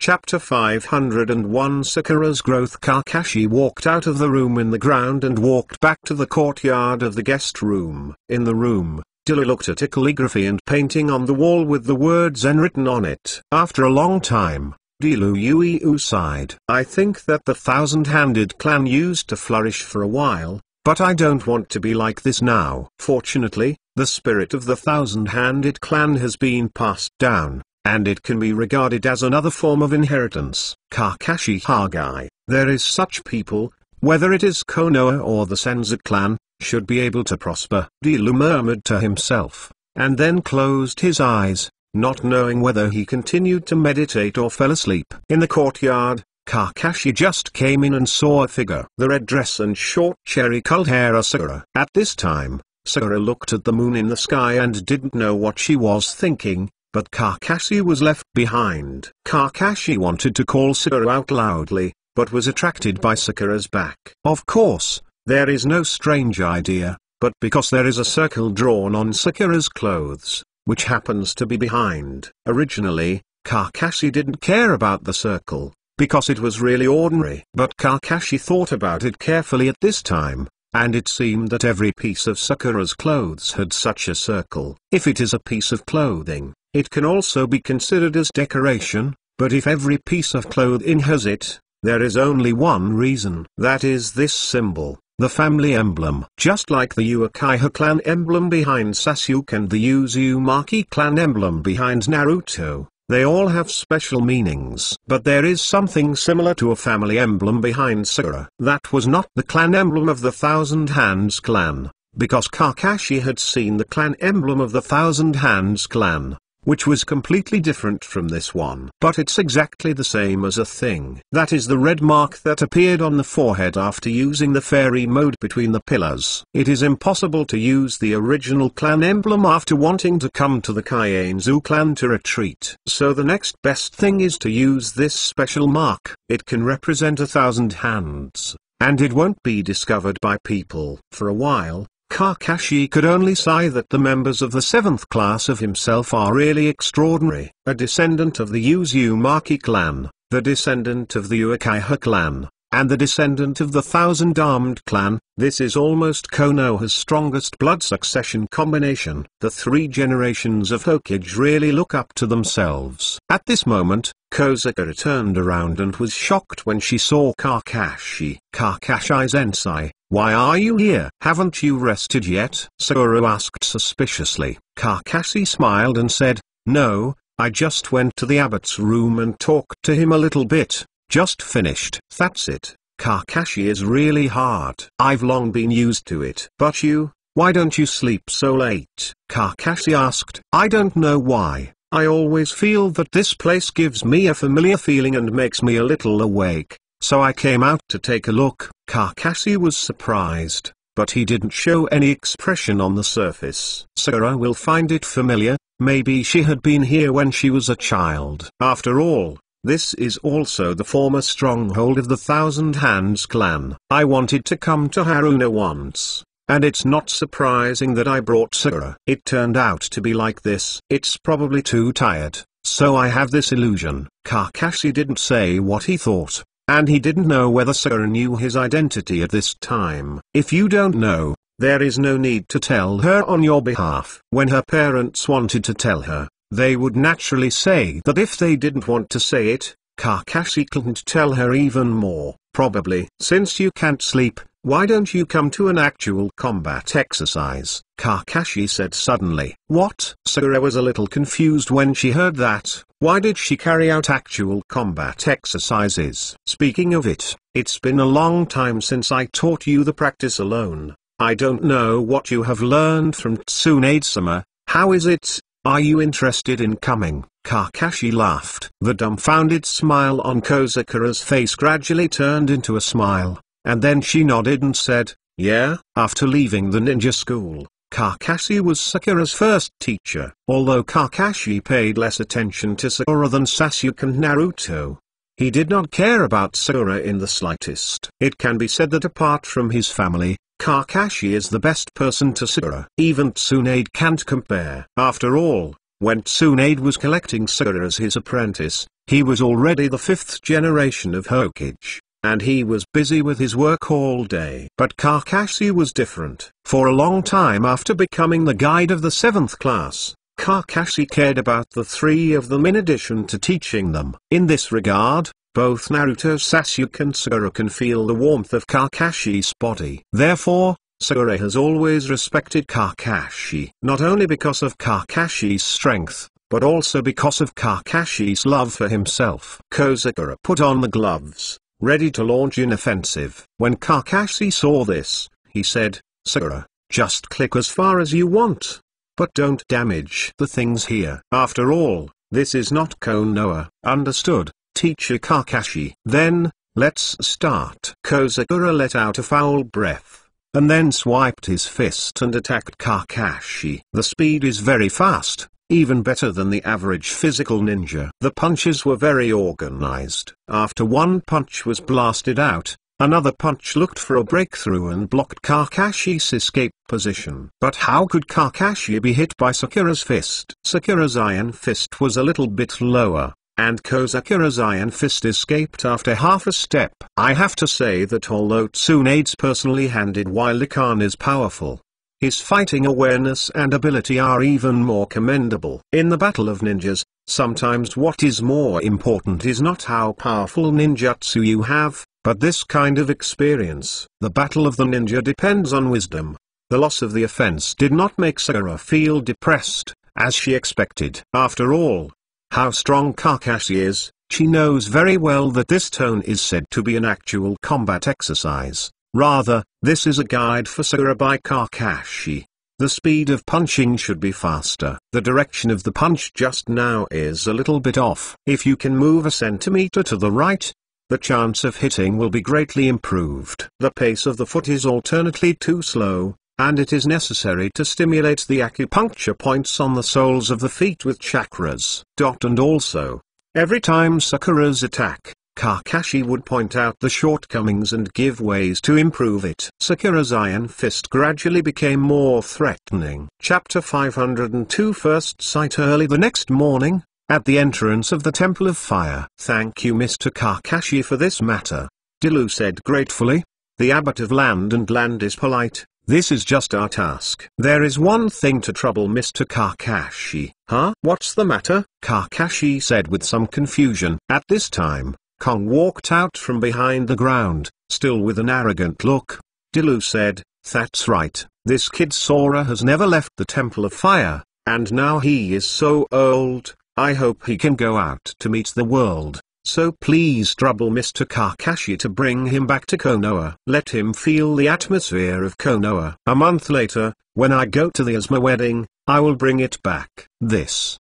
Chapter 501 Sakura's Growth. Kakashi walked out of the room in the ground and walked back to the courtyard of the guest room. In the room, Dilla looked at a calligraphy and painting on the wall with the word Zen written on it. After a long time, Dilu sighed. I think that the thousand-handed clan used to flourish for a while, but I don't want to be like this now. Fortunately, the spirit of the thousand-handed clan has been passed down, and it can be regarded as another form of inheritance. Kakashi Hagai, there is such people, whether it is Konoha or the Senza clan, should be able to prosper. Dilu murmured to himself, and then closed his eyes, not knowing whether he continued to meditate or fell asleep. In the courtyard, Kakashi just came in and saw a figure. The red dress and short cherry-colored hair are Sakura. At this time, Sakura looked at the moon in the sky and didn't know what she was thinking, but Kakashi was left behind. Kakashi wanted to call Sakura out loudly, but was attracted by Sakura's back. Of course, there is no strange idea, but because there is a circle drawn on Sakura's clothes, which happens to be behind. Originally, Kakashi didn't care about the circle, because it was really ordinary. But Kakashi thought about it carefully at this time, and it seemed that every piece of Sakura's clothes had such a circle. If it is a piece of clothing, it can also be considered as decoration, but if every piece of clothing has it, there is only one reason. That is this symbol, the family emblem. Just like the Uchiha clan emblem behind Sasuke and the Uzumaki clan emblem behind Naruto, they all have special meanings. But there is something similar to a family emblem behind Sakura. That was not the clan emblem of the Thousand Hands clan, because Kakashi had seen the clan emblem of the Thousand Hands clan, which was completely different from this one. But it's exactly the same as a thing. That is the red mark that appeared on the forehead after using the fairy mode between the pillars. It is impossible to use the original clan emblem after wanting to come to the Kaienzu clan to retreat. So the next best thing is to use this special mark. It can represent 1,000 hands, and it won't be discovered by people. For a while, Kakashi could only sigh that the members of the 7th class of himself are really extraordinary. A descendant of the Uzumaki clan, the descendant of the Uchiha clan, and the descendant of the Thousand-Armed clan, this is almost Konoha's strongest blood succession combination. The 3 generations of Hokage really look up to themselves. At this moment, Kozakura turned around and was shocked when she saw Kakashi. Kakashi-sensei, why are you here? Haven't you rested yet? Sakura asked suspiciously. Kakashi smiled and said, no, I just went to the abbot's room and talked to him a little bit, just finished. That's it. Kakashi is really hard. I've long been used to it. But you, why don't you sleep so late? Kakashi asked. I don't know why. I always feel that this place gives me a familiar feeling and makes me a little awake, so I came out to take a look. Kakashi was surprised, but he didn't show any expression on the surface. Sakura will find it familiar, maybe she had been here when she was a child. After all, this is also the former stronghold of the Thousand Hands clan. I wanted to come to Haruna once, and it's not surprising that I brought Sakura. It turned out to be like this. It's probably too tired, so I have this illusion. Kakashi didn't say what he thought, and he didn't know whether Sakura knew his identity at this time. If you don't know, there is no need to tell her on your behalf. When her parents wanted to tell her, they would naturally say that if they didn't want to say it, Kakashi couldn't tell her even more. Probably. Since you can't sleep, why don't you come to an actual combat exercise? Kakashi said suddenly. What? Sakura was a little confused when she heard that. Why did she carry out actual combat exercises? Speaking of it, it's been a long time since I taught you the practice alone. I don't know what you have learned from Tsunade-sama. How is it? Are you interested in coming? Kakashi laughed. The dumbfounded smile on Kozakura's face gradually turned into a smile, and then she nodded and said, yeah. After leaving the ninja school, Kakashi was Sakura's first teacher. Although Kakashi paid less attention to Sakura than Sasuke and Naruto, he did not care about Sakura in the slightest. It can be said that apart from his family, Kakashi is the best person to Sakura. Even Tsunade can't compare. After all, When Tsunade was collecting Sakura as his apprentice, he was already the 5th generation of Hokage, and he was busy with his work all day. But Kakashi was different. For a long time after becoming the guide of the 7th class, Kakashi cared about the 3 of them in addition to teaching them. In this regard, both Naruto, Sasuke and Sakura can feel the warmth of Kakashi's body. Therefore, Sakura has always respected Kakashi. Not only because of Kakashi's strength, but also because of Kakashi's love for himself. Sakura put on the gloves, ready to launch an offensive. When Kakashi saw this, he said, "Sakura, just click as far as you want. But don't damage the things here. After all, this is not Konoha." "Understood, Teacher Kakashi." "Then, let's start." Sakura let out a foul breath, and then swiped his fist and attacked Kakashi. The speed is very fast, even better than the average physical ninja. The punches were very organized. After one punch was blasted out, another punch looked for a breakthrough and blocked Kakashi's escape position. But how could Kakashi be hit by Sakura's fist? Sakura's iron fist was a little bit lower, and Sakura's iron fist escaped after half a step. I have to say that although Tsunade's personally handed Wily is powerful, his fighting awareness and ability are even more commendable. In the battle of ninjas, sometimes what is more important is not how powerful ninjutsu you have, but this kind of experience. The battle of the ninja depends on wisdom. The loss of the offense did not make Sakura feel depressed, as she expected. After all, how strong Kakashi is, she knows very well that this tone is said to be an actual combat exercise. Rather, this is a guide for Sakura by Kakashi. The speed of punching should be faster. The direction of the punch just now is a little bit off. If you can move a centimeter to the right, the chance of hitting will be greatly improved. The pace of the foot is alternately too slow, and it is necessary to stimulate the acupuncture points on the soles of the feet with chakras. And also, every time Sakura's attack, Kakashi would point out the shortcomings and give ways to improve it. Sakura's iron fist gradually became more threatening. Chapter 502 First Sight. Early the next morning, at the entrance of the Temple of Fire. "Thank you, Mr. Kakashi, for this matter," Dilu said gratefully. "The Abbot of Land and Land is polite. This is just our task." "There is one thing to trouble Mr. Kakashi." "Huh? What's the matter?" Kakashi said with some confusion. At this time, Kong walked out from behind the ground, still with an arrogant look. Dilu said, "That's right, this kid Sora has never left the Temple of Fire, and now he is so old, I hope he can go out to meet the world. So please trouble Mr. Kakashi to bring him back to Konoha. Let him feel the atmosphere of Konoha. A month later, when I go to the Asuma wedding, I will bring it back." "This.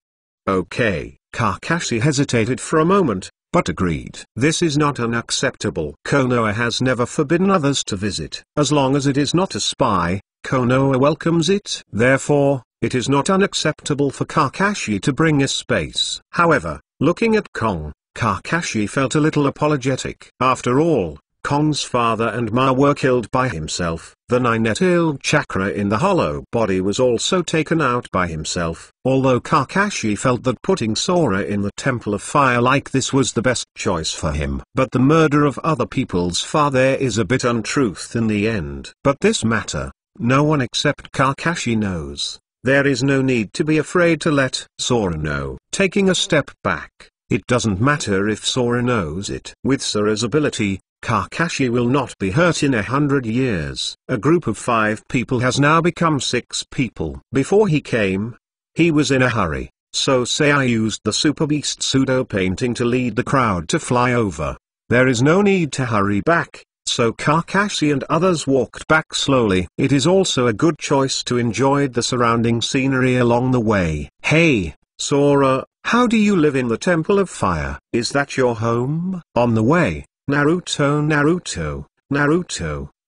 Okay." Kakashi hesitated for a moment, but agreed. "This is not unacceptable. Konoha has never forbidden others to visit. As long as it is not a spy, Konoha welcomes it. Therefore, it is not unacceptable for Kakashi to bring a space." However, looking at Kong, Kakashi felt a little apologetic. After all, Kong's father and Ma were killed by himself. The 9-tailed chakra in the hollow body was also taken out by himself. Although Kakashi felt that putting Sora in the Temple of Fire like this was the best choice for him. But the murder of other people's father is a bit untruth in the end. But this matter, no one except Kakashi knows. There is no need to be afraid to let Sora know. Taking a step back, it doesn't matter if Sora knows it. With Sora's ability, Kakashi will not be hurt in 100 years. A group of 5 people has now become 6 people. Before he came, he was in a hurry, so I used the Super Beast pseudo painting to lead the crowd to fly over. There is no need to hurry back, so Kakashi and others walked back slowly. It is also a good choice to enjoy the surrounding scenery along the way. "Hey, Sora, how do you live in the Temple of Fire? Is that your home?" On the way, Naruto,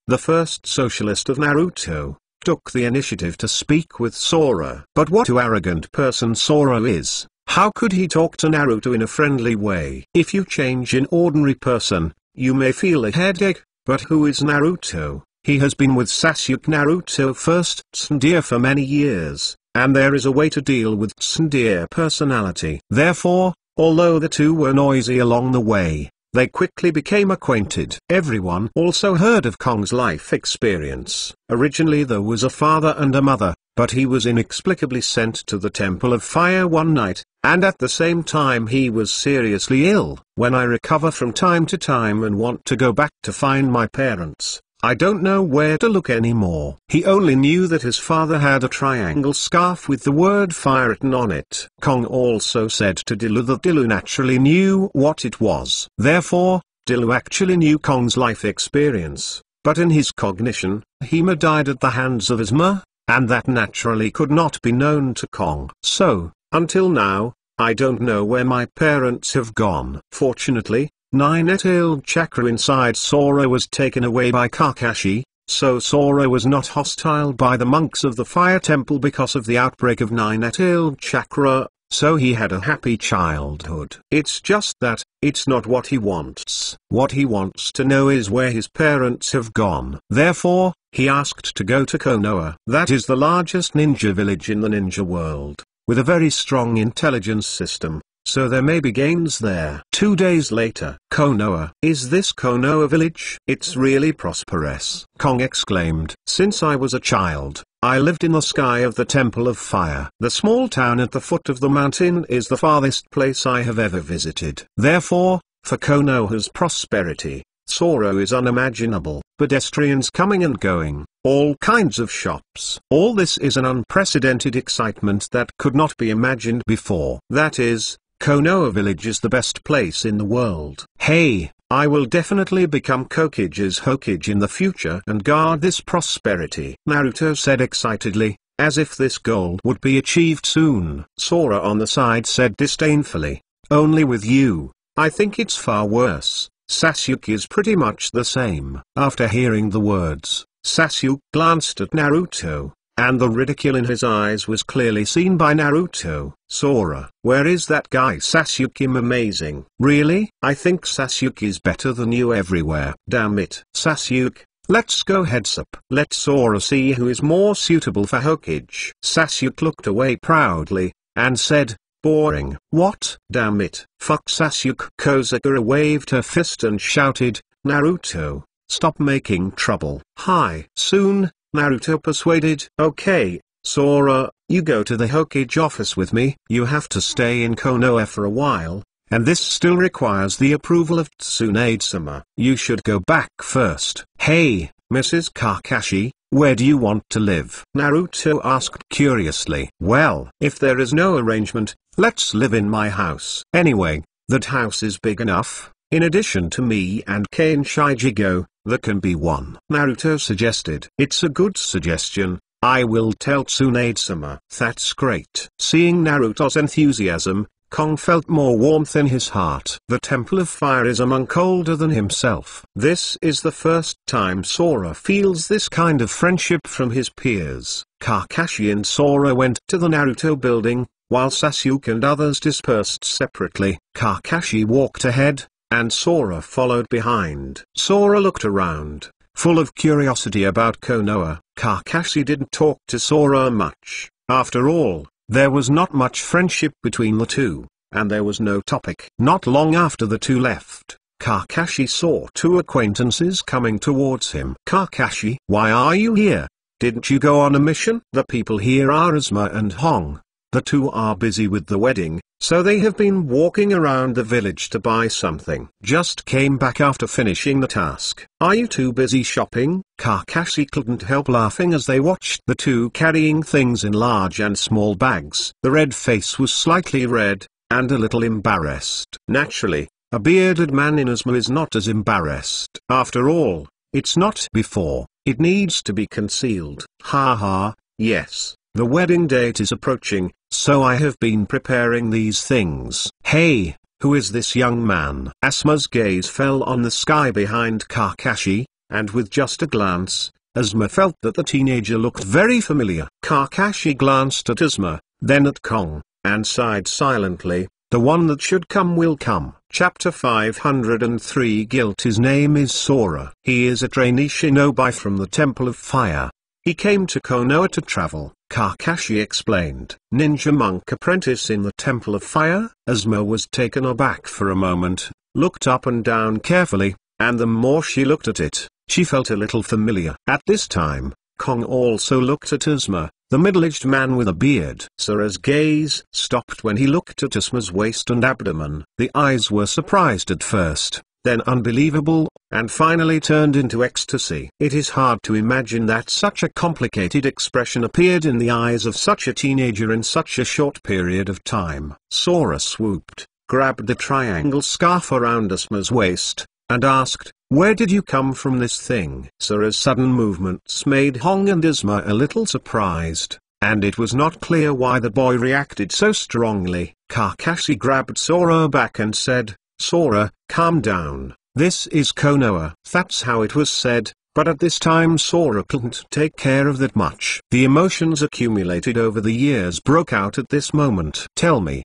the first socialist of Naruto, took the initiative to speak with Sora. But what an arrogant person Sora is. How could he talk to Naruto in a friendly way? If you change an ordinary person, you may feel a headache, but who is Naruto? He has been with Sasuke Naruto first dear for many years, and there is a way to deal with tsundere personality. Therefore, although the two were noisy along the way, they quickly became acquainted. Everyone also heard of Kong's life experience. Originally there was a father and a mother, but he was inexplicably sent to the Temple of Fire one night, and at the same time he was seriously ill. When I recover from time to time and want to go back to find my parents, I don't know where to look anymore. He only knew that his father had a triangle scarf with the word fire written on it. Kong also said to Dilu that Dilu naturally knew what it was. Therefore, Dilu actually knew Kong's life experience, but in his cognition, Hema died at the hands of Isma, and that naturally could not be known to Kong. So, until now, I don't know where my parents have gone. Fortunately, nine-tailed chakra inside Sora was taken away by Kakashi, so Sora was not hostile by the monks of the Fire Temple because of the outbreak of nine-tailed chakra, so he had a happy childhood. It's just that, it's not what he wants. What he wants to know is where his parents have gone. Therefore, he asked to go to Konoha. That is the largest ninja village in the ninja world, with a very strong intelligence system, so there may be gains there. 2 days later. Konoha. Is this Konoha village? It's really prosperous, Kong exclaimed. Since I was a child, I lived in the sky of the Temple of Fire. The small town at the foot of the mountain is the farthest place I have ever visited. Therefore, for Konoha's prosperity, Sora is unimaginable. Pedestrians coming and going, all kinds of shops. All this is an unprecedented excitement that could not be imagined before. That is, Konoha village is the best place in the world. Hey, I will definitely become Kokige's Hokage in the future and guard this prosperity, Naruto said excitedly, as if this goal would be achieved soon. Sora on the side said disdainfully, only with you, I think it's far worse. Sasuke is pretty much the same. After hearing the words, Sasuke glanced at Naruto, and the ridicule in his eyes was clearly seen by Naruto. Sora, where is that guy Sasuke? Amazing. Really? I think Sasuke is better than you everywhere. Damn it. Sasuke, let's go heads up. Let Sora see who is more suitable for Hokage. Sasuke looked away proudly, and said, boring. What? Damn it. Fuck Sasuke. Kozakura waved her fist and shouted, Naruto, stop making trouble. Hi. Soon, Naruto persuaded. Okay, Sora, you go to the Hokage office with me. You have to stay in Konoha for a while, and this still requires the approval of Tsunade-sama. You should go back first. Hey, Mrs. Kakashi, where do you want to live? Naruto asked curiously. Well, if there is no arrangement, let's live in my house. Anyway, that house is big enough. In addition to me and Kane Shijigo, there can be one. Naruto suggested. It's a good suggestion. I will tell Tsunade-sama. That's great. Seeing Naruto's enthusiasm, Kong felt more warmth in his heart. The Temple of Fire is a monk older than himself. This is the first time Sora feels this kind of friendship from his peers. Kakashi and Sora went to the Naruto building, while Sasuke and others dispersed separately. Kakashi walked ahead, and Sora followed behind. Sora looked around, full of curiosity about Konoha. Kakashi didn't talk to Sora much. After all, there was not much friendship between the two, and there was no topic. Not long after the two left, Kakashi saw two acquaintances coming towards him. Kakashi, why are you here? Didn't you go on a mission? The people here are Asuma and Hong. The two are busy with the wedding, so they have been walking around the village to buy something. Just came back after finishing the task. Are you too busy shopping? Kakashi couldn't help laughing as they watched the two carrying things in large and small bags. The red face was slightly red, and a little embarrassed. Naturally, a bearded man in Asuma is not as embarrassed. After all, it's not before, it needs to be concealed. Ha ha, yes. The wedding date is approaching, so I have been preparing these things. Hey, who is this young man? Asuma's gaze fell on the sky behind Kakashi, and with just a glance, Asuma felt that the teenager looked very familiar. Kakashi glanced at Asuma, then at Kong, and sighed silently. The one that should come will come. Chapter 503 Guilt. His name is Sora. He is a trainee shinobi from the Temple of Fire. He came to Konoha to travel. Kakashi explained. Ninja monk apprentice in the Temple of Fire? Asuma was taken aback for a moment, looked up and down carefully, and the more she looked at it, she felt a little familiar. At this time, Kong also looked at Asuma, the middle-aged man with a beard. Sora's gaze stopped when he looked at Asuma's waist and abdomen. The eyes were surprised at first, then unbelievable, and finally turned into ecstasy. It is hard to imagine that such a complicated expression appeared in the eyes of such a teenager in such a short period of time. Sora swooped, grabbed the triangle scarf around Asuma's waist, and asked, "Where did you come from this thing?" Sora's sudden movements made Hong and Asuma a little surprised, and it was not clear why the boy reacted so strongly. Kakashi grabbed Sora back and said, "Sora, calm down, this is Konoha." That's how it was said, but at this time Sora couldn't take care of that much. The emotions accumulated over the years broke out at this moment. Tell me.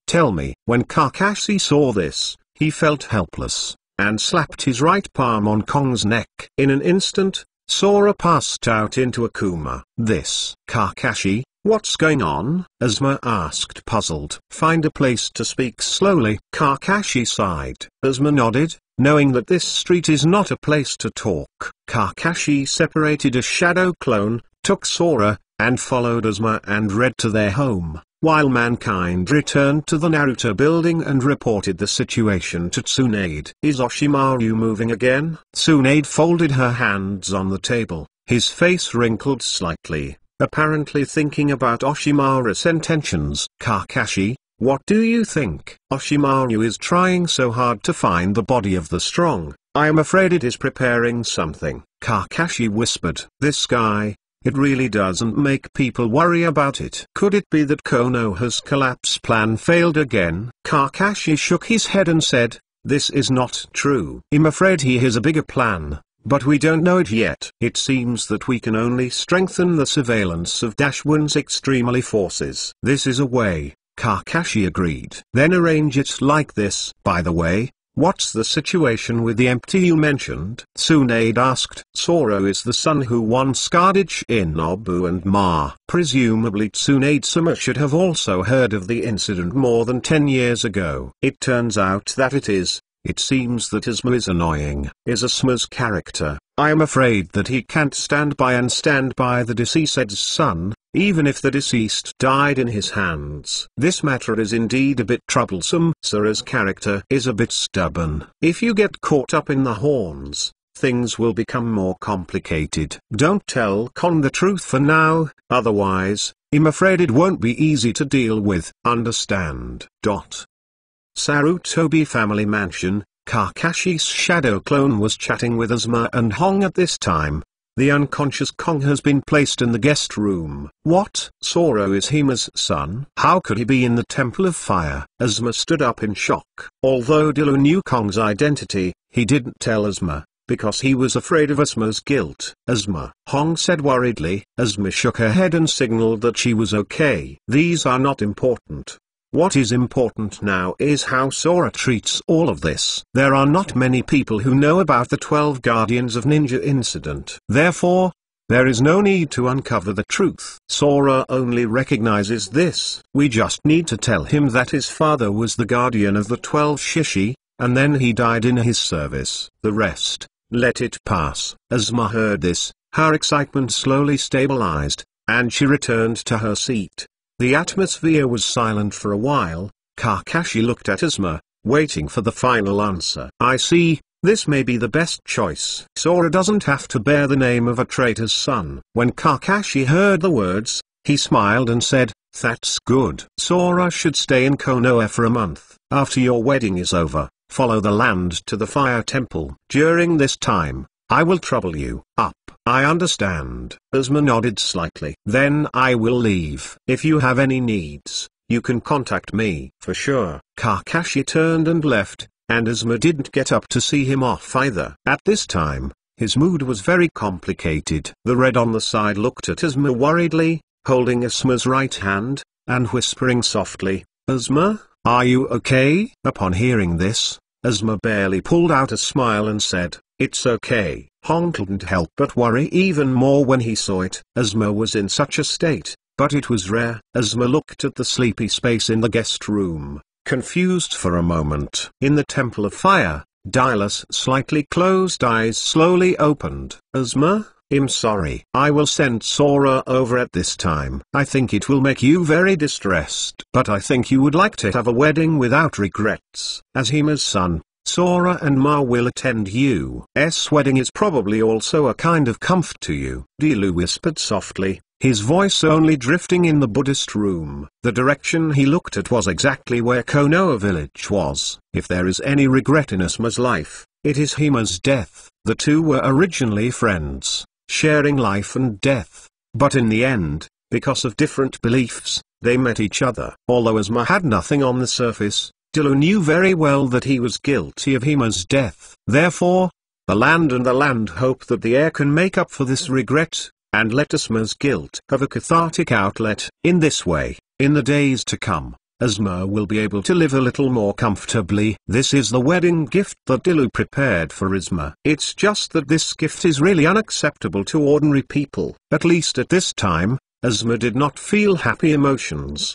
When Kakashi saw this, he felt helpless, and slapped his right palm on Kong's neck. In an instant, Sora passed out into a coma. Kakashi, what's going on? Asuma asked, puzzled. Find a place to speak slowly. Kakashi sighed. Asuma nodded, knowing that this street is not a place to talk. Kakashi separated a shadow clone, took Sora, and followed Asuma and Red to their home, while mankind returned to the Naruto building and reported the situation to Tsunade. Is Oshimaru moving again? Tsunade folded her hands on the table, his face wrinkled slightly, apparently thinking about Oshimaru's intentions. Kakashi, what do you think? Oshimaru is trying so hard to find the body of the strong. I am afraid it is preparing something. Kakashi whispered. This guy, it really doesn't make people worry about it. Could it be that Konoha's collapse plan failed again? Kakashi shook his head and said, this is not true. I'm afraid he has a bigger plan, but we don't know it yet. It seems that we can only strengthen the surveillance of Dashwin's extremely forces. This is a way, Kakashi agreed. Then arrange it like this. By the way, what's the situation with the empty you mentioned? Tsunade asked. Sora is the son who once guarded Shinobu and Ma. Presumably Tsunade-sama should have also heard of the incident more than 10 years ago. It turns out that it is. It seems that Asuma is annoying. Is Asuma's character. I am afraid that he can't stand by the deceased's son, even if the deceased died in his hands. This matter is indeed a bit troublesome. Sora's character is a bit stubborn. If you get caught up in the horns, things will become more complicated. Don't tell Kon the truth for now, otherwise, I'm afraid it won't be easy to deal with. Understand. Sarutobi Family Mansion. Kakashi's shadow clone was chatting with Asuma and Hong at this time. The unconscious Kong has been placed in the guest room. What? Sora is Hima's son? How could he be in the Temple of Fire? Asuma stood up in shock. Although Dilu knew Kong's identity, he didn't tell Asuma, because he was afraid of Asuma's guilt. Asuma, Hong said worriedly. Asuma shook her head and signaled that she was okay. These are not important. What is important now is how Sora treats all of this. There are not many people who know about the 12 Guardians of Ninja incident. Therefore, there is no need to uncover the truth. Sora only recognizes this. We just need to tell him that his father was the guardian of the 12 Shishi, and then he died in his service. The rest, let it pass. Asuma heard this, her excitement slowly stabilized, and she returned to her seat. The atmosphere was silent for a while. Kakashi looked at Asuma, waiting for the final answer. I see, this may be the best choice. Sora doesn't have to bear the name of a traitor's son. When Kakashi heard the words, he smiled and said, that's good. Sora should stay in Konoha for a month. After your wedding is over, follow the land to the fire temple. During this time, I will trouble you. I understand. Asuma nodded slightly. Then I will leave. If you have any needs, you can contact me. For sure. Kakashi turned and left, and Asuma didn't get up to see him off either. At this time, his mood was very complicated. The Red on the side looked at Asuma worriedly, holding Asuma's right hand, and whispering softly, Asuma, are you okay? Upon hearing this, Asuma barely pulled out a smile and said, it's okay. Hong couldn't help but worry even more when he saw it. Asuma was in such a state, but it was rare. Asuma looked at the sleepy space in the guest room, confused for a moment. In the Temple of Fire, Dyla's slightly closed eyes slowly opened. Asuma? I'm sorry. I will send Sora over at this time. I think it will make you very distressed. But I think you would like to have a wedding without regrets. As Hima's son, Sora and Ma will attend you's wedding is probably also a kind of comfort to you. Dilu whispered softly, his voice only drifting in the Buddhist room. The direction he looked at was exactly where Konoha village was. If there is any regret in Asuma's life, it is Hima's death. The two were originally friends, sharing life and death, but in the end, because of different beliefs, they met each other. Although Asuma had nothing on the surface, Dilu knew very well that he was guilty of Hima's death. Therefore, the land and the land hope that the air can make up for this regret, and let Asuma's guilt have a cathartic outlet. In this way, in the days to come, Asuma will be able to live a little more comfortably. This is the wedding gift that Dilu prepared for Asuma. It's just that this gift is really unacceptable to ordinary people. At least at this time, Asuma did not feel happy emotions.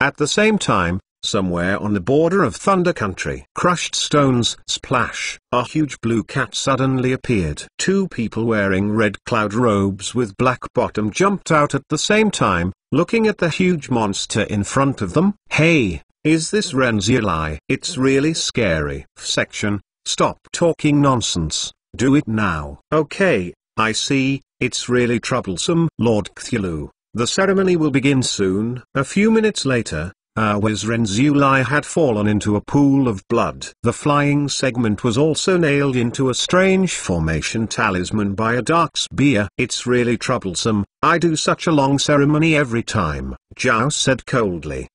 At the same time, somewhere on the border of Thunder Country, crushed stones splash. A huge blue cat suddenly appeared. Two people wearing red cloud robes with black bottom jumped out at the same time, looking at the huge monster in front of them. Hey, is this Renzulai? It's really scary. Section, stop talking nonsense, do it now. Okay, I see, it's really troublesome. Lord Cthulhu, the ceremony will begin soon. A few minutes later, Awa's Renzulai had fallen into a pool of blood. The flying segment was also nailed into a strange formation talisman by a dark spear. It's really troublesome, I do such a long ceremony every time, Zhao said coldly.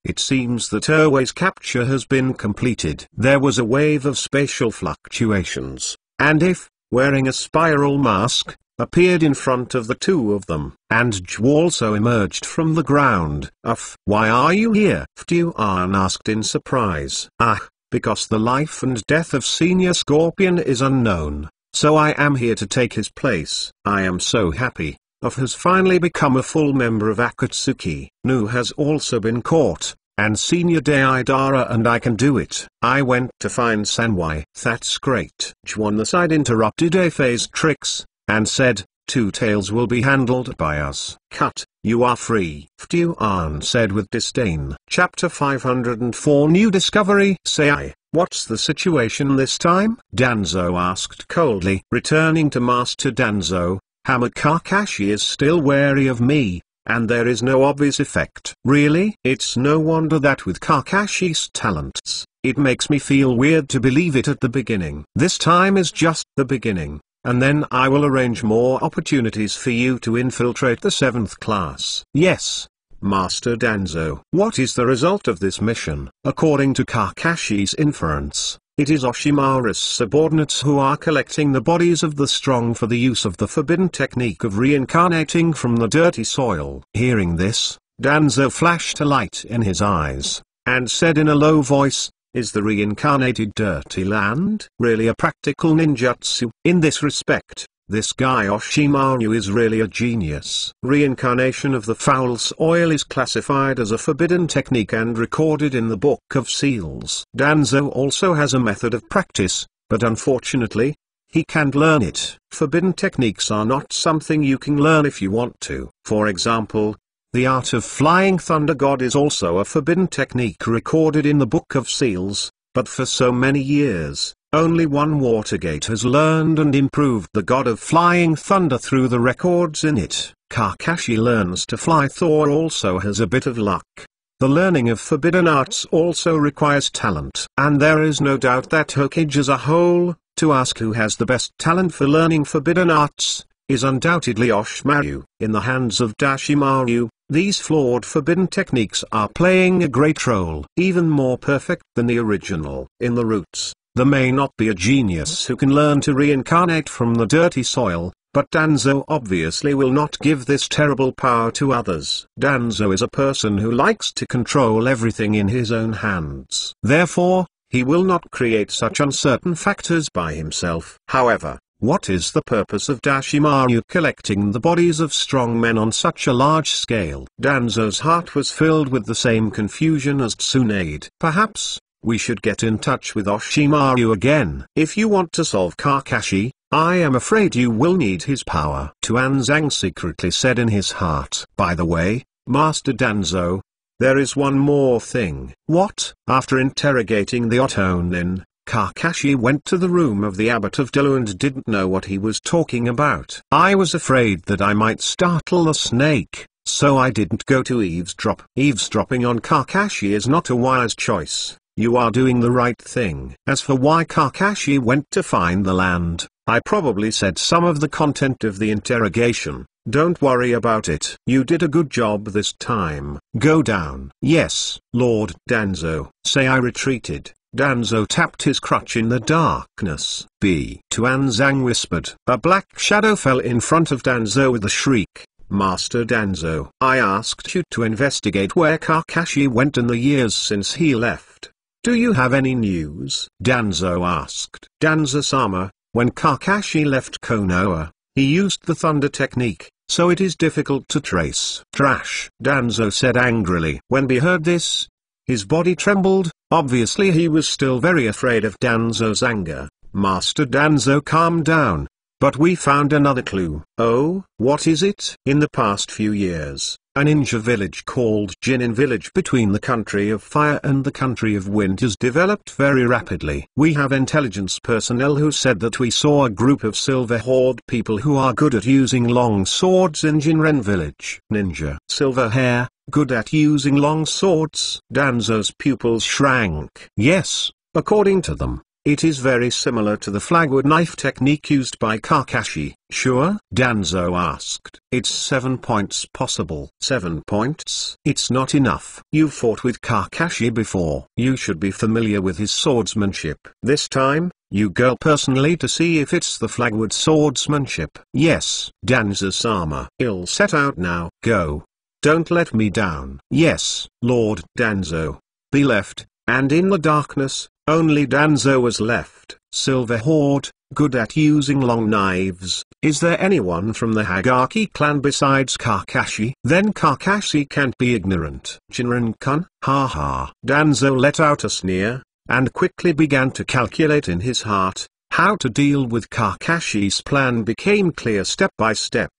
It seems that Awa's capture has been completed. There was a wave of spatial fluctuations, and if, wearing a spiral mask, appeared in front of the two of them, and Zhao also emerged from the ground. Why are you here? Ftuan asked in surprise. Because the life and death of Senior Scorpion is unknown, so I am here to take his place. I am so happy. Has finally become a full member of Akatsuki. Nu has also been caught, and Senior Deidara and I can do it. I went to find Sanwai. That's great. Zhao on the side interrupted Afei's tricks, and said, Two Tails will be handled by us. Cut, you are free. Ftuan said with disdain. Chapter 504 New Discovery. Say what's the situation this time? Danzo asked coldly. Returning to Master Danzo, Hammer Kakashi is still wary of me, and there is no obvious effect. Really? It's no wonder that with Kakashi's talents, it makes me feel weird to believe it at the beginning. This time is just the beginning. And then I will arrange more opportunities for you to infiltrate the 7th class. Yes, Master Danzo. What is the result of this mission? According to Kakashi's inference, it is Oshimaru's subordinates who are collecting the bodies of the strong for the use of the forbidden technique of reincarnating from the dirty soil. Hearing this, Danzo flashed a light in his eyes, and said in a low voice, Is the reincarnated dirty land really a practical ninjutsu? In this respect, this guy Oshimaru is really a genius. Reincarnation of the foul soil is classified as a forbidden technique and recorded in the Book of Seals. Danzo also has a method of practice, but unfortunately, he can't learn it. Forbidden techniques are not something you can learn if you want to. For example, the art of flying thunder god is also a forbidden technique recorded in the Book of Seals, but for so many years, only one Watergate has learned and improved the god of flying thunder through the records in it. Kakashi learns to fly. Thor also has a bit of luck. The learning of forbidden arts also requires talent. And there is no doubt that Hokage as a whole, to ask who has the best talent for learning forbidden arts, is undoubtedly Oshimaru. In the hands of Dashimaru, these flawed forbidden techniques are playing a great role. Even more perfect than the original. In the roots, there may not be a genius who can learn to reincarnate from the dirty soil, but Danzo obviously will not give this terrible power to others. Danzo is a person who likes to control everything in his own hands. Therefore, he will not create such uncertain factors by himself. However, What is the purpose of Dashimaru collecting the bodies of strong men on such a large scale? Danzo's heart was filled with the same confusion as Tsunade. Perhaps we should get in touch with Oshimaru again. If you want to solve Kakashi, I am afraid you will need his power. Tuanzang secretly said in his heart. By the way, Master Danzo, there is one more thing. What? After interrogating the Otonin, Kakashi went to the room of the abbot of Dilu and didn't know what he was talking about. I was afraid that I might startle the snake, so I didn't go to eavesdrop. Eavesdropping on Kakashi is not a wise choice. You are doing the right thing. As for why Kakashi went to find the land, I probably said some of the content of the interrogation. Don't worry about it. You did a good job this time. Go down. Yes, Lord Danzo. Say I retreated. Danzo tapped his crutch in the darkness. Tuanzang whispered. A black shadow fell in front of Danzo with a shriek. Master Danzo, I asked you to investigate where Kakashi went in the years since he left. Do you have any news? Danzo asked. Danzo-sama, when Kakashi left Konoha, he used the thunder technique, so it is difficult to trace. Trash, Danzo said angrily. When he heard this, his body trembled. Obviously he was still very afraid of Danzo's anger. Master Danzo, calm down. But we found another clue. Oh, what is it? In the past few years, a ninja village called Jinin Village between the country of fire and the country of wind has developed very rapidly. We have intelligence personnel who said that we saw a group of Silver Horde people who are good at using long swords in Jinren Village. Ninja. Silver hair, good at using long swords. Danzo's pupils shrank. Yes, according to them, it is very similar to the flagwood knife technique used by Kakashi. Sure? Danzo asked. It's 7 points possible. 7 points? It's not enough. You fought with Kakashi before. You should be familiar with his swordsmanship. This time, you go personally to see if it's the flagwood swordsmanship. Yes, Danzo-sama. I'll set out now. Go. Don't let me down. Yes, Lord Danzo. Be left, and in the darkness, only Danzo was left. Silver Horde, good at using long knives. Is there anyone from the Hagaki clan besides Kakashi? Then Kakashi can't be ignorant. Jinren-kun? Ha ha. Danzo let out a sneer, and quickly began to calculate in his heart. How to deal with Kakashi's plan became clear step by step.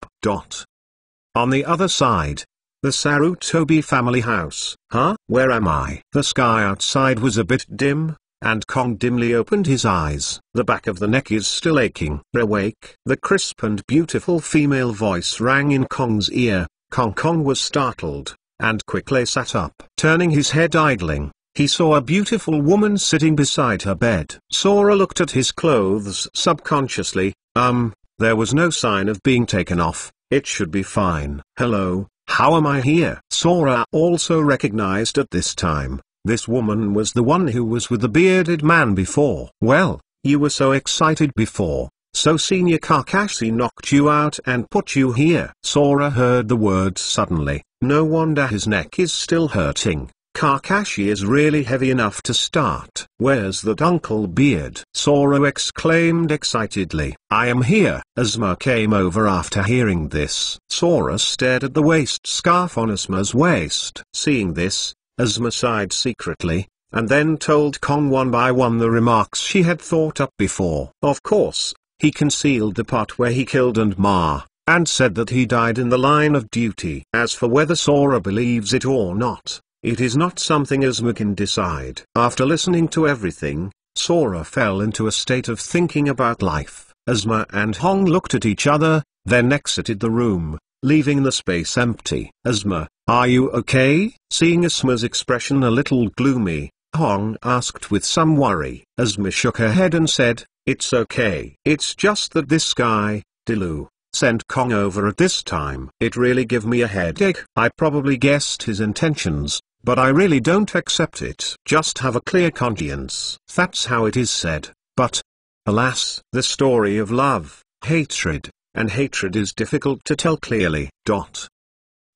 On the other side, the Sarutobi family house. Huh? Where am I? The sky outside was a bit dim, and Kong dimly opened his eyes. The back of the neck is still aching. Awake? The crisp and beautiful female voice rang in Kong's ear. Kong was startled, and quickly sat up. Turning his head idling, he saw a beautiful woman sitting beside her bed. Sora looked at his clothes subconsciously. There was no sign of being taken off. It should be fine. Hello, how am I here? Sora also recognized at this time. This woman was the one who was with the bearded man before. Well, you were so excited before, so Senior Kakashi knocked you out and put you here. Sora heard the words suddenly. No wonder his neck is still hurting. Kakashi is really heavy enough to start. Where's that Uncle Beard? Sora exclaimed excitedly. I am here. Asuma came over after hearing this. Sora stared at the waist scarf on Asuma's waist. Seeing this, Asuma sighed secretly, and then told Kong one by one the remarks she had thought up before. Of course, he concealed the part where he killed Ma, and said that he died in the line of duty. As for whether Sora believes it or not, it is not something Asuma can decide. After listening to everything, Sora fell into a state of thinking about life. Asuma and Hong looked at each other, then exited the room, leaving the space empty. Asuma, are you okay? Seeing Asuma's expression a little gloomy, Hong asked with some worry. Asuma shook her head and said, it's okay. It's just that this guy, Dilu, sent Kong over at this time. It really gave me a headache. I probably guessed his intentions, but I really don't accept it. Just have a clear conscience. That's how it is said. But, alas, the story of love, hatred, and hatred is difficult to tell clearly.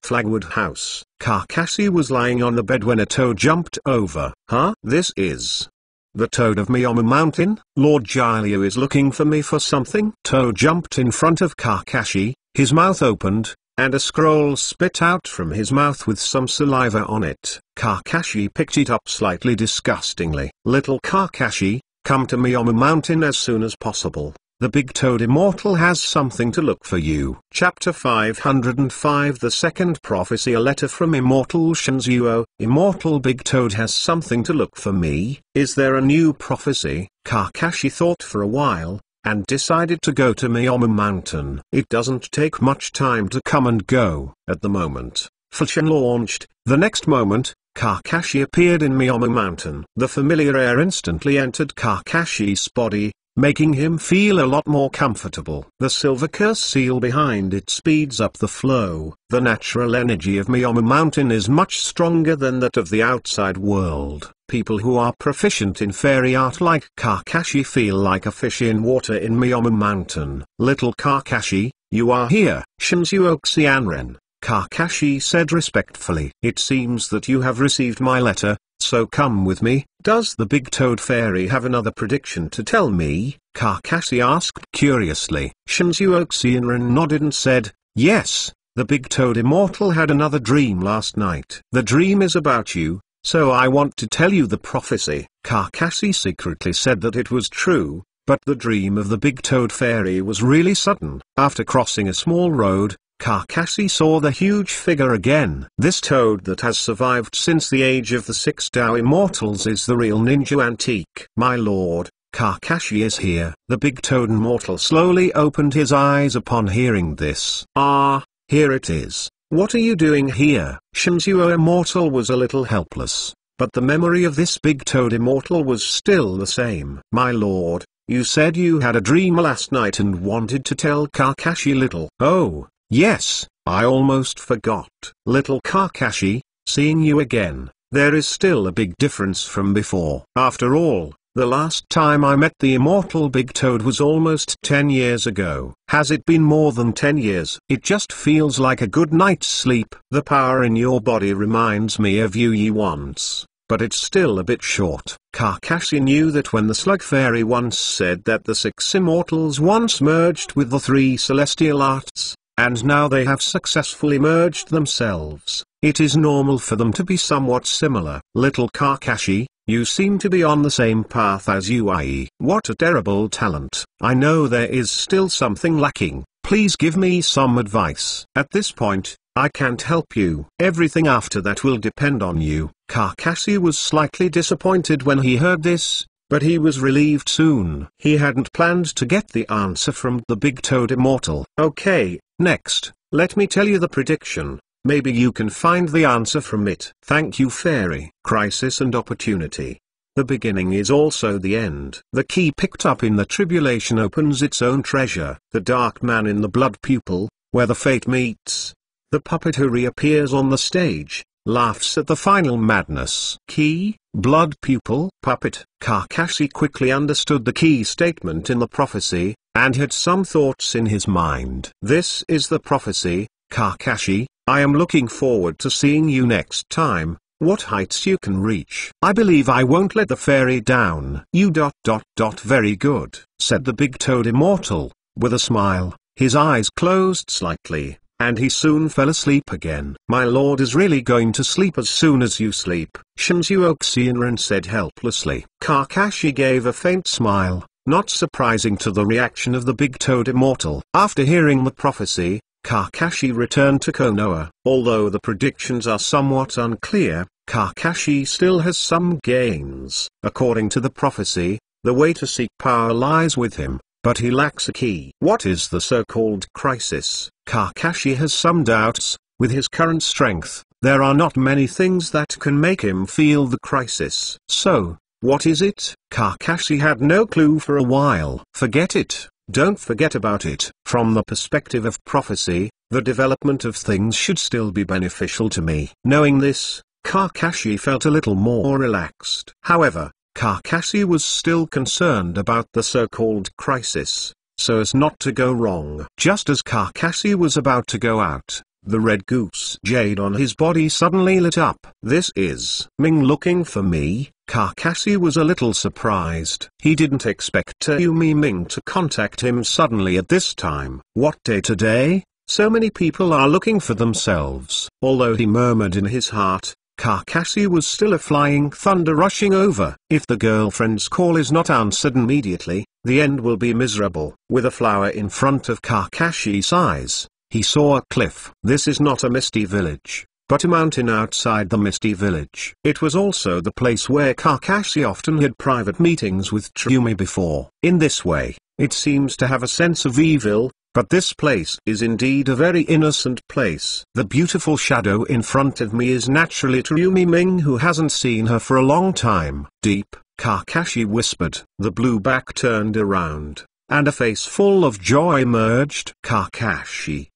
Flagwood House. Kakashi was lying on the bed when a toe jumped over. Huh? This is The Toad of Miyama Mountain? Lord Jiraiya is looking for me for something? Toad jumped in front of Kakashi, his mouth opened, and a scroll spit out from his mouth with some saliva on it. Kakashi picked it up slightly disgustingly. Little Kakashi, come to Miyama Mountain as soon as possible. The Big Toad Immortal has something to look for you. Chapter 505 The Second Prophecy A Letter from Immortal Shinzuo. Immortal Big Toad has something to look for me. Is there a new prophecy? Kakashi thought for a while, and decided to go to Miyama Mountain. It doesn't take much time to come and go. At the moment, Fashion launched. The next moment, Kakashi appeared in Miyama Mountain. The familiar air instantly entered Kakashi's body, making him feel a lot more comfortable. The silver curse seal behind it speeds up the flow. The natural energy of Miyama Mountain is much stronger than that of the outside world. People who are proficient in fairy art like Kakashi feel like a fish in water in Miyama Mountain. Little Kakashi, you are here. Shinzuo Xianren, Kakashi said respectfully. It seems that you have received my letter, so come with me. Does the Big Toad Fairy have another prediction to tell me? Kakashi asked curiously. Shinzuo Xianren nodded and said, yes, the Big Toad Immortal had another dream last night. The dream is about you, so I want to tell you the prophecy. Kakashi secretly said that it was true, but the dream of the Big Toad Fairy was really sudden. After crossing a small road, Kakashi saw the huge figure again. This toad that has survived since the age of the 6 Tao Immortals is the real ninja antique. My lord, Kakashi is here. The Big Toad Immortal slowly opened his eyes upon hearing this. Ah, here it is. What are you doing here? Shinzuo Immortal was a little helpless, but the memory of this Big Toad Immortal was still the same. My lord, you said you had a dream last night and wanted to tell Kakashi little. Oh, yes, I almost forgot. Little Kakashi, seeing you again, there is still a big difference from before. After all, the last time I met the immortal Big Toad was almost 10 years ago. Has it been more than 10 years? It just feels like a good night's sleep. The power in your body reminds me of you once, but it's still a bit short. Kakashi knew that when the Slug Fairy once said that the 6 immortals once merged with the 3 celestial arts, and now they have successfully merged themselves, it is normal for them to be somewhat similar. Little Kakashi, you seem to be on the same path as Ui. What a terrible talent. I know there is still something lacking. Please give me some advice. At this point, I can't help you. Everything after that will depend on you. Kakashi was slightly disappointed when he heard this, but he was relieved soon. He hadn't planned to get the answer from the Big Toad Immortal. Okay, next, let me tell you the prediction. Maybe you can find the answer from it. Thank you, Fairy. Crisis and opportunity. The beginning is also the end. The key picked up in the tribulation opens its own treasure. The dark man in the blood pupil, where the fate meets. The puppet who reappears on the stage, laughs at the final madness. Key, blood pupil, puppet. Kakashi quickly understood the key statement in the prophecy, and had some thoughts in his mind. This is the prophecy, Kakashi. I am looking forward to seeing you next time, what heights you can reach. I believe I won't let the fairy down. Very good, said the Big Toad Immortal, with a smile. His eyes closed slightly, and he soon fell asleep again. My lord is really going to sleep as soon as you sleep, Shinzuo Xianren said helplessly. Kakashi gave a faint smile, not surprising to the reaction of the Big Toad Immortal. After hearing the prophecy, Kakashi returned to Konoha. Although the predictions are somewhat unclear, Kakashi still has some gains. According to the prophecy, the way to seek power lies with him, but he lacks a key. What is the so-called crisis? Kakashi has some doubts. With his current strength, there are not many things that can make him feel the crisis. So, what is it? Kakashi had no clue for a while. Forget it. Don't forget about it. From the perspective of prophecy, the development of things should still be beneficial to me. Knowing this, Kakashi felt a little more relaxed. However, Kakashi was still concerned about the so-called crisis, so as not to go wrong. Just as Kakashi was about to go out, the red goose jade on his body suddenly lit up. This is Ming looking for me. Kakashi was a little surprised. He didn't expect Tayumi Ming to contact him suddenly at this time. What day today? So many people are looking for themselves. Although he murmured in his heart, Kakashi was still a flying thunder rushing over. If the girlfriend's call is not answered immediately, the end will be miserable. With a flower in front of Kakashi's eyes, he saw a cliff. This is not a misty village, but a mountain outside the misty village. It was also the place where Kakashi often had private meetings with Tsuyumi before. In this way, it seems to have a sense of evil, but this place is indeed a very innocent place. The beautiful shadow in front of me is naturally Tayumi Ming, who hasn't seen her for a long time. Deep, Kakashi whispered. The blue back turned around, and a face full of joy emerged. Kakashi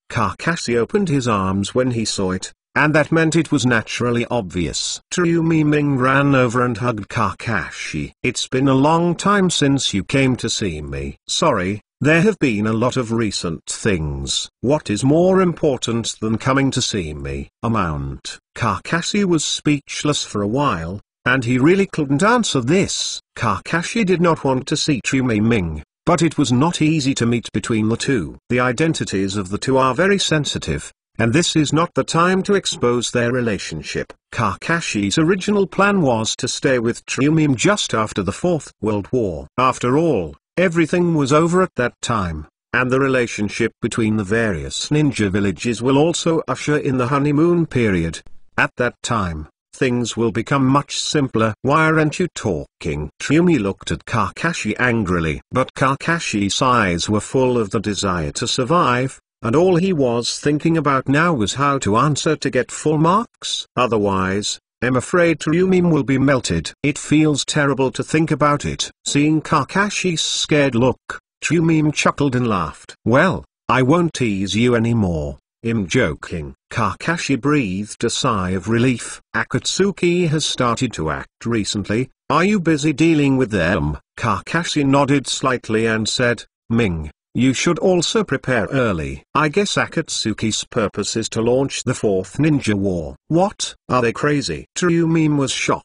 opened his arms when he saw it, and that meant it was naturally obvious. Tayumi Ming ran over and hugged Kakashi. It's been a long time since you came to see me. Sorry. There have been a lot of recent things. What is more important than coming to see me? Amount. Kakashi was speechless for a while, and he really couldn't answer this. Kakashi did not want to see Tayumi Ming, but it was not easy to meet between the two. The identities of the two are very sensitive, and this is not the time to expose their relationship. Kakashi's original plan was to stay with Tayumi just after the Fourth World War. After all, everything was over at that time, and the relationship between the various ninja villages will also usher in the honeymoon period. At that time, things will become much simpler. Why aren't you talking? Tayumi looked at Kakashi angrily. But Kakashi's eyes were full of the desire to survive, and all he was thinking about now was how to answer to get full marks. Otherwise, I'm afraid Tayumi will be melted. It feels terrible to think about it. Seeing Kakashi's scared look, Tayumi chuckled and laughed. Well, I won't tease you anymore. I'm joking. Kakashi breathed a sigh of relief. Akatsuki has started to act recently. Are you busy dealing with them? Kakashi nodded slightly and said, Ming, you should also prepare early. I guess Akatsuki's purpose is to launch the Fourth Ninja War. What? Are they crazy? Tayumi was shocked.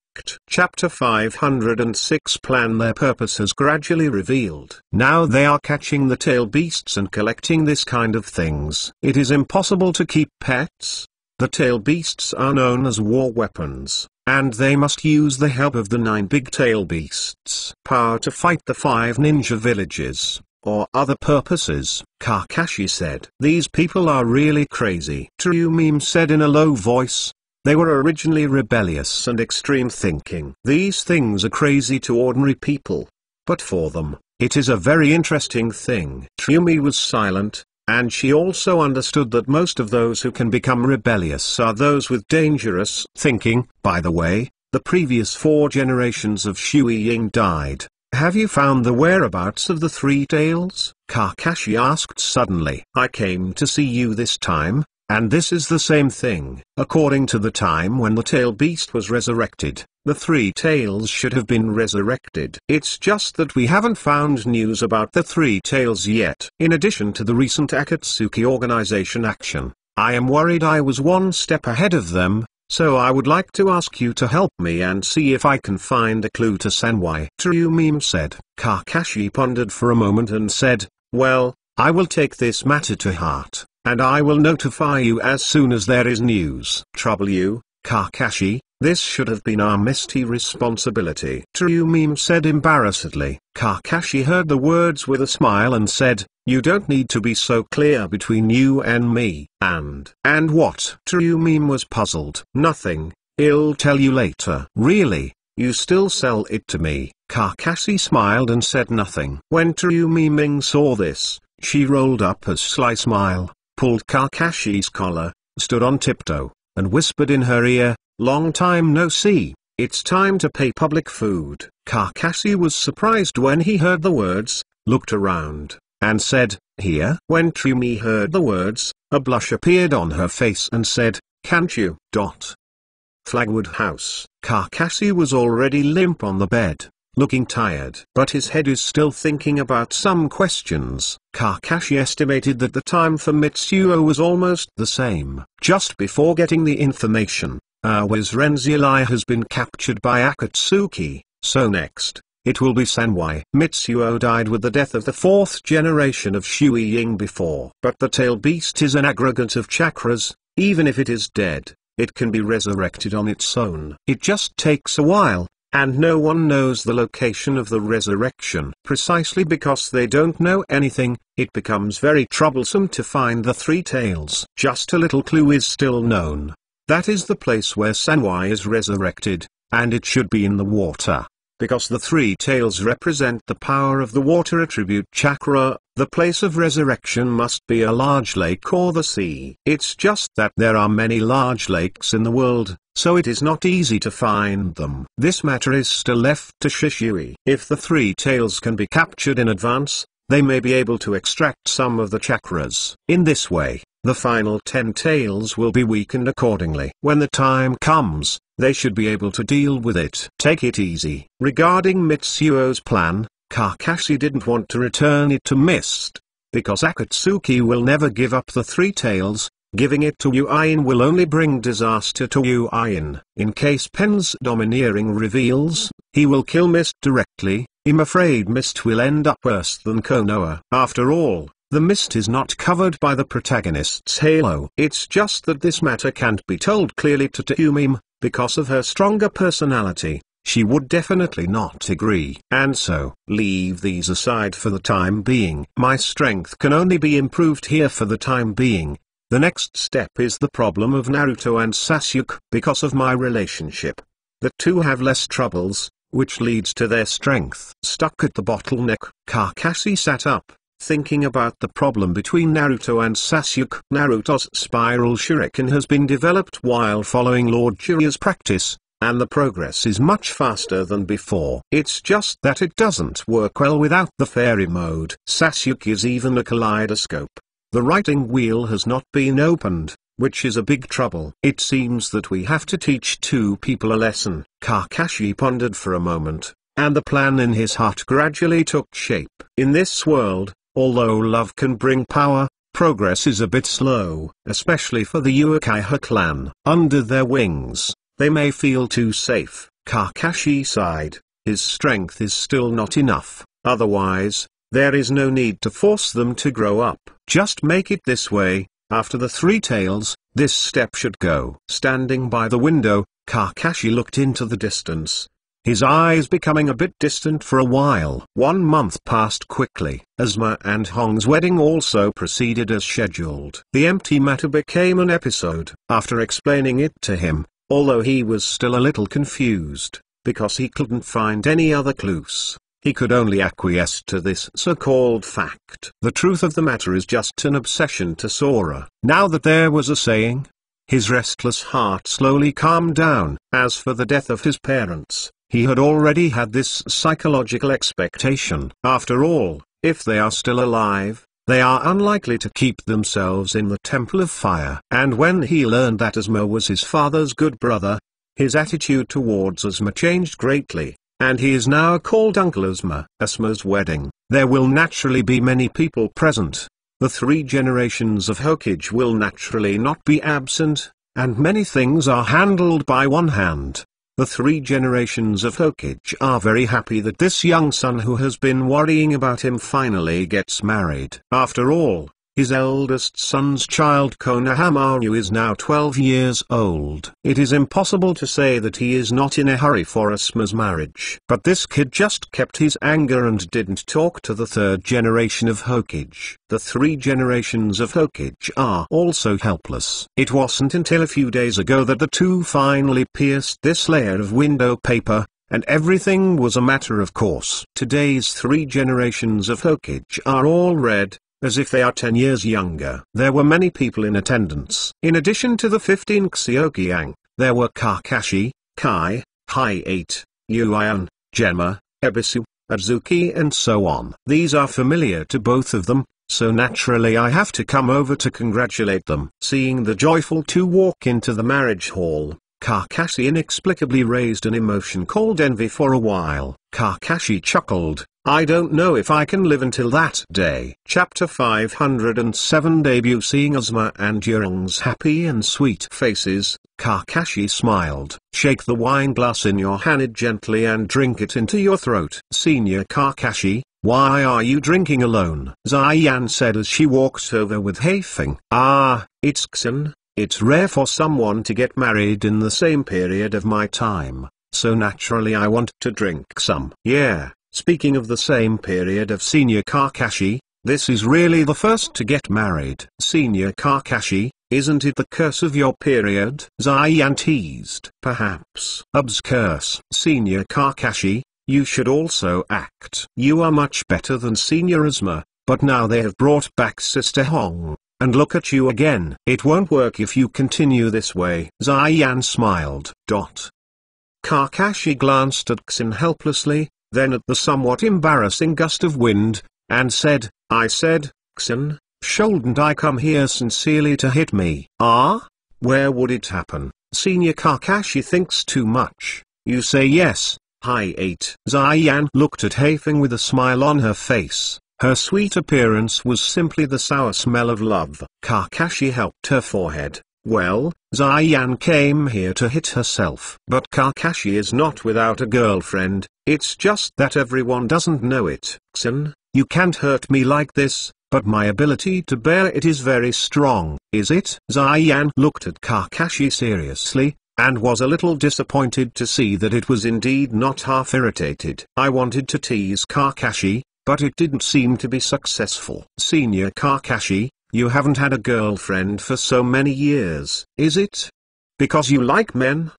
Chapter 506 Plan. Their purpose has gradually revealed. Now they are catching the tail beasts and collecting this kind of things. It is impossible to keep pets. The tail beasts are known as war weapons, and they must use the help of the 9 big tail beasts' power to fight the 5 ninja villages, or other purposes. Kakashi said. These people are really crazy. Tayumi said in a low voice. They were originally rebellious and extreme thinking. These things are crazy to ordinary people, but for them, it is a very interesting thing. Tayumi was silent, and she also understood that most of those who can become rebellious are those with dangerous thinking. By the way, the previous 4 generations of Shui Ying died. Have you found the whereabouts of the 3 tails? Kakashi asked suddenly. I came to see you this time, and this is the same thing. According to the time when the tail beast was resurrected, the 3 tails should have been resurrected. It's just that we haven't found news about the 3 tails yet. In addition to the recent Akatsuki organization action, I am worried I was one step ahead of them. So I would like to ask you to help me and see if I can find a clue to Senwai. Tayumi said. Kakashi pondered for a moment and said, well, I will take this matter to heart, and I will notify you as soon as there is news. Trouble you, Kakashi? This should have been our misty responsibility. Tayumi said embarrassedly. Kakashi heard the words with a smile and said, you don't need to be so clear between you and me. And what? Tayumi was puzzled. Nothing. I'll tell you later. Really? You still sell it to me? Kakashi smiled and said nothing. When Tayumi saw this, she rolled up a sly smile, pulled Kakashi's collar, stood on tiptoe, and whispered in her ear, long time no see. It's time to pay public food. Kakashi was surprised when he heard the words, looked around, and said, here? When Tayumi heard the words, a blush appeared on her face and said, can't you? Flagwood House. Kakashi was already limp on the bed, looking tired. But his head is still thinking about some questions. Kakashi estimated that the time for Mitsuo was almost the same. Just before getting the information, Wiz Renzulai has been captured by Akatsuki, so next, it will be Sanwai. Mitsuo died with the death of the fourth generation of Shui Ying before. But the tail beast is an aggregate of chakras. Even if it is dead, it can be resurrected on its own. It just takes a while, and no one knows the location of the resurrection. Precisely because they don't know anything, it becomes very troublesome to find the three tails. Just a little clue is still known. That is the place where Sanwai is resurrected, and it should be in the water. Because the three tails represent the power of the water attribute chakra, the place of resurrection must be a large lake or the sea. It's just that there are many large lakes in the world, so it is not easy to find them. This matter is still left to Shishui. If the three tails can be captured in advance, they may be able to extract some of the chakras. In this way, the final 10 tails will be weakened accordingly. When the time comes, they should be able to deal with it. Take it easy. Regarding Mitsuo's plan, Kakashi didn't want to return it to Mist, because Akatsuki will never give up the three tails. Giving it to Uin will only bring disaster to Uin. In case Pen's domineering reveals, he will kill Mist directly. I'm afraid Mist will end up worse than Konoha. After all, the Mist is not covered by the protagonist's halo. It's just that this matter can't be told clearly to Tsume. Because of her stronger personality, she would definitely not agree. And so, leave these aside for the time being. My strength can only be improved here for the time being. The next step is the problem of Naruto and Sasuke. Because of my relationship, the two have less troubles, which leads to their strength. Stuck at the bottleneck, Kakashi sat up, thinking about the problem between Naruto and Sasuke. Naruto's spiral shuriken has been developed while following Lord Jiraiya's practice, and the progress is much faster than before. It's just that it doesn't work well without the fairy mode. Sasuke is even a kaleidoscope. The writing wheel has not been opened, which is a big trouble. It seems that we have to teach two people a lesson. Kakashi pondered for a moment, and the plan in his heart gradually took shape. In this world, although love can bring power, progress is a bit slow, especially for the Uchiha clan. Under their wings, they may feel too safe. Kakashi sighed. His strength is still not enough. Otherwise, there is no need to force them to grow up. Just make it this way. After the three tails, this step should go. Standing by the window, Kakashi looked into the distance, his eyes becoming a bit distant for a while. 1 month passed quickly. Asuma and Hong's wedding also proceeded as scheduled. The empty matter became an episode. After explaining it to him, although he was still a little confused, because he couldn't find any other clues, he could only acquiesce to this so-called fact. The truth of the matter is just an obsession to Sora. Now that there was a saying, his restless heart slowly calmed down. As for the death of his parents, he had already had this psychological expectation. After all, if they are still alive, they are unlikely to keep themselves in the Temple of Fire. And when he learned that Asuma was his father's good brother, his attitude towards Asuma changed greatly, and he is now called Uncle Asuma. Asuma's wedding. There will naturally be many people present. The three generations of Hokage will naturally not be absent, and many things are handled by one hand. The three generations of Hokage are very happy that this young son who has been worrying about him finally gets married. After all, his eldest son's child Konohamaru is now 12 years old. It is impossible to say that he is not in a hurry for Asuma's marriage. But this kid just kept his anger and didn't talk to the third generation of Hokage. The three generations of Hokage are also helpless. It wasn't until a few days ago that the two finally pierced this layer of window paper, and everything was a matter of course. Today's three generations of Hokage are all red, as if they are 10 years younger. There were many people in attendance. In addition to the 15 Xiokiang, there were Kakashi, Kai, Hi-8, Yuan, Gemma, Ebisu, Azuki and so on. These are familiar to both of them, so naturally I have to come over to congratulate them. Seeing the joyful two walk into the marriage hall, Kakashi inexplicably raised an emotion called envy for a while. Kakashi chuckled, I don't know if I can live until that day. Chapter 507 Debut. Seeing Azuma and Young's happy and sweet faces, Kakashi smiled. Shake the wine glass in your hand gently and drink it into your throat. Senior Kakashi, why are you drinking alone? Zayan said as she walked over with Haifeng. It's Xin. It's rare for someone to get married in the same period of my time, so naturally I want to drink some. Yeah, speaking of the same period of Senior Kakashi, this is really the first to get married. Senior Kakashi, isn't it the curse of your period? Zayan teased. Perhaps. Ub's curse. Senior Kakashi, you should also act. You are much better than Senior Azuma, but now they have brought back Sister Hong. And look at you again. It won't work if you continue this way. Zayan smiled. Kakashi glanced at Xin helplessly, then at the somewhat embarrassing gust of wind, and said, I said, Xin, shouldn't I come here sincerely to hit me? Where would it happen? Senior Kakashi thinks too much. You say yes, I 8. Zayan looked at Haifeng with a smile on her face. Her sweet appearance was simply the sour smell of love. Kakashi helped her forehead. Well, Zayan came here to hit herself. But Kakashi is not without a girlfriend, it's just that everyone doesn't know it. Xin, you can't hurt me like this, but my ability to bear it is very strong. Is it? Zayan looked at Kakashi seriously, and was a little disappointed to see that it was indeed not half irritated. I wanted to tease Kakashi, but it didn't seem to be successful. Senior Kakashi, you haven't had a girlfriend for so many years, is it? Because you like men?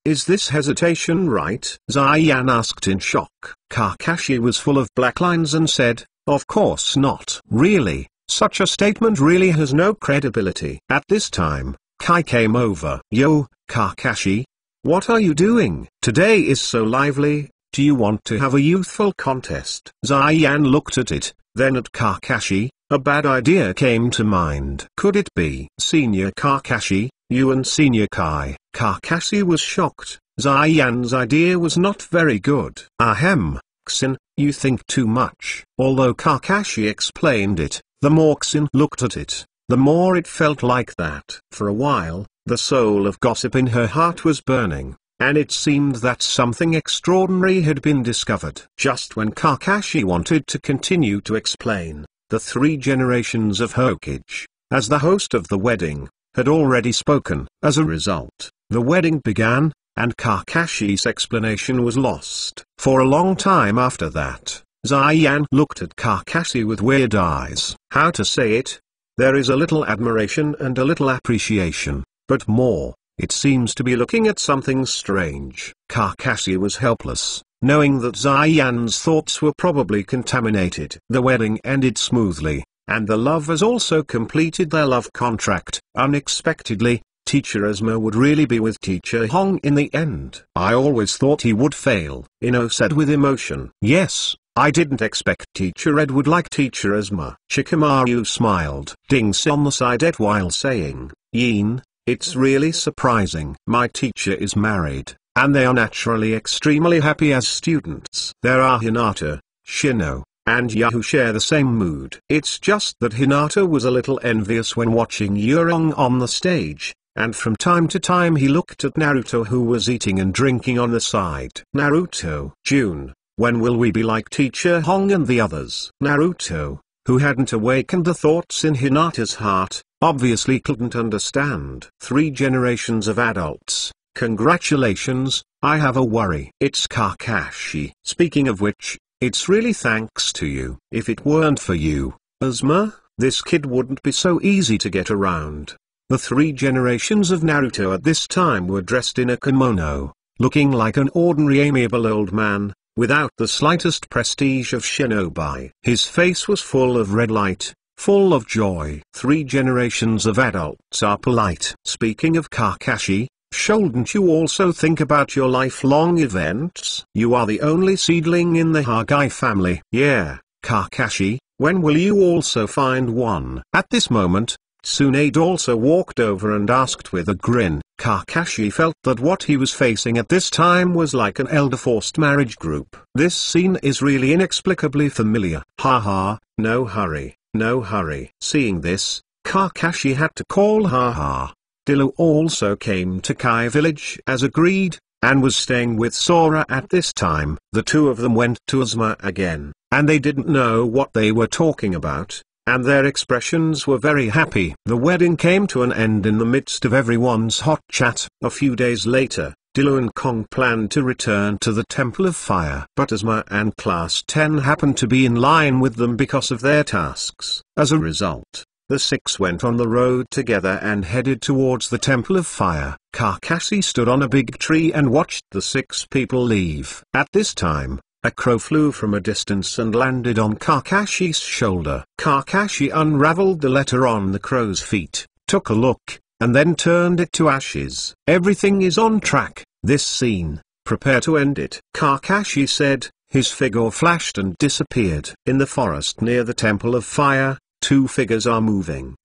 Is this hesitation right? Zayan asked in shock. Kakashi was full of black lines and said, of course not. Really, such a statement really has no credibility. At this time, Kai came over. Yo, Kakashi, what are you doing? Today is so lively. Do you want to have a youthful contest? Zayan looked at it, then at Kakashi. A bad idea came to mind. Could it be Senior Kakashi, you and Senior Kai? Kakashi was shocked. Zayan's idea was not very good. Xin, you think too much. Although Kakashi explained it, the more Xin looked at it, the more it felt like that. For a while, the soul of gossip in her heart was burning, and it seemed that something extraordinary had been discovered. Just when Kakashi wanted to continue to explain, the 3 generations of Hokage, as the host of the wedding, had already spoken. As a result, the wedding began, and Kakashi's explanation was lost. For a long time after that, Zayan looked at Kakashi with weird eyes. How to say it? There is a little admiration and a little appreciation, but more, it seems to be looking at something strange. Kakashi was helpless, knowing that Zayan's thoughts were probably contaminated. The wedding ended smoothly, and the lovers also completed their love contract. Unexpectedly, Teacher Azuma would really be with Teacher Hong in the end. I always thought he would fail, Ino said with emotion. Yes, I didn't expect Teacher Ed would like Teacher Azuma. Shikamaru smiled. Dings on the side Ed while saying, Yin, it's really surprising. My teacher is married, and they are naturally extremely happy as students. There are Hinata, Shino, and Ya who share the same mood. It's just that Hinata was a little envious when watching Yurong on the stage, and from time to time he looked at Naruto who was eating and drinking on the side. Naruto. June, when will we be like Teacher Hong and the others? Naruto, who hadn't awakened the thoughts in Hinata's heart, obviously couldn't understand. 3 generations of adults. Congratulations, I have a worry. It's Kakashi. Speaking of which, it's really thanks to you. If it weren't for you, Azuma, this kid wouldn't be so easy to get around. The 3 generations of Naruto at this time were dressed in a kimono, looking like an ordinary amiable old man, without the slightest prestige of shinobi. His face was full of red light, full of joy. 3 generations of adults are polite. Speaking of Kakashi, shouldn't you also think about your lifelong events? You are the only seedling in the Hagai family. Yeah, Kakashi, when will you also find one? At this moment, Tsunade also walked over and asked with a grin. Kakashi felt that what he was facing at this time was like an elder forced marriage group. This scene is really inexplicably familiar. Haha, no hurry, no hurry. Seeing this, Kakashi had to call haha. Dilu also came to Kai village as agreed, and was staying with Sora at this time. The two of them went to Ozma again, and they didn't know what they were talking about, and their expressions were very happy. The wedding came to an end in the midst of everyone's hot chat. A few days later, Dilu and Kong planned to return to the Temple of Fire. But Ozma and Class 10 happened to be in line with them because of their tasks. As a result, the six went on the road together and headed towards the Temple of Fire. Kakashi stood on a big tree and watched the six people leave. At this time, a crow flew from a distance and landed on Kakashi's shoulder. Kakashi unraveled the letter on the crow's feet, took a look, and then turned it to ashes. Everything is on track, this scene. Prepare to end it. Kakashi said, his figure flashed and disappeared. In the forest near the Temple of Fire, two figures are moving.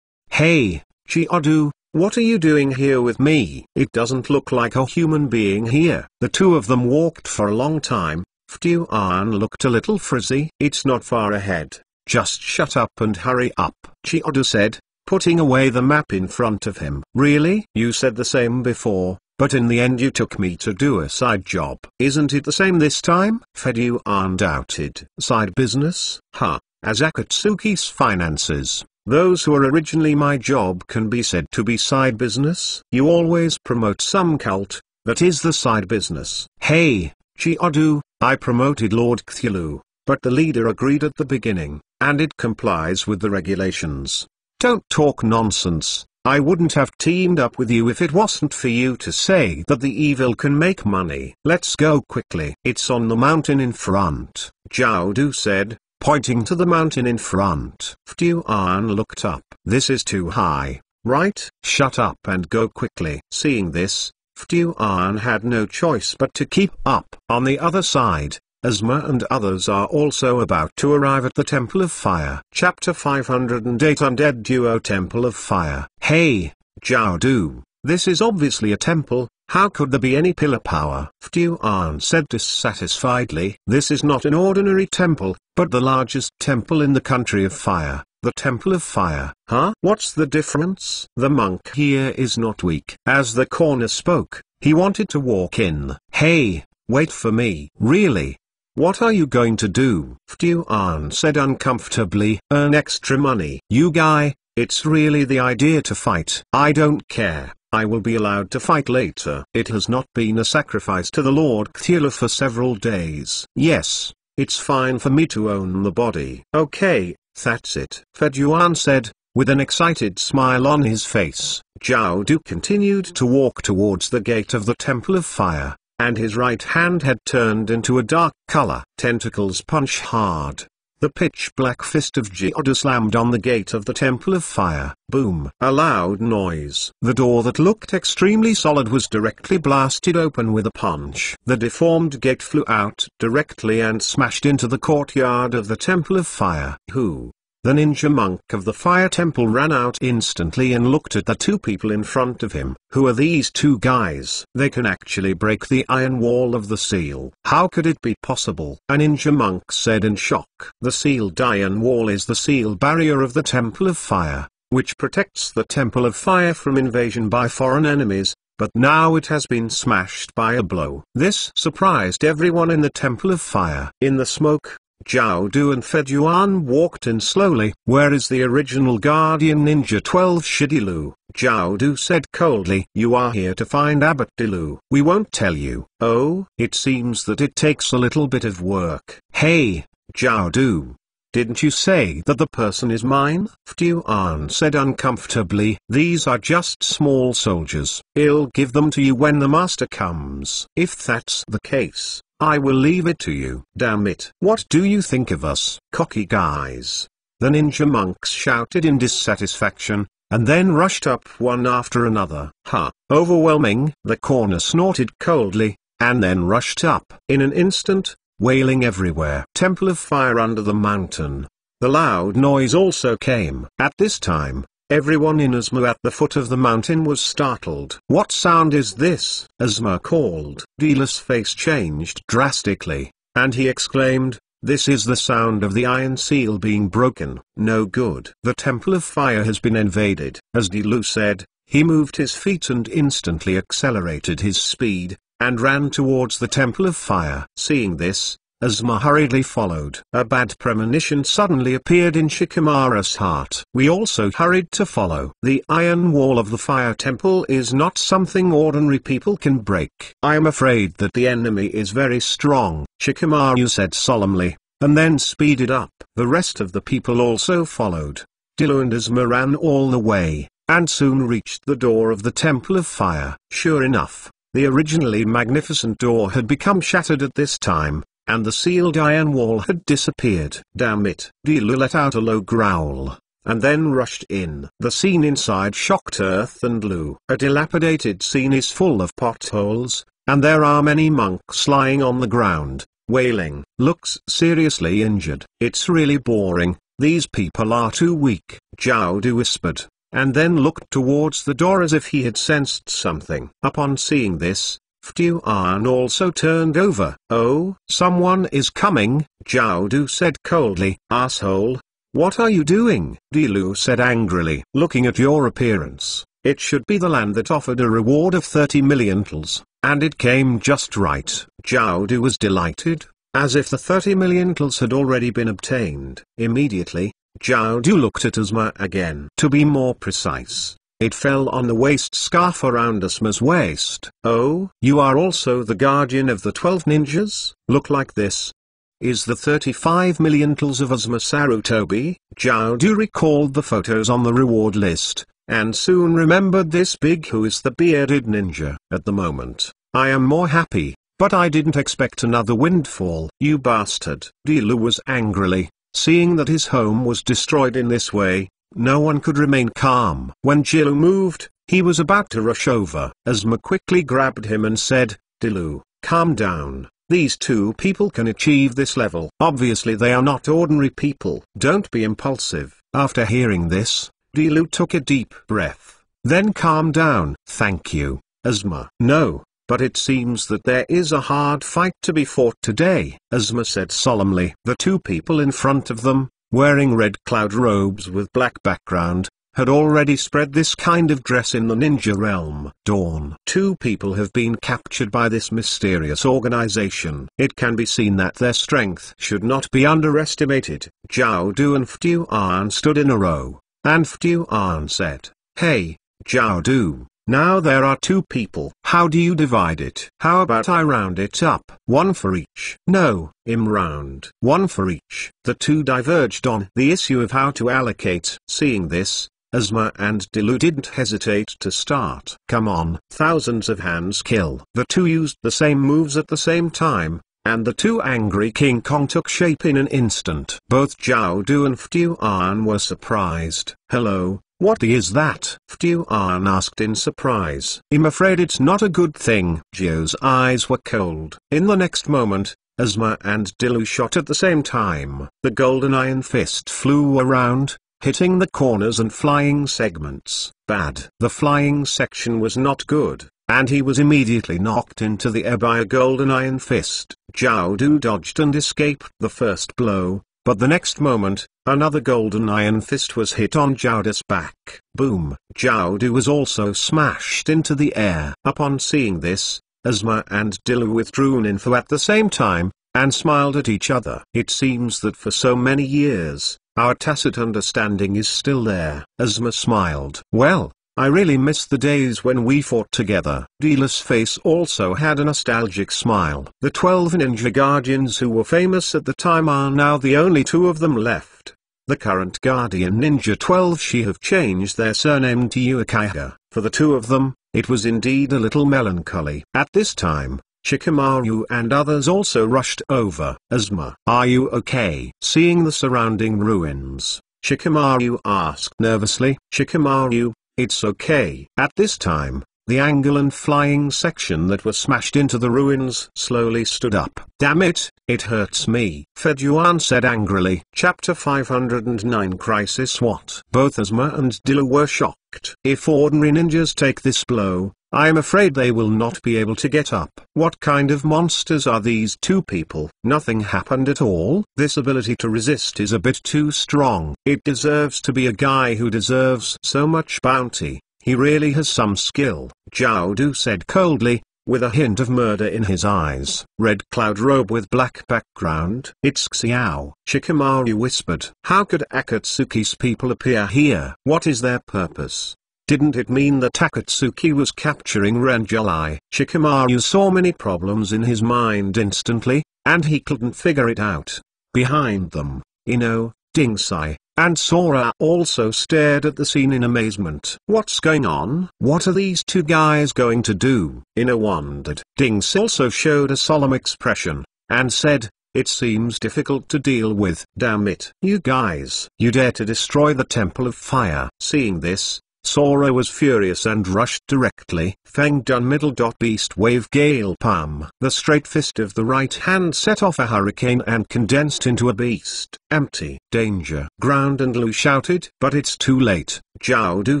Hey, Chiodu, what are you doing here with me? It doesn't look like a human being here. The two of them walked for a long time. Fuan looked a little frizzy. It's not far ahead. Just shut up and hurry up, Chiodu said, putting away the map in front of him. Really? You said the same before, but in the end you took me to do a side job. Isn't it the same this time? Fuan doubted. Side business? Huh. As Akatsuki's finances, those who were originally my job can be said to be side business. You always promote some cult, that is the side business. Hey, Chiodu, I promoted Lord Cthulhu, but the leader agreed at the beginning, and it complies with the regulations. Don't talk nonsense. I wouldn't have teamed up with you if it wasn't for you to say that the evil can make money. Let's go quickly. It's on the mountain in front, Chiodu said, pointing to the mountain in front. Fuan looked up. This is too high, right? Shut up and go quickly. Seeing this, Fuan had no choice but to keep up. On the other side, Ozma and others are also about to arrive at the Temple of Fire. Chapter 508 Undead Duo Temple of Fire. Hey, Chiodu, this is obviously a temple. How could there be any pillar power? Fuan said dissatisfiedly. This is not an ordinary temple, but the largest temple in the country of fire, the Temple of Fire. Huh? What's the difference? The monk here is not weak. As the corner spoke, he wanted to walk in. Hey, wait for me. Really? What are you going to do? Fuan said uncomfortably. Earn extra money. You guy, it's really the idea to fight. I don't care. I will be allowed to fight later. It has not been a sacrifice to the Lord Cthulhu for several days. Yes, it's fine for me to own the body. Okay, that's it. Fuan said, with an excited smile on his face. Chiodu continued to walk towards the gate of the Temple of Fire, and his right hand had turned into a dark color. Tentacles punch hard. The pitch-black fist of Chiodu slammed on the gate of the Temple of Fire. Boom! A loud noise. The door that looked extremely solid was directly blasted open with a punch. The deformed gate flew out directly and smashed into the courtyard of the Temple of Fire. Who? The ninja monk of the fire temple ran out instantly and looked at the two people in front of him. Who are these two guys? They can actually break the iron wall of the seal. How could it be possible? A ninja monk said in shock. The sealed iron wall is the seal barrier of the Temple of Fire, which protects the Temple of Fire from invasion by foreign enemies, but now it has been smashed by a blow. This surprised everyone in the Temple of Fire. In the smoke, Chiodu and Fuan walked in slowly. Where is the original Guardian Ninja 12 Shidilu? Chiodu said coldly. You are here to find Abbot Dilu. We won't tell you. Oh? It seems that it takes a little bit of work. Hey, Chiodu. Didn't you say that the person is mine? Fuan said uncomfortably. These are just small soldiers. I'll give them to you when the master comes. If that's the case, I will leave it to you. Damn it. What do you think of us, cocky guys? The ninja monks shouted in dissatisfaction, and then rushed up one after another. Ha! Overwhelming. The corner snorted coldly, and then rushed up. In an instant, wailing everywhere. Temple of Fire under the mountain. The loud noise also came. At this time, everyone in Ozma at the foot of the mountain was startled. "What sound is this?" Ozma called. Dilu's face changed drastically, and he exclaimed, "This is the sound of the iron seal being broken." No good. The Temple of Fire has been invaded. As Dilu said, he moved his feet and instantly accelerated his speed, and ran towards the Temple of Fire. Seeing this, Ozma hurriedly followed. A bad premonition suddenly appeared in Shikamaru's heart. We also hurried to follow. The iron wall of the fire temple is not something ordinary people can break. "I am afraid that the enemy is very strong," Shikamaru said solemnly, and then speeded up. The rest of the people also followed. Dilu and Ozma ran all the way, and soon reached the door of the Temple of Fire. Sure enough, the originally magnificent door had become shattered at this time, and the sealed iron wall had disappeared. "Damn it!" Dilu let out a low growl, and then rushed in. The scene inside shocked Earth and Lu. A dilapidated scene is full of potholes, and there are many monks lying on the ground, wailing. "Looks seriously injured." "It's really boring, these people are too weak," Jiaodu whispered, and then looked towards the door as if he had sensed something. Upon seeing this, Ftuan also turned over. "Oh, someone is coming," Jiaodu said coldly. "Asshole, what are you doing?" Dilu said angrily. "Looking at your appearance, it should be the land that offered a reward of 30 million tals, and it came just right." Jiaodu was delighted, as if the 30 million tals had already been obtained. Immediately, Jiaodu looked at Ozma again. To be more precise, it fell on the waist scarf around Ozma's waist. "Oh, you are also the guardian of the 12 ninjas? Look like this. Is the 35 million tals of Ozma Sarutobi?" Jiaodu recalled the photos on the reward list, and soon remembered this big who is the bearded ninja. "At the moment, I am more happy, but I didn't expect another windfall." "You bastard!" Dilu was angrily, seeing that his home was destroyed in this way. No one could remain calm. When Dilu moved, he was about to rush over. Ozma quickly grabbed him and said, "Dilu, calm down. These two people can achieve this level. Obviously they are not ordinary people. Don't be impulsive." After hearing this, Dilu took a deep breath. Then calm down. "Thank you, Ozma." "No, but it seems that there is a hard fight to be fought today," Ozma said solemnly. The two people in front of them, wearing red cloud robes with black background, had already spread this kind of dress in the ninja realm. Dawn. Two people have been captured by this mysterious organization. It can be seen that their strength should not be underestimated. Jiaodu and Ftuan stood in a row, and Ftuan said, "Hey, Jiaodu, now there are two people. How do you divide it? How about I round it up? One for each." "No, round. One for each." The two diverged on the issue of how to allocate. Seeing this, Ozma and Dilu didn't hesitate to start. "Come on." Thousands of hands kill. The two used the same moves at the same time, and the two angry King Kong took shape in an instant. Both Jiaodu and Ftuan were surprised. "Hello, what is that?" Ftuan asked in surprise. "I'm afraid it's not a good thing." Jiao's eyes were cold. In the next moment, Ozma and Dilu shot at the same time. The golden iron fist flew around, hitting the corners and flying segments. Bad. The flying section was not good, and he was immediately knocked into the air by a golden iron fist. Jiaodu dodged and escaped the first blow, but the next moment, another golden iron fist was hit on Jiaodu's back. Boom! Jiaodu was also smashed into the air. Upon seeing this, Ozma and Dilu withdrew info at the same time, and smiled at each other. It seems that for so many years, our tacit understanding is still there. Ozma smiled. "Well, I really miss the days when we fought together." Dilu's face also had a nostalgic smile. The 12 ninja guardians who were famous at the time are now the only two of them left. The current guardian ninja 12 she have changed their surname to Uchiha. For the two of them, it was indeed a little melancholy. At this time, Shikamaru and others also rushed over. "Ozma, are you okay?" Seeing the surrounding ruins, Shikamaru asked nervously. "Shikamaru, it's okay." At this time, The angle and flying section that were smashed into the ruins slowly stood up. Damn it, it hurts me, Fedyuan said angrily. Chapter 509 Crisis. What? Both Asuma and Dilu were shocked. If ordinary ninjas take this blow, I am afraid they will not be able to get up. What kind of monsters are these two people? Nothing happened at all. This ability to resist is a bit too strong. It deserves to be a guy who deserves so much bounty. He really has some skill, Zhao Du said coldly, with a hint of murder in his eyes. Red cloud robe with black background. It's Xiao, Shikamaru whispered. How could Akatsuki's people appear here? What is their purpose? Didn't it mean that Akatsuki was capturing Renjulai? Shikamaru saw many problems in his mind instantly, and he couldn't figure it out. Behind them, Ino, Dingsai, and Sora also stared at the scene in amazement. What's going on? What are these two guys going to do? Ino wondered. Dingsai also showed a solemn expression, and said, it seems difficult to deal with. Damn it. You guys. You dare to destroy the Temple of Fire. Seeing this, Sora was furious and rushed directly. Feng Dun middle. Beast wave gale palm. The straight fist of the right hand set off a hurricane and condensed into a beast. Empty. Danger. Ground and Lu shouted. But it's too late. Zhao Du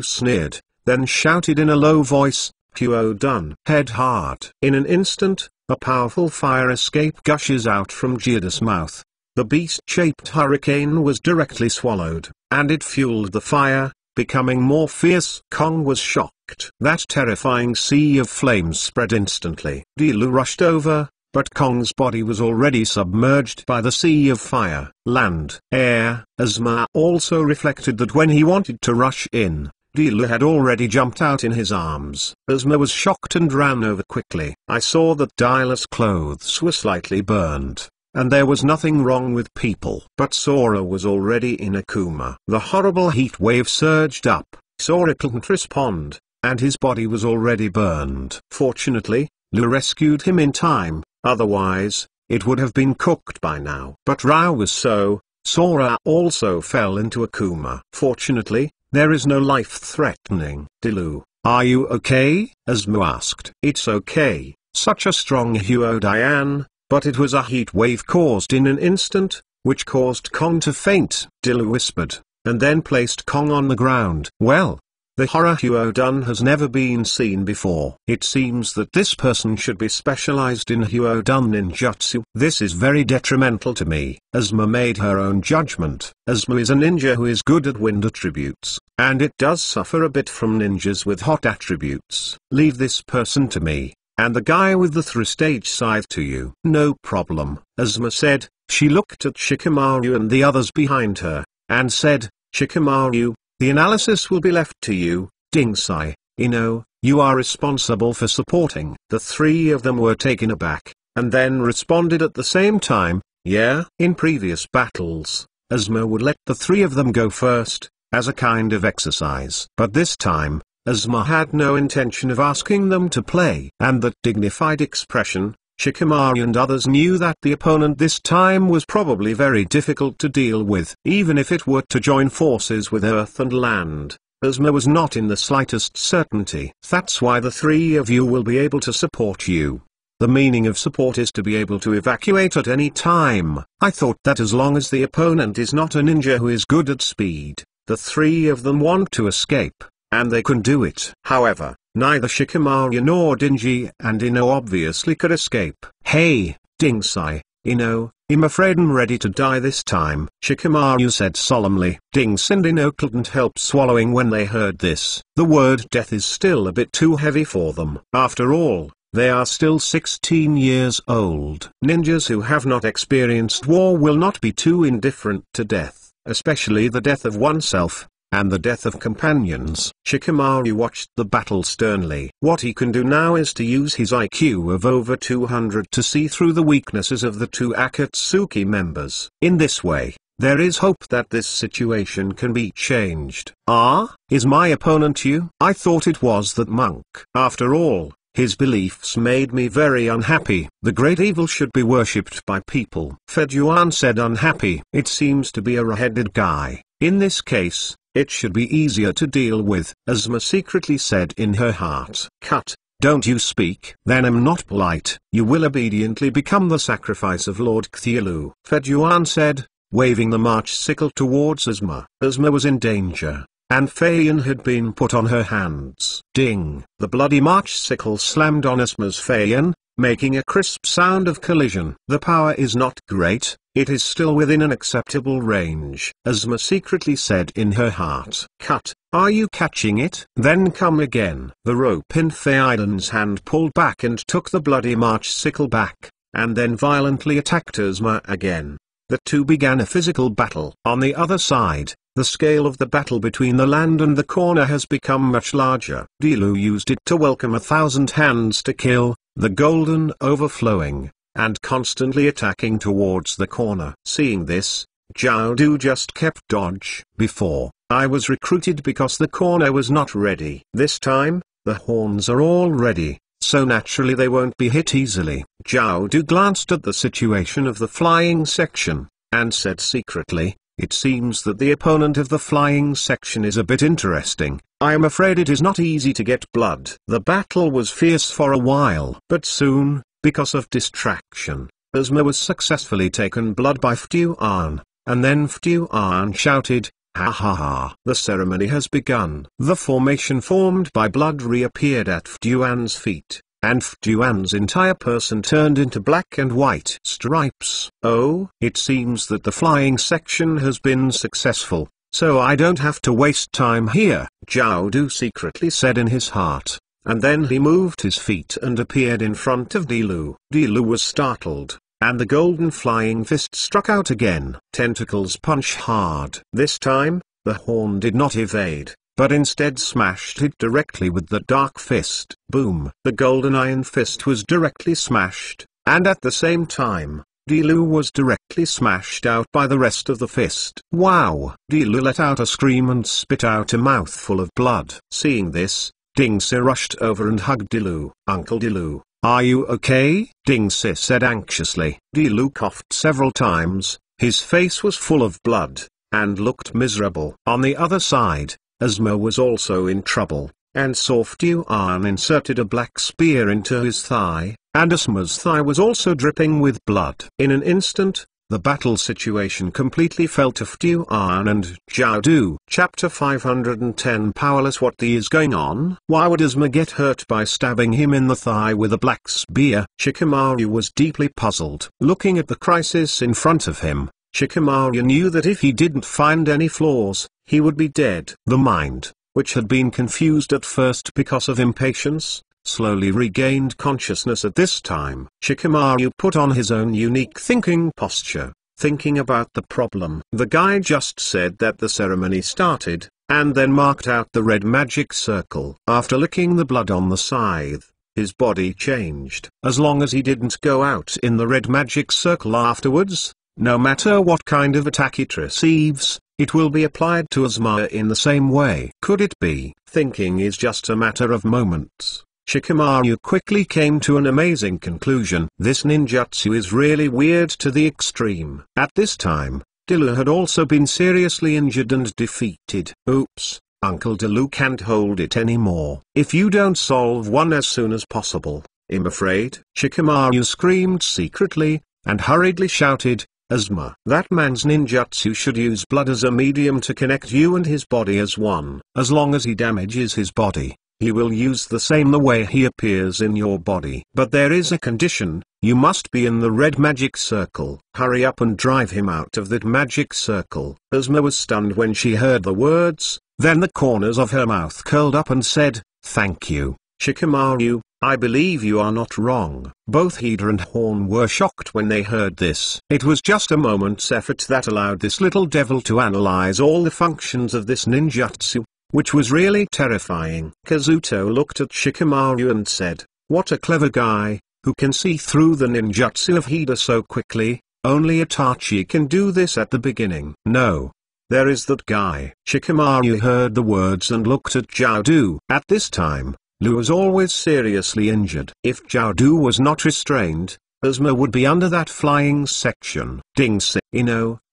sneered, then shouted in a low voice, Huo Dun. Head hard. In an instant, a powerful fire escape gushes out from Jieda's mouth. The beast-shaped hurricane was directly swallowed, and it fueled the fire, becoming more fierce. Kong was shocked. That terrifying sea of flames spread instantly. Dilu rushed over, but Kong's body was already submerged by the sea of fire. Land, air. Asuma also reflected that when he wanted to rush in, Dilu had already jumped out in his arms. Asuma was shocked and ran over quickly. I saw that Dilu's clothes were slightly burned, and there was nothing wrong with people. But Sora was already in a coma. The horrible heat wave surged up. Sora couldn't respond, and his body was already burned. Fortunately, Lu rescued him in time, otherwise, it would have been cooked by now. But Rao was so, Sora also fell into a coma. Fortunately, there is no life-threatening. Dilu, are you okay? Asuma asked. It's okay, such a strong Huo Dian. But it was a heat wave caused in an instant, which caused Kong to faint, Dilu whispered, and then placed Kong on the ground. Well, the horror Huo Dun has never been seen before. It seems that this person should be specialized in Huo Dun ninjutsu. This is very detrimental to me. Asuma made her own judgment. Asuma is a ninja who is good at wind attributes, and it does suffer a bit from ninjas with hot attributes. Leave this person to me, and the guy with the three-stage scythe to you. No problem, Asuma said. She looked at Shikamaru and the others behind her, and said, Shikamaru, the analysis will be left to you. Dingsai, Ino, you are responsible for supporting. The three of them were taken aback, and then responded at the same time, yeah. In previous battles, Asuma would let the three of them go first, as a kind of exercise. But this time, Asuma had no intention of asking them to play. And that dignified expression, Shikamaru and others knew that the opponent this time was probably very difficult to deal with. Even if it were to join forces with Earth and Land, Asuma was not in the slightest certainty. That's why the three of you will be able to support you. The meaning of support is to be able to evacuate at any time. I thought that as long as the opponent is not a ninja who is good at speed, the three of them want to escape, and they can do it. However, neither Shikamaru nor Dingy and Ino obviously could escape. Hey, Dingsai, Ino, I'm afraid I'm ready to die this time, Shikamaru said solemnly. Dings and Ino couldn't help swallowing when they heard this. The word death is still a bit too heavy for them. After all, they are still 16 years old. Ninjas who have not experienced war will not be too indifferent to death, especially the death of oneself, and the death of companions. Shikamaru watched the battle sternly. What he can do now is to use his IQ of over 200 to see through the weaknesses of the two Akatsuki members. In this way, there is hope that this situation can be changed. Ah, is my opponent you? I thought it was that monk. After all, his beliefs made me very unhappy. The great evil should be worshipped by people. Fedyuan said unhappy. It seems to be a red-headed guy. In this case, it should be easier to deal with, Asma secretly said in her heart. Cut. Don't you speak? Then I'm not polite. You will obediently become the sacrifice of Lord Cthulhu. Feduan said, waving the march sickle towards Asma. Asma was in danger, and Phaeon had been put on her hands. Ding! The bloody march sickle slammed on Asma's Phaeon, making a crisp sound of collision. The power is not great, it is still within an acceptable range, Asma secretly said in her heart. Cut. Are you catching it? Then come again. The rope in Phaedon's hand pulled back and took the bloody march sickle back, and then violently attacked Asma again. The two began a physical battle. On the other side, the scale of the battle between the land and the corner has become much larger. Dilu used it to welcome 1,000 hands to kill, the golden overflowing, and constantly attacking towards the corner. Seeing this, Jiaodu just kept dodge. Before, I was recruited because the corner was not ready. This time, the horns are all ready, so naturally they won't be hit easily. Jiaodu glanced at the situation of the flying section, and said secretly, it seems that the opponent of the flying section is a bit interesting. I am afraid it is not easy to get blood. The battle was fierce for a while, but soon, because of distraction, Asma was successfully taken blood by Feduan, and then Feduan shouted, ha ha ha. The ceremony has begun. The formation formed by blood reappeared at Feduan's feet, and Feduan's entire person turned into black and white stripes. Oh, it seems that the flying section has been successful, so I don't have to waste time here, Jiaodu secretly said in his heart, and then he moved his feet and appeared in front of Dilu. Dilu was startled, and the golden flying fist struck out again. Tentacles punch hard. This time, the horn did not evade, but instead smashed it directly with the dark fist. Boom! The golden iron fist was directly smashed, and at the same time, Dilu was directly smashed out by the rest of the fist. Wow! Dilu let out a scream and spit out a mouthful of blood. Seeing this, Dingsi rushed over and hugged Dilu. Uncle Dilu, are you okay? Dingsi said anxiously. Dilu coughed several times, his face was full of blood, and looked miserable. On the other side, Asma was also in trouble, and saw Feduan inserted a black spear into his thigh, and Asma's thigh was also dripping with blood. In an instant, the battle situation completely fell to Feduan and Jiaodu. Chapter 510 Powerless. What the is going on? Why would Asma get hurt by stabbing him in the thigh with a black spear? Shikamaru was deeply puzzled. Looking at the crisis in front of him, Shikamaru knew that if he didn't find any flaws, he would be dead. The mind, which had been confused at first because of impatience, slowly regained consciousness at this time. Shikamaru put on his own unique thinking posture, thinking about the problem. The guy just said that the ceremony started, and then marked out the red magic circle. After licking the blood on the scythe, his body changed. As long as he didn't go out in the red magic circle afterwards, no matter what kind of attack it receives, it will be applied to Asma in the same way. Could it be? Thinking is just a matter of moments. Shikamaru quickly came to an amazing conclusion. This ninjutsu is really weird to the extreme. At this time, Dilu had also been seriously injured and defeated. Oops, Uncle Dilu can't hold it anymore. If you don't solve one as soon as possible, I'm afraid. Shikamaru screamed secretly, and hurriedly shouted, Asma. That man's ninjutsu should use blood as a medium to connect you and his body as one. As long as he damages his body, he will use the same the way he appears in your body. But there is a condition, you must be in the red magic circle. Hurry up and drive him out of that magic circle. Asma was stunned when she heard the words, then the corners of her mouth curled up and said, thank you, Shikamaru, I believe you are not wrong. Both Hida and Horn were shocked when they heard this. It was just a moment's effort that allowed this little devil to analyze all the functions of this ninjutsu, which was really terrifying. Kazuto looked at Shikamaru and said, what a clever guy, who can see through the ninjutsu of Hida so quickly. Only Itachi can do this at the beginning. No. There is that guy. Shikamaru heard the words and looked at Jiaodu. At this time, Lu was always seriously injured. If Jiaodu was not restrained, Asma would be under that flying section. Dingsi.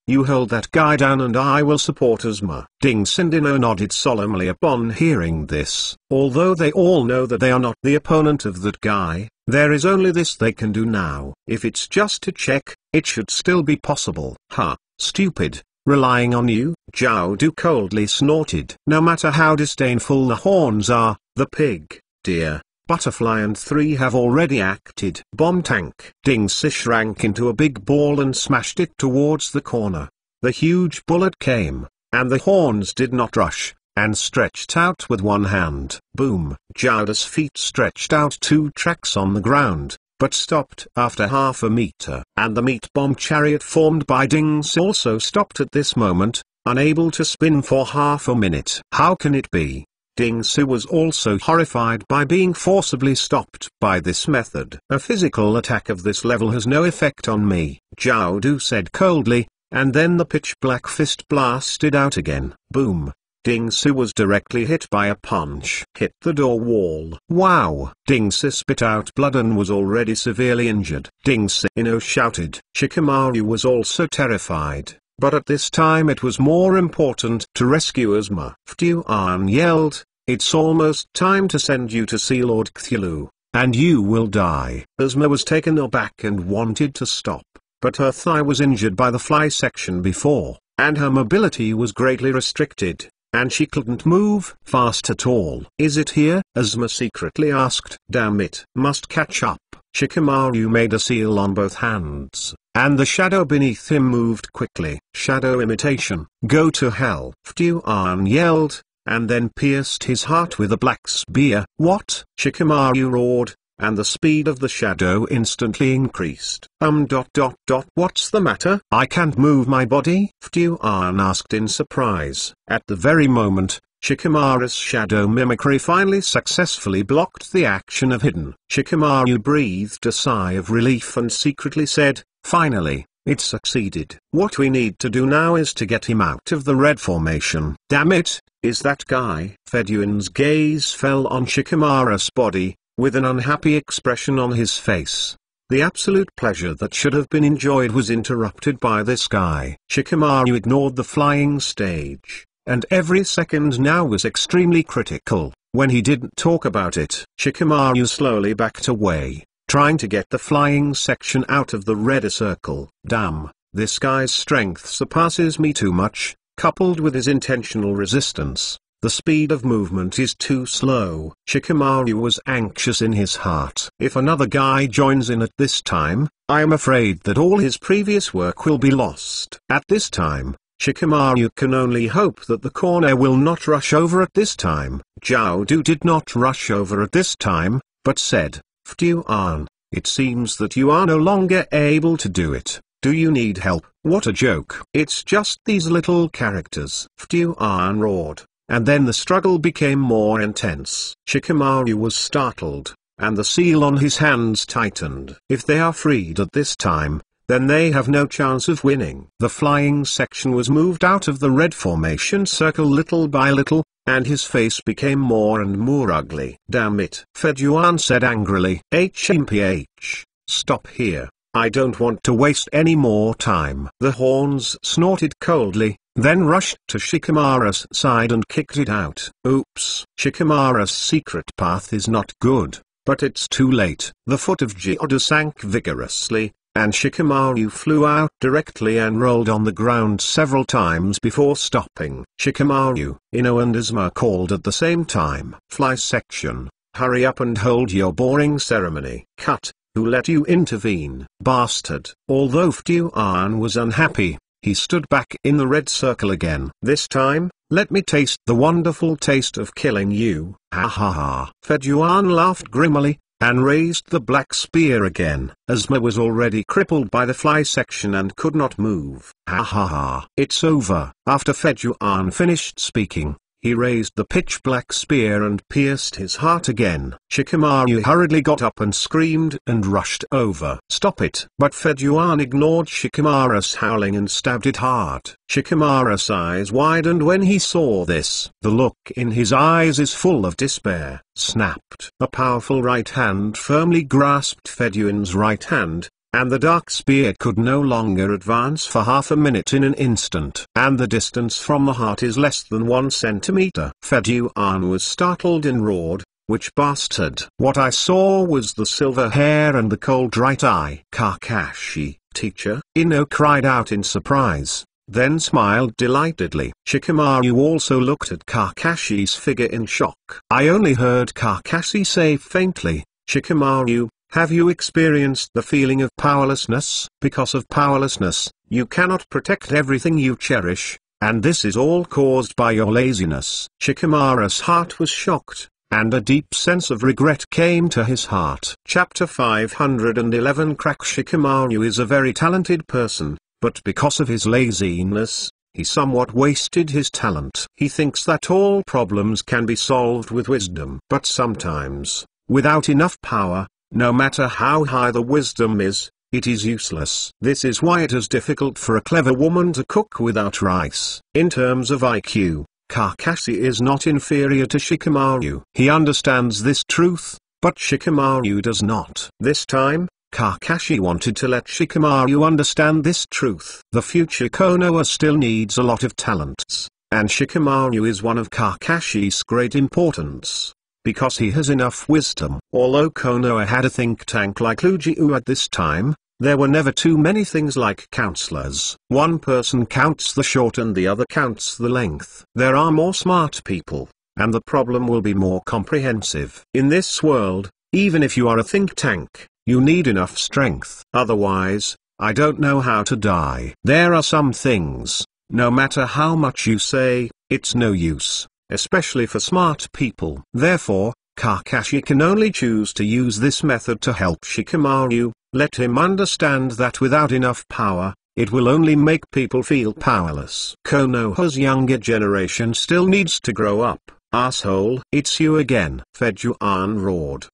You hold that guy down and I will support Asma. Ding Sindino nodded solemnly upon hearing this. Although they all know that they are not the opponent of that guy, there is only this they can do now. If it's just to check, it should still be possible. Ha, stupid. Relying on you? Zhao Du coldly snorted. No matter how disdainful the horns are, the pig, deer, butterfly and three have already acted. Bomb tank. Ding Si shrank into a big ball and smashed it towards the corner. The huge bullet came, and the horns did not rush, and stretched out with one hand. Boom. Zhao Du's feet stretched out 2 tracks on the ground, but stopped after half a meter. And the meat bomb chariot formed by Ding Si also stopped at this moment, unable to spin for half a minute. How can it be? Ding Si was also horrified by being forcibly stopped by this method. A physical attack of this level has no effect on me, Zhao Du said coldly, and then the pitch-black fist blasted out again. Boom. Ding Si was directly hit by a punch. Hit the door wall. Wow! Ding Si spit out blood and was already severely injured. Ding Si shouted. Shikamaru was also terrified, but at this time it was more important to rescue Asma. Fuan yelled, "It's almost time to send you to see Lord Cthulhu, and you will die." Asma was taken aback and wanted to stop, but her thigh was injured by the fly section before, and her mobility was greatly restricted, and she couldn't move fast at all. "Is it here?" Asma secretly asked. "Damn it. Must catch up." Shikamaru made a seal on both hands, and the shadow beneath him moved quickly. Shadow imitation. Go to hell. Fuan yelled, and then pierced his heart with a black spear. What? Shikamaru roared, and the speed of the shadow instantly increased. What's the matter? I can't move my body? Fuan asked in surprise. At the very moment, Shikamaru's shadow mimicry finally successfully blocked the action of hidden. Shikamaru breathed a sigh of relief and secretly said, "Finally, it succeeded. What we need to do now is to get him out of the red formation." Damn it, is that guy? Feduin's gaze fell on Shikamaru's body, with an unhappy expression on his face. The absolute pleasure that should have been enjoyed was interrupted by this guy. Shikamaru ignored the flying stage, and every second now was extremely critical. When he didn't talk about it, Shikamaru slowly backed away, trying to get the flying section out of the red circle. Damn, this guy's strength surpasses me too much, coupled with his intentional resistance. The speed of movement is too slow. Shikamaru was anxious in his heart. If another guy joins in at this time, I am afraid that all his previous work will be lost. At this time, Shikamaru can only hope that the corner will not rush over at this time. Zhao Du did not rush over at this time, but said, "Fuan, it seems that you are no longer able to do it. Do you need help?" What a joke. It's just these little characters. Fuan roared, and then the struggle became more intense. Shikamaru was startled, and the seal on his hands tightened. If they are freed at this time, then they have no chance of winning. The flying section was moved out of the red formation circle little by little, and his face became more and more ugly. Damn it, Feduan said angrily. HMPH, stop here. I don't want to waste any more time. The horns snorted coldly, then rushed to Shikamaru's side and kicked it out. Oops. Shikamaru's secret path is not good, but it's too late. The foot of Geoda sank vigorously, and Shikamaru flew out directly and rolled on the ground several times before stopping. Shikamaru, Ino and Asma called at the same time. Fly section, hurry up and hold your boring ceremony. Cut. Who let you intervene? Bastard. Although Fuan was unhappy, he stood back in the red circle again. This time, let me taste the wonderful taste of killing you. Ha ha ha. Feduan laughed grimly, and raised the black spear again. Asma was already crippled by the fly section and could not move. Ha ha ha. It's over. After Feduan finished speaking, he raised the pitch-black spear and pierced his heart again. Shikamaru hurriedly got up and screamed and rushed over. Stop it! But Feduan ignored Shikamaru's howling and stabbed it hard. Shikamaru's eyes widened when he saw this. The look in his eyes is full of despair. Snapped. A powerful right hand firmly grasped Feduan's right hand, and the dark spear could no longer advance for half a minute in an instant. And the distance from the heart is less than 1 centimeter. Feduan was startled and roared, "Which bastard?" "What I saw was the silver hair and the cold right eye." "Kakashi, teacher?" Ino cried out in surprise, then smiled delightedly. Shikamaru also looked at Kakashi's figure in shock. I only heard Kakashi say faintly, "Shikamaru, have you experienced the feeling of powerlessness? Because of powerlessness, you cannot protect everything you cherish, and this is all caused by your laziness." Shikamaru's heart was shocked, and a deep sense of regret came to his heart. Chapter 511. Crack. Shikamaru is a very talented person, but because of his laziness, he somewhat wasted his talent. He thinks that all problems can be solved with wisdom. But sometimes, without enough power, no matter how high the wisdom is, it is useless. This is why it is difficult for a clever woman to cook without rice. In terms of IQ, Kakashi is not inferior to Shikamaru. He understands this truth, but Shikamaru does not. This time, Kakashi wanted to let Shikamaru understand this truth. The future Konoha still needs a lot of talents, and Shikamaru is one of Kakashi's great importance, because he has enough wisdom. Although Konoha had a think tank like Lujiu at this time, there were never too many things like counselors. One person counts the short and the other counts the length. There are more smart people, and the problem will be more comprehensive. In this world, even if you are a think tank, you need enough strength. Otherwise, I don't know how to die. There are some things, no matter how much you say, it's no use, especially for smart people. Therefore, Kakashi can only choose to use this method to help Shikamaru. Let him understand that without enough power, it will only make people feel powerless. Konoha's younger generation still needs to grow up. Asshole, it's you again. Feduan roared.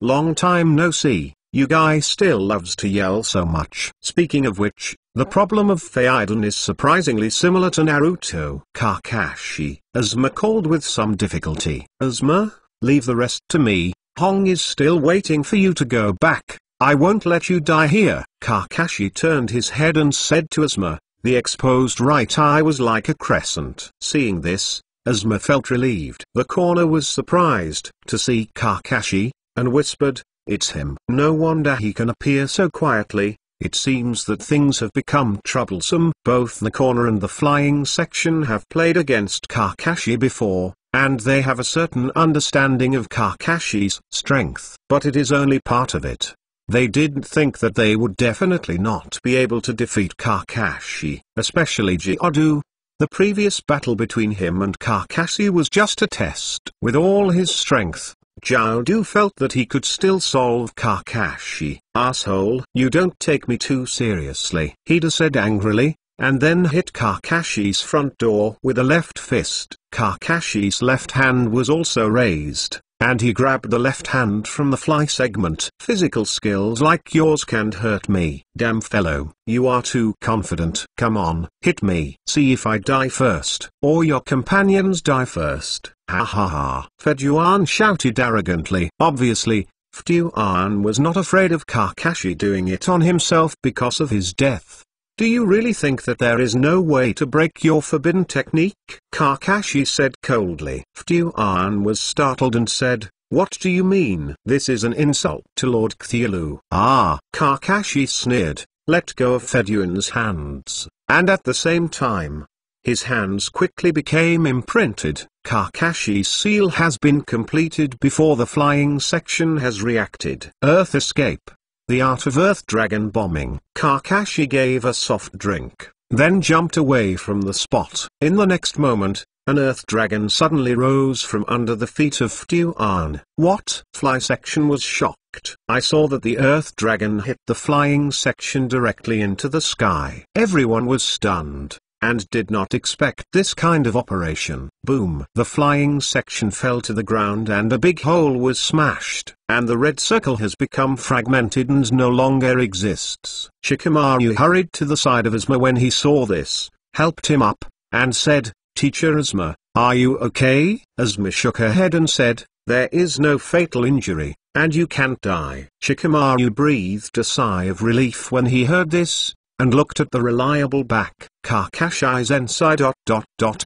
Long time no see. You guy still loves to yell so much. Speaking of which, the problem of Feiden is surprisingly similar to Naruto. Kakashi, Asuma called with some difficulty. Asuma, leave the rest to me. Hong is still waiting for you to go back. I won't let you die here. Kakashi turned his head and said to Asuma, the exposed right eye was like a crescent. Seeing this, Asuma felt relieved. The corner was surprised to see Kakashi, and whispered, "It's him." No wonder he can appear so quietly. It seems that things have become troublesome. Both the corner and the flying section have played against Kakashi before, and they have a certain understanding of Kakashi's strength. But it is only part of it. They didn't think that they would definitely not be able to defeat Kakashi, especially Geodu. The previous battle between him and Kakashi was just a test. With all his strength, Geodu felt that he could still solve Kakashi. Asshole, you don't take me too seriously, Hida said angrily, and then hit Kakashi's front door with a left fist. Kakashi's left hand was also raised, and he grabbed the left hand from the fly segment. Physical skills like yours can't hurt me. Damn fellow, you are too confident. Come on, hit me. See if I die first, or your companions die first. Ha ha ha. Feduan shouted arrogantly. Obviously, Feduan was not afraid of Kakashi doing it on himself because of his death. Do you really think that there is no way to break your forbidden technique? Kakashi said coldly. Feduan was startled and said, what do you mean? This is an insult to Lord Cthulhu. Kakashi sneered, let go of Feduan's hands, and at the same time, his hands quickly became imprinted. Kakashi's seal has been completed before the flying section has reacted. Earth escape. The art of Earth Dragon bombing. Kakashi gave a soft drink, then jumped away from the spot. In the next moment, an Earth Dragon suddenly rose from under the feet of Feduan. What? Fly section was shocked. I saw that the Earth Dragon hit the flying section directly into the sky. Everyone was stunned, and did not expect this kind of operation. Boom! The flying section fell to the ground and a big hole was smashed, and the red circle has become fragmented and no longer exists. Shikamaru hurried to the side of Asuma when he saw this, helped him up, and said, Teacher Asuma, are you okay? Asuma shook her head and said, There is no fatal injury, and you can't die. Shikamaru breathed a sigh of relief when he heard this, and looked at the reliable back. Kakashi Sensei ...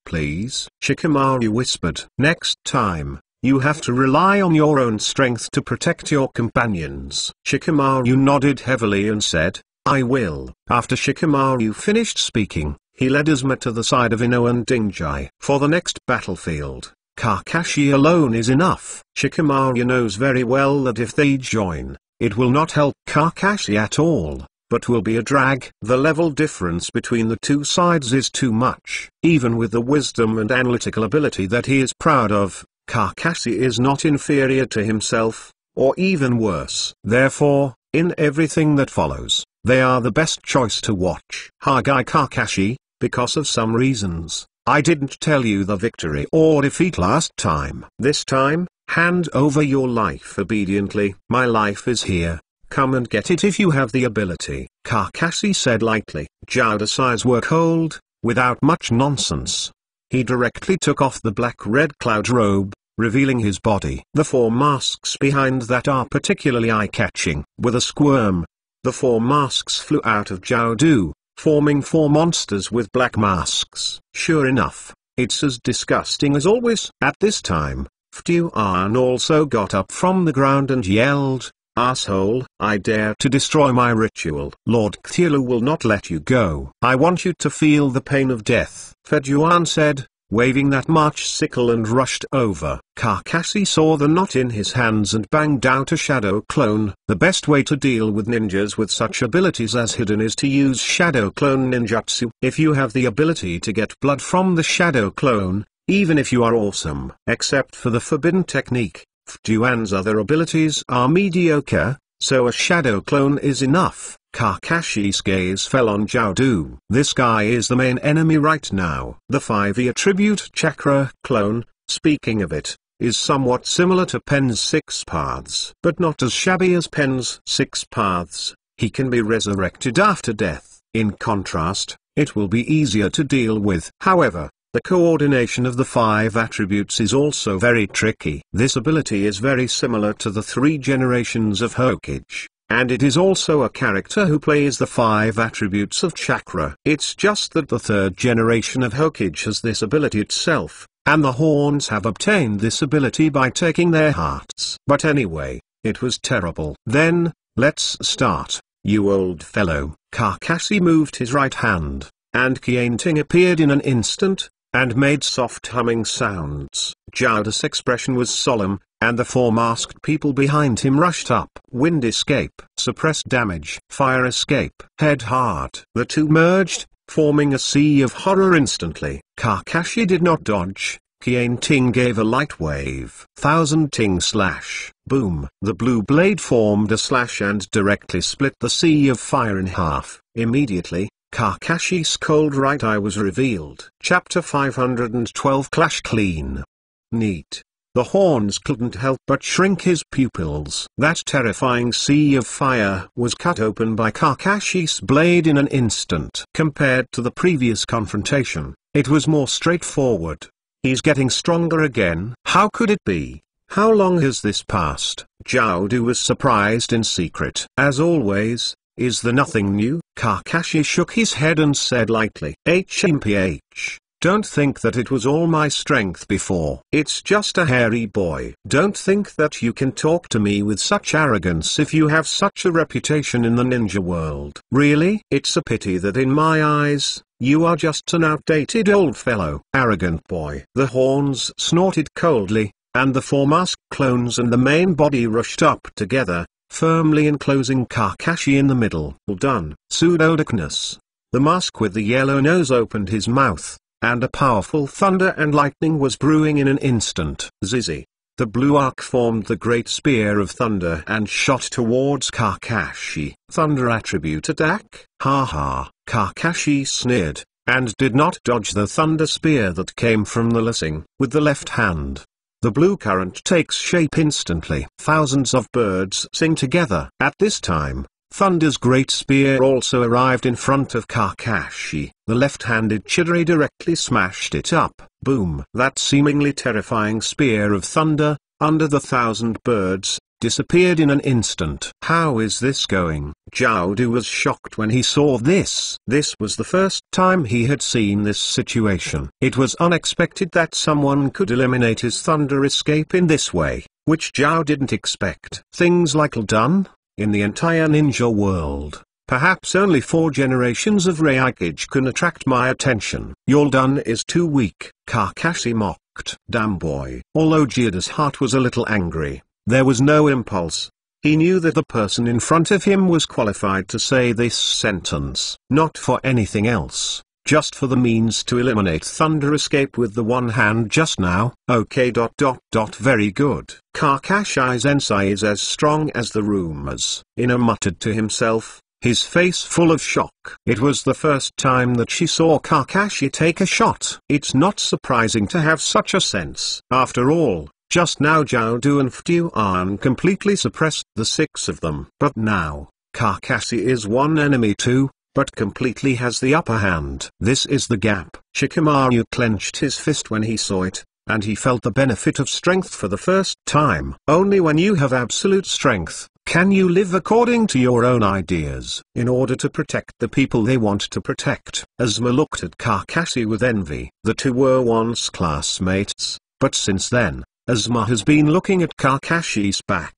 please, Shikamaru whispered. Next time, you have to rely on your own strength to protect your companions. Shikamaru nodded heavily and said, I will. After Shikamaru finished speaking, he led Izuma to the side of Ino and Dingai. For the next battlefield, Kakashi alone is enough. Shikamaru knows very well that if they join, it will not help Kakashi at all, but will be a drag. The level difference between the two sides is too much. Even with the wisdom and analytical ability that he is proud of, Kakashi is not inferior to himself, or even worse. Therefore, in everything that follows, they are the best choice to watch. Hagai Kakashi, because of some reasons, I didn't tell you the victory or defeat last time. This time, hand over your life obediently. My life is here. Come and get it if you have the ability, Kakashi said lightly. Jauda's eyes were cold, without much nonsense. He directly took off the black-red cloud robe, revealing his body. The four masks behind that are particularly eye-catching. With a squirm, the four masks flew out of Jiaodu, forming four monsters with black masks. Sure enough, it's as disgusting as always. At this time, Ftuan also got up from the ground and yelled, Asshole, I dare to destroy my ritual. Lord Cthulhu will not let you go. I want you to feel the pain of death, Ftuan said, waving that March sickle and rushed over. Kakashi saw the knot in his hands and banged out a shadow clone. The best way to deal with ninjas with such abilities as hidden is to use shadow clone ninjutsu. If you have the ability to get blood from the shadow clone, even if you are awesome. Except for the forbidden technique, Ftuan's other abilities are mediocre, so a shadow clone is enough. Kakashi's gaze fell on Jiaodu. This guy is the main enemy right now. The 5e attribute chakra clone, speaking of it, is somewhat similar to Pen's 6 paths. But not as shabby as Pen's 6 paths. He can be resurrected after death. In contrast, it will be easier to deal with. However, the coordination of the 5 attributes is also very tricky. This ability is very similar to the 3 generations of Hokage, and it is also a character who plays the 5 attributes of chakra. It's just that the 3rd generation of Hokage has this ability itself, and the Horns have obtained this ability by taking their hearts. But anyway, it was terrible. Then, let's start, you old fellow. Kakashi moved his right hand, and Qianting appeared in an instant, and made soft humming sounds. Jauda's expression was solemn, and the 4 masked people behind him rushed up. Wind escape, suppress damage, fire escape, head heart. The two merged, forming a sea of horror instantly. Kakashi did not dodge. Qianting gave a light wave. 1000 ting slash. Boom. The blue blade formed a slash and directly split the sea of fire in half. Immediately, Kakashi's cold right eye was revealed. Chapter 512 Clash Clean. Neat. The Horns couldn't help but shrink his pupils. That terrifying sea of fire was cut open by Kakashi's blade in an instant. Compared to the previous confrontation, it was more straightforward. He's getting stronger again. How could it be? How long has this passed? Jiaodu was surprised in secret. As always, is there nothing new? Kakashi shook his head and said lightly, HMPH, don't think that it was all my strength before. It's just a hairy boy. Don't think that you can talk to me with such arrogance if you have such a reputation in the ninja world. Really? It's a pity that in my eyes, you are just an outdated old fellow. Arrogant boy. The Horns snorted coldly, and the 4 masked clones and the main body rushed up together, firmly enclosing Kakashi in the middle. Well done. Pseudo-darkness. The mask with the yellow nose opened his mouth, and a powerful thunder and lightning was brewing in an instant. Zizzy. The blue arc formed the great spear of thunder and shot towards Kakashi. Thunder attribute attack? Ha ha. Kakashi sneered, and did not dodge the thunder spear that came from the lissing. With the left hand, the blue current takes shape instantly. Thousands of birds sing together. At this time, Thunder's great spear also arrived in front of Kakashi. The left-handed Chidori directly smashed it up. Boom. That seemingly terrifying spear of thunder, under the 1,000 birds, disappeared in an instant. How is this going? Jiaodu was shocked when he saw this. This was the first time he had seen this situation. It was unexpected that someone could eliminate his thunder escape in this way, which Jiao didn't expect. Things like done? In the entire ninja world, perhaps only 4 generations of Reikage can attract my attention. Your done is too weak, Kakashi mocked. Damn boy. Although Jiaodu's heart was a little angry, there was no impulse. He knew that the person in front of him was qualified to say this sentence, not for anything else, just for the means to eliminate thunder escape with the one hand just now. Okay. Very good. Kakashi Sensei is as strong as the rumors. Ina muttered to himself, his face full of shock. It was the first time that she saw Kakashi take a shot. It's not surprising to have such a sense. After all, just now Jiaodu and Fuan completely suppressed the 6 of them. But now, Kakashi is one enemy too, but completely has the upper hand. This is the gap. Shikamaru clenched his fist when he saw it, and he felt the benefit of strength for the first time. Only when you have absolute strength, can you live according to your own ideas, in order to protect the people they want to protect. Asuma looked at Kakashi with envy. The two were once classmates, but since then, Asuma has been looking at Kakashi's back.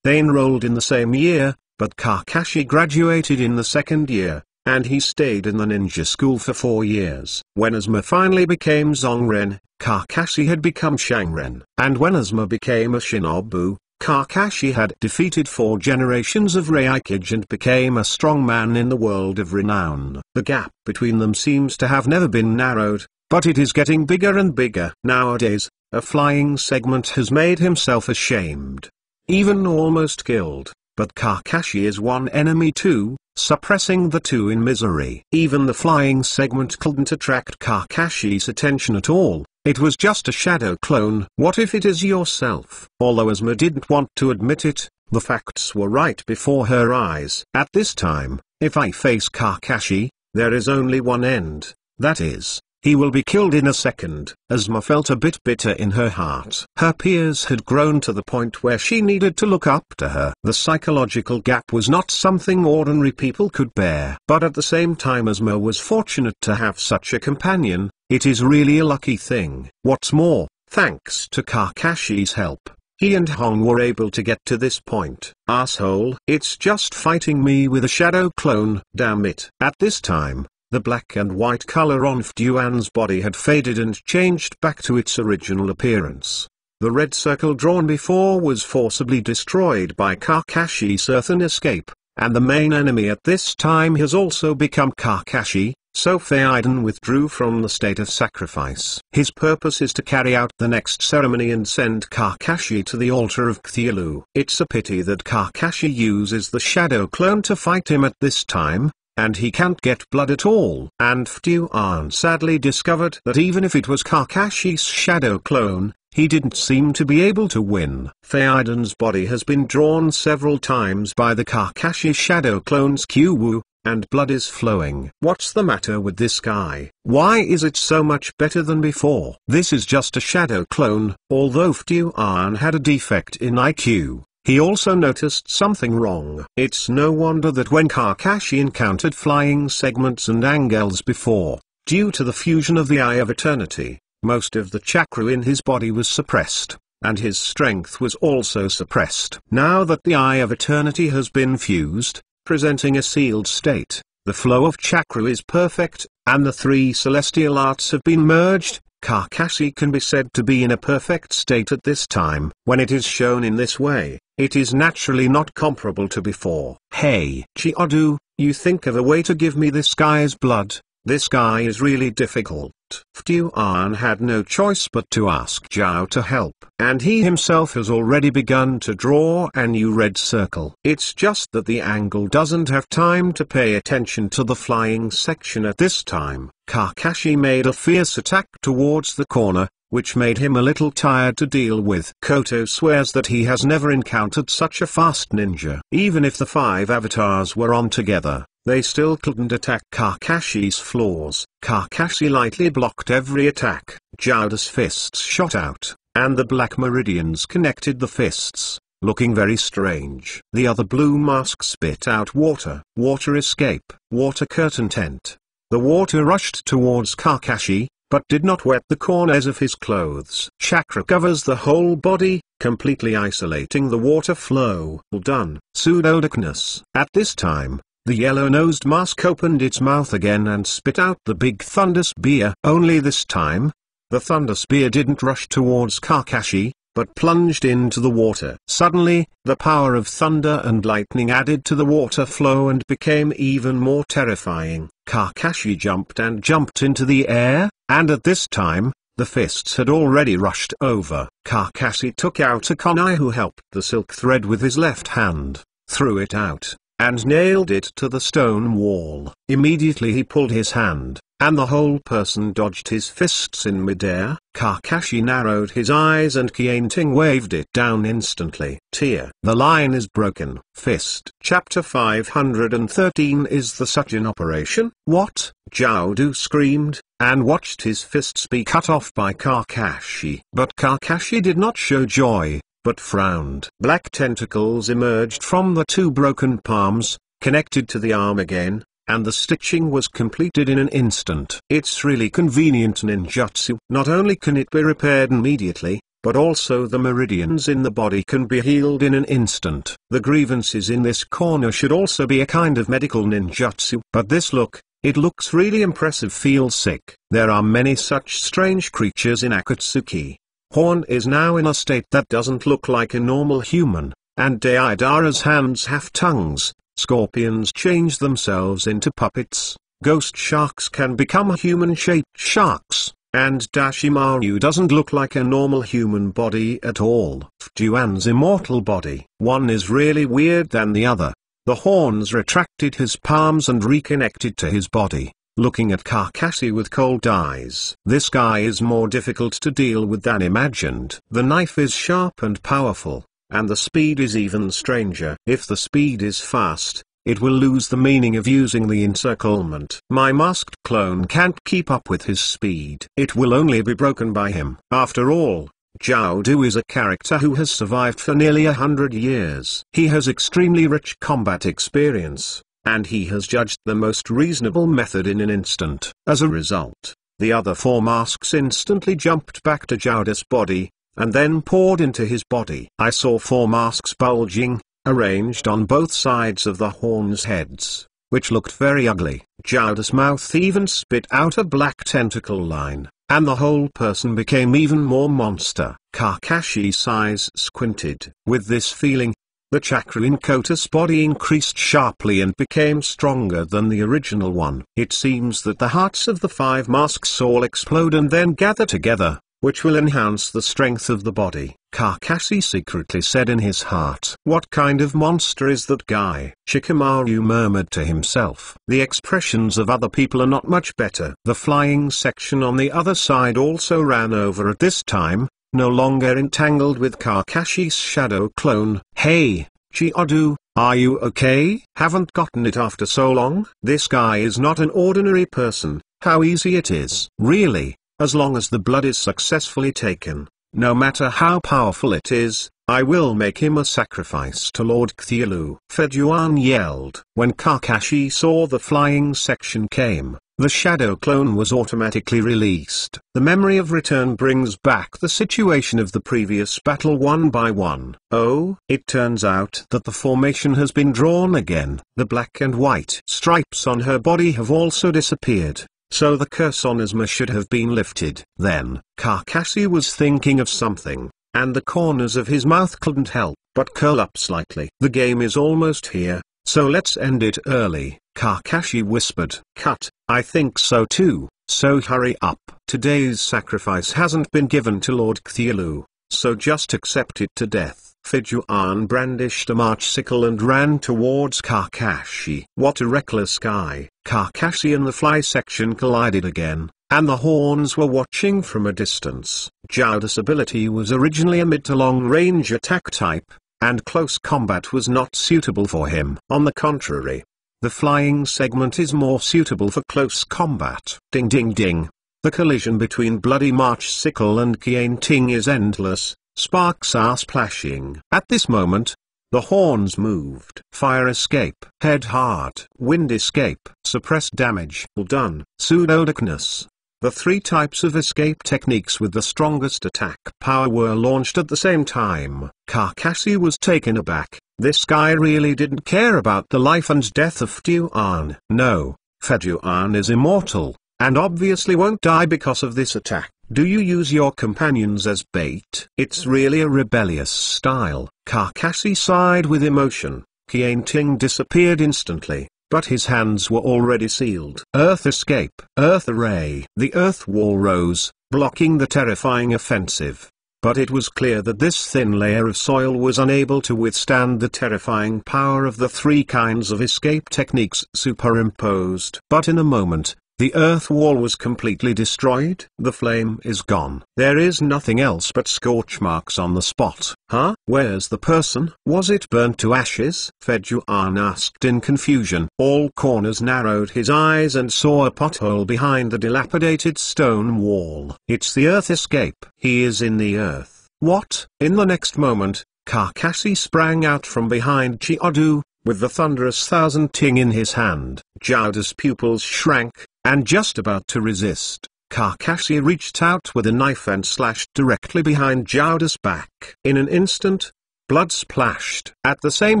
They enrolled in the same year, but Kakashi graduated in the 2nd year, and he stayed in the ninja school for 4 years. When Asuma finally became Zongren, Kakashi had become Shangren. And when Asuma became a shinobu, Kakashi had defeated 4 generations of Reikage and became a strong man in the world of renown. The gap between them seems to have never been narrowed, but it is getting bigger and bigger. Nowadays, a flying segment has made himself ashamed, even almost killed, but Kakashi is one enemy too, suppressing the 2 in misery. Even the flying segment couldn't attract Kakashi's attention at all. It was just a shadow clone. What if it is yourself? Although Asuma didn't want to admit it, the facts were right before her eyes. At this time, if I face Kakashi, there is only one end, that is, he will be killed in a second. Asuma felt a bit bitter in her heart. Her peers had grown to the point where she needed to look up to her. The psychological gap was not something ordinary people could bear. But at the same time Asuma was fortunate to have such a companion. It is really a lucky thing. What's more, thanks to Kakashi's help, he and Hong were able to get to this point. Asshole, it's just fighting me with a shadow clone. Damn it. At this time, the black and white color on Fuan's body had faded and changed back to its original appearance. The red circle drawn before was forcibly destroyed by Kakashi's earthen escape, and the main enemy at this time has also become Kakashi, so Fuan withdrew from the state of sacrifice. His purpose is to carry out the next ceremony and send Kakashi to the altar of Cthulhu. It's a pity that Kakashi uses the shadow clone to fight him at this time, and he can't get blood at all. And Fuan sadly discovered that even if it was Kakashi's shadow clone, he didn't seem to be able to win. Fuan's body has been drawn several times by the Kakashi shadow clone's Kyuwu, and blood is flowing. What's the matter with this guy? Why is it so much better than before? This is just a shadow clone. Although Fuan had a defect in IQ, he also noticed something wrong. It's no wonder that when Kakashi encountered flying segments and angels before, due to the fusion of the Eye of Eternity, most of the chakra in his body was suppressed, and his strength was also suppressed. Now that the Eye of Eternity has been fused, presenting a sealed state, the flow of chakra is perfect, and the 3 celestial arts have been merged. Kakashi can be said to be in a perfect state at this time. When it is shown in this way, it is naturally not comparable to before. Hey Chiyodu, you think of a way to give me this guy's blood? This guy is really difficult. Fuan had no choice but to ask Zhao to help. And he himself has already begun to draw a new red circle. It's just that the angle doesn't have time to pay attention to the flying section at this time. Kakashi made a fierce attack towards the corner, which made him a little tired to deal with. Koto swears that he has never encountered such a fast ninja. Even if the 5 avatars were on together, they still couldn't attack Kakashi's flaws. Kakashi lightly blocked every attack. Jiaodu's fists shot out, and the black meridians connected the fists, looking very strange. The other blue mask spit out water. Water escape. Water curtain tent. The water rushed towards Kakashi, but did not wet the corners of his clothes. Chakra covers the whole body, completely isolating the water flow. Done. Pseudo-darkness. At this time, the yellow-nosed mask opened its mouth again and spit out the big thunder spear. Only this time, the thunder spear didn't rush towards Kakashi, but plunged into the water. Suddenly, the power of thunder and lightning added to the water flow and became even more terrifying. Kakashi jumped into the air, and at this time, the fists had already rushed over. Kakashi took out a kunai who helped the silk thread with his left hand, threw it out, and nailed it to the stone wall. Immediately he pulled his hand, and the whole person dodged his fists in midair. Kakashi narrowed his eyes and Kianting waved it down instantly. Tear. The line is broken. Fist. Chapter 513 Is the such an operation? What? Jiaodu screamed, and watched his fists be cut off by Kakashi. But Kakashi did not show joy, but frowned. Black tentacles emerged from the two broken palms, connected to the arm again, and the stitching was completed in an instant. It's really convenient ninjutsu. Not only can it be repaired immediately, but also the meridians in the body can be healed in an instant. The grievances in this corner should also be a kind of medical ninjutsu. But this look, it looks really impressive. Feel sick. There are many such strange creatures in Akatsuki. Horn is now in a state that doesn't look like a normal human, and Deidara's hands have tongues. Scorpions change themselves into puppets, ghost sharks can become human-shaped sharks, and Dashimaru doesn't look like a normal human body at all. Duan's immortal body. One is really weird than the other. The horns retracted his palms and reconnected to his body, looking at Kakashi with cold eyes. This guy is more difficult to deal with than imagined. The knife is sharp and powerful, and the speed is even stranger. If the speed is fast, it will lose the meaning of using the encirclement. My masked clone can't keep up with his speed. It will only be broken by him. After all, Jiaodu is a character who has survived for nearly 100 years. He has extremely rich combat experience, and he has judged the most reasonable method in an instant. As a result, the other four masks instantly jumped back to Jiaodu's body, and then poured into his body. I saw four masks bulging, arranged on both sides of the horns' heads, which looked very ugly. Jiaodu's mouth even spit out a black tentacle line, and the whole person became even more monster. Kakashi's eyes squinted. With this feeling, the chakra in Kota's body increased sharply and became stronger than the original one. It seems that the hearts of the five masks all explode and then gather together, which will enhance the strength of the body. Kakashi secretly said in his heart. What kind of monster is that guy? Shikamaru murmured to himself. The expressions of other people are not much better. The flying section on the other side also ran over at this time, no longer entangled with Kakashi's shadow clone. Hey, Chiyodu, are you okay? Haven't gotten it after so long? This guy is not an ordinary person. How easy it is. Really? As long as the blood is successfully taken, no matter how powerful it is, I will make him a sacrifice to Lord Cthulhu. Feduan yelled. When Kakashi saw the flying section came, the shadow clone was automatically released. The memory of return brings back the situation of the previous battle one by one. Oh, it turns out that the formation has been drawn again. The black and white stripes on her body have also disappeared. So the curse on Asma should have been lifted. Then, Kakashi was thinking of something, and the corners of his mouth couldn't help but curl up slightly. The game is almost here, so let's end it early, Kakashi whispered. Cut, I think so too, so hurry up. Today's sacrifice hasn't been given to Lord Cthulhu, so just accept it to death. Fijuan brandished a march sickle and ran towards Kakashi. What a reckless guy. Kakashi and the fly section collided again, and the horns were watching from a distance. Jiaodu's ability was originally a mid to long range attack type, and close combat was not suitable for him. On the contrary, the flying segment is more suitable for close combat. Ding ding ding. The collision between Bloody March Sickle and Qian Ting is endless, sparks are splashing. At this moment, the horns moved. Fire escape, head heart, wind escape, suppress damage, done, pseudo-darkness. The three types of escape techniques with the strongest attack power were launched at the same time. Kakashi was taken aback. This guy really didn't care about the life and death of Fuan. No, Fuan is immortal, and obviously won't die because of this attack. Do you use your companions as bait? It's really a rebellious style. Kakashi sighed with emotion. Qian Ting disappeared instantly, but his hands were already sealed. Earth escape, earth array. The earth wall rose, blocking the terrifying offensive. But it was clear that this thin layer of soil was unable to withstand the terrifying power of the three kinds of escape techniques superimposed. But in a moment, the earth wall was completely destroyed. The flame is gone. There is nothing else but scorch marks on the spot. Huh? Where's the person? Was it burnt to ashes? Fuan asked in confusion. All corners narrowed his eyes and saw a pothole behind the dilapidated stone wall. It's the earth escape. He is in the earth. What? In the next moment, Kakashi sprang out from behind Chiaodu, with the thunderous thousand ting in his hand. Chiaodu's pupils shrank, and just about to resist, Kakashi reached out with a knife and slashed directly behind Chiaodu's back. In an instant, blood splashed. At the same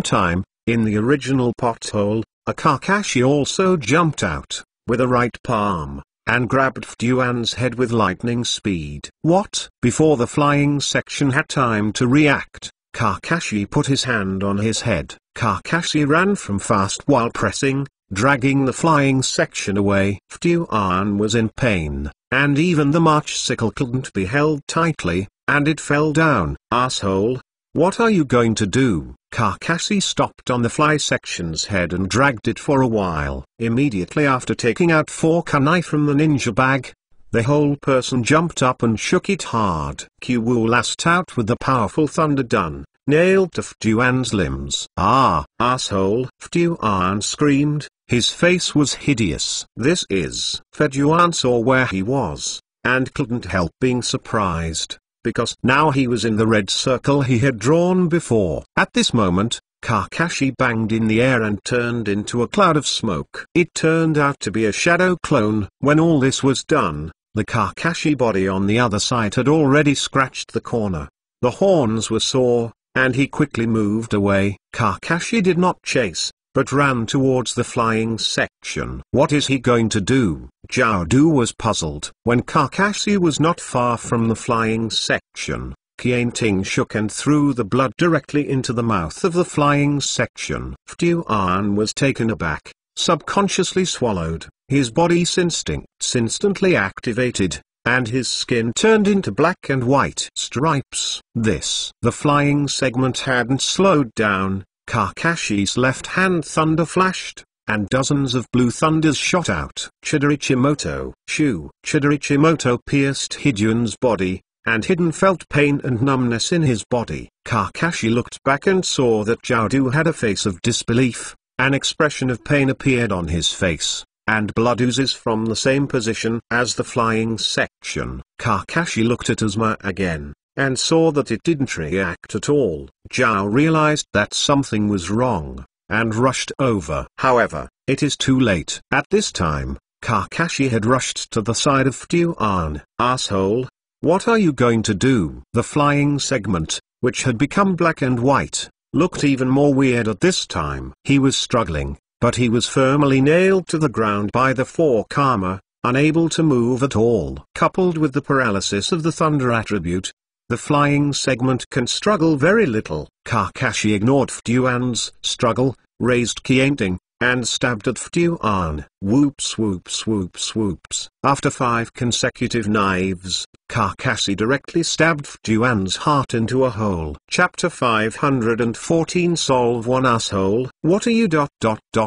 time, in the original pothole, a Kakashi also jumped out, with a right palm, and grabbed Fuan's head with lightning speed. What? Before the flying section had time to react, Kakashi put his hand on his head. Kakashi ran from fast while pressing, dragging the flying section away. Fuan was in pain, and even the March Sickle couldn't be held tightly, and it fell down. Asshole! What are you going to do? Kakashi stopped on the fly section's head and dragged it for a while. Immediately after taking out four kunai from the ninja bag, the whole person jumped up and shook it hard. Q-Wu lashed out with the powerful thunder done, nailed to Fuan's limbs. Ah, asshole! Fuan screamed. His face was hideous. This is... Fuan saw where he was, and couldn't help being surprised, because now he was in the red circle he had drawn before. At this moment, Kakashi banged in the air and turned into a cloud of smoke. It turned out to be a shadow clone. When all this was done, the Kakashi body on the other side had already scratched the corner. The horns were sore, and he quickly moved away. Kakashi did not chase, but ran towards the flying section. What is he going to do? Chiaodu was puzzled. When Kakashi was not far from the flying section, Qian Ting shook and threw the blood directly into the mouth of the flying section. Fuan was taken aback, subconsciously swallowed. His body's instincts instantly activated, and his skin turned into black and white stripes. The flying segment hadn't slowed down. Kakashi's left hand thunder flashed, and dozens of blue thunders shot out. Chidorichimoto pierced Hidyun's body, and Hidden felt pain and numbness in his body. Kakashi looked back and saw that Chiaodu had a face of disbelief. An expression of pain appeared on his face, and blood oozes from the same position as the flying section. Kakashi looked at Asuma again, and saw that it didn't react at all. Zhao realized that something was wrong, and rushed over. However, it is too late. At this time, Kakashi had rushed to the side of Fuan. Asshole! What are you going to do? The flying segment, which had become black and white, looked even more weird at this time. He was struggling, but he was firmly nailed to the ground by the four karma, unable to move at all. Coupled with the paralysis of the thunder attribute, the flying segment can struggle very little. Kakashi ignored Fuan's struggle, raised Qian Ting, and stabbed at Fuan. Whoops whoops whoops whoops. After 5 consecutive knives, Kakashi directly stabbed Fuan's heart into a hole. Chapter 514 Solve 1 Asshole. What are you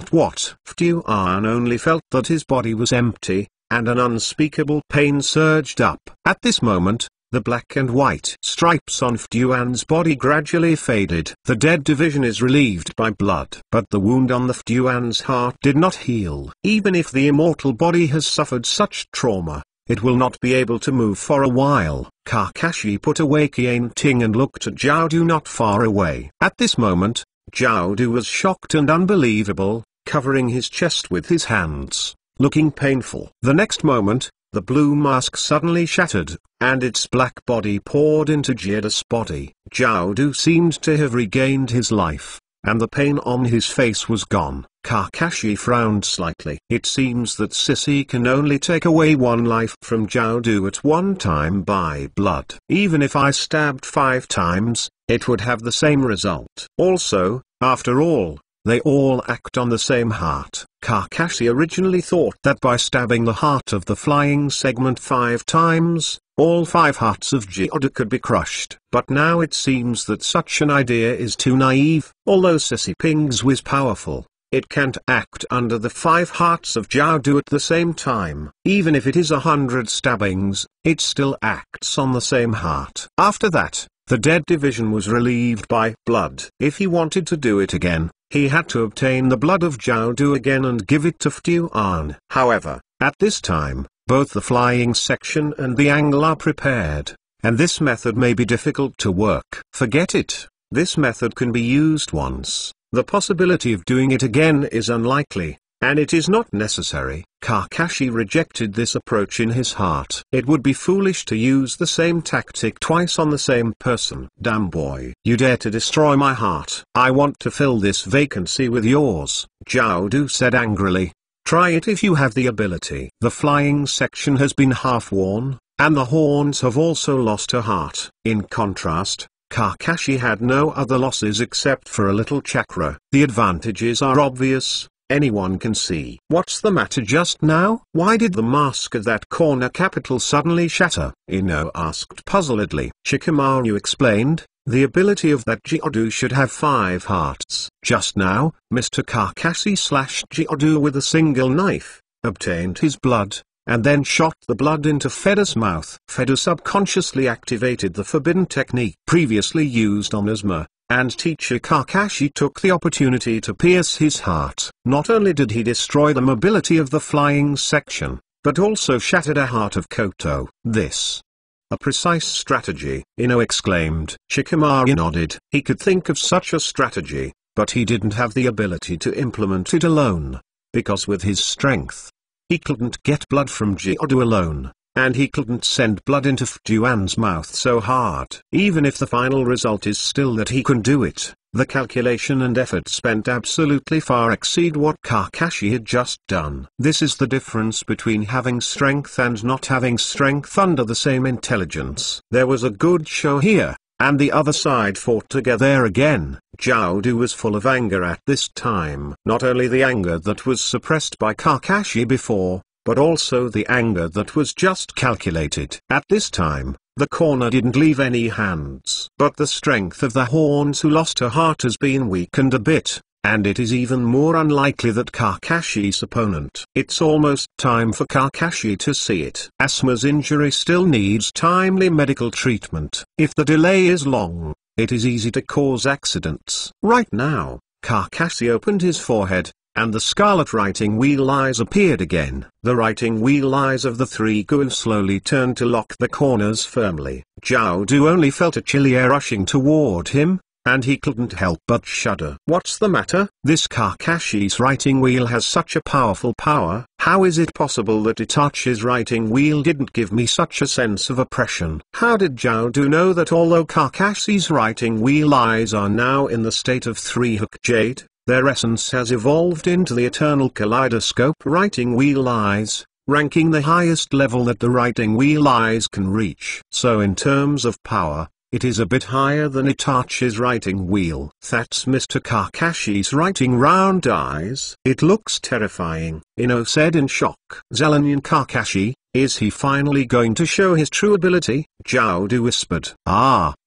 what? Fuan only felt that his body was empty, and an unspeakable pain surged up. At this moment, the black and white stripes on Fuan's body gradually faded. The dead division is relieved by blood. But the wound on the Fuan's heart did not heal. Even if the immortal body has suffered such trauma, it will not be able to move for a while. Kakashi put away Qianting and looked at Jiaodu not far away. At this moment, Jiaodu was shocked and unbelievable, covering his chest with his hands, looking painful. The next moment, the blue mask suddenly shattered, and its black body poured into Jiaodu's body. Jiaodu seemed to have regained his life, and the pain on his face was gone. Kakashi frowned slightly. It seems that Sissy can only take away one life from Jiaodu at one time by blood. Even if I stabbed 5 times, it would have the same result. Also, after all, they all act on the same heart. Kakashi originally thought that by stabbing the heart of the flying segment 5 times, all 5 hearts of Jiaodu could be crushed. But now it seems that such an idea is too naive. Although Sissy Ping's is powerful, it can't act under the 5 hearts of Jiaodu at the same time. Even if it is 100 stabbings, it still acts on the same heart. After that, the dead division was relieved by blood. If he wanted to do it again, he had to obtain the blood of Jiaodu again and give it to Ftuan. However, at this time, both the flying section and the angle are prepared, and this method may be difficult to work. Forget it. This method can be used once. The possibility of doing it again is unlikely, and it is not necessary. Kakashi rejected this approach in his heart. It would be foolish to use the same tactic twice on the same person. Damn boy. You dare to destroy my heart. I want to fill this vacancy with yours, Jiaodu said angrily. Try it if you have the ability. The flying section has been half worn, and the horns have also lost a heart. In contrast, Kakashi had no other losses except for a little chakra. The advantages are obvious. Anyone can see. What's the matter just now? Why did the mask at that corner capital suddenly shatter? Ino asked puzzledly. Shikamaru explained, the ability of that Jiaodu should have 5 hearts. Just now, Mr. Kakashi slashed Jiaodu with a single knife, obtained his blood, and then shot the blood into Feda's mouth. Feda subconsciously activated the forbidden technique previously used on Asuma, and teacher Kakashi took the opportunity to pierce his heart. Not only did he destroy the mobility of the flying section, but also shattered a heart of Koto. This. A precise strategy, Ino exclaimed. Shikamaru nodded. He could think of such a strategy, but he didn't have the ability to implement it alone, because with his strength, he couldn't get blood from Jiaodu alone, and he couldn't send blood into Ftuan's mouth so hard. Even if the final result is still that he can do it, the calculation and effort spent absolutely far exceed what Kakashi had just done. This is the difference between having strength and not having strength under the same intelligence. There was a good show here, and the other side fought together again. Jiaodu was full of anger at this time. Not only the anger that was suppressed by Kakashi before, but also the anger that was just calculated. At this time, the corner didn't leave any hands. But the strength of the horns who lost her heart has been weakened a bit, and it is even more unlikely that Kakashi's opponent. It's almost time for Kakashi to see it. Asuma's injury still needs timely medical treatment. If the delay is long, it is easy to cause accidents. Right now, Kakashi opened his forehead, and the scarlet writing wheel eyes appeared again. The writing wheel eyes of the 3 ghouls slowly turned to lock the corners firmly. Jiaodu only felt a chill air rushing toward him, and he couldn't help but shudder. What's the matter? This Kakashi's writing wheel has such a powerful power. How is it possible that Itachi's writing wheel didn't give me such a sense of oppression? How did Jiaodu know that although Kakashi's writing wheel eyes are now in the state of 3-hook jade, their essence has evolved into the eternal kaleidoscope writing wheel eyes, ranking the highest level that the writing wheel eyes can reach? So in terms of power, it is a bit higher than Itachi's writing wheel. That's Mr. Kakashi's writing round eyes. It looks terrifying, Ino said in shock. Zelenian Kakashi, is he finally going to show his true ability? Jiaodu whispered.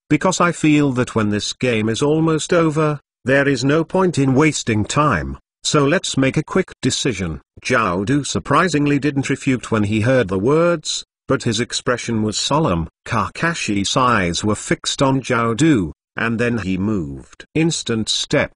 Because I feel that when this game is almost over, there is no point in wasting time, so let's make a quick decision. Jiaodu surprisingly didn't refute when he heard the words, but his expression was solemn. Kakashi's eyes were fixed on Jiaodu, and then he moved. Instant step.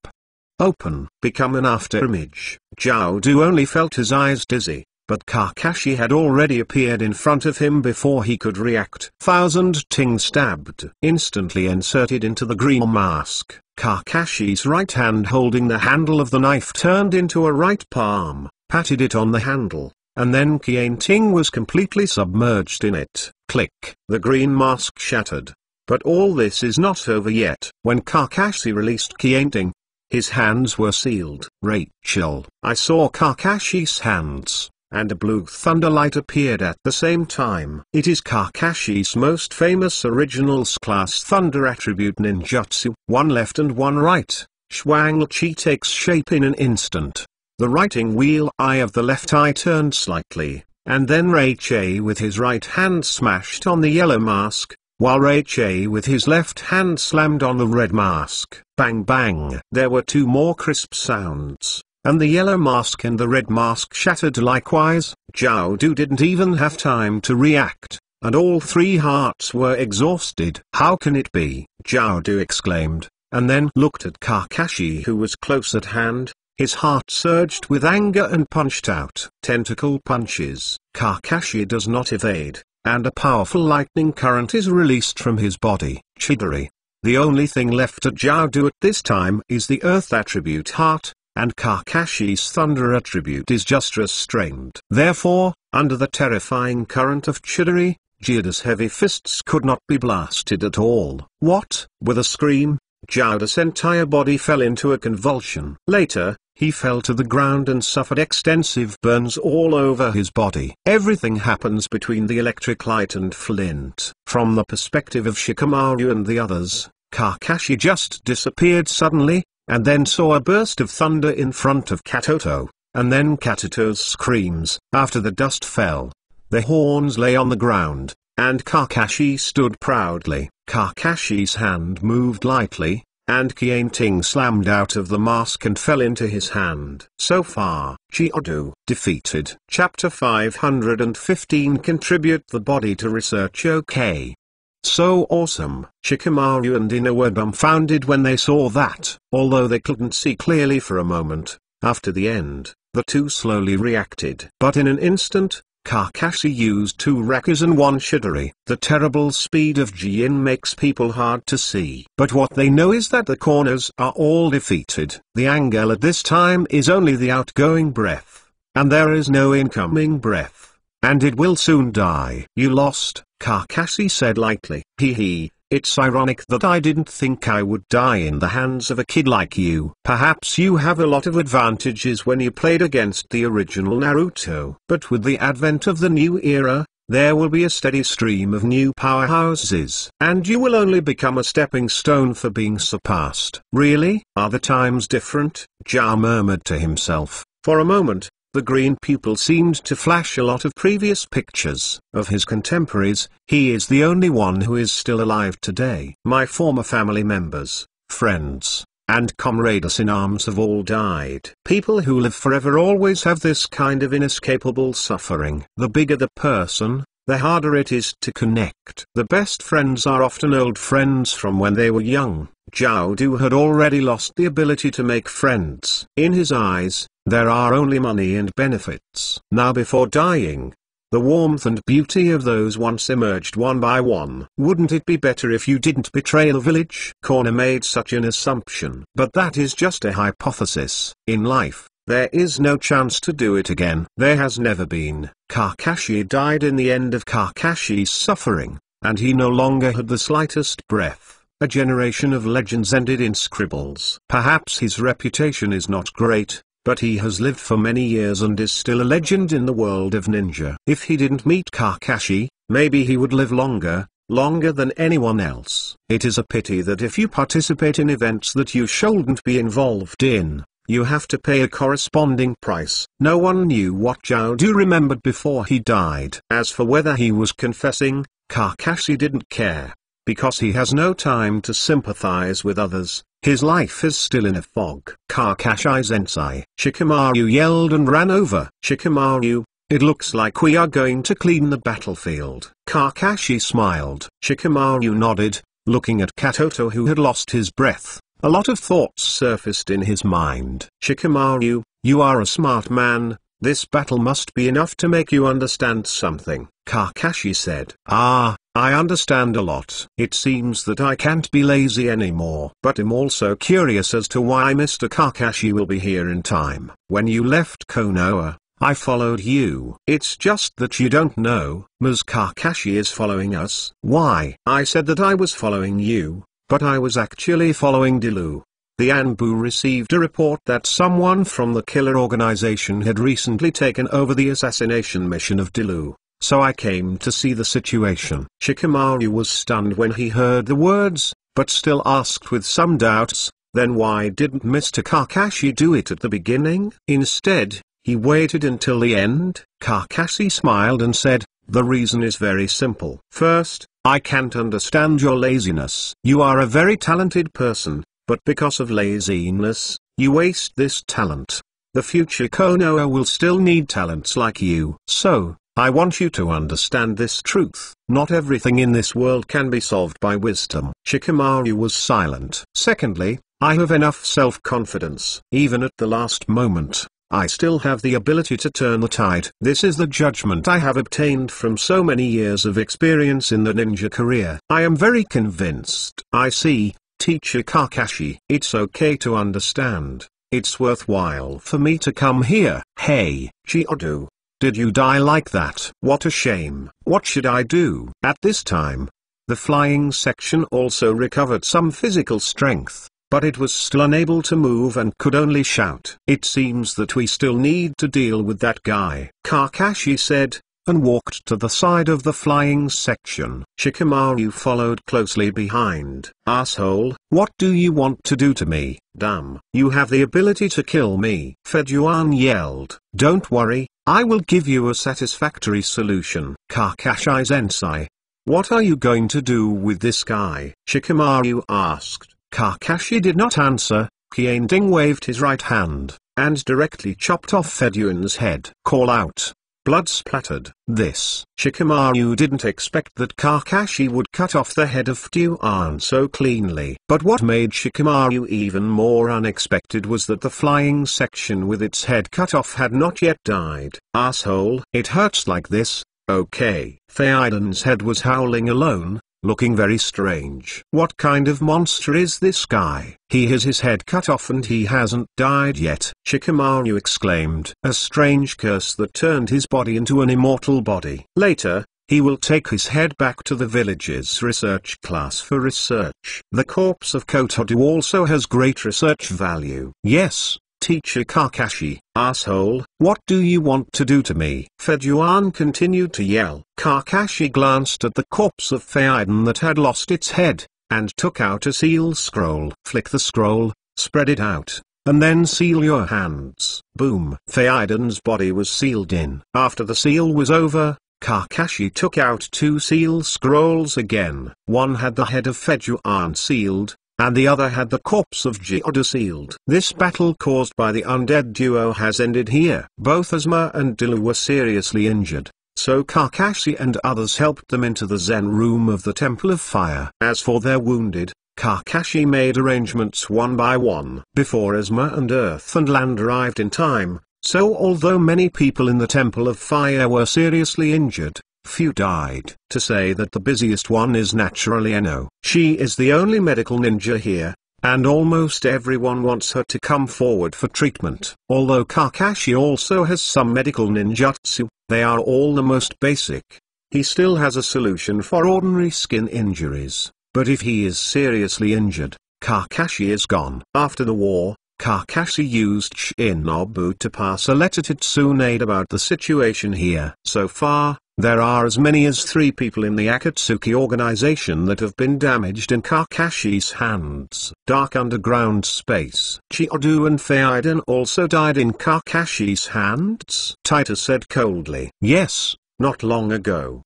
Open. Become an afterimage. Jiaodu only felt his eyes dizzy, but Kakashi had already appeared in front of him before he could react. Thousand Ting stabbed. Instantly inserted into the green mask, Kakashi's right hand holding the handle of the knife turned into a right palm, patted it on the handle, and then Kien Ting was completely submerged in it. Click. The green mask shattered. But all this is not over yet. When Kakashi released Kien Ting, his hands were sealed. Rachel, I saw Kakashi's hands, and a blue thunder light appeared at the same time. It is Kakashi's most famous originals class thunder attribute ninjutsu. One left and one right. Shuang Chi takes shape in an instant. The writing wheel eye of the left eye turned slightly, and then Ray-Che with his right hand smashed on the yellow mask, while Ray-Che with his left hand slammed on the red mask. Bang bang. There were two more crisp sounds, and the yellow mask and the red mask shattered likewise. Zhao Du didn't even have time to react, and all three hearts were exhausted. How can it be? Zhao Du exclaimed, and then looked at Kakashi who was close at hand. His heart surged with anger and punched out tentacle punches. Kakashi does not evade, and a powerful lightning current is released from his body. Chidori. The only thing left at Zhao Du at this time is the earth attribute heart, and Kakashi's thunder attribute is just restrained. Therefore, under the terrifying current of Chidori, Jioda's heavy fists could not be blasted at all. What? With a scream, Jioda's entire body fell into a convulsion. Later, he fell to the ground and suffered extensive burns all over his body. Everything happens between the electric light and flint. From the perspective of Shikamaru and the others, Kakashi just disappeared suddenly, and then saw a burst of thunder in front of Katoto, and then Katoto's screams. After the dust fell, the horns lay on the ground, and Kakashi stood proudly. Kakashi's hand moved lightly, and Kien Ting slammed out of the mask and fell into his hand. So far, Chiodu defeated. Chapter 515. Contribute the body to research. Okay. So awesome. Shikamaru and Ino were dumbfounded when they saw that. Although they couldn't see clearly for a moment, after the end, the two slowly reacted. But in an instant, Kakashi used 2 Rakas and 1 Chidori. The terrible speed of Jin makes people hard to see. But what they know is that the corners are all defeated. The angle at this time is only the outgoing breath, and there is no incoming breath. And it will soon die. You lost, Kakashi said lightly. Hee, it's ironic that I didn't think I would die in the hands of a kid like you. Perhaps you have a lot of advantages when you played against the original Naruto. But with the advent of the new era, there will be a steady stream of new powerhouses. And you will only become a stepping stone for being surpassed. Really? Are the times different? Zhao murmured to himself. For a moment, the green pupil seemed to flash a lot of previous pictures of his contemporaries. He is the only one who is still alive today. My former family members, friends, and comrades in arms have all died. People who live forever always have this kind of inescapable suffering. The bigger the person, the harder it is to connect. The best friends are often old friends from when they were young. Zhao Du had already lost the ability to make friends. In his eyes, there are only money and benefits. Now before dying, the warmth and beauty of those once emerged one by one. Wouldn't it be better if you didn't betray the village? Corner made such an assumption. But that is just a hypothesis. In life, there is no chance to do it again. There has never been. Kakashi died in the end of Kakashi's suffering, and he no longer had the slightest breath. A generation of legends ended in scribbles. Perhaps his reputation is not great, but he has lived for many years and is still a legend in the world of ninja. If he didn't meet Kakashi, maybe he would live longer than anyone else. It is a pity that if you participate in events that you shouldn't be involved in, you have to pay a corresponding price. No one knew what Zhao Du remembered before he died. As for whether he was confessing, Kakashi didn't care, because he has no time to sympathize with others. His life is still in a fog. Kakashi Sensei. Shikamaru yelled and ran over. Shikamaru, it looks like we are going to clean the battlefield. Kakashi smiled. Shikamaru nodded, looking at Katoto who had lost his breath. A lot of thoughts surfaced in his mind. Shikamaru, you are a smart man, This battle must be enough to make you understand something, Kakashi said. Ah, I understand a lot. It seems that I can't be lazy anymore. But I'm also curious as to why Mr. Kakashi will be here in time. When you left Konoha, I followed you. It's just that you don't know, Ms. Kakashi is following us. Why? I said that I was following you, but I was actually following Dilu. The Anbu received a report that someone from the killer organization had recently taken over the assassination mission of Dilu, so I came to see the situation. Shikamaru was stunned when he heard the words, but still asked with some doubts, then why didn't Mr. Kakashi do it at the beginning? Instead, he waited until the end. Kakashi smiled and said, the reason is very simple. First, I can't understand your laziness. You are a very talented person, but because of laziness, you waste this talent. The future Konoha will still need talents like you. So, I want you to understand this truth. Not everything in this world can be solved by wisdom. Shikamaru was silent. Secondly, I have enough self-confidence. Even at the last moment, I still have the ability to turn the tide. This is the judgment I have obtained from so many years of experience in the ninja career. I am very convinced. I see, Teacher Kakashi. It's okay to understand. It's worthwhile for me to come here. Hey, Chiodo. Did you die like that? What a shame. What should I do? At this time, the flying section also recovered some physical strength, but it was still unable to move and could only shout. It seems that we still need to deal with that guy, Kakashi said, and walked to the side of the flying section. Shikamaru followed closely behind. Asshole, what do you want to do to me? Damn, you have the ability to kill me. Fejuan yelled. Don't worry, I will give you a satisfactory solution. Kakashi Sensei. What are you going to do with this guy? Shikamaru asked. Kakashi did not answer. Kiending waved his right hand, and directly chopped off Feduan's head. Call out. Blood splattered. This. Shikamaru didn't expect that Kakashi would cut off the head of Feduan so cleanly. But what made Shikamaru even more unexpected was that the flying section with its head cut off had not yet died. Asshole. It hurts like this. Okay. Feidun's head was howling alone, looking very strange. What kind of monster is this guy? He has his head cut off and he hasn't died yet. Shikamaru exclaimed. A strange curse that turned his body into an immortal body. Later, he will take his head back to the village's research class for research. The corpse of Kotodu also has great research value. Yes, Teacher Kakashi. Asshole, what do you want to do to me? Feduan continued to yell. Kakashi glanced at the corpse of Feidun that had lost its head, and took out a seal scroll. Flick the scroll, spread it out, and then seal your hands. Boom. Feidun's body was sealed in. After the seal was over, Kakashi took out two seal scrolls again. One had the head of Feduan sealed, and the other had the corpse of Geoda sealed. This battle caused by the undead duo has ended here. Both Asuma and Dilu were seriously injured, so Kakashi and others helped them into the Zen room of the Temple of Fire. As for their wounded, Kakashi made arrangements one by one. Before Asuma and Earth and Land arrived in time, so although many people in the Temple of Fire were seriously injured, few died. To say that the busiest one is naturally Eno. She is the only medical ninja here, and almost everyone wants her to come forward for treatment. Although Kakashi also has some medical ninjutsu, they are all the most basic. He still has a solution for ordinary skin injuries, but if he is seriously injured, Kakashi is gone. After the war, Kakashi used Shinobu to pass a letter to Tsunade about the situation here. So far, there are as many as 3 people in the Akatsuki organization that have been damaged in Kakashi's hands. Dark underground space. Chiodu and Feidun also died in Kakashi's hands? Taita said coldly. Yes, not long ago.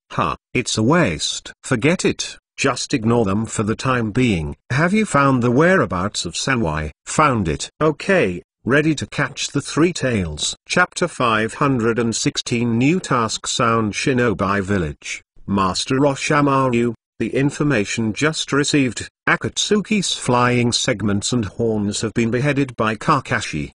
It's a waste. Forget it. Just ignore them for the time being. Have you found the whereabouts of Sanwai? Found it. Okay. Ready to catch the 3 tails. Chapter 516 New Task Sound Shinobi Village. Master Roshamaru, the information just received. Akatsuki's flying segments and horns have been beheaded by Kakashi.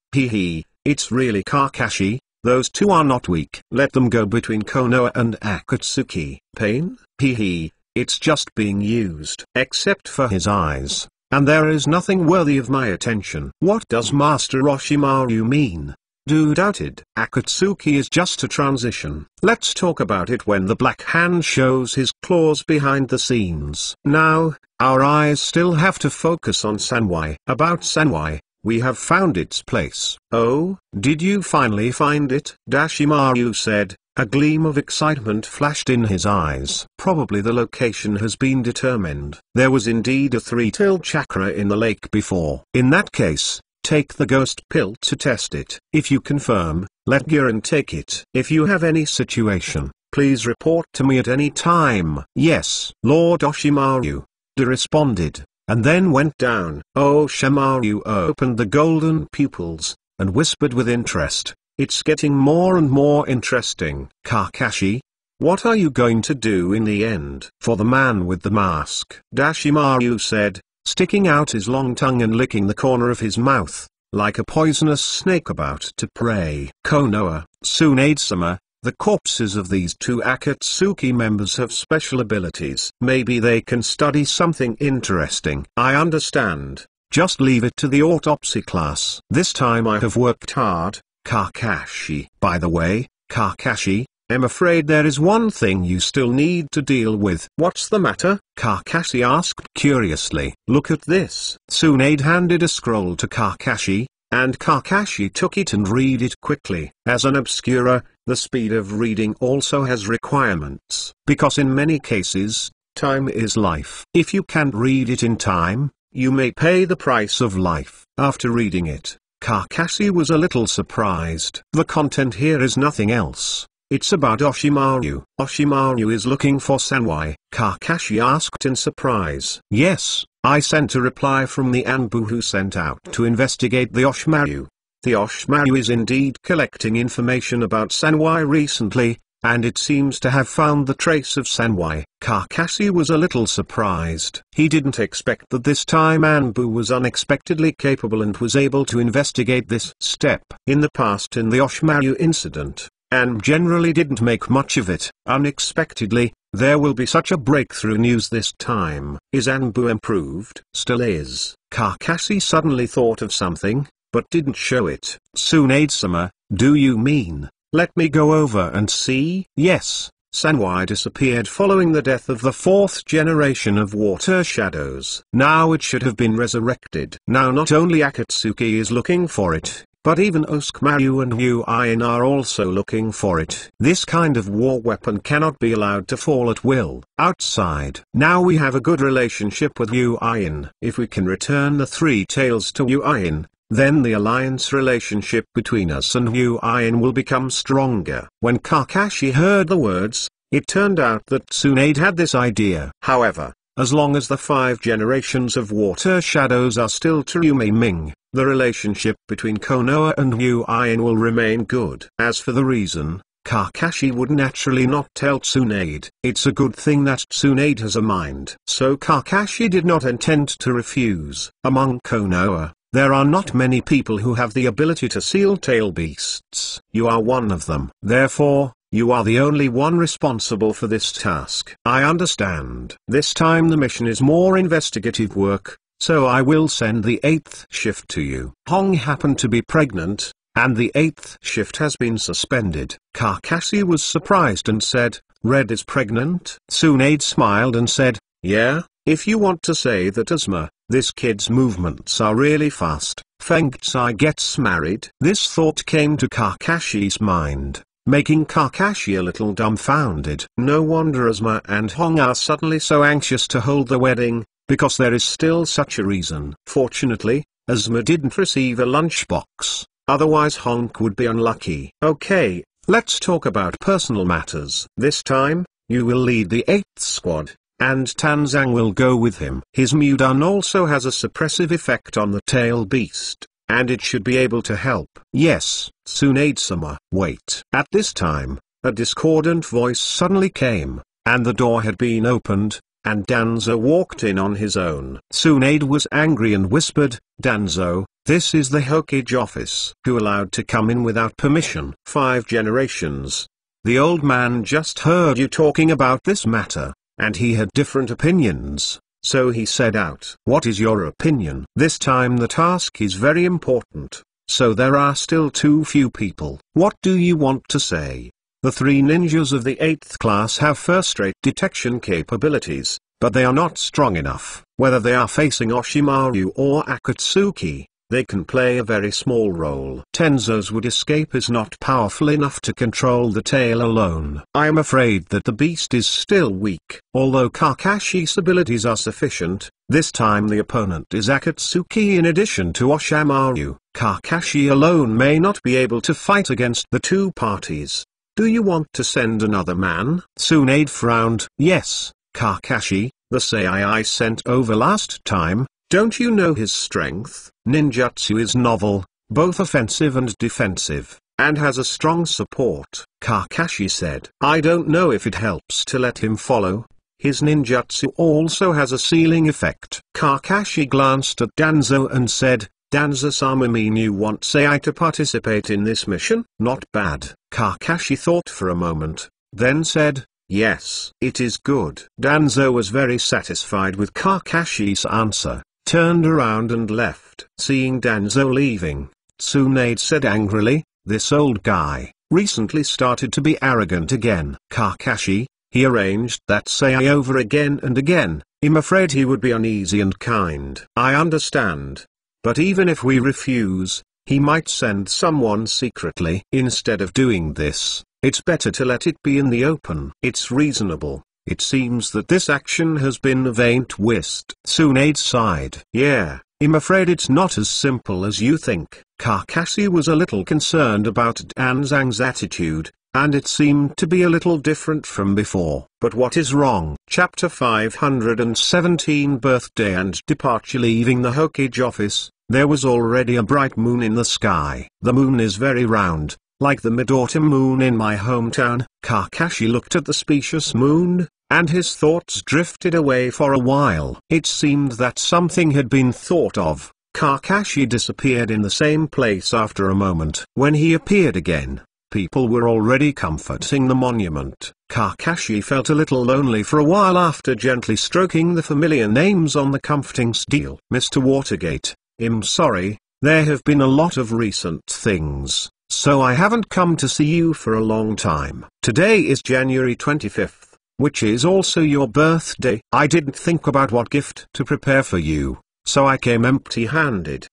It's really Kakashi, Those two are not weak. Let them go between Konoha and Akatsuki. Pain? Hee. It's just being used. Except for his eyes. And there is nothing worthy of my attention. What does Master Orochimaru mean? Do doubted. Akatsuki is just a transition. Let's talk about it when the Black Hand shows his claws behind the scenes. Now, our eyes still have to focus on Sanwai. About Sanwai, we have found its place. Oh, did you finally find it? Dashimaru said. A gleam of excitement flashed in his eyes. Probably the location has been determined. There was indeed a three-tailed chakra in the lake before. In that case, take the ghost pill to test it. If you confirm, let Giran take it. If you have any situation, please report to me at any time. Yes, Lord Oshimaru. De responded, and then went down. Oshimaru opened the golden pupils, and whispered with interest. It's getting more and more interesting. Kakashi? What are you going to do in the end? For the man with the mask, Dashimaru said, sticking out his long tongue and licking the corner of his mouth, like a poisonous snake about to prey. Konoha, Tsunade-sama, the corpses of these two Akatsuki members have special abilities. Maybe they can study something interesting. I understand. Just leave it to the autopsy class. This time I have worked hard. Kakashi. By the way, Kakashi, I'm afraid there is one thing you still need to deal with. What's the matter? Kakashi asked curiously. Look at this. Tsunade handed a scroll to Kakashi, and Kakashi took it and read it quickly. As an obscurer, the speed of reading also has requirements. Because in many cases, time is life. If you can't read it in time, you may pay the price of life. After reading it, Kakashi was a little surprised. The content here is nothing else. It's about Oshimaru. Oshimaru is looking for Sanwai. Kakashi asked in surprise. Yes, I sent a reply from the Anbu who sent out to investigate the Oshimaru. The Oshimaru is indeed collecting information about Sanwai recently, and it seems to have found the trace of Sanwai. Kakashi was a little surprised. He didn't expect that this time Anbu was unexpectedly capable and was able to investigate this step. In the past in the Oshimaru incident, Anbu generally didn't make much of it. Unexpectedly, there will be such a breakthrough news this time. Is Anbu improved? Still is. Kakashi suddenly thought of something, but didn't show it. Tsunade-sama, do you mean? Let me go over and see. Yes, Sanwai disappeared following the death of the fourth generation of water shadows. Now it should have been resurrected. Now not only Akatsuki is looking for it, but even Oshimaru and Uin are also looking for it. This kind of war weapon cannot be allowed to fall at will. Outside. Now we have a good relationship with Uin. If we can return the three tails to Uin, then the alliance relationship between us and Uin will become stronger. When Kakashi heard the words, it turned out that Tsunade had this idea. However, as long as the 5 generations of water shadows are still to remaining, the relationship between Konoha and Uin will remain good. As for the reason, Kakashi would naturally not tell Tsunade. It's a good thing that Tsunade has a mind. So Kakashi did not intend to refuse. Among Konoha, there are not many people who have the ability to seal tail beasts. You are one of them. Therefore, you are the only one responsible for this task. I understand. This time the mission is more investigative work, so I will send the 8th shift to you. Hong happened to be pregnant, and the 8th shift has been suspended. Kakashi was surprised and said, Red is pregnant? Tsunade smiled and said, yeah, if you want to say that Asma, this kid's movements are really fast. Fengtsai gets married. This thought came to Kakashi's mind, making Kakashi a little dumbfounded. No wonder Asma and Hong are suddenly so anxious to hold the wedding, because there is still such a reason. Fortunately, Asma didn't receive a lunchbox, otherwise Honk would be unlucky. Okay, let's talk about personal matters. This time, you will lead the 8th squad, and Tanzang will go with him. His Mudan also has a suppressive effect on the tail beast, and it should be able to help. Yes, Tsunade-sama. Wait. At this time, a discordant voice suddenly came, and the door had been opened, and Danzo walked in on his own. Tsunade was angry and whispered, "Danzo, this is the Hokage office. Who allowed to come in without permission? 5 generations. The old man just heard you talking about this matter, and he had different opinions. So he said out, 'What is your opinion?' This time the task is very important, so there are still too few people. What do you want to say? The 3 ninjas of the 8th class have first-rate detection capabilities, but they are not strong enough. Whether they are facing Oshimaru or Akatsuki, they can play a very small role. Tenzo's would escape is not powerful enough to control the tail alone. I am afraid that the beast is still weak. Although Kakashi's abilities are sufficient, this time the opponent is Akatsuki in addition to Oshimaru. Kakashi alone may not be able to fight against the 2 parties. Do you want to send another man?" Tsunade frowned. "Yes, Kakashi, the Sai I sent over last time. Don't you know his strength? Ninjutsu is novel, both offensive and defensive, and has a strong support," Kakashi said. "I don't know if it helps to let him follow. His ninjutsu also has a ceiling effect." Kakashi glanced at Danzo and said, "Danzo-sama, mean you want Sai to participate in this mission?" "Not bad." Kakashi thought for a moment, then said, "Yes, it is good." Danzo was very satisfied with Kakashi's answer, turned around and left. Seeing Danzo leaving, Tsunade said angrily, "This old guy recently started to be arrogant again." Kakashi, he arranged that Sai over again and again. I'm afraid he would be uneasy and kind. "I understand. But even if we refuse, he might send someone secretly. Instead of doing this, it's better to let it be in the open. It's reasonable. It seems that this action has been a vain twist." Tsunade sighed. "Yeah, I'm afraid it's not as simple as you think." Kakashi was a little concerned about Danzang's attitude, and it seemed to be a little different from before. But what is wrong? Chapter 517 Birthday and Departure. Leaving the Hokage office, there was already a bright moon in the sky. The moon is very round, like the mid-autumn moon in my hometown. Kakashi looked at the specious moon, and his thoughts drifted away for a while. It seemed that something had been thought of. Kakashi disappeared in the same place after a moment. When he appeared again, people were already comforting the monument. Kakashi felt a little lonely for a while after gently stroking the familiar names on the comforting steel. "Mr. Watergate, I'm sorry, there have been a lot of recent things, so I haven't come to see you for a long time. Today is January 25th, which is also your birthday. I didn't think about what gift to prepare for you, so I came empty-handed.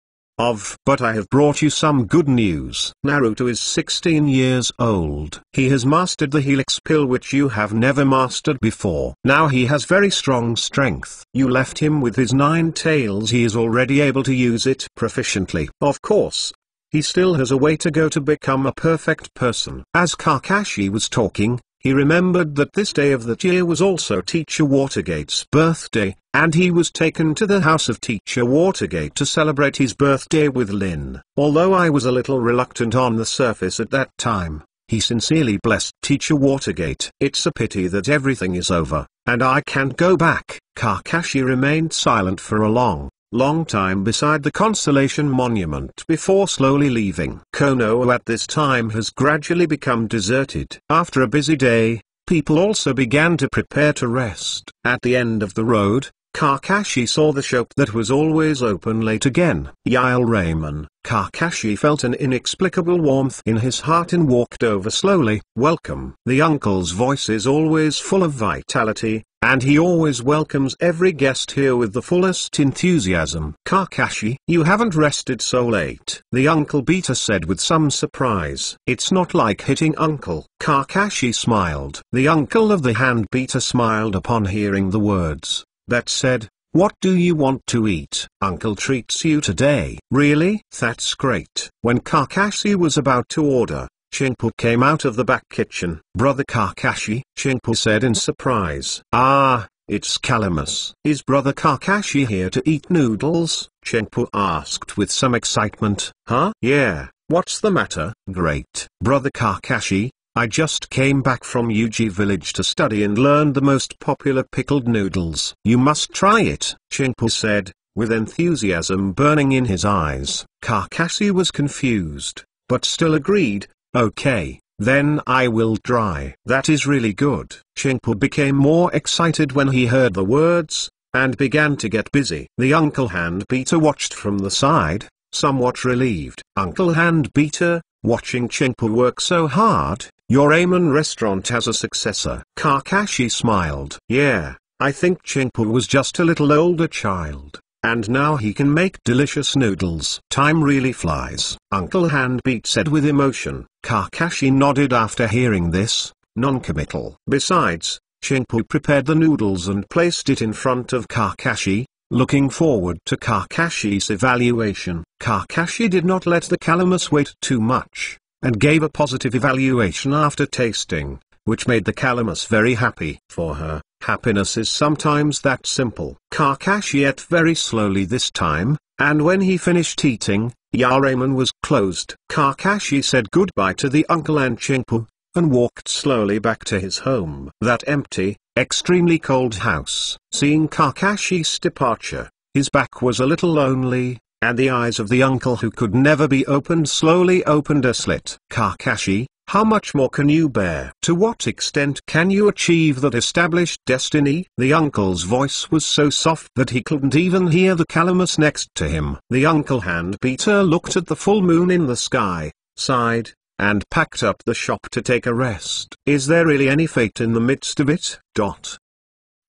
But I have brought you some good news. Naruto is 16 years old. He has mastered the Helix Pill, which you have never mastered before. Now he has very strong strength. You left him with his 9 tails. He is already able to use it proficiently. Of course, he still has a way to go to become a perfect person." As Kakashi was talking, he remembered that this day of that year was also Teacher Watergate's birthday, and he was taken to the house of Teacher Watergate to celebrate his birthday with Lin. Although I was a little reluctant on the surface at that time, he sincerely blessed Teacher Watergate. "It's a pity that everything is over, and I can't go back." Kakashi remained silent for a long time beside the Constellation Monument before slowly leaving. Konoha at this time has gradually become deserted. After a busy day, people also began to prepare to rest. At the end of the road, Kakashi saw the shop that was always open late again. Yael Ramen. Kakashi felt an inexplicable warmth in his heart and walked over slowly. "Welcome." The uncle's voice is always full of vitality, and he always welcomes every guest here with the fullest enthusiasm. "Kakashi, you haven't rested so late," the uncle beater said with some surprise. "It's not like hitting uncle." Kakashi smiled. The uncle of the hand beater smiled upon hearing the words. That said, "What do you want to eat?" "Uncle treats you today." "Really? That's great." When Kakashi was about to order, Chinpo came out of the back kitchen. "Brother Kakashi," Chinpo said in surprise. "Ah, it's Calamus." "Is Brother Kakashi here to eat noodles?" Chinpo asked with some excitement. "Huh? Yeah, what's the matter?" "Great." "Brother Kakashi, I just came back from Uji village to study and learned the most popular pickled noodles. You must try it, Chimpu said, with enthusiasm burning in his eyes. Kakashi was confused, but still agreed. Okay, then I will try. That is really good. Chimpu became more excited when he heard the words, and began to get busy. The Uncle Hand Beater watched from the side, somewhat relieved. Uncle Hand Beater, watching Chimpu work so hard, your ramen restaurant has a successor. Kakashi smiled. Yeah, I think Chimpu was just a little older child, and now he can make delicious noodles. Time really flies, Uncle Handbeat said with emotion. Kakashi nodded after hearing this, non-committal. Besides, Chimpu prepared the noodles and placed it in front of Kakashi, looking forward to Kakashi's evaluation. Kakashi did not let the calamus wait too much, and gave a positive evaluation after tasting, which made the calamus very happy. For her, happiness is sometimes that simple. Kakashi ate very slowly this time, and when he finished eating, ramen was closed. Kakashi said goodbye to the uncle and Chimpu, and walked slowly back to his home. That empty, extremely cold house. Seeing Kakashi's departure, his back was a little lonely, and the eyes of the uncle who could never be opened slowly opened a slit. Kakashi, how much more can you bear? To what extent can you achieve that established destiny? The uncle's voice was so soft that he couldn't even hear the calamus next to him. The Uncle Hand Beater looked at the full moon in the sky, sighed, and packed up the shop to take a rest. Is there really any fate in the midst of it?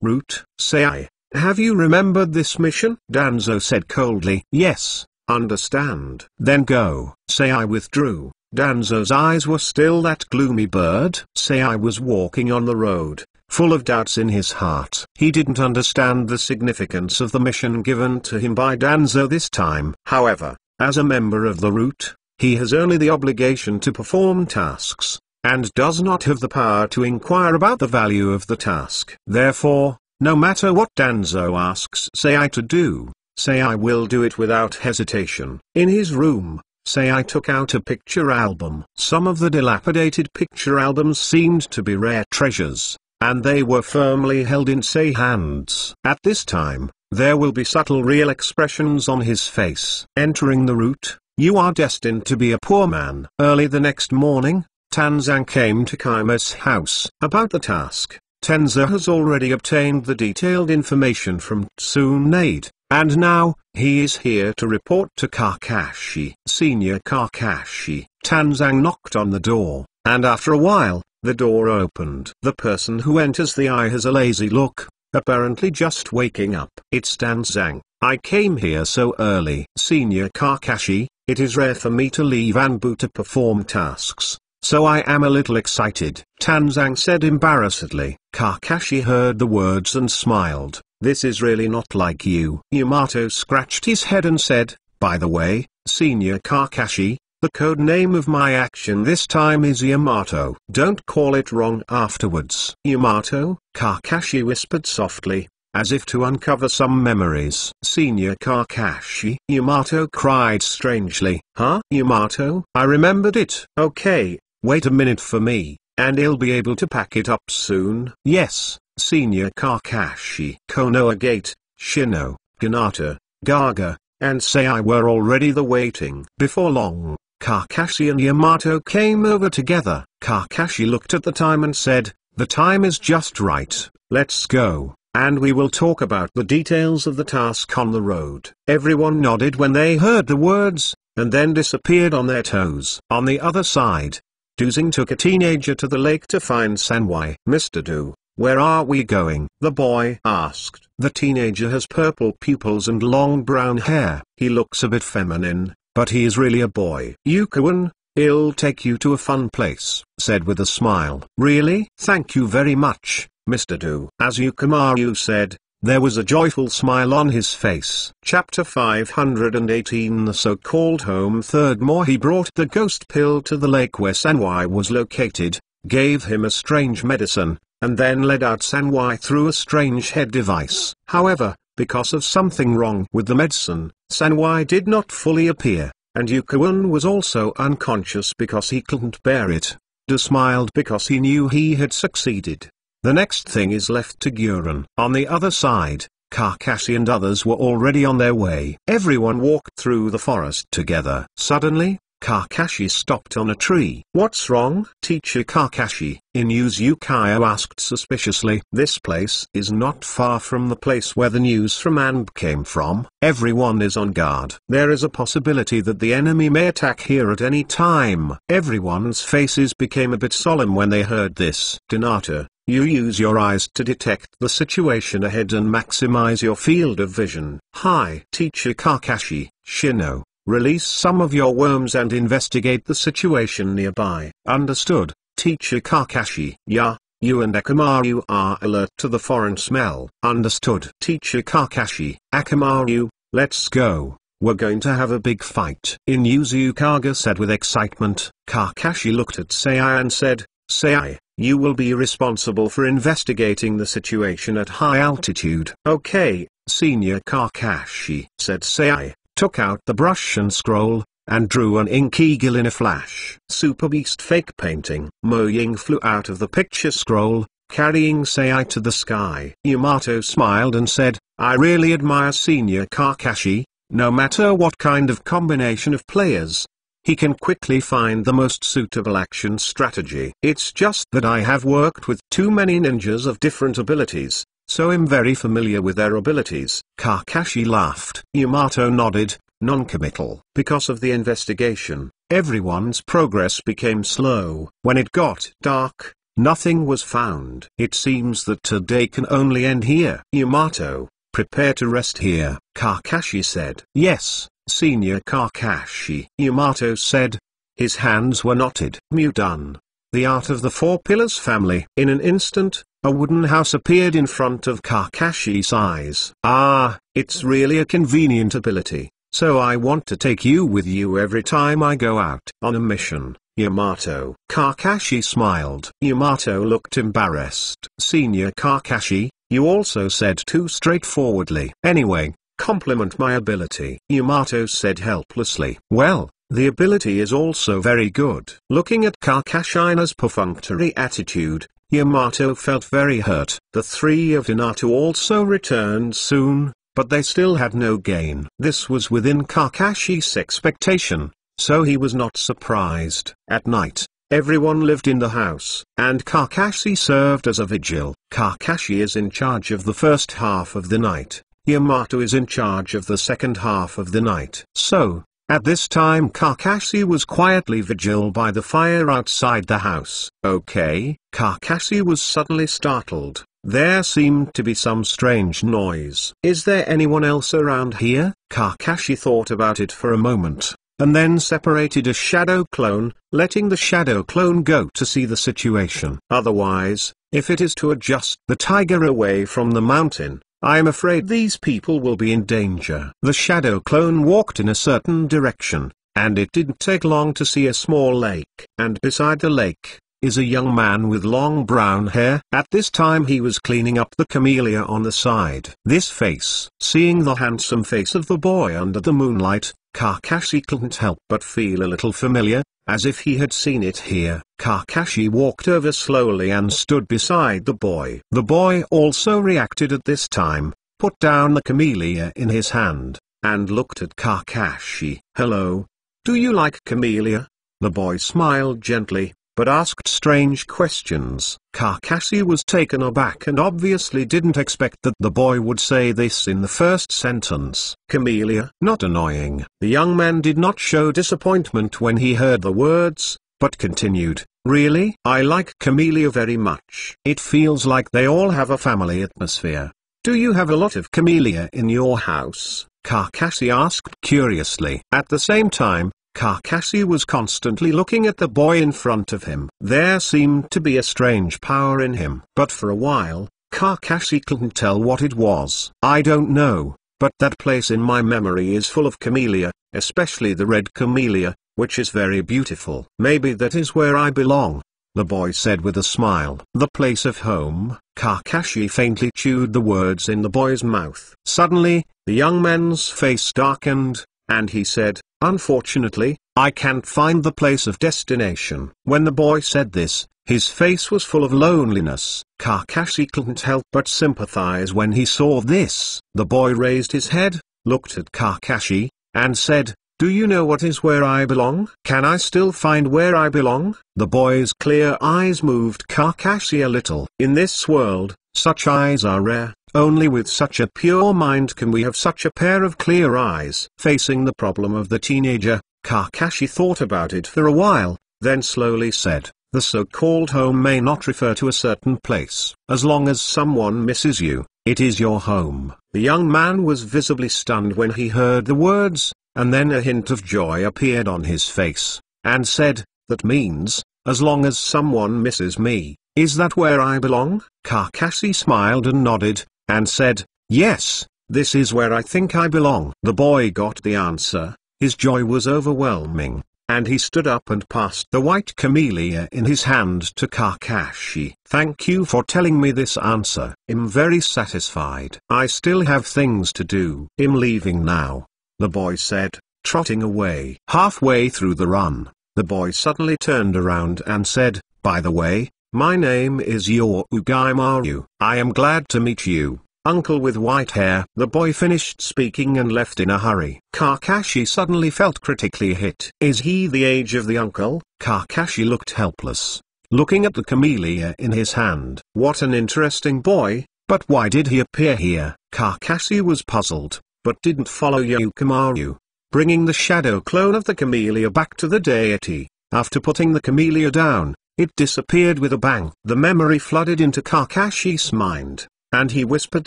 Root, say I. Have you remembered this mission? Danzo said coldly. Yes, understand. Then go. Say I withdrew. Danzo's eyes were still that gloomy bird. Say I was walking on the road, full of doubts in his heart. He didn't understand the significance of the mission given to him by Danzo this time. However, as a member of the Root, he has only the obligation to perform tasks, and does not have the power to inquire about the value of the task. Therefore, no matter what Danzo asks Say I to do, Say I will do it without hesitation. In his room, Say I took out a picture album. Some of the dilapidated picture albums seemed to be rare treasures, and they were firmly held in Say hands. At this time, there will be subtle real expressions on his face. Entering the Root, you are destined to be a poor man. Early the next morning, Tanzan came to Kaima's house. About the task, Tenza has already obtained the detailed information from Tsunade, and now, he is here to report to Kakashi. Senior Kakashi. Tanzan knocked on the door, and after a while, the door opened. The person who enters the eye has a lazy look, apparently just waking up. It's Tanzan. I came here so early. Senior Kakashi, it is rare for me to leave Anbu to perform tasks, so I am a little excited. Tanzan said embarrassedly. Kakashi heard the words and smiled. This is really not like you. Yamato scratched his head and said, by the way, Senior Kakashi, the code name of my action this time is Yamato. Don't call it wrong afterwards. Yamato? Kakashi whispered softly, as if to uncover some memories. Senior Kakashi? Yamato cried strangely. Huh? Yamato? I remembered it. Okay, wait a minute for me, and he'll be able to pack it up soon. Yes, Senior Kakashi. Konoha Gate, Shino, Hinata, Gaga, and Sei were already waiting. Before long, Kakashi and Yamato came over together. Kakashi looked at the time and said, the time is just right, let's go, and we will talk about the details of the task on the road. Everyone nodded when they heard the words, and then disappeared on their toes. On the other side, Duzing took a teenager to the lake to find Sanwai. Mr. Du, where are we going? The boy asked. The teenager has purple pupils and long brown hair. He looks a bit feminine, but he is really a boy. Yukuan, he'll take you to a fun place, said with a smile. Really? Thank you very much, Mr. Du. As Yukimaru said, there was a joyful smile on his face. Chapter 518. The so-called home. Third more. He brought the ghost pill to the lake where Sanwai was located, gave him a strange medicine, and then led out Sanwai through a strange head device. However, because of something wrong with the medicine, Sanwai did not fully appear, and Yukuan was also unconscious because he couldn't bear it. smiled because he knew he had succeeded. The next thing is left to Guren. On the other side, Kakashi and others were already on their way. Everyone walked through the forest together. Suddenly, Kakashi stopped on a tree. "What's wrong, Teacher Kakashi?" Yukio asked suspiciously. "This place is not far from the place where the news from Anb came from. Everyone is on guard. There is a possibility that the enemy may attack here at any time." Everyone's faces became a bit solemn when they heard this. "Hinata, you use your eyes to detect the situation ahead and maximize your field of vision." "Hi, Teacher Kakashi." "Shino, release some of your worms and investigate the situation nearby." "Understood, Teacher Kakashi." "Yeah, you and Akamaru are alert to the foreign smell." "Understood, Teacher Kakashi." "Akamaru, let's go. We're going to have a big fight." Inuzukaga said with excitement. Kakashi looked at Sei and said, "Sei, you will be responsible for investigating the situation at high altitude." "Okay, Senior Kakashi," said Sei, took out the brush and scroll, and drew an ink eagle in a flash. Super Beast fake painting. Mojang flew out of the picture scroll, carrying Sei to the sky. Yamato smiled and said, "I really admire Senior Kakashi. No matter what kind of combination of players, he can quickly find the most suitable action strategy. It's just that I have worked with too many ninjas of different abilities, so I'm very familiar with their abilities." Kakashi laughed. Yamato nodded, non-committal. Because of the investigation, everyone's progress became slow. When it got dark, nothing was found. "It seems that today can only end here." "Yamato, prepare to rest here," Kakashi said. "Yes, Senior Kakashi," Yamato said. His hands were knotted. Done. The art of the Four Pillars family. In an instant, a wooden house appeared in front of Kakashi's eyes. "Ah, it's really a convenient ability, so I want to take you with you every time I go out on a mission, Yamato." Kakashi smiled. Yamato looked embarrassed. "Senior Kakashi, you also said too straightforwardly." "Anyway, compliment my ability," Yamato said helplessly. "Well, the ability is also very good." Looking at Kakashi's perfunctory attitude, Yamato felt very hurt. The three of Hinata also returned soon, but they still had no gain. This was within Kakashi's expectation, so he was not surprised. At night, everyone lived in the house, and Kakashi served as a vigil. Kakashi is in charge of the first half of the night. Yamato is in charge of the second half of the night. So, at this time Kakashi was quietly vigil by the fire outside the house. "Okay." Kakashi was suddenly startled. There seemed to be some strange noise. "Is there anyone else around here?" Kakashi thought about it for a moment, and then separated a shadow clone, letting the shadow clone go to see the situation. "Otherwise, if it is to adjust the tiger away from the mountain, I'm afraid these people will be in danger." The shadow clone walked in a certain direction, and it didn't take long to see a small lake. And beside the lake is a young man with long brown hair. At this time he was cleaning up the camellia on the side. This face. Seeing the handsome face of the boy under the moonlight, Kakashi couldn't help but feel a little familiar, as if he had seen it here. Kakashi walked over slowly and stood beside the boy. The boy also reacted at this time, put down the camellia in his hand, and looked at Kakashi. "Hello. Do you like camellia?" The boy smiled gently, but asked strange questions. Kakashi was taken aback and obviously didn't expect that the boy would say this in the first sentence. "Camellia?" Not annoying. The young man did not show disappointment when he heard the words, but continued, "Really? I like camellia very much. It feels like they all have a family atmosphere. Do you have a lot of camellia in your house?" Kakashi asked curiously. At the same time, Kakashi was constantly looking at the boy in front of him. There seemed to be a strange power in him. But for a while, Kakashi couldn't tell what it was. "I don't know, but that place in my memory is full of camellia, especially the red camellia, which is very beautiful. Maybe that is where I belong," the boy said with a smile. "The place of home?" Kakashi faintly chewed the words in the boy's mouth. Suddenly, the young man's face darkened, and he said, "Unfortunately, I can't find the place of destination. When the boy said this, his face was full of loneliness. Kakashi couldn't help but sympathize when he saw this. The boy raised his head, looked at Kakashi, and said, "Do you know what is where I belong? Can I still find where I belong?" The boy's clear eyes moved Kakashi a little. In this world, such eyes are rare. Only with such a pure mind can we have such a pair of clear eyes. Facing the problem of the teenager, Kakashi thought about it for a while, then slowly said, "The so-called home may not refer to a certain place. As long as someone misses you, it is your home." The young man was visibly stunned when he heard the words, and then a hint of joy appeared on his face, and said, "That means, as long as someone misses me, is that where I belong?" Kakashi smiled and nodded, and said, "Yes, this is where I think I belong." The boy got the answer, his joy was overwhelming, and he stood up and passed the white camellia in his hand to Kakashi. "Thank you for telling me this answer. I'm very satisfied. I still have things to do. I'm leaving now," the boy said, trotting away. Halfway through the run, the boy suddenly turned around and said, "By the way, my name is Uguimaru. I am glad to meet you, uncle with white hair." The boy finished speaking and left in a hurry. Kakashi suddenly felt critically hit. Is he the age of the uncle? Kakashi looked helpless, looking at the camellia in his hand. What an interesting boy, but why did he appear here? Kakashi was puzzled, but didn't follow Yukimaru, bringing the shadow clone of the camellia back to the deity. After putting the camellia down, it disappeared with a bang. The memory flooded into Kakashi's mind, and he whispered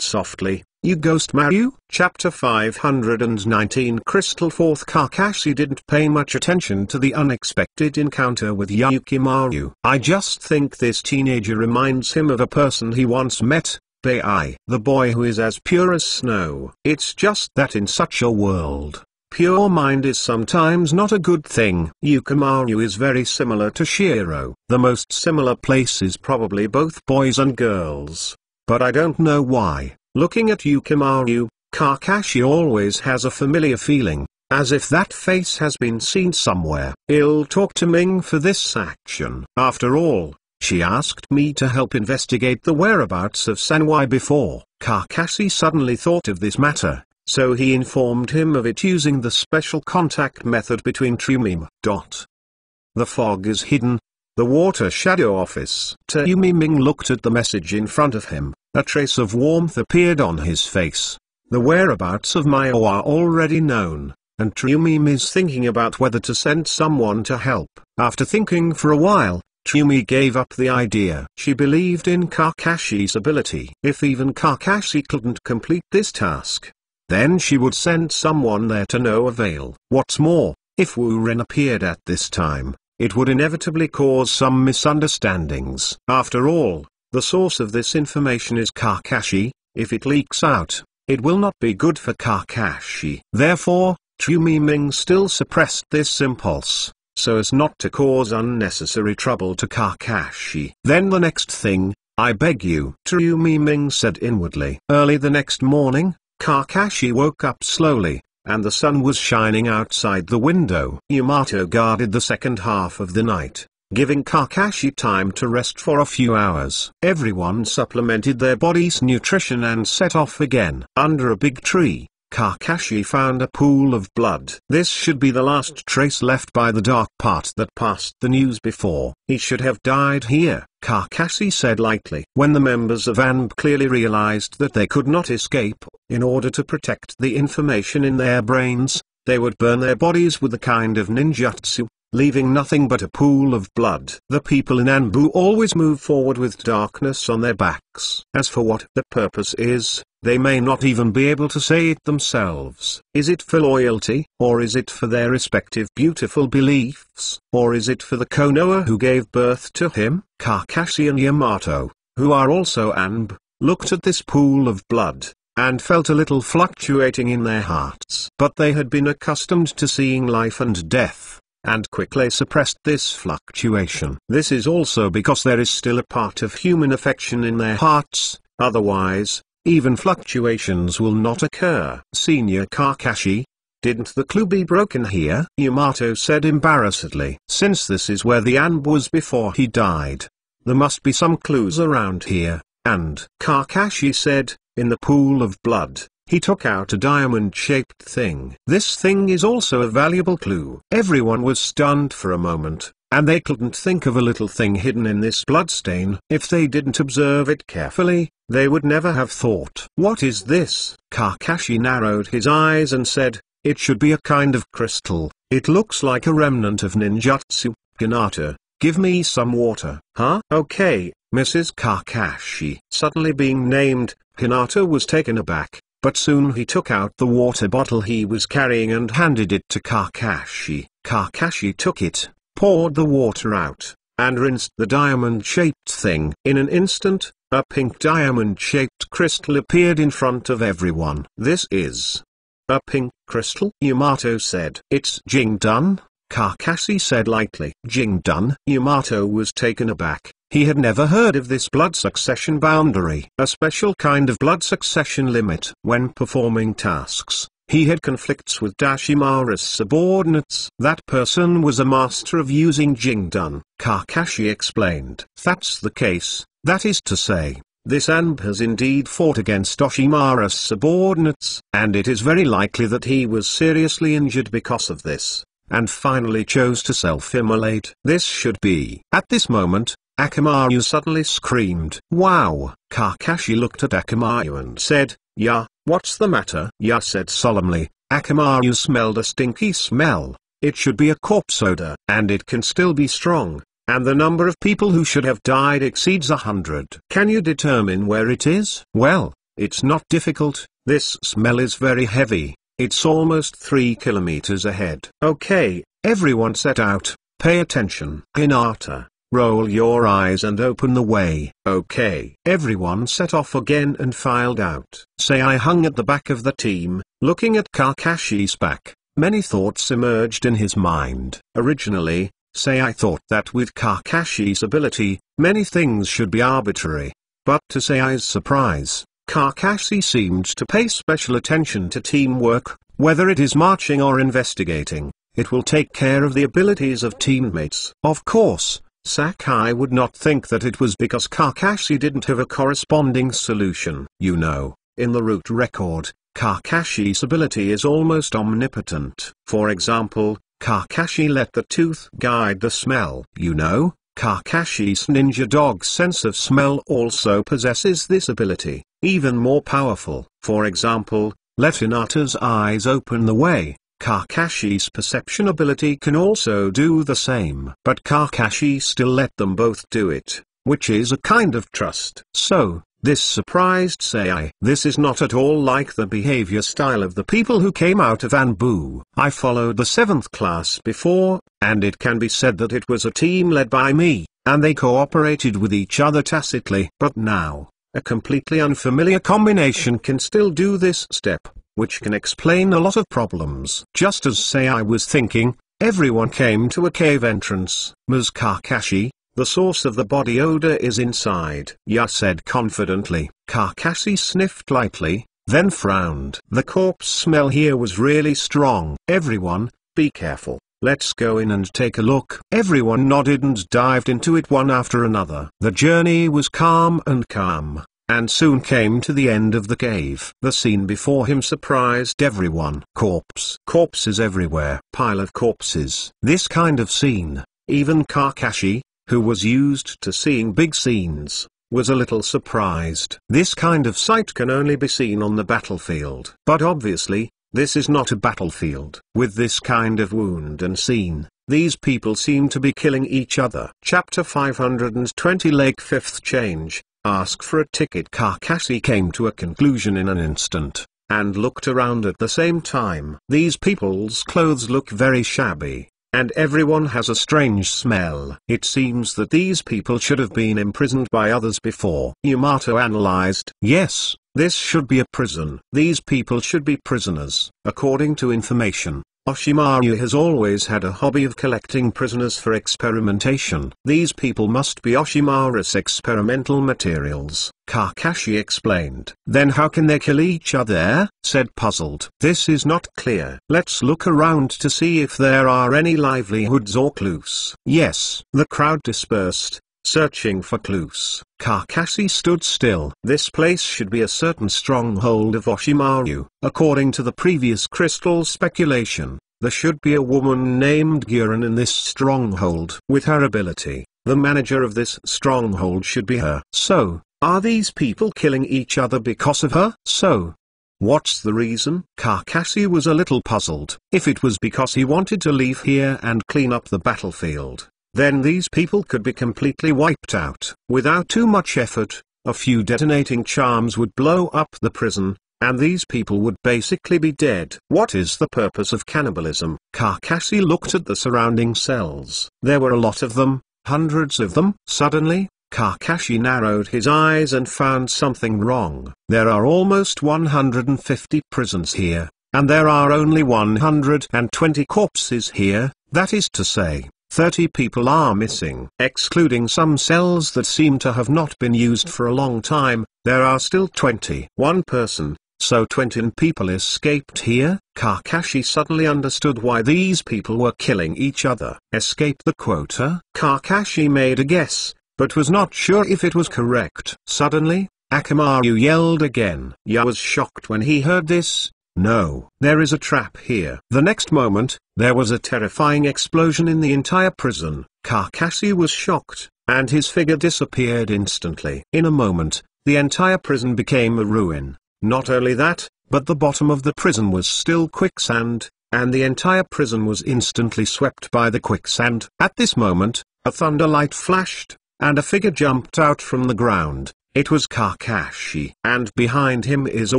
softly, "You ghost Maru?" Chapter 519 Crystal Fourth. Kakashi didn't pay much attention to the unexpected encounter with Yukimaru. "I just think this teenager reminds him of a person he once met, Bai, the boy who is as pure as snow." It's just that in such a world, pure mind is sometimes not a good thing. Yukimaru is very similar to Shiro. The most similar place is probably both boys and girls, but I don't know why. Looking at Yukimaru, Kakashi always has a familiar feeling, as if that face has been seen somewhere. I'll talk to Ming for this action. After all, she asked me to help investigate the whereabouts of Sanwai before. Kakashi suddenly thought of this matter, so he informed him of it using the special contact method between Tsumim. The fog is hidden. The Water Shadow Office. Ming looked at the message in front of him. A trace of warmth appeared on his face. The whereabouts of Mio are already known, and Tsumim is thinking about whether to send someone to help. After thinking for a while, Tsumi gave up the idea. She believed in Kakashi's ability. If even Kakashi couldn't complete this task, then she would send someone there to no avail. What's more, if Wu Ren appeared at this time, it would inevitably cause some misunderstandings. After all, the source of this information is Kakashi. If it leaks out, it will not be good for Kakashi. Therefore, Ming still suppressed this impulse, so as not to cause unnecessary trouble to Kakashi. Then the next thing, I beg you, Ming said inwardly. Early the next morning, Kakashi woke up slowly, and the sun was shining outside the window. Yamato guarded the second half of the night, giving Kakashi time to rest for a few hours. Everyone supplemented their body's nutrition and set off again. Under a big tree, Kakashi found a pool of blood. This should be the last trace left by the dark part that passed the news before. He should have died here, Kakashi said lightly. When the members of ANB clearly realized that they could not escape, in order to protect the information in their brains, they would burn their bodies with a kind of ninjutsu, leaving nothing but a pool of blood. The people in Anbu always move forward with darkness on their backs. As for what the purpose is, they may not even be able to say it themselves. Is it for loyalty, or is it for their respective beautiful beliefs, or is it for the Konoha who gave birth to him? Kakashi and Yamato, who are also Anb, looked at this pool of blood, and felt a little fluctuating in their hearts. But they had been accustomed to seeing life and death, and quickly suppressed this fluctuation. This is also because there is still a part of human affection in their hearts, otherwise, even fluctuations will not occur. Senior Kakashi, Didn't the clue be broken here? Yamato said embarrassedly. Since this is where the amb was before he died, there must be some clues around here. And Kakashi said, in the pool of blood, he took out a diamond-shaped thing. This thing is also a valuable clue. Everyone was stunned for a moment, and they couldn't think of a little thing hidden in this bloodstain. If they didn't observe it carefully, they would never have thought. What is this? Kakashi narrowed his eyes and said, it should be a kind of crystal. It looks like a remnant of ninjutsu. Hinata, give me some water. Huh? Okay, Mrs. Kakashi. Suddenly being named, Hinata was taken aback, but soon he took out the water bottle he was carrying and handed it to Kakashi. Kakashi took it, poured the water out, and rinsed the diamond-shaped thing. In an instant, a pink diamond-shaped crystal appeared in front of everyone. This is a pink crystal? Yamato said. It's Jingdun? Kakashi said lightly. Jingdun? Yamato was taken aback. He had never heard of this blood succession boundary, a special kind of blood succession limit. When performing tasks, he had conflicts with Dashimaru's subordinates. That person was a master of using Jingdun. Kakashi explained. That's the case, that is to say, this amb has indeed fought against Oshimaru's subordinates, and it is very likely that he was seriously injured because of this, and finally chose to self-immolate. This should be. At this moment, Akamaru suddenly screamed. Wow! Kakashi looked at Akamaru and said, "Ya, what's the matter?" Ya said solemnly. Akamaru smelled a stinky smell. It should be a corpse odor, and it can still be strong, and the number of people who should have died exceeds 100. Can you determine where it is? Well, it's not difficult. This smell is very heavy. It's almost 3 kilometers ahead. Okay, everyone set out. Pay attention. Hinata, roll your eyes and open the way. Okay. Everyone set off again and filed out. I hung at the back of the team, looking at Kakashi's back. Many thoughts emerged in his mind. Originally, I thought that with Kakashi's ability, many things should be arbitrary. But to Sei's surprise, Kakashi seemed to pay special attention to teamwork. Whether it is marching or investigating, it will take care of the abilities of teammates. Of course, Sakai would not think that it was because Kakashi didn't have a corresponding solution. You know, in the root record, Kakashi's ability is almost omnipotent. For example, Kakashi let the tooth guide the smell. You know, Kakashi's ninja dog sense of smell also possesses this ability, even more powerful. For example, let Hinata's eyes open the way. Kakashi's perception ability can also do the same. But Kakashi still let them both do it, which is a kind of trust. So, this surprised Sei. This is not at all like the behavior style of the people who came out of Anbu. I followed the 7th class before, and it can be said that it was a team led by me, and they cooperated with each other tacitly. But now, a completely unfamiliar combination can still do this step, which can explain a lot of problems. Just as Sei was thinking, everyone came to a cave entrance. Ms. Kakashi, the source of the body odor is inside. Ya said confidently. Kakashi sniffed lightly, then frowned. The corpse smell here was really strong. Everyone, be careful. Let's go in and take a look. Everyone nodded and dived into it one after another. The journey was calm, and soon came to the end of the cave. The scene before him surprised everyone. Corpses everywhere. Pile of corpses. This kind of scene, even Kakashi, who was used to seeing big scenes, was a little surprised. This kind of sight can only be seen on the battlefield. But obviously, this is not a battlefield. With this kind of wound and scene, these people seem to be killing each other. Chapter 520 Lake 5th Change, Ask for a Ticket. Kakashi came to a conclusion in an instant, and looked around at the same time. These people's clothes look very shabby, and everyone has a strange smell. It seems that these people should have been imprisoned by others before. Yamato analyzed. Yes, this should be a prison. These people should be prisoners. According to information, Oshimaru has always had a hobby of collecting prisoners for experimentation. These people must be Oshimaru's experimental materials, Kakashi explained. Then how can they kill each other? Said puzzled. This is not clear. Let's look around to see if there are any livelihoods or clues. Yes. The crowd dispersed, searching for clues. Kakashi stood still. This place should be a certain stronghold of Oshimaru. According to the previous crystal speculation, there should be a woman named Guren in this stronghold. With her ability, the manager of this stronghold should be her. So, are these people killing each other because of her? So, what's the reason? Kakashi was a little puzzled. If it was because he wanted to leave here and clean up the battlefield, then these people could be completely wiped out. Without too much effort, a few detonating charms would blow up the prison, and these people would basically be dead. What is the purpose of cannibalism? Kakashi looked at the surrounding cells. There were a lot of them, hundreds of them. Suddenly, Kakashi narrowed his eyes and found something wrong. There are almost 150 prisons here, and there are only 120 corpses here, that is to say, 30 people are missing. Excluding some cells that seem to have not been used for a long time, there are still 21 person, so 20 people escaped here. Kakashi suddenly understood why these people were killing each other. Escape the quota? Kakashi made a guess, but was not sure if it was correct. Suddenly, Akamaru yelled again. Ya was shocked when he heard this. No, there is a trap here. The next moment, there was a terrifying explosion in the entire prison. Kakashi was shocked, and his figure disappeared instantly. In a moment, the entire prison became a ruin. Not only that, but the bottom of the prison was still quicksand, and the entire prison was instantly swept by the quicksand. At this moment, a thunderlight flashed, and a figure jumped out from the ground. It was Kakashi. And behind him is a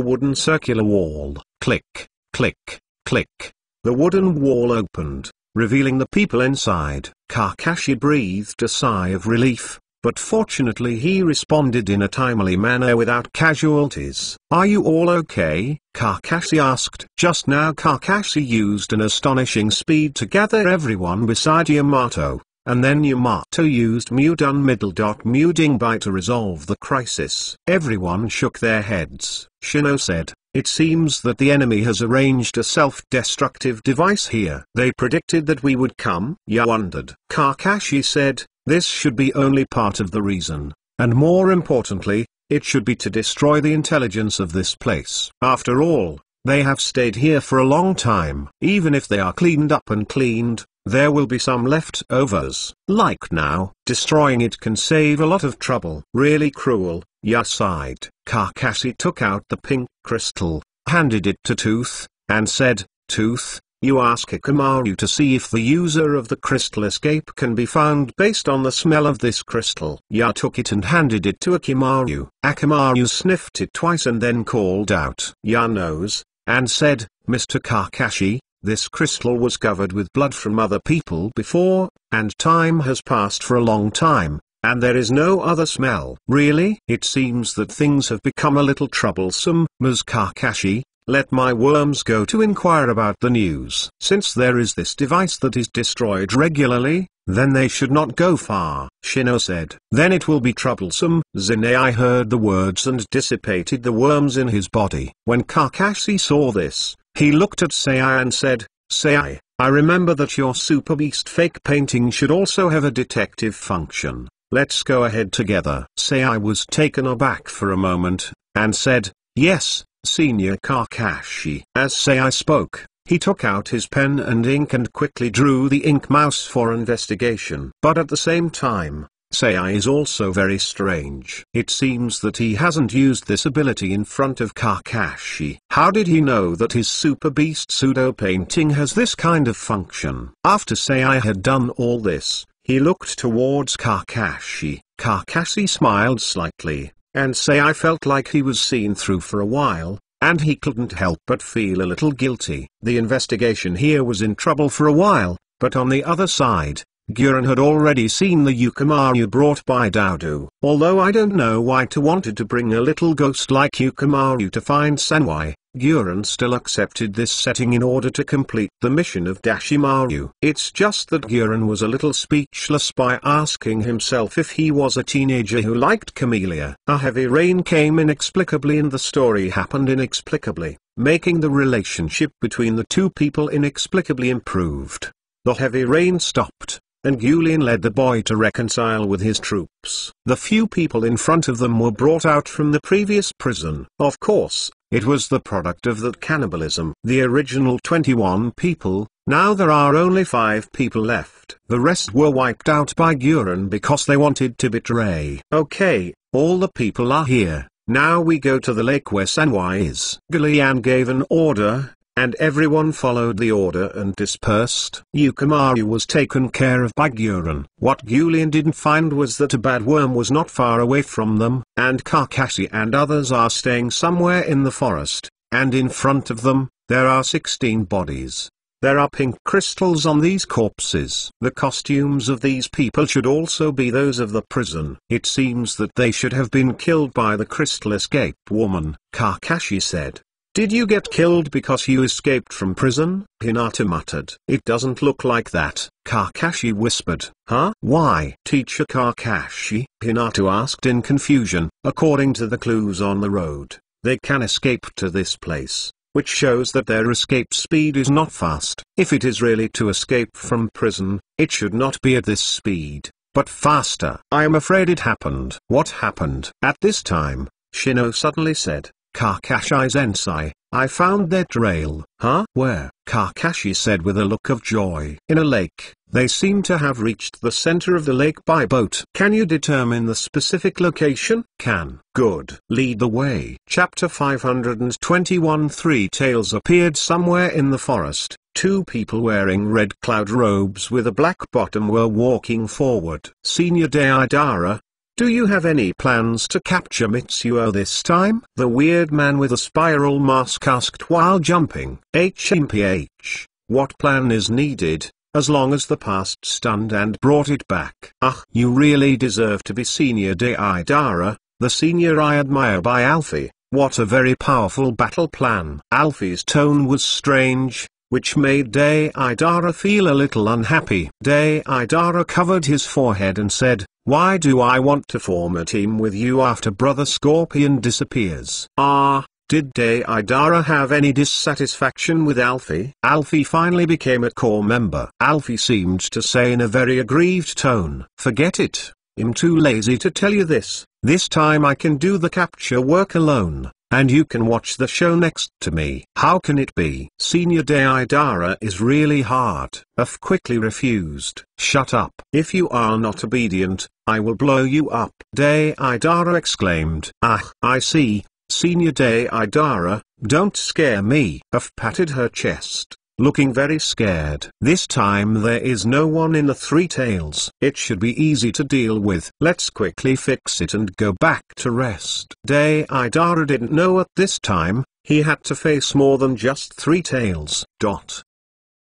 wooden circular wall. Click, click, click. The wooden wall opened, revealing the people inside. Kakashi breathed a sigh of relief, but fortunately he responded in a timely manner without casualties. Are you all okay? Kakashi asked. Just now Kakashi used an astonishing speed to gather everyone beside Yamato. And then Yamato used Mu-Dun-Middle-Dot-Mu-Ding-Bai to resolve the crisis. Everyone shook their heads. Shino said, it seems that the enemy has arranged a self-destructive device here. They predicted that we would come? Ya wondered. Kakashi said, this should be only part of the reason, and more importantly, it should be to destroy the intelligence of this place. After all, they have stayed here for a long time. Even if they are cleaned up and cleaned, there will be some leftovers. Like now, destroying it can save a lot of trouble. Really cruel. Ya sighed. Kakashi took out the pink crystal, handed it to Tooth, and said, Tooth, you ask Akamaru to see if the user of the crystal escape can be found based on the smell of this crystal. Ya took it and handed it to Akamaru. Akamaru sniffed it twice and then called out Ya nose, and said, Mr. Kakashi, this crystal was covered with blood from other people before, and time has passed for a long time, and there is no other smell. Really? It seems that things have become a little troublesome. Ms. Kakashi, let my worms go to inquire about the news. Since there is this device that is destroyed regularly, then they should not go far. Shino said. Then it will be troublesome. Zenai heard the words and dissipated the worms in his body. When Kakashi saw this, he looked at Sei and said, Sei, I remember that your Super Beast fake painting should also have a detective function. Let's go ahead together. Sei was taken aback for a moment, and said, yes, Senior Kakashi. As Sei spoke, he took out his pen and ink and quickly drew the ink mouse for investigation. But at the same time, Sei is also very strange. It seems that he hasn't used this ability in front of Kakashi. How did he know that his Super Beast pseudo painting has this kind of function? After Sei had done all this, he looked towards Kakashi. Kakashi smiled slightly, and Sei felt like he was seen through for a while, and he couldn't help but feel a little guilty. The investigation here was in trouble for a while, but on the other side, Guren had already seen the Yukimaru brought by Doudou. Although I don't know why to wanted to bring a little ghost like Yukimaru to find Senwai, Guren still accepted this setting in order to complete the mission of Dashimaru. It's just that Guren was a little speechless by asking himself if he was a teenager who liked Camellia. A heavy rain came inexplicably and the story happened inexplicably, making the relationship between the two people inexplicably improved. The heavy rain stopped, and Gulen led the boy to reconcile with his troops. The few people in front of them were brought out from the previous prison. Of course, it was the product of that cannibalism. The original 21 people, now there are only 5 people left. The rest were wiped out by Guren because they wanted to betray. Okay, all the people are here, now we go to the lake where Senwai is. Gulen gave an order, and everyone followed the order and dispersed. Yukimaru was taken care of by Guren. What Gulen didn't find was that a bad worm was not far away from them, and Kakashi and others are staying somewhere in the forest, and in front of them, there are 16 bodies. There are pink crystals on these corpses. The costumes of these people should also be those of the prison. It seems that they should have been killed by the crystal escape woman, Kakashi said. Did you get killed because you escaped from prison? Hinata muttered. It doesn't look like that, Kakashi whispered. Huh? Why? Teacher Kakashi? Hinata asked in confusion. According to the clues on the road, they can escape to this place, which shows that their escape speed is not fast. If it is really to escape from prison, it should not be at this speed, but faster. I am afraid it happened. What happened? At this time, Shino suddenly said, Kakashi-sensei, I found their trail. Huh? Where? Kakashi said with a look of joy. In a lake. They seem to have reached the center of the lake by boat. Can you determine the specific location? Can. Good. Lead the way. Chapter 521. 3 tails appeared somewhere in the forest. 2 people wearing red cloud robes with a black bottom were walking forward. Senior Deidara, do you have any plans to capture Mitsuo this time? The weird man with a spiral mask asked while jumping. HMPH, what plan is needed, as long as the past stunned and brought it back? Ah, you really deserve to be Senior Deidara, the senior I admire by Alfie. What a very powerful battle plan. Alfie's tone was strange, which made Deidara feel a little unhappy. Deidara covered his forehead and said, why do I want to form a team with you after Brother Scorpion disappears? Did Deidara have any dissatisfaction with Alfie? Alfie finally became a core member. Alfie seemed to say in a very aggrieved tone, forget it, I'm too lazy to tell you this. This time I can do the capture work alone, and you can watch the show next to me. How can it be? Senior Deidara is really hard. F quickly refused. Shut up. If you are not obedient, I will blow you up. Deidara exclaimed. Ah, I see, Senior Deidara, don't scare me. F patted her chest, looking very scared. This time there is no one in the 3 tails. It should be easy to deal with. Let's quickly fix it and go back to rest. Deidara didn't know at this time, he had to face more than just 3 tails.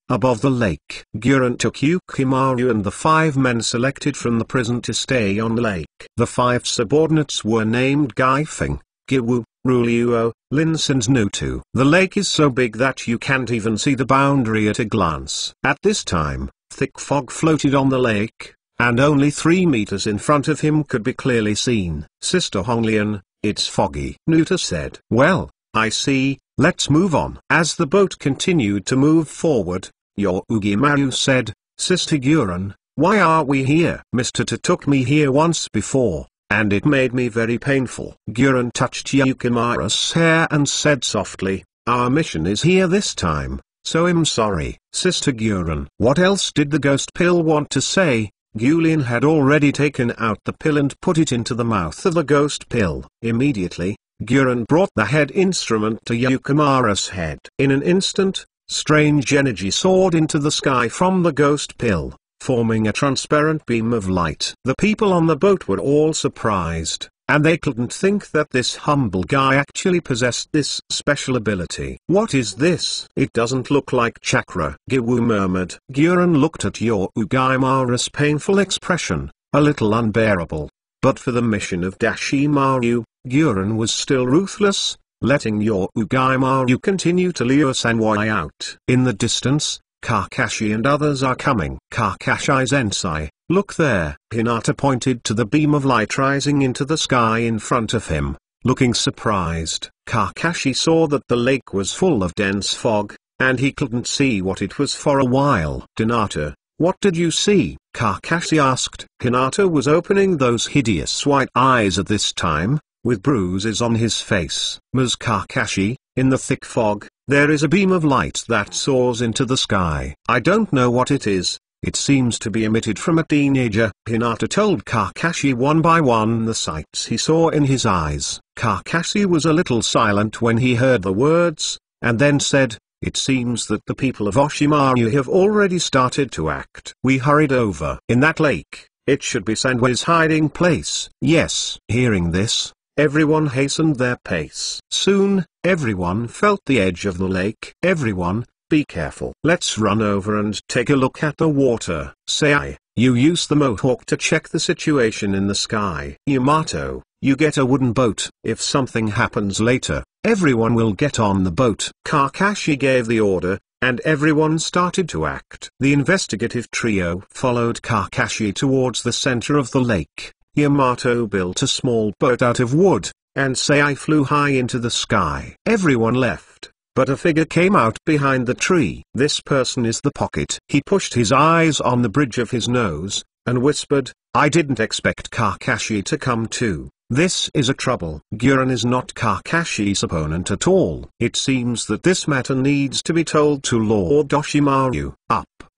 Above the lake, Guren took Yukimaru and the 5 men selected from the prison to stay on the lake. The 5 subordinates were named Gaifeng, Giwu, Ruluo, Lins and Nutu. The lake is so big that you can't even see the boundary at a glance. At this time, thick fog floated on the lake, and only 3 meters in front of him could be clearly seen. Sister Honglian, it's foggy. Nuta said. Well, I see, let's move on. As the boat continued to move forward, Ugimaru said, Sister Guren, why are we here? Mr. Ta took me here once before, and it made me very painful. Guren touched Yukimaru's hair and said softly, our mission is here this time, so I'm sorry. Sister Guren. What else did the ghost pill want to say? Gulen had already taken out the pill and put it into the mouth of the ghost pill. Immediately, Guren brought the head instrument to Yukimaru's head. In an instant, strange energy soared into the sky from the ghost pill, forming a transparent beam of light. The people on the boat were all surprised, and they couldn't think that this humble guy actually possessed this special ability. What is this? It doesn't look like chakra, Giwu murmured. Gurren looked at Yorugaimaru's painful expression, a little unbearable. But for the mission of Dashimaru, Gurren was still ruthless, letting Yorugaimaru continue to lure Sanwai out. In the distance, Kakashi and others are coming. Kakashi-sensei, look there. Hinata pointed to the beam of light rising into the sky in front of him. Looking surprised, Kakashi saw that the lake was full of dense fog, and he couldn't see what it was for a while. Hinata, what did you see? Kakashi asked. Hinata was opening those hideous white eyes at this time, with bruises on his face. Ms. Kakashi, in the thick fog, there is a beam of light that soars into the sky. I don't know what it is. It seems to be emitted from a teenager. Hinata told Kakashi one by one the sights he saw in his eyes. Kakashi was a little silent when he heard the words, and then said, it seems that the people of Oshimaru have already started to act. We hurried over. In that lake, it should be Sanwai's hiding place. Yes. Hearing this, everyone hastened their pace. Soon, everyone felt the edge of the lake. Everyone, be careful. Let's run over and take a look at the water. Sei, you use the mohawk to check the situation in the sky. Yamato, you get a wooden boat. If something happens later, everyone will get on the boat. Kakashi gave the order, and everyone started to act. The investigative trio followed Kakashi towards the center of the lake. Yamato built a small boat out of wood, and Sei flew high into the sky. Everyone left, but a figure came out behind the tree. This person is the Pocket. He pushed his eyes on the bridge of his nose, and whispered, I didn't expect Kakashi to come too. This is a trouble. Gurren is not Kakashi's opponent at all. It seems that this matter needs to be told to Lord Oshimaru.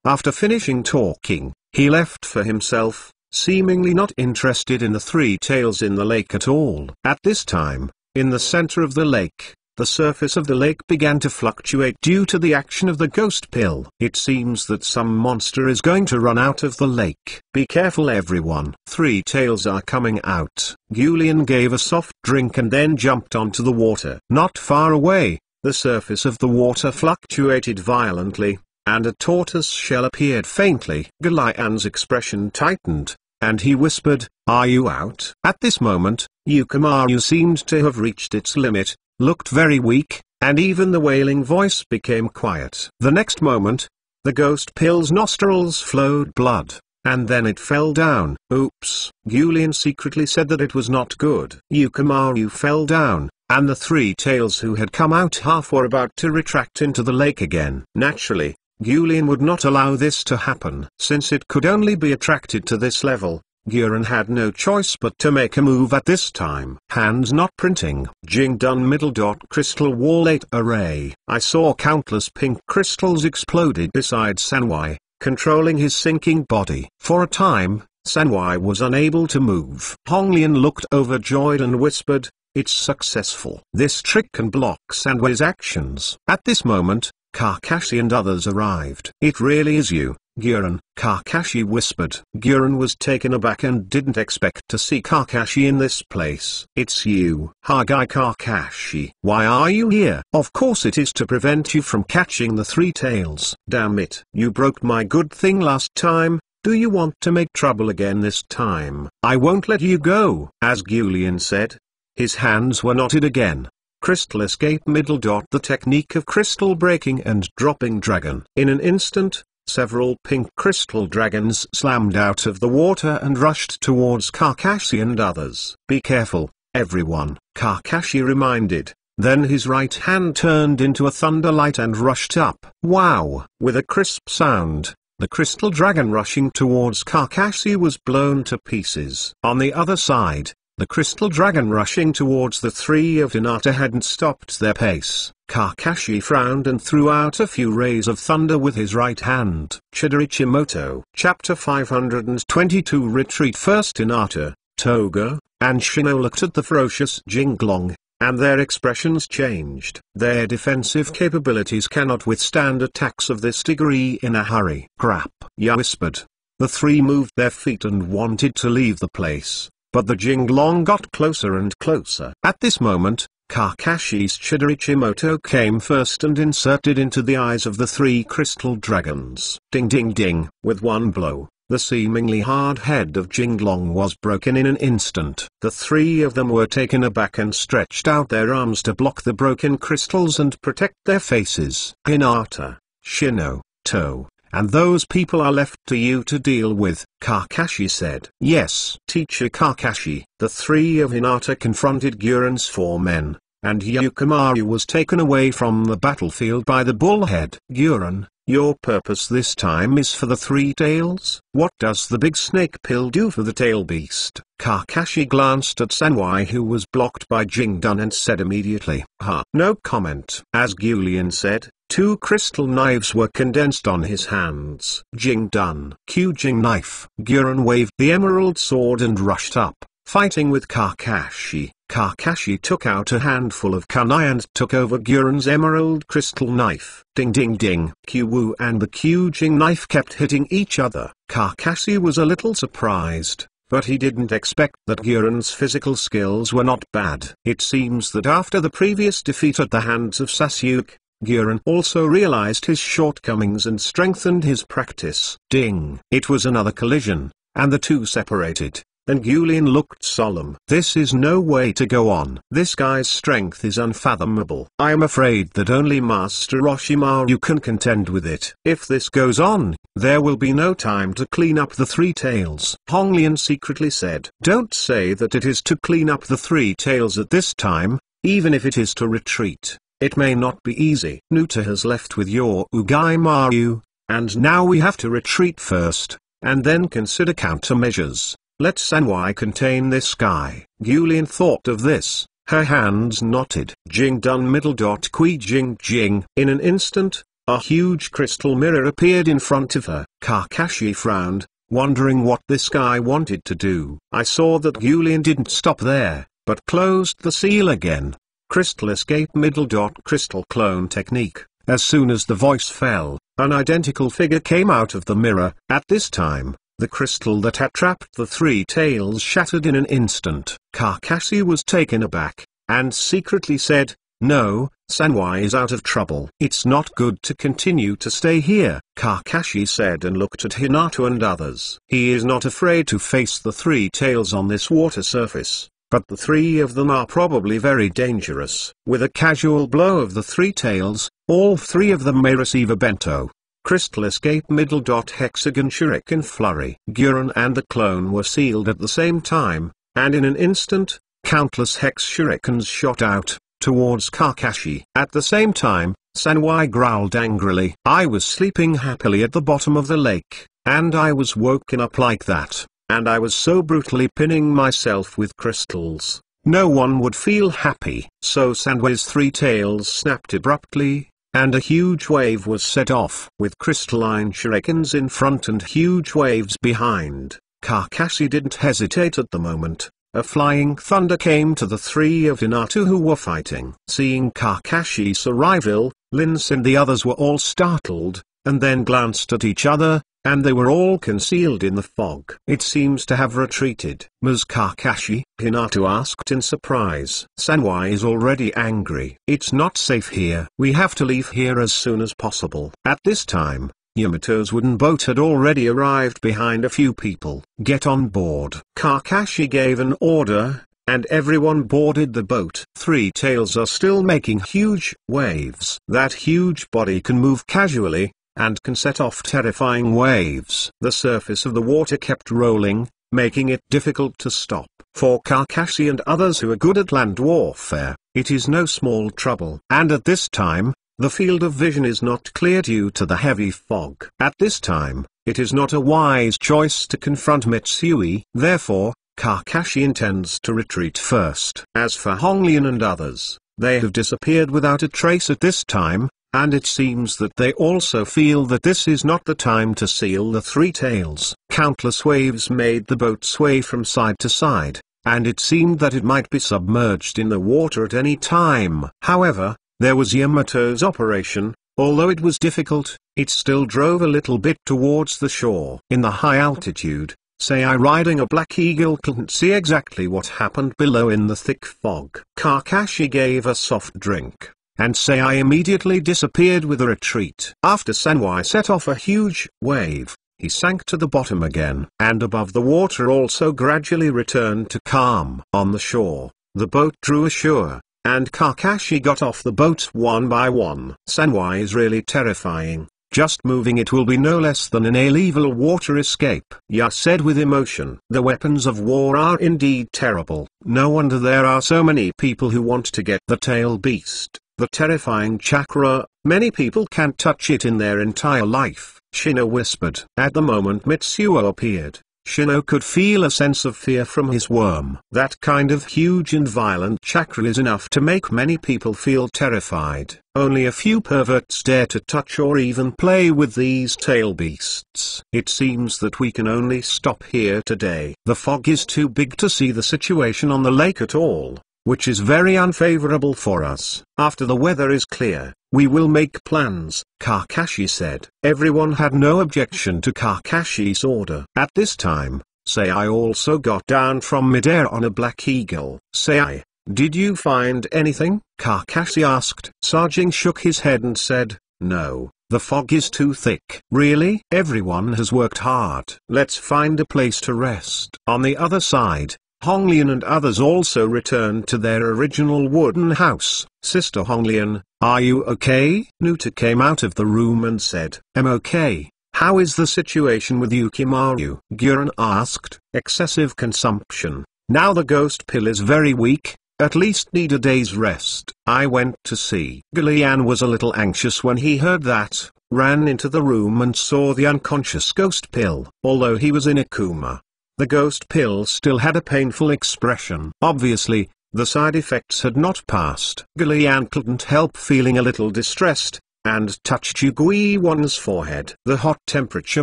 After finishing talking, he left for himself, seemingly not interested in the three tails in the lake at all. At this time, in the center of the lake, the surface of the lake began to fluctuate due to the action of the ghost pill. It seems that some monster is going to run out of the lake. Be careful everyone. Three tails are coming out. Julian gave a soft drink and then jumped onto the water. Not far away, the surface of the water fluctuated violently, and a tortoise shell appeared faintly. Galian's expression tightened, and he whispered, are you out? At this moment, Yukamaru seemed to have reached its limit, looked very weak, and even the wailing voice became quiet. The next moment, the ghost pill's nostrils flowed blood, and then it fell down. Oops. Julian secretly said that it was not good. Yukamaru fell down, and the three tails who had come out half were about to retract into the lake again. Naturally, Julian would not allow this to happen. Since it could only be attracted to this level, Gurren had no choice but to make a move at this time. Hands not printing. Jingdun middle dot crystal wall 8 array. I saw countless pink crystals exploded beside Sanwai, controlling his sinking body. For a time, Sanwai was unable to move. Honglian looked overjoyed and whispered, it's successful. This trick can block Sanwai's actions. At this moment, Kakashi and others arrived. It really is you, Gurren, Kakashi whispered. Gurren was taken aback and didn't expect to see Kakashi in this place. It's you. Hagai Kakashi. Why are you here? Of course it is to prevent you from catching the three tails. Damn it. You broke my good thing last time. Do you want to make trouble again this time? I won't let you go. As Julian said, his hands were knotted again. Crystal escape middle dot the technique of crystal breaking and dropping dragon. In an instant, several pink crystal dragons slammed out of the water and rushed towards Kakashi and others. Be careful, everyone, Kakashi reminded. Then his right hand turned into a thunderlight and rushed up. Wow! With a crisp sound, the crystal dragon rushing towards Kakashi was blown to pieces. On the other side, the crystal dragon rushing towards the three of Hinata hadn't stopped their pace. Kakashi frowned and threw out a few rays of thunder with his right hand. Chidorichimoto. Chapter 522 Retreat. First Hinata, Toga, and Shino looked at the ferocious Jinglong, and their expressions changed. Their defensive capabilities cannot withstand attacks of this degree in a hurry. Crap. Ya whispered. The three moved their feet and wanted to leave the place. but the Jinglong got closer and closer. At this moment, Kakashi's Chidorichimoto came first and inserted into the eyes of the three crystal dragons. Ding ding ding! With one blow, the seemingly hard head of Jinglong was broken in an instant. The three of them were taken aback and stretched out their arms to block the broken crystals and protect their faces. Hinata, Shino, To, and those people are left to you to deal with, Kakashi said. Yes, Teacher Kakashi. The three of Hinata confronted Guren's four men, and Yukimaru was taken away from the battlefield by the bullhead. Guren, your purpose this time is for the three tails? What does the big snake pill do for the tail beast? Kakashi glanced at Sanwai, who was blocked by Jingdun, and said immediately, no comment. As Gulian said, two crystal knives were condensed on his hands. Jingdun, Kyujing knife. Guren waved the emerald sword and rushed up, fighting with Kakashi. Kakashi took out a handful of kunai and took over Guren's emerald crystal knife. Ding ding ding! Kyu and the Kyujing knife kept hitting each other. Kakashi was a little surprised, but he didn't expect that Guren's physical skills were not bad. It seems that after the previous defeat at the hands of Sasuke, Guren also realized his shortcomings and strengthened his practice. Ding! It was another collision, and the two separated. And Gulian looked solemn. This is no way to go on. This guy's strength is unfathomable. I am afraid that only Master Orochimaru can contend with it. If this goes on, there will be no time to clean up the three tails. Honglian secretly said. Don't say that it is to clean up the three tails at this time, even if it is to retreat. It may not be easy. Nuta has left with your Ugaimaru, and now we have to retreat first, and then consider countermeasures. Let Sanwai contain this guy. Gulian thought of this. Her hands knotted. Jingdun middle dot qui jing jing. In an instant, a huge crystal mirror appeared in front of her. Kakashi frowned, wondering what this guy wanted to do. I saw that Gulian didn't stop there, but closed the seal again. Crystal escape middle dot crystal clone technique. As soon as the voice fell, an identical figure came out of the mirror. At this time, the crystal that had trapped the three tails shattered in an instant. Kakashi was taken aback, and secretly said, no, Sanwai is out of trouble. It's not good to continue to stay here, Kakashi said, and looked at Hinata and others. He is not afraid to face the three tails on this water surface, but the three of them are probably very dangerous. With a casual blow of the three tails, all three of them may receive a bento. Crystal escape middle dot hexagon shuriken flurry. Guren and the clone were sealed at the same time, and in an instant, countless hex shurikens shot out, towards Kakashi. At the same time, Sanwai growled angrily. I was sleeping happily at the bottom of the lake, and I was woken up like that, and I was so brutally pinning myself with crystals. No one would feel happy. So Sanwai's three tails snapped abruptly, and a huge wave was set off. With crystalline shurikens in front and huge waves behind, Kakashi didn't hesitate at the moment. A flying thunder came to the three of Hinata who were fighting. Seeing Kakashi's arrival, Lince and the others were all startled, and then glanced at each other, and they were all concealed in the fog. It seems to have retreated. Ms. Kakashi? Hinata asked in surprise. Sanwai is already angry. It's not safe here. We have to leave here as soon as possible. At this time, Yamato's wooden boat had already arrived behind a few people. Get on board. Kakashi gave an order, and everyone boarded the boat. Three tails are still making huge waves. That huge body can move casually, and can set off terrifying waves. The surface of the water kept rolling, making it difficult to stop. For Kakashi and others who are good at land warfare, it is no small trouble. And at this time, the field of vision is not clear due to the heavy fog. At this time, it is not a wise choice to confront Mitsui. Therefore, Kakashi intends to retreat first. As for Honglian and others, they have disappeared without a trace at this time, and it seems that they also feel that this is not the time to seal the three tails. Countless waves made the boat sway from side to side, and it seemed that it might be submerged in the water at any time. However, there was Yamato's operation. Although it was difficult, it still drove a little bit towards the shore. In the high altitude, Sei riding a black eagle couldn't see exactly what happened below in the thick fog. Kakashi gave a soft drink, and Sei immediately disappeared with a retreat. After Sanwai set off a huge wave, he sank to the bottom again, and above the water also gradually returned to calm. On the shore, the boat drew ashore, and Kakashi got off the boat one by one. Sanwai is really terrifying. Just moving it will be no less than an illegal water escape. Ya said with emotion. The weapons of war are indeed terrible. No wonder there are so many people who want to get the tail beast, the terrifying chakra. Many people can't touch it in their entire life, Shino whispered. At the moment Mitsuo appeared, Shino could feel a sense of fear from his worm. That kind of huge and violent chakra is enough to make many people feel terrified. Only a few perverts dare to touch or even play with these tail beasts. It seems that we can only stop here today. The fog is too big to see the situation on the lake at all, which is very unfavorable for us. After the weather is clear, we will make plans, Kakashi said. Everyone had no objection to Kakashi's order. At this time, Sei also got down from midair on a black eagle. Sei, did you find anything? Kakashi asked. Sajing shook his head and said, no, the fog is too thick. Really? Everyone has worked hard. Let's find a place to rest. On the other side, Honglian and others also returned to their original wooden house. Sister Honglian, are you okay? Nuta came out of the room and said, I'm okay. How is the situation with Yukimaru? Guren asked. Excessive consumption. Now the ghost pill is very weak, at least need a day's rest. I went to see. Gillian was a little anxious when he heard that, ran into the room and saw the unconscious ghost pill. Although he was in a coma, the ghost pill still had a painful expression. Obviously, the side effects had not passed. Gillian couldn't help feeling a little distressed, and touched Yuguiwan's forehead. The hot temperature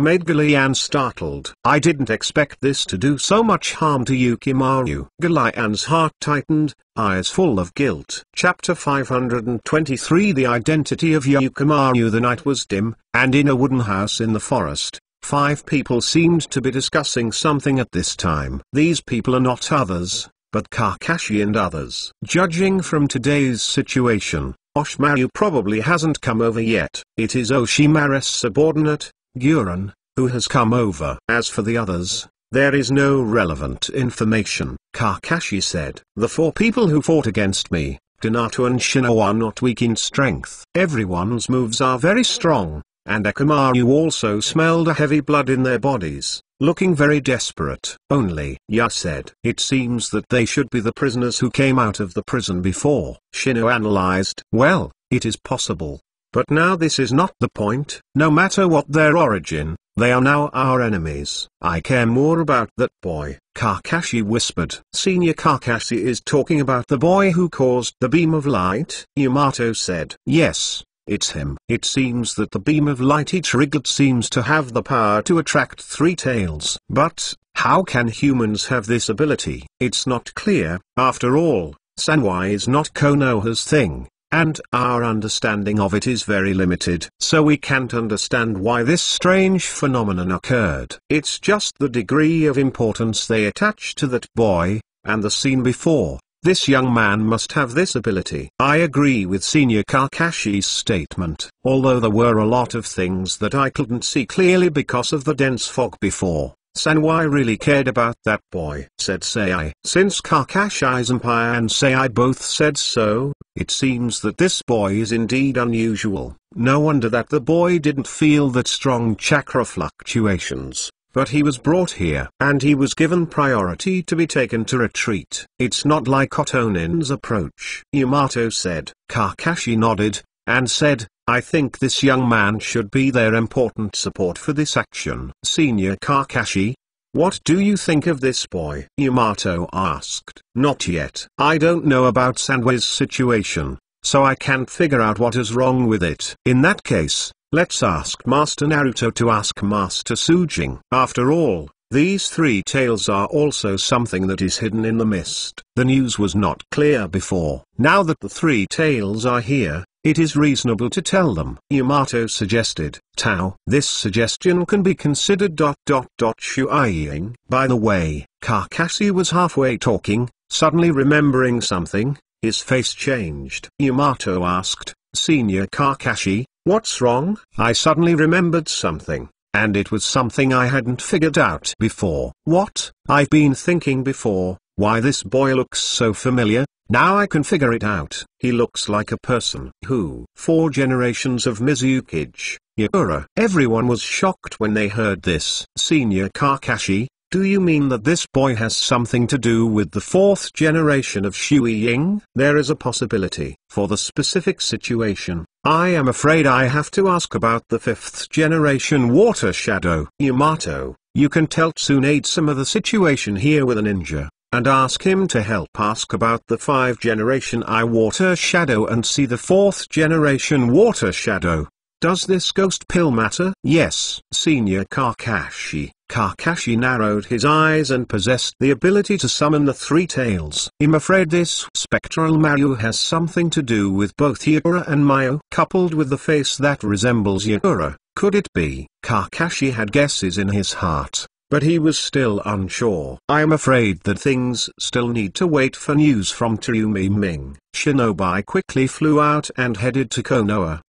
made Gillian startled. I didn't expect this to do so much harm to Yukimaru. Gillian's heart tightened, eyes full of guilt. Chapter 523. The identity of Yukimaru. The night was dim, and in a wooden house in the forest, 5 people seemed to be discussing something at this time. These people are not others, but Kakashi and others. Judging from today's situation, Oshimaru probably hasn't come over yet. It is Oshimaru's subordinate, Guren, who has come over. As for the others, there is no relevant information, Kakashi said. The 4 people who fought against me, Donato and Shino, are not weak in strength. Everyone's moves are very strong, and Akamaru also smelled a heavy blood in their bodies, looking very desperate. Only, Ya said, it seems that they should be the prisoners who came out of the prison before. Shino analyzed. Well, it is possible. But now this is not the point. No matter what their origin, they are now our enemies. I care more about that boy, Kakashi whispered. Senior Kakashi is talking about the boy who caused the beam of light? Yamato said. Yes. It's him. It seems that the beam of light he triggered seems to have the power to attract 3 tails. But, how can humans have this ability? It's not clear. After all, Sanwai is not Konoha's thing, and our understanding of it is very limited. So we can't understand why this strange phenomenon occurred. It's just the degree of importance they attach to that boy, and the scene before. This young man must have this ability. I agree with Senior Kakashi's statement. Although there were a lot of things that I couldn't see clearly because of the dense fog before, Sanwai really cared about that boy, said Sei. Since Kakashi-senpai and Sei both said so, it seems that this boy is indeed unusual. No wonder that the boy didn't feel that strong chakra fluctuations. But he was brought here, and he was given priority to be taken to retreat. It's not like Otonin's approach, Yamato said. Kakashi nodded, and said, I think this young man should be their important support for this action. Senior Kakashi, what do you think of this boy? Yamato asked. Not yet. I don't know about Sanwai's situation, so I can't figure out what is wrong with it. In that case, let's ask Master Naruto to ask Master Sujin. After all, these 3 tails are also something that is hidden in the mist. The news was not clear before. Now that the 3 tails are here, it is reasonable to tell them. Yamato suggested. Tao. This suggestion can be considered ... Shuiying. By the way, Kakashi was halfway talking, suddenly remembering something, his face changed. Yamato asked, Senior Kakashi, what's wrong? I suddenly remembered something. And it was something I hadn't figured out before. What? I've been thinking before, why this boy looks so familiar. Now I can figure it out. He looks like a person who 4 generations of Mizukage, Yura. Everyone was shocked when they heard this. Senior Kakashi, do you mean that this boy has something to do with the 4th generation of Shuiying? There is a possibility. For the specific situation, I am afraid I have to ask about the 5th generation water shadow. Yamato, you can tell Tsunade-sama the situation here with a ninja, and ask him to help ask about the 5th generation water shadow and see the 4th generation water shadow. Does this ghost pill matter? Yes. Senior Kakashi. Kakashi narrowed his eyes and possessed the ability to summon the 3 tails. I'm afraid this spectral Mayu has something to do with both Yura and Mayu. Coupled with the face that resembles Yura, could it be? Kakashi had guesses in his heart, but he was still unsure. I am afraid that things still need to wait for news from Terumi Ming. Shinobi quickly flew out and headed to Konoha.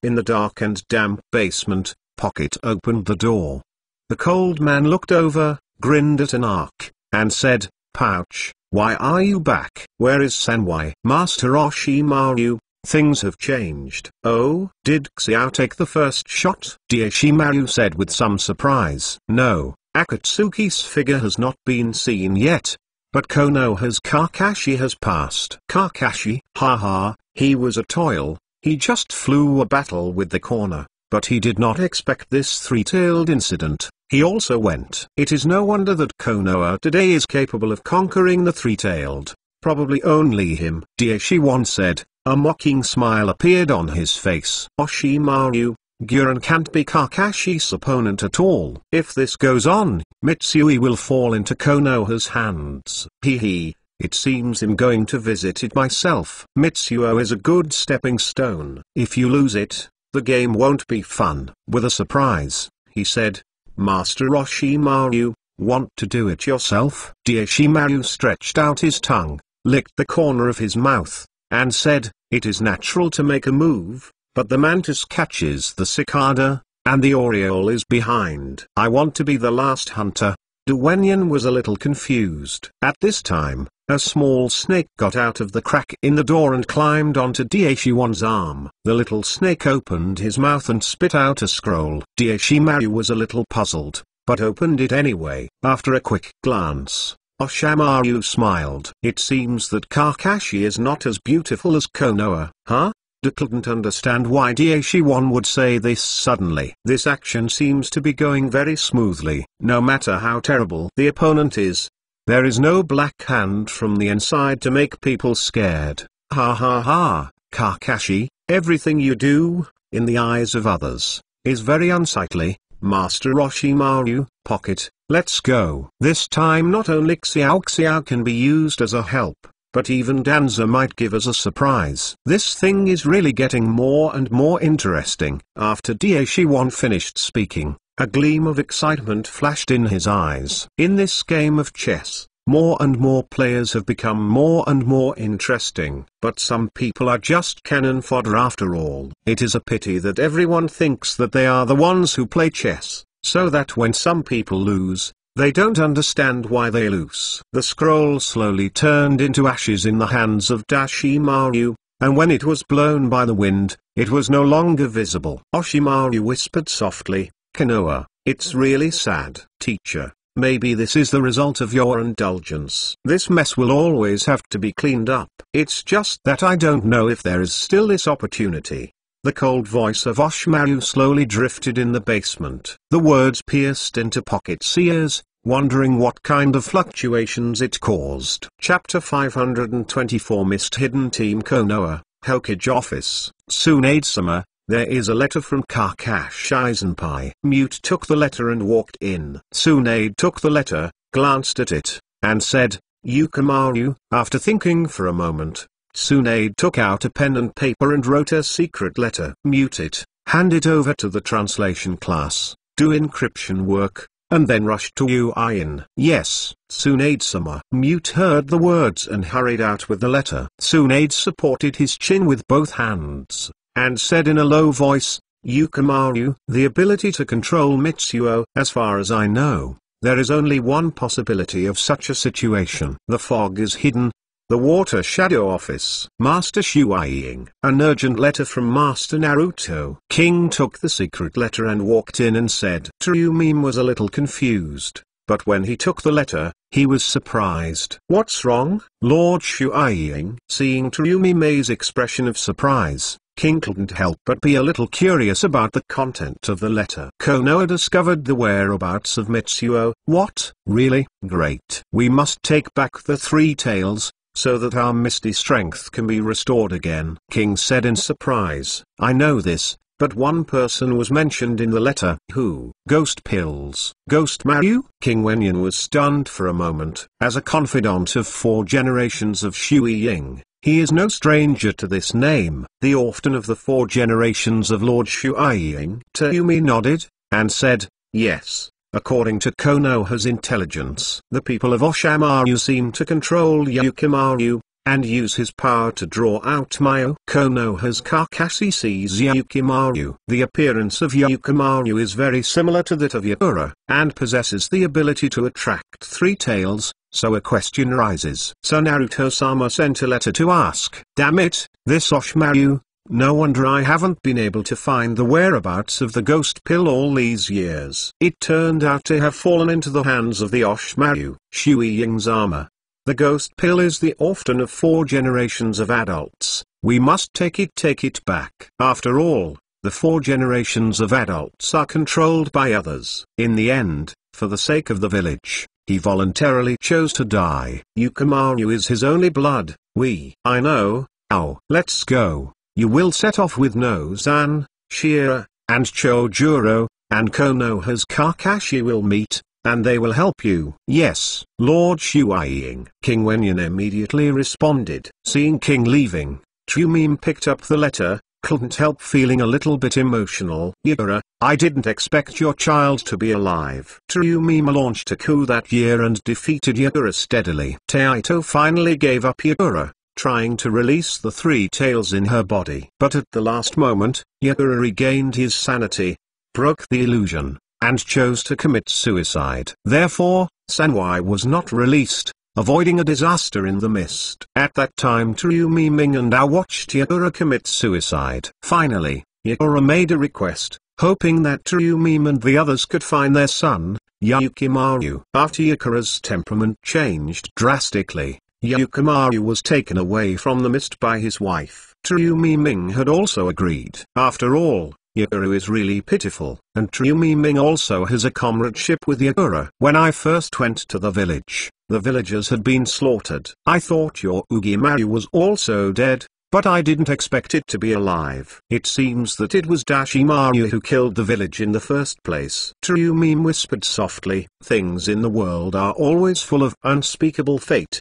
In the dark and damp basement, Pocket opened the door. The cold man looked over, grinned at an arc, and said, Pouch, why are you back? Where is Senwai? Master Oshimaru, things have changed. Oh, did Xiao take the first shot? Oshimaru said with some surprise. No, Akatsuki's figure has not been seen yet. But Konoha's Kakashi has passed. Kakashi? Haha, he was a toil. He just flew a battle with the corner, but he did not expect this 3-tailed incident. He also went. It is no wonder that Konoha today is capable of conquering the 3-tailed. Probably only him. Daishiwan said. A mocking smile appeared on his face. Oshimaru, Guren can't be Kakashi's opponent at all. If this goes on, Mitsui will fall into Konoha's hands. Hee. It seems I'm going to visit it myself. Mitsuo is a good stepping stone. If you lose it, the game won't be fun. With a surprise, he said, Master Oshimaru, want to do it yourself? Oshimaru stretched out his tongue, licked the corner of his mouth, and said, it is natural to make a move, but the mantis catches the cicada, and the oriole is behind. I want to be the last hunter. Duenyan was a little confused. At this time, a small snake got out of the crack in the door and climbed onto Daishiwan's arm. The little snake opened his mouth and spit out a scroll. Daishimaru was a little puzzled, but opened it anyway. After a quick glance, Oshimaru smiled. It seems that Kakashi is not as beautiful as Konoha. Huh? Couldn't understand why Daishiwan would say this suddenly. This action seems to be going very smoothly. No matter how terrible the opponent is, there is no black hand from the inside to make people scared. Ha ha ha, Kakashi, everything you do, in the eyes of others, is very unsightly. Master Oshimaru, Pocket, let's go. This time not only Xiao can be used as a help, but even Danza might give us a surprise. This thing is really getting more and more interesting. After Daishiwan finished speaking, a gleam of excitement flashed in his eyes. In this game of chess, more and more players have become more and more interesting. But some people are just cannon fodder after all. It is a pity that everyone thinks that they are the ones who play chess, so that when some people lose, they don't understand why they lose. The scroll slowly turned into ashes in the hands of Daishimaru, and when it was blown by the wind, it was no longer visible. Oshimaru whispered softly, Konoha, it's really sad. Teacher, maybe this is the result of your indulgence. This mess will always have to be cleaned up. It's just that I don't know if there is still this opportunity. The cold voice of Oshimaru slowly drifted in the basement. The words pierced into Pocket's ears, wondering what kind of fluctuations it caused. Chapter 524 Mist Hidden Team Konoha, Hokage Office. Tsunade-sama, there is a letter from Kakashi-senpai. Mute took the letter and walked in. Tsunade took the letter, glanced at it, and said, Yukimaru. After thinking for a moment, Tsunade took out a pen and paper and wrote a secret letter. Mute it, hand it over to the translation class, do encryption work, and then rushed to Uin. Yes, Tsunade-sama. Mute heard the words and hurried out with the letter. Tsunade supported his chin with both hands, and said in a low voice, Yukimaru, the ability to control Mitsuo. As far as I know, there is only one possibility of such a situation. The fog is hidden. The Water Shadow Office. Master Shuai-ing. An urgent letter from Master Naruto. King took the secret letter and walked in and said. Tsurumime was a little confused, but when he took the letter, he was surprised. What's wrong, Lord Shuai-ing? Seeing Tsurumime's expression of surprise, King couldn't help but be a little curious about the content of the letter. Konoha discovered the whereabouts of Mitsuo. What? Really? Great. We must take back the three tails, so that our misty strength can be restored again. King said in surprise. I know this, but one person was mentioned in the letter. Who? Ghost Pills. Ghost Maru? King Wenyan was stunned for a moment. As a confidant of 4 generations of Shuai-ing, he is no stranger to this name. The orphan of the 4 generations of Lord Shuai-ing. Tsurumime nodded, and said, yes. According to Konoha's intelligence, the people of Oshamaru seem to control Yukimaru, and use his power to draw out Myo. Konoha's Kakashi sees Yukimaru. The appearance of Yukimaru is very similar to that of Yagura, and possesses the ability to attract 3 tails, so a question arises. So Naruto-sama sent a letter to ask, damn it, this Oshamaru? No wonder I haven't been able to find the whereabouts of the ghost pill all these years. It turned out to have fallen into the hands of the Oshamaru, Shuai-ing's armor. The ghost pill is the orphan of 4 generations of adults. We must take it back. After all, the 4 generations of adults are controlled by others. In the end, for the sake of the village, he voluntarily chose to die. Yukimaru is his only blood. I know. Ow. Let's go. You will set off with Nozan, Shira, and Chojuro, and Konoha's Kakashi will meet, and they will help you. Yes, Lord Shuai-ing. King Wenyan immediately responded. Seeing King leaving, Tsurumime picked up the letter, couldn't help feeling a little bit emotional. Yagura, I didn't expect your child to be alive. Tsurumime launched a coup that year and defeated Yagura steadily. Taito finally gave up Yagura, trying to release the 3 tails in her body. But at the last moment, Yagura regained his sanity, broke the illusion, and chose to commit suicide. Therefore, Sanwai was not released, avoiding a disaster in the mist. At that time Tsurumime and Ao watched Yagura commit suicide. Finally, Yagura made a request, hoping that Tsurumime and the others could find their son, Yukimaru. After Yagura's temperament changed drastically, Yukimaru was taken away from the mist by his wife. Tsurumime had also agreed. After all, Yagura is really pitiful, and Tsurumime also has a comradeship with Yagura. When I first went to the villagers had been slaughtered. I thought your Ugimaru was also dead, but I didn't expect it to be alive. It seems that it was Dashimaru who killed the village in the first place. Tsurumime whispered softly, things in the world are always full of unspeakable fate.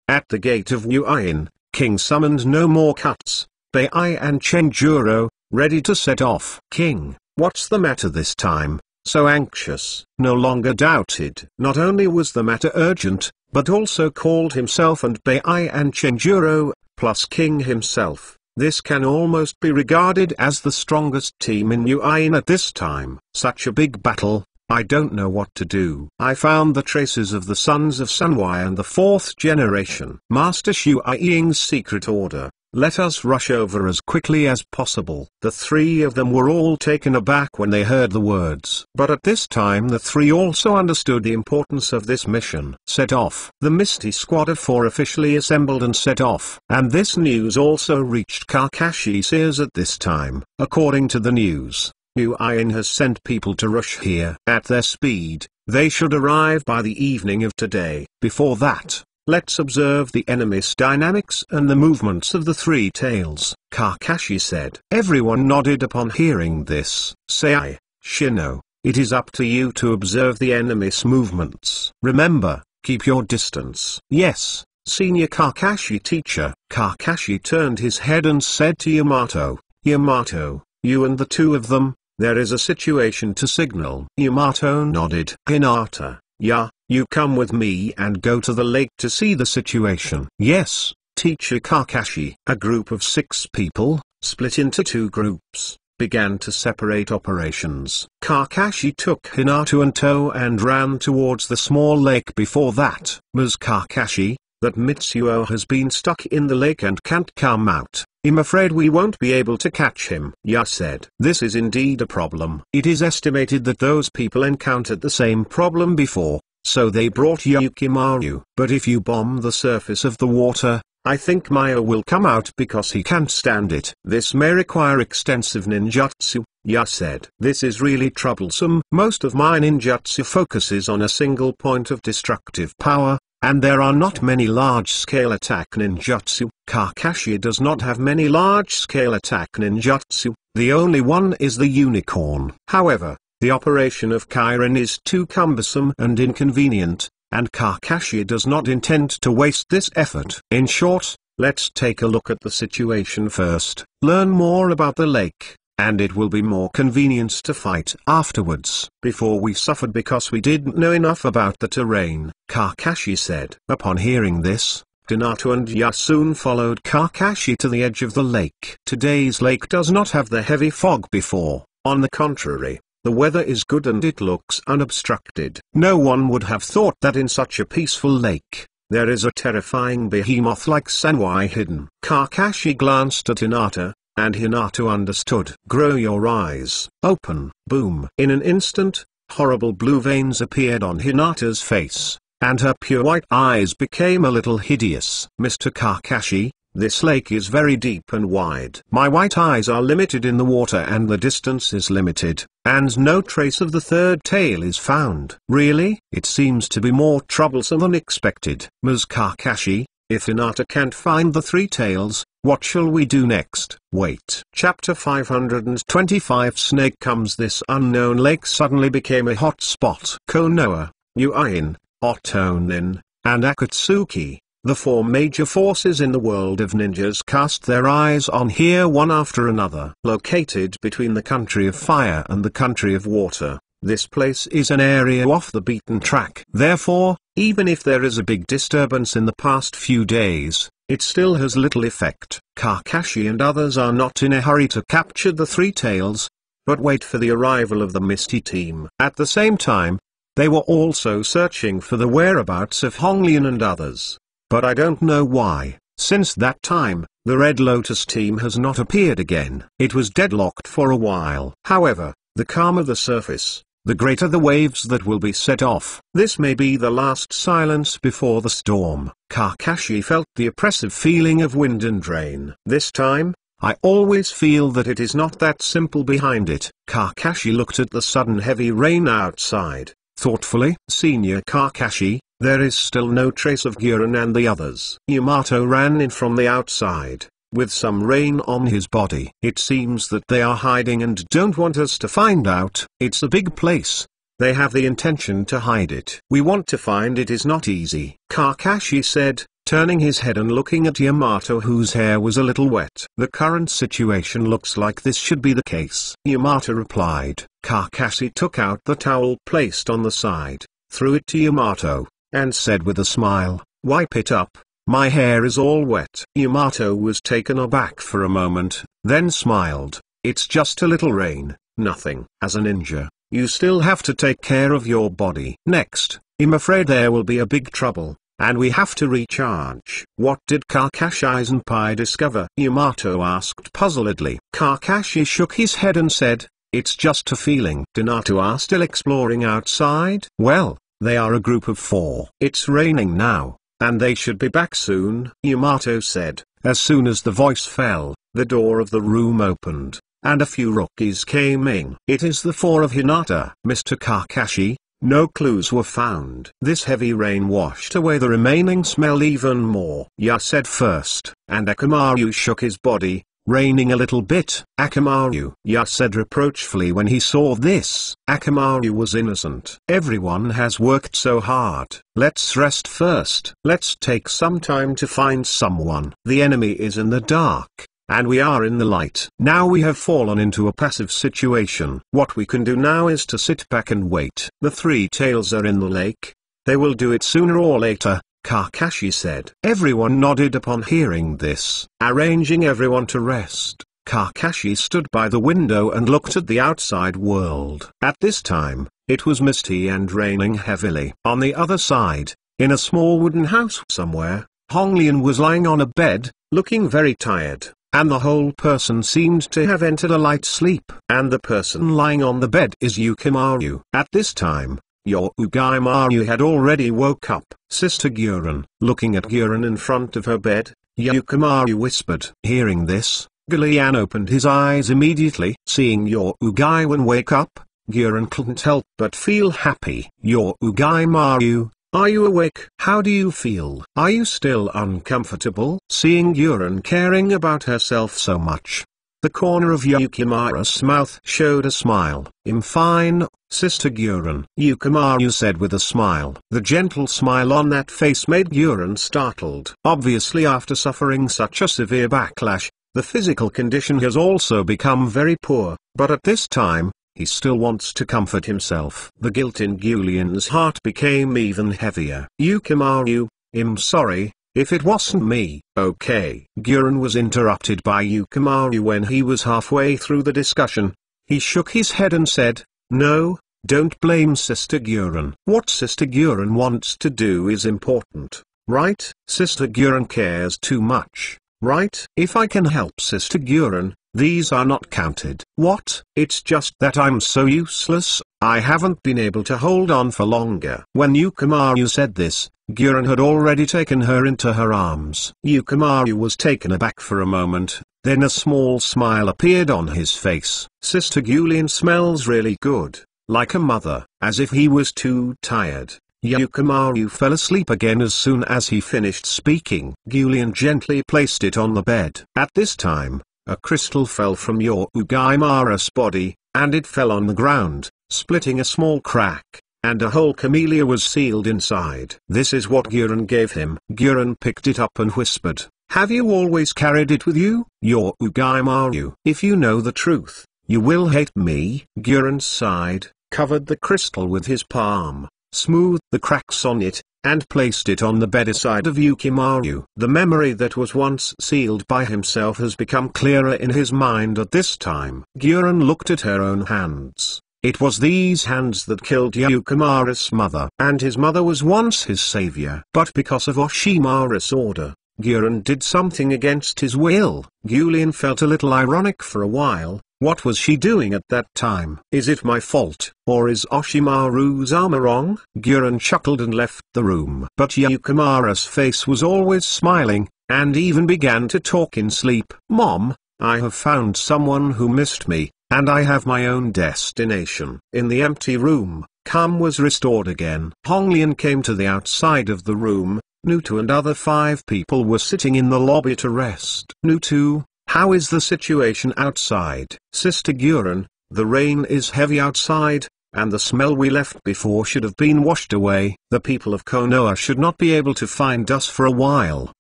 At the gate of Uin, King summoned no more cuts, Bei and Chenjuro, ready to set off. King, what's the matter this time? So anxious. No longer doubted. Not only was the matter urgent, but also called himself and Bei and Chenjuro, plus King himself. This can almost be regarded as the strongest team in Uin at this time. Such a big battle, I don't know what to do. I found the traces of the sons of Sanwai and the 4th generation. Master Shuai-ing's secret order. Let us rush over as quickly as possible. The 3 of them were all taken aback when they heard the words. But at this time the 3 also understood the importance of this mission. Set off. The Misty Squad of 4 officially assembled and set off. And this news also reached Kakashi's ears at this time. According to the news, Uin has sent people to rush here. At their speed, they should arrive by the evening of today. Before that, let's observe the enemy's dynamics and the movements of the 3 tails, Kakashi said. Everyone nodded upon hearing this. Sei, Shino, it is up to you to observe the enemy's movements. Remember, keep your distance. Yes, Senior Kakashi teacher. Kakashi turned his head and said to Yamato, Yamato, you and the two of them, there is a situation to signal. Yamato nodded. Hinata, yeah, you come with me and go to the lake to see the situation. Yes, teacher Kakashi. A group of 6 people, split into 2 groups, began to separate operations. Kakashi took Hinata in tow and ran towards the small lake. Before that, Ms. Kakashi, that Mitsuo has been stuck in the lake and can't come out. I'm afraid we won't be able to catch him. Ya said. This is indeed a problem. It is estimated that those people encountered the same problem before, so they brought Yukimaru. But if you bomb the surface of the water, I think Maya will come out because he can't stand it. This may require extensive ninjutsu, Ya said. This is really troublesome. Most of my ninjutsu focuses on a single point of destructive power, and there are not many large-scale attack ninjutsu. Kakashi does not have many large-scale attack ninjutsu, the only one is the unicorn. However, the operation of Kirin is too cumbersome and inconvenient, and Kakashi does not intend to waste this effort. In short, let's take a look at the situation first, learn more about the lake, and it will be more convenient to fight afterwards. Before we suffered because we didn't know enough about the terrain, Kakashi said. Upon hearing this, Hinata and Ya soon followed Kakashi to the edge of the lake. Today's lake does not have the heavy fog before, on the contrary, the weather is good and it looks unobstructed. No one would have thought that in such a peaceful lake, there is a terrifying behemoth like Sanwai hidden. Kakashi glanced at Hinata, and Hinata understood. Grow your eyes open. Boom. In an instant, horrible blue veins appeared on Hinata's face, and her pure white eyes became a little hideous. Mr. Kakashi, this lake is very deep and wide. My white eyes are limited in the water and the distance is limited, and no trace of the third tail is found. Really? It seems to be more troublesome than expected. Ms. Kakashi, if Hinata can't find the 3 tails, what shall we do next? Wait. Chapter 525. Snake comes. This unknown lake suddenly became a hot spot. Konoha, Uin, Otonin, and Akatsuki, the 4 major forces in the world of ninjas, cast their eyes on here one after another. Located between the country of fire and the country of water, this place is an area off the beaten track. Therefore, even if there is a big disturbance in the past few days, it still has little effect. Kakashi and others are not in a hurry to capture the 3 tails, but wait for the arrival of the Misty team. At the same time, they were also searching for the whereabouts of Honglian and others. But I don't know why, since that time, the Red Lotus team has not appeared again. It was deadlocked for a while. However, the calmer the surface, the greater the waves that will be set off. This may be the last silence before the storm. Kakashi felt the oppressive feeling of wind and rain. This time, I always feel that it is not that simple behind it. Kakashi looked at the sudden heavy rain outside, thoughtfully. Senior Kakashi, there is still no trace of Guren and the others. Yamato ran in from the outside, with some rain on his body. It seems that they are hiding and don't want us to find out. It's a big place. They have the intention to hide it. We want to find it is not easy. Kakashi said, turning his head and looking at Yamato, whose hair was a little wet. The current situation looks like this should be the case. Yamato replied. Kakashi took out the towel placed on the side, threw it to Yamato, and said with a smile, wipe it up. My hair is all wet. Yamato was taken aback for a moment, then smiled. It's just a little rain, nothing. As a ninja, you still have to take care of your body. Next, I'm afraid there will be a big trouble, and we have to recharge. What did Kakashi-senpai discover? Yamato asked puzzledly. Kakashi shook his head and said, it's just a feeling. Hinata are still exploring outside? Well, they are a group of 4. It's raining now, and they should be back soon, Yamato said. As soon as the voice fell, the door of the room opened, and a few rookies came in. It is the 4 of Hinata. Mr. Kakashi, no clues were found. This heavy rain washed away the remaining smell even more. Ya said first, and Akamaru shook his body. raining a little bit. Akamaru, Ya said reproachfully when he saw this. Akamaru was innocent. Everyone has worked so hard. Let's rest first. Let's take some time to find someone. The enemy is in the dark, and we are in the light. Now we have fallen into a passive situation. What we can do now is to sit back and wait. The three tails are in the lake. They will do it sooner or later, Kakashi said. Everyone nodded upon hearing this. Arranging everyone to rest, Kakashi stood by the window and looked at the outside world. At this time, it was misty and raining heavily. On the other side, in a small wooden house somewhere, Honglian was lying on a bed, looking very tired, and the whole person seemed to have entered a light sleep. And the person lying on the bed is Yukimaru. At this time, your Ugaimaro had already woke up. Sister Guren, looking at Guren in front of her bed, Yukimaru whispered. Hearing this, Gulian opened his eyes immediately. Seeing your Ugaiwan wake up, Guren couldn't help but feel happy. Your Ugaimaru, are you awake? How do you feel? Are you still uncomfortable? Seeing Guren caring about herself so much, the corner of Yukimaru's mouth showed a smile. I'm fine, Sister Guren, Yukimaru said with a smile. The gentle smile on that face made Guren startled. Obviously, after suffering such a severe backlash, the physical condition has also become very poor, but at this time, he still wants to comfort himself. The guilt in Gulian's heart became even heavier. Yukimaru, I'm sorry, if it wasn't me. Okay. Guren was interrupted by Yukimaru when he was halfway through the discussion. He shook his head and said, no, don't blame Sister Guren. What Sister Guren wants to do is important, right? Sister Guren cares too much, right? If I can help Sister Guren, these are not counted. What? It's just that I'm so useless, I haven't been able to hold on for longer. When Yukimaru said this, Guren had already taken her into her arms. Yukimaru was taken aback for a moment, then a small smile appeared on his face. Sister Gulian smells really good, like a mother. As if he was too tired, Yukimaru fell asleep again as soon as he finished speaking. Gulian gently placed it on the bed. At this time, a crystal fell from your Ugaimaru's body, and it fell on the ground, splitting a small crack, and a whole camellia was sealed inside. This is what Guren gave him. Guren picked it up and whispered, have you always carried it with you? Your Ugaimaru, if you know the truth, you will hate me. Guren sighed, covered the crystal with his palm, smoothed the cracks on it, and placed it on the bedside of Yukimaru. The memory that was once sealed by himself has become clearer in his mind at this time. Guren looked at her own hands. It was these hands that killed Yukimaru's mother. And his mother was once his savior. But because of Oshimaru's order, Guren did something against his will. Gulian felt a little ironic for a while. What was she doing at that time? Is it my fault, or is Oshimaru's armor wrong? Guren chuckled and left the room. But Yukimaru's face was always smiling, and even began to talk in sleep. Mom, I have found someone who missed me, and I have my own destination. In the empty room, calm was restored again. Honglian came to the outside of the room. Nutu and other 5 people were sitting in the lobby to rest. Nutu, how is the situation outside? Sister Guren, the rain is heavy outside, and the smell we left before should have been washed away. The people of Konoha should not be able to find us for a while.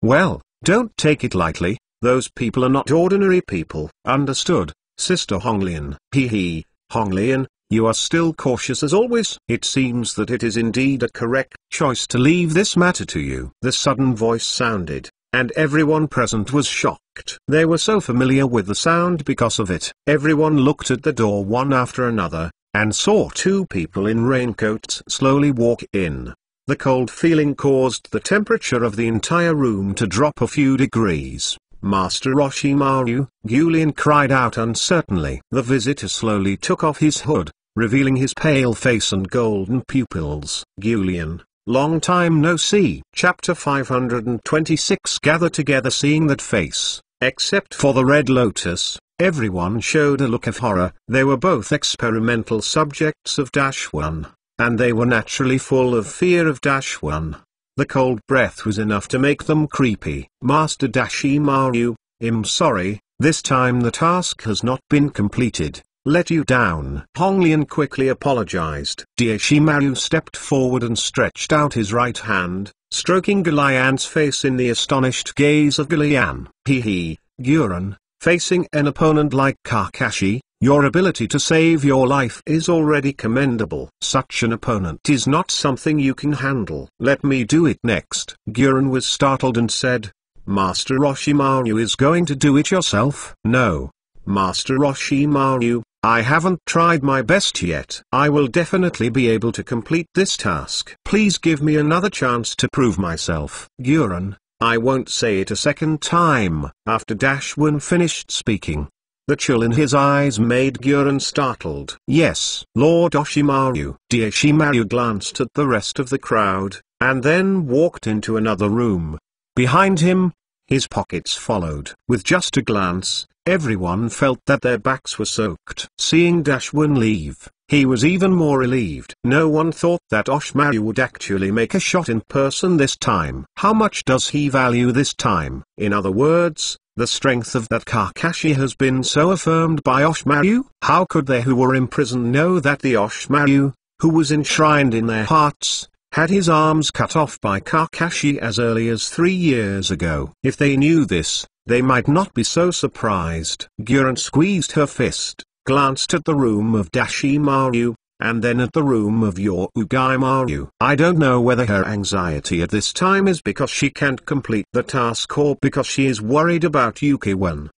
Well, don't take it lightly, those people are not ordinary people. Understood, Sister Honglian. Hee, Honglian, you are still cautious as always. It seems that it is indeed a correct choice to leave this matter to you. The sudden voice sounded, and everyone present was shocked. They were so familiar with the sound because of it. Everyone looked at the door one after another, and saw 2 people in raincoats slowly walk in. The cold feeling caused the temperature of the entire room to drop a few degrees. Master Oshimaru, Gulian cried out uncertainly. The visitor slowly took off his hood, revealing his pale face and golden pupils. Gulian, long time no see. Chapter 526. Gather together. Seeing that face, except for the Red Lotus, everyone showed a look of horror. They were both experimental subjects of -1, and they were naturally full of fear of -1. The cold breath was enough to make them creepy. Master Oshimaru, I'm sorry, This time the task has not been completed. Let you down. Hong Lian quickly apologized. Shimaru stepped forward and stretched out his right hand, stroking Galian's face in the astonished gaze of Galian. Guren, facing an opponent like Kakashi, your ability to save your life is already commendable. Such an opponent is not something you can handle. Let me do it next. Guren was startled and said, Master Orochimaru is going to do it yourself? No. Master Orochimaru, I haven't tried my best yet. I will definitely be able to complete this task. Please give me another chance to prove myself. Guren, I won't say it a second time. After Dashwin finished speaking, the chill in his eyes made Guren startled. Yes, Lord Orochimaru. Shimaru glanced at the rest of the crowd, and then walked into another room. Behind him, his pockets followed. With just a glance, everyone felt that their backs were soaked. Seeing Dashwin leave, he was even more relieved. No one thought that Orochimaru would actually make a shot in person this time. How much does he value this time? In other words, the strength of that Kakashi has been so affirmed by Orochimaru. How could they who were imprisoned know that the Orochimaru, who was enshrined in their hearts, had his arms cut off by Kakashi as early as 3 years ago? If they knew this, they might not be so surprised. Guren squeezed her fist, glanced at the room of Dashimaru, and then at the room of Uguimaru. I don't know whether her anxiety at this time is because she can't complete the task or because she is worried about Yukiwen.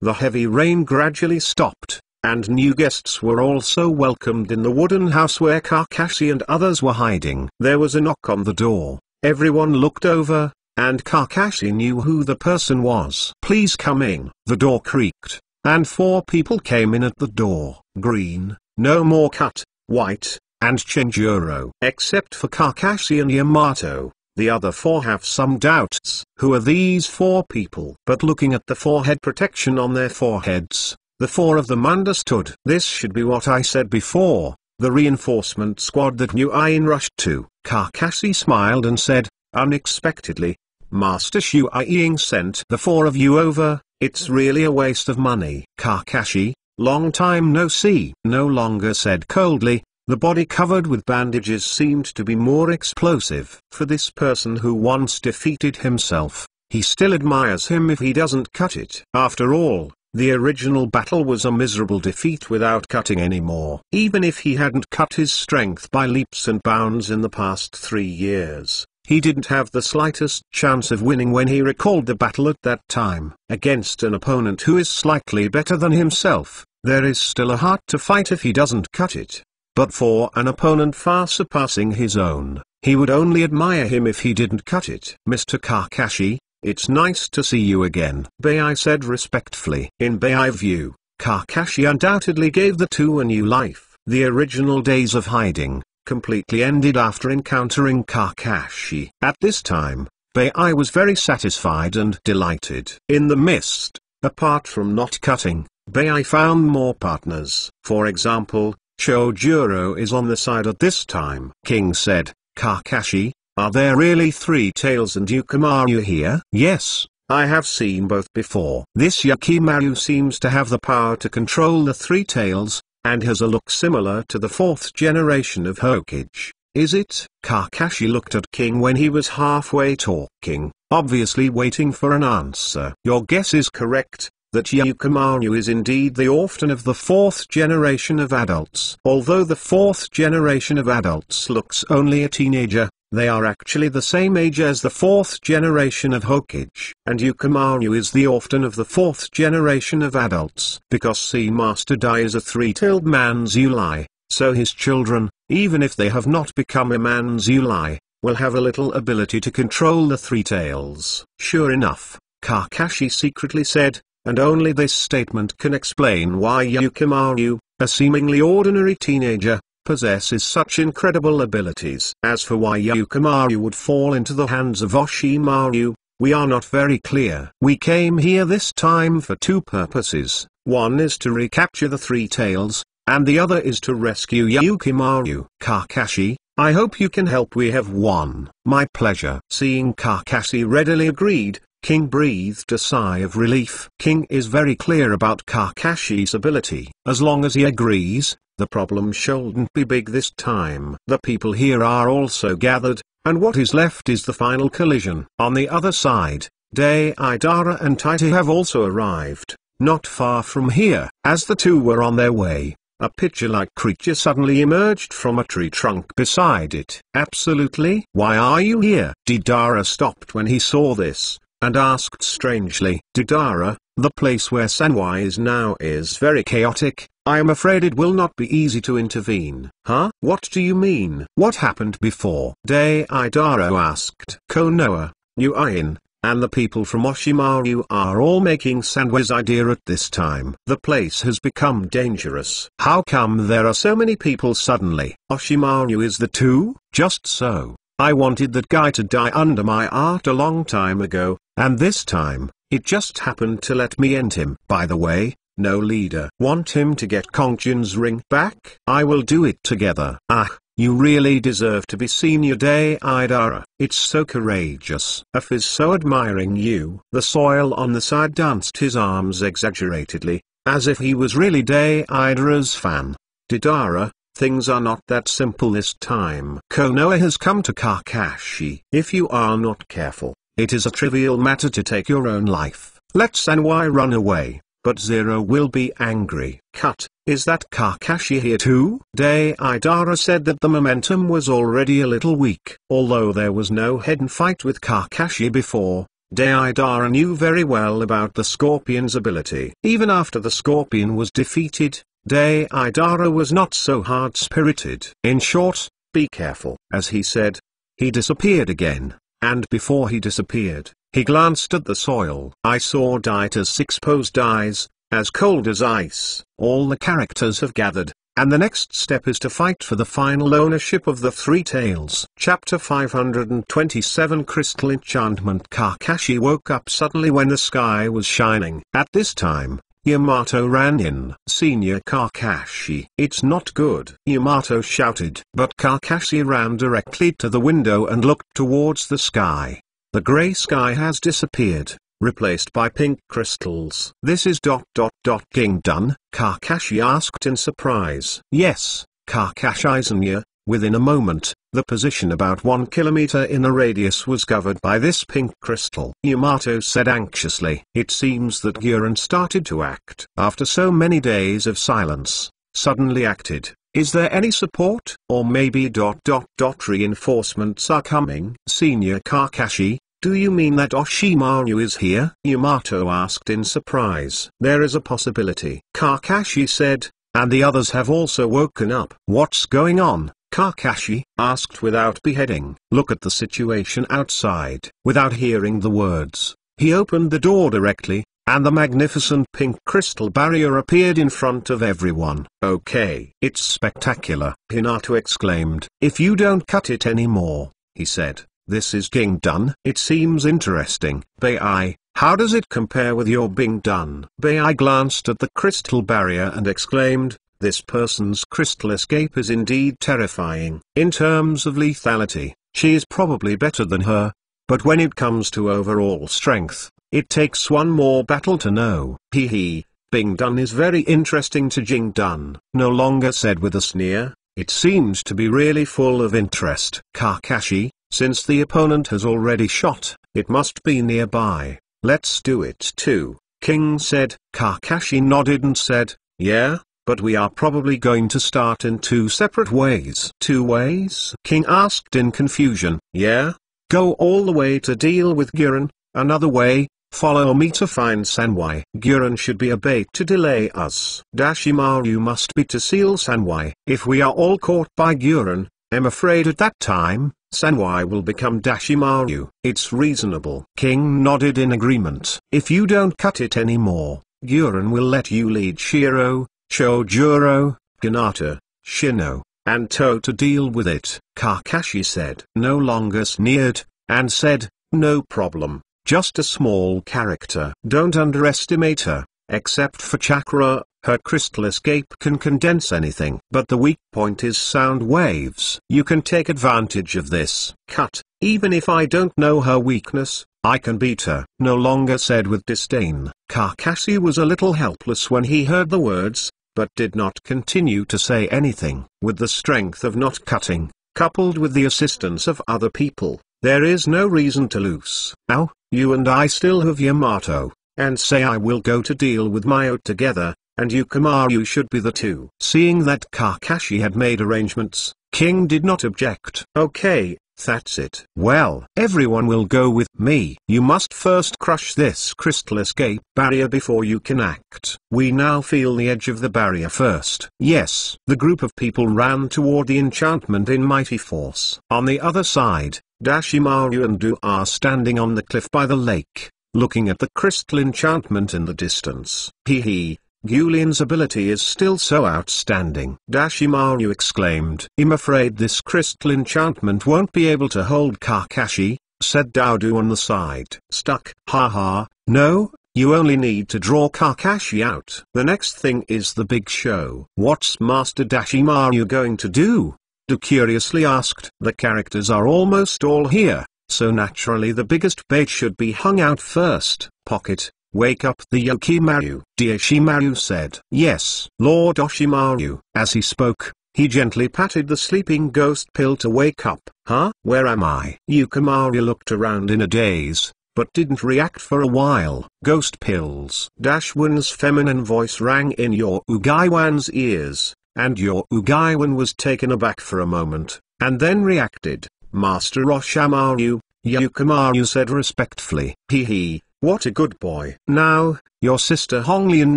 The heavy rain gradually stopped, and new guests were also welcomed in the wooden house where Kakashi and others were hiding. There was a knock on the door. Everyone looked over, and Kakashi knew who the person was. Please come in. The door creaked, and 4 people came in at the door. Green, No More Cut, White, and Chenjuro. Except for Kakashi and Yamato, the other 4 have some doubts. Who are these 4 people? But looking at the forehead protection on their foreheads, the 4 of them understood. This should be what I said before, the reinforcement squad that New Ain rushed to. Kakashi smiled and said, unexpectedly, Master Shu Ying sent the 4 of you over. It's really a waste of money. Kakashi, long time no see. No longer said coldly, the body covered with bandages seemed to be more explosive. For this person who once defeated himself, he still admires him if he doesn't cut it. After all, the original battle was a miserable defeat without cutting anymore. Even if he hadn't cut his strength by leaps and bounds in the past 3 years, he didn't have the slightest chance of winning when he recalled the battle at that time. Against an opponent who is slightly better than himself, there is still a heart to fight if he doesn't cut it. But for an opponent far surpassing his own, he would only admire him if he didn't cut it. Mr. Kakashi, it's nice to see you again, Bei said respectfully. In Bei view, Kakashi undoubtedly gave the 2 a new life. The original days of hiding completely ended after encountering Kakashi. At this time, Bei was very satisfied and delighted. In the mist, apart from not cutting, Bei found more partners. For example, Chojuro is on the side at this time. King said, Kakashi, are there really 3 tails and Yukimaru here? Yes, I have seen both before. This Yukimaru seems to have the power to control the 3 tails, and has a look similar to the 4th generation of Hokage. Is it? Kakashi looked at King when he was halfway talking, obviously waiting for an answer. Your guess is correct, that Yukimaru is indeed the orphan of the 4th generation of adults. Although the 4th generation of adults looks only a teenager, they are actually the same age as the 4th generation of Hokage. And Yukimaru is the orphan of the 4th generation of adults. Because Sea Master Dai is a 3-tailed man's Yulai, so his children, even if they have not become a man's Yulai, will have a little ability to control the 3 tails. Sure enough, Kakashi secretly said, and only this statement can explain why Yukimaru, a seemingly ordinary teenager, possesses such incredible abilities. As for why Yukimaru would fall into the hands of Orochimaru, we are not very clear. We came here this time for 2 purposes. One is to recapture the 3 tails, and the other is to rescue Yukimaru. Kakashi, I hope you can help. We have won. My pleasure. Seeing Kakashi readily agreed, King breathed a sigh of relief. King is very clear about Kakashi's ability. As long as he agrees, the problem shouldn't be big this time. The people here are also gathered, and what is left is the final collision. On the other side, Deidara and Taita have also arrived, not far from here. As the two were on their way, a pitcher-like creature suddenly emerged from a tree trunk beside it. Absolutely. Why are you here? Deidara stopped when he saw this, and asked strangely. Deidara, the place where Sanwai is now is very chaotic. I am afraid it will not be easy to intervene. Huh? What do you mean? What happened before? Deidara asked. Konoha, Uin, and the people from Oshimaru are all making Sanwai's idea at this time. The place has become dangerous. How come there are so many people suddenly? Oshimaru is the two? Just so. I wanted that guy to die under my art a long time ago, and this time, it just happened to let me end him. By the way, no leader. Want him to get Kongjin's ring back? I will do it together. Ah. You really deserve to be senior Deidara. It's so courageous. F is so admiring you. The soil on the side danced his arms exaggeratedly, as if he was really Deidara's fan. Deidara, things are not that simple this time. Konoha has come to Kakashi. If you are not careful, it is a trivial matter to take your own life. Let Sanwai run away, but Zero will be angry. Cut. Is that Kakashi here too? Deidara said that the momentum was already a little weak. Although there was no hidden fight with Kakashi before, Deidara knew very well about the Scorpion's ability. Even after the Scorpion was defeated, Deidara was not so hard-spirited. In short, be careful. As he said, he disappeared again, and before he disappeared, he glanced at the soil. I saw Daita's exposed eyes, as cold as ice. All the characters have gathered, and the next step is to fight for the final ownership of the Three Tails. Chapter 527 Crystal Enchantment. Kakashi woke up suddenly when the sky was shining. At this time, Yamato ran in. Senior Kakashi. It's not good, Yamato shouted. But Kakashi ran directly to the window and looked towards the sky. The grey sky has disappeared, replaced by pink crystals. This is ... King done? Kakashi asked in surprise. Yes, Kakashi-sanya. Within a moment, the position about 1 kilometer in a radius was covered by this pink crystal. Yamato said anxiously. It seems that Guren started to act. After so many days of silence, suddenly acted. Is there any support? Or maybe ... reinforcements are coming? Senior Kakashi, do you mean that Oshimaru is here? Yamato asked in surprise. There is a possibility, Kakashi said, and the others have also woken up. What's going on? Kakashi asked without beheading. Look at the situation outside. Without hearing the words, he opened the door directly, and the magnificent pink crystal barrier appeared in front of everyone. Okay. It's spectacular, Hinata exclaimed. If you don't cut it anymore, he said, this is King done. It seems interesting. Bei, how does it compare with your Bing done? Bei glanced at the crystal barrier and exclaimed, this person's crystal escape is indeed terrifying. In terms of lethality, she is probably better than her, but when it comes to overall strength, it takes one more battle to know. Hee. Bing done is very interesting to Jing done. No longer said with a sneer, it seems to be really full of interest. Kakashi, since the opponent has already shot, it must be nearby. Let's do it too, King said. Kakashi nodded and said, yeah, but we are probably going to start in 2 separate ways. 2 ways? King asked in confusion. Yeah? Go all the way to deal with Guren, another way, follow me to find Sanwai. Guren should be a bait to delay us. Dashimaru must be to seal Sanwai. If we are all caught by Guren, I'm afraid at that time, Sanwai will become Dashimaru. It's reasonable. King nodded in agreement. If you don't cut it anymore, Guren will let you lead Shiro, Chojuro, Hinata, Shino, and To to deal with it. Kakashi said. No longer sneered, and said, no problem, just a small character. Don't underestimate her, except for chakra. Her crystal escape can condense anything. But the weak point is sound waves. You can take advantage of this. Cut. Even if I don't know her weakness, I can beat her. No longer said with disdain. Kakashi was a little helpless when he heard the words, but did not continue to say anything. With the strength of not cutting, coupled with the assistance of other people, there is no reason to lose. Now, you and I still have Yamato, and say I will go to deal with Mio together, and Yukimaru should be the two. Seeing that Kakashi had made arrangements, King did not object. Okay, that's it. Well, everyone will go with me. You must first crush this crystal escape barrier before you can act. We now feel the edge of the barrier first. Yes. The group of people ran toward the enchantment in mighty force. On the other side, Dashimaru and Du are standing on the cliff by the lake, looking at the crystal enchantment in the distance. Hee. Gulian's ability is still so outstanding. Dashimaru exclaimed. I'm afraid this crystal enchantment won't be able to hold Kakashi, said Daodu on the side. Stuck. Haha, no, you only need to draw Kakashi out. The next thing is the big show. What's Master Dashimaru going to do? Du curiously asked. The characters are almost all here, so naturally the biggest bait should be hung out first. Pocket. Wake up the Yukimaru. Dashimaru said. Yes, Lord Oshimaru. As he spoke, he gently patted the sleeping ghost pill to wake up. Huh? Where am I? Yukimaru looked around in a daze, but didn't react for a while. Ghost pills. Dashwin's feminine voice rang in your Ugaiwan's ears, and your Ugaiwan was taken aback for a moment, and then reacted. Master Oshimaru, Yukimaru said respectfully. Hee. What a good boy. Now, your sister Honglian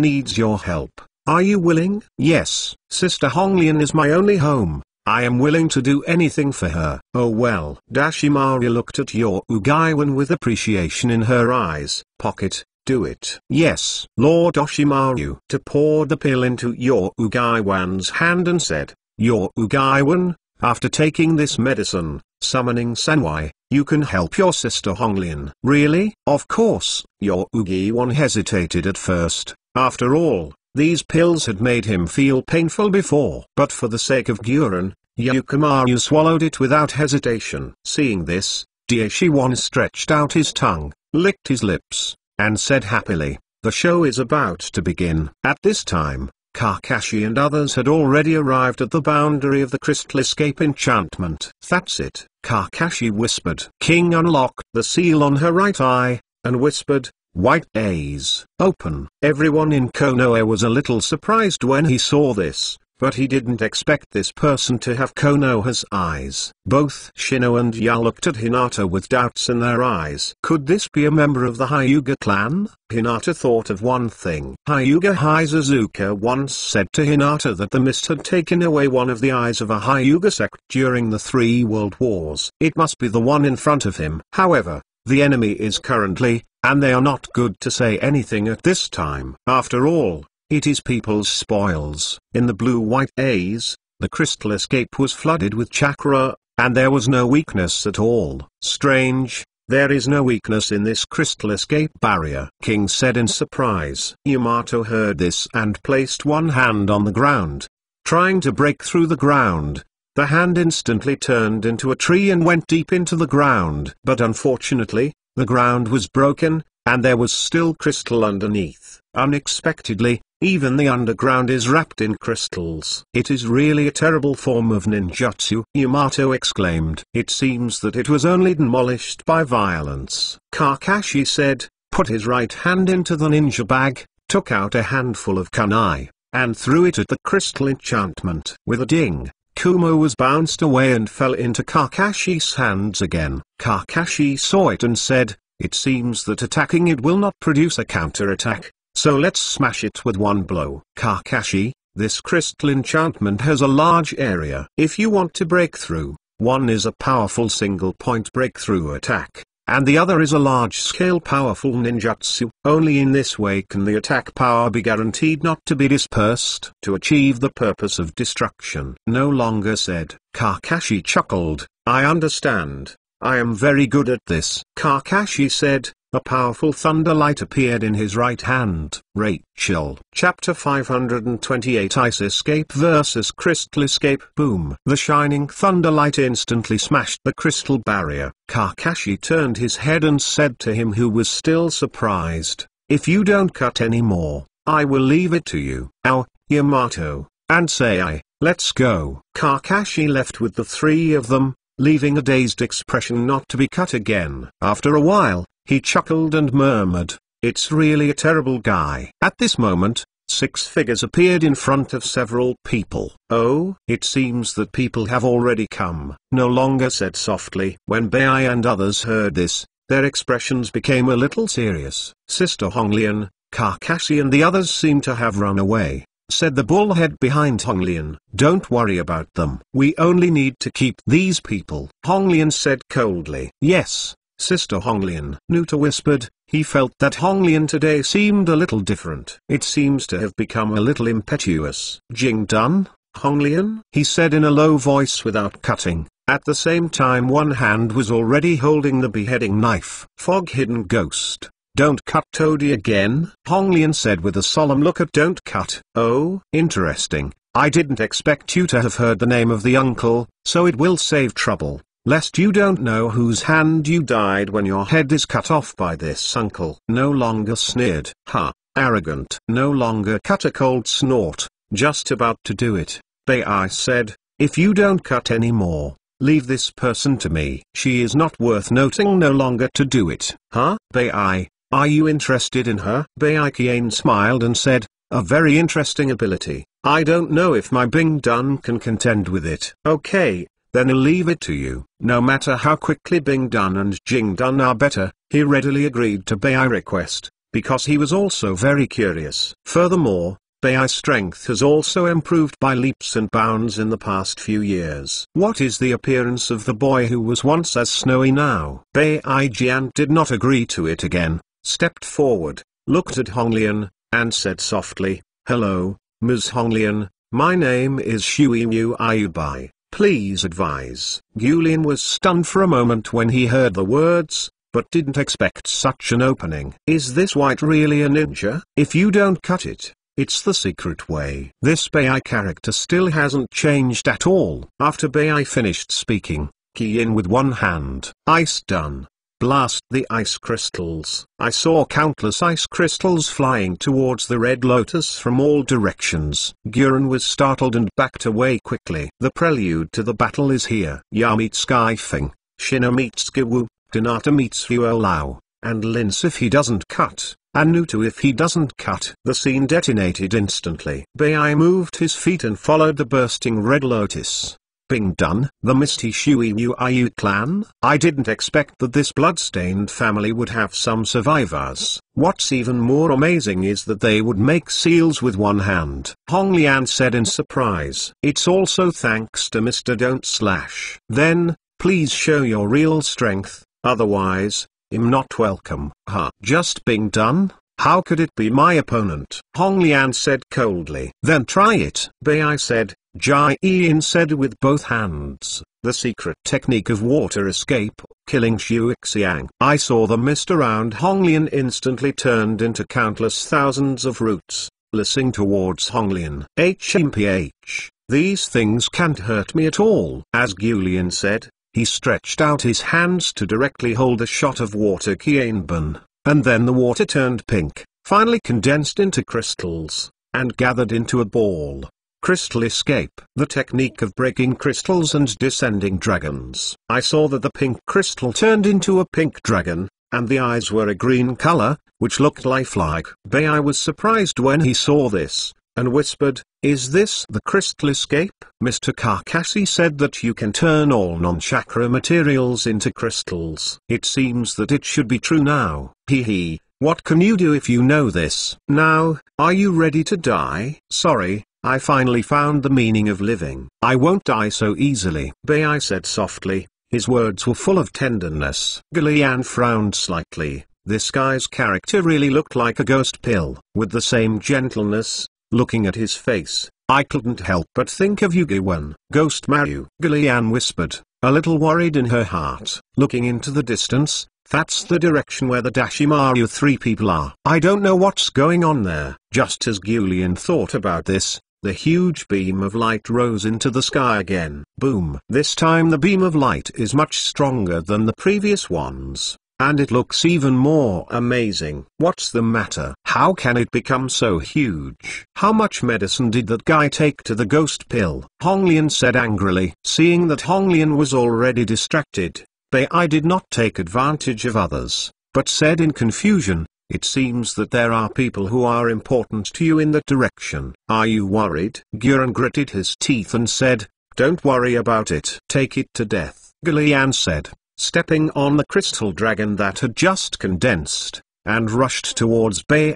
needs your help. Are you willing? Yes, Sister Honglian is my only home. I am willing to do anything for her. Oh well. Dashimaru looked at your Ugaiwan with appreciation in her eyes. Pocket, do it. Yes, Lord Oshimaru. To pour the pill into your Ugaiwan's hand and said, your Ugaiwan, after taking this medicine, summoning Sanwai, you can help your sister Honglian. Really? Of course. Your Ugaiwan hesitated at first. After all, these pills had made him feel painful before. But for the sake of Guren, Yukimaru swallowed it without hesitation. Seeing this, Dashiwan stretched out his tongue, licked his lips, and said happily, the show is about to begin. At this time, Kakashi and others had already arrived at the boundary of the crystal escape enchantment. That's it, Kakashi whispered. King unlocked the seal on her right eye, and whispered, white A's, open. Everyone in Konoha was a little surprised when he saw this, but he didn't expect this person to have Konoha's eyes. Both Shino and Ya looked at Hinata with doubts in their eyes. Could this be a member of the Hyuga clan? Hinata thought of one thing. Hyuga Hisazuka once said to Hinata that the mist had taken away one of the eyes of a Hyuga sect during the 3 world wars. It must be the one in front of him. However, the enemy is currently, and they are not good to say anything at this time. After all, it is people's spoils. In the blue-white A's, the crystal escape was flooded with chakra, and there was no weakness at all. Strange, there is no weakness in this crystal escape barrier. King said in surprise. Yamato heard this and placed one hand on the ground, trying to break through the ground. The hand instantly turned into a tree and went deep into the ground. But unfortunately, the ground was broken, and there was still crystal underneath. Unexpectedly, even the underground is wrapped in crystals. It is really a terrible form of ninjutsu, Yamato exclaimed. It seems that it was only demolished by violence. Kakashi said, put his right hand into the ninja bag, took out a handful of kunai, and threw it at the crystal enchantment. With a ding, Kumo was bounced away and fell into Kakashi's hands again. Kakashi saw it and said, it seems that attacking it will not produce a counterattack, so let's smash it with one blow. Kakashi, this crystal enchantment has a large area. If you want to break through, one is a powerful single-point breakthrough attack, and the other is a large-scale powerful ninjutsu. Only in this way can the attack power be guaranteed not to be dispersed to achieve the purpose of destruction. No longer said. Kakashi chuckled, I understand. I am very good at this. Kakashi said, a powerful thunder light appeared in his right hand. Rachel. Chapter 528 Ice Escape vs Crystal Escape. Boom. The shining thunder light instantly smashed the crystal barrier. Kakashi turned his head and said to him, who was still surprised, "If you don't cut anymore, I will leave it to you." "Now, Yamato, and Sai, let's go." Kakashi left with the three of them, leaving a dazed expression not to be cut again. After a while, he chuckled and murmured, "It's really a terrible guy." At this moment, 6 figures appeared in front of several people. "Oh, it seems that people have already come," No Longer said softly. When Bai and others heard this, their expressions became a little serious. "Sister Honglian, Kakashi and the others seem to have run away," said the bullhead behind Honglian. "Don't worry about them. We only need to keep these people," Honglian said coldly. "Yes, Sister Honglian," Nuta whispered. He felt that Honglian today seemed a little different. It seems to have become a little impetuous. "Jing done, Honglian?" he said in a low voice without cutting. At the same time one hand was already holding the beheading knife. "Fog-hidden ghost. Don't cut Toady again," Honglian said with a solemn look at Don't Cut. "Oh, interesting. I didn't expect you to have heard the name of the uncle, so it will save trouble, lest you don't know whose hand you died when your head is cut off by this uncle." No Longer sneered. "Ha, arrogant." No Longer cut a cold snort. "Just about to do it," Bai said. "If you don't cut anymore, leave this person to me." "She is not worth noting." No Longer to do it. "Huh? Bai, are you interested in her?" Bai Kien smiled and said, "A very interesting ability. I don't know if my Bing Dun can contend with it." "Okay, then I'll leave it to you." No matter how quickly Bing Dun and Jing Dun are better, he readily agreed to Bai's request, because he was also very curious. Furthermore, Bai's strength has also improved by leaps and bounds in the past few years. "What is the appearance of the boy who was once as snowy now?" Bai Jian did not agree to it again, stepped forward, looked at Honglian, and said softly, "Hello, Ms. Honglian, my name is Shui Yu Ayubai. Please advise." Gulian was stunned for a moment when he heard the words, but didn't expect such an opening. "Is this white really a ninja? If you don't cut it, it's the secret way." This Bai character still hasn't changed at all. After Bai finished speaking, key in with one hand. "Ice done. Blast the ice crystals." I saw countless ice crystals flying towards the Red Lotus from all directions. Guren was startled and backed away quickly. "The prelude to the battle is here." Ya meets Skyfing, Shina meets Giwu, Donata meets Yuolao, and Lince if he doesn't cut, and Nutu if he doesn't cut. The scene detonated instantly. Bai moved his feet and followed the bursting Red Lotus. Bing Dun, the Misty Shui Yu clan? I didn't expect that this blood-stained family would have some survivors. What's even more amazing is that they would make seals with one hand. Hong Lian said in surprise. "It's also thanks to Mr. Don't Slash." "Then, please show your real strength, otherwise, I'm not welcome." "Huh? Just Bing Dun? How could it be my opponent?" Hong Lian said coldly. "Then try it," Bai said. Jai Yin said with both hands, "The secret technique of water escape, killing Xuexiang." I saw the mist around Honglian instantly turned into countless thousands of roots, listening towards Honglian. "HMPH, these things can't hurt me at all." As Gulian said, he stretched out his hands to directly hold a shot of water Qianbun, and then the water turned pink, finally condensed into crystals, and gathered into a ball. Crystal escape. The technique of breaking crystals and descending dragons. I saw that the pink crystal turned into a pink dragon, and the eyes were a green color, which looked lifelike. Bai was surprised when he saw this, and whispered, "Is this the crystal escape?" Mr. Kakashi said that you can turn all non-chakra materials into crystals. It seems that it should be true now. Hee. What can you do if you know this? Now, are you ready to die? Sorry, I finally found the meaning of living. I won't die so easily. Bai said softly, his words were full of tenderness. Gulian frowned slightly. This guy's character really looked like a ghost pill. With the same gentleness, looking at his face, I couldn't help but think of Yugiwan. "Ghost Maru," Gulian whispered. a little worried in her heart. Looking into the distance, that's the direction where the Dashimaru three people are. I don't know what's going on there. Just as Julian thought about this, the huge beam of light rose into the sky again. Boom! This time the beam of light is much stronger than the previous ones. And it looks even more amazing. What's the matter? How can it become so huge? How much medicine did that guy take to the ghost pill? Honglian said angrily. Seeing that Honglian was already distracted, Bei did not take advantage of others, but said in confusion, "It seems that there are people who are important to you in that direction. Are you worried?" Guren gritted his teeth and said, "Don't worry about it. Take it to death." Julian said, stepping on the crystal dragon that had just condensed, and rushed towards Bei.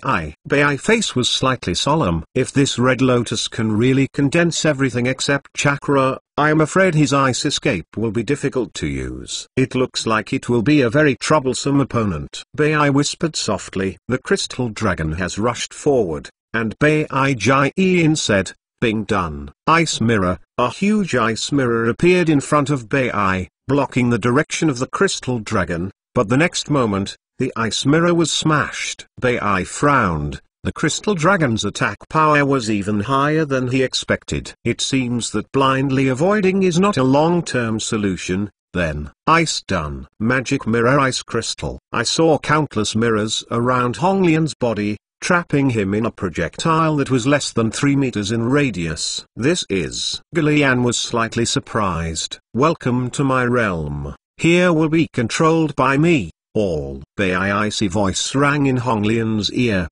Bei's face was slightly solemn. If this red lotus can really condense everything except chakra, I am afraid his ice escape will be difficult to use. It looks like it will be a very troublesome opponent. Bei whispered softly. The crystal dragon has rushed forward, and Bei said, "Bing done." Ice mirror. A huge ice mirror appeared in front of Bei, blocking the direction of the crystal dragon, but the next moment, the ice mirror was smashed. Bei frowned. The crystal dragon's attack power was even higher than he expected. It seems that blindly avoiding is not a long-term solution, then. Ice done. Magic mirror ice crystal. I saw countless mirrors around Honglian's body, trapping him in a projectile that was less than 3 meters in radius. This is. Julian was slightly surprised. "Welcome to my realm. Here will be controlled by me, all." Bei's icy voice rang in Honglian's ear.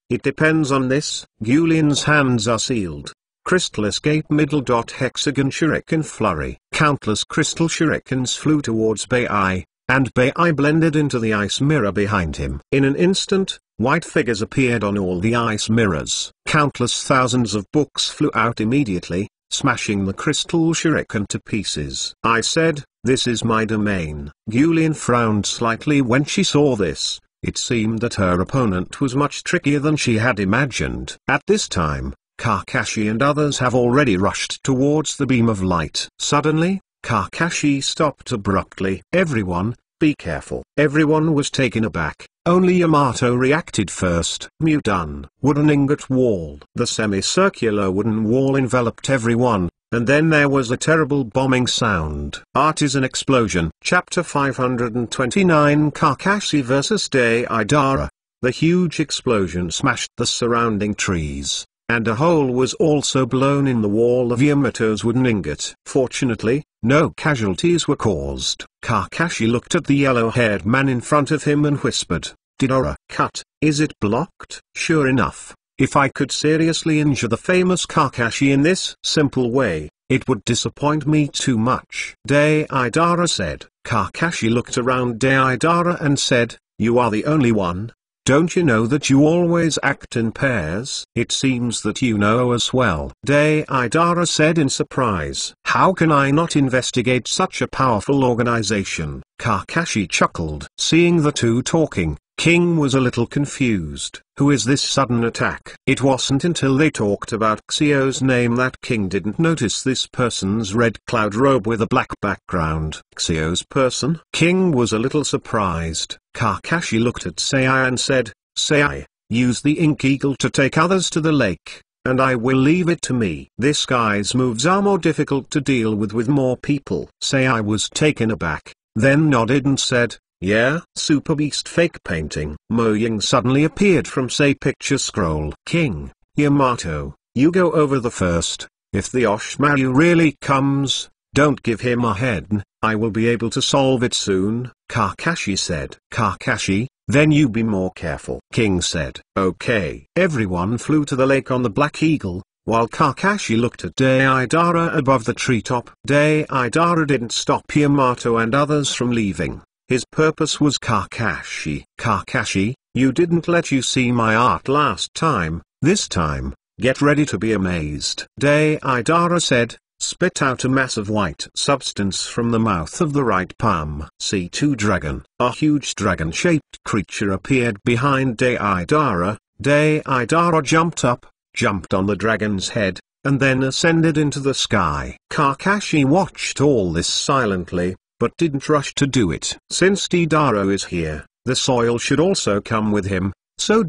It depends on this." Julian's hands are sealed. Crystal escape middle dot hexagon shuriken flurry. Countless crystal shurikens flew towards Bei, and Bei blended into the ice mirror behind him. In an instant, white figures appeared on all the ice mirrors. Countless thousands of books flew out immediately, smashing the crystal shuriken to pieces. I said, "This is my domain." Julian frowned slightly when she saw this. It seemed that her opponent was much trickier than she had imagined. At this time, Kakashi and others have already rushed towards the beam of light. Suddenly, Kakashi stopped abruptly. "Everyone, be careful." Everyone was taken aback. Only Yamato reacted first. Done. Wooden ingot wall. The semicircular wooden wall enveloped everyone, and then there was a terrible bombing sound. Artisan explosion. Chapter 529 Kakashi vs Deidara. The huge explosion smashed the surrounding trees, and a hole was also blown in the wall of Yamato's wooden ingot. Fortunately, no casualties were caused. Kakashi looked at the yellow-haired man in front of him and whispered, "Deidara, cut, is it blocked?" Sure enough, if I could seriously injure the famous Kakashi in this simple way, it would disappoint me too much. Deidara said. Kakashi looked around Deidara and said, "You are the only one. Don't you know that you always act in pairs?" "It seems that you know as well," Deidara said in surprise. "How can I not investigate such a powerful organization?" Kakashi chuckled. Seeing the two talking, King was a little confused. Who is this sudden attack? It wasn't until they talked about Xio's name that King didn't notice this person's red cloud robe with a black background. Xio's person? King was a little surprised. Kakashi looked at Sei and said, "Sei, use the ink eagle to take others to the lake, and I will leave it to me." This guy's moves are more difficult to deal with more people. Sei was taken aback, then nodded and said, "Yeah." Super Beast fake painting. Mojang suddenly appeared from Say picture scroll. "King, Yamato, you go over the first. If the Oshmaru really comes, don't give him a head. I will be able to solve it soon," Kakashi said. "Kakashi, then you be more careful," King said. "Okay." Everyone flew to the lake on the Black Eagle, while Kakashi looked at Deidara above the treetop. Deidara didn't stop Yamato and others from leaving. His purpose was Kakashi. "Kakashi, you didn't let you see my art last time. This time, get ready to be amazed." Deidara said, spit out a mass of white substance from the mouth of the right palm. C2 Dragon. A huge dragon-shaped creature appeared behind Deidara. Deidara jumped up, jumped on the dragon's head, and then ascended into the sky. Kakashi watched all this silently, but didn't rush to do it. Since Deidara is here, the soil should also come with him, so ...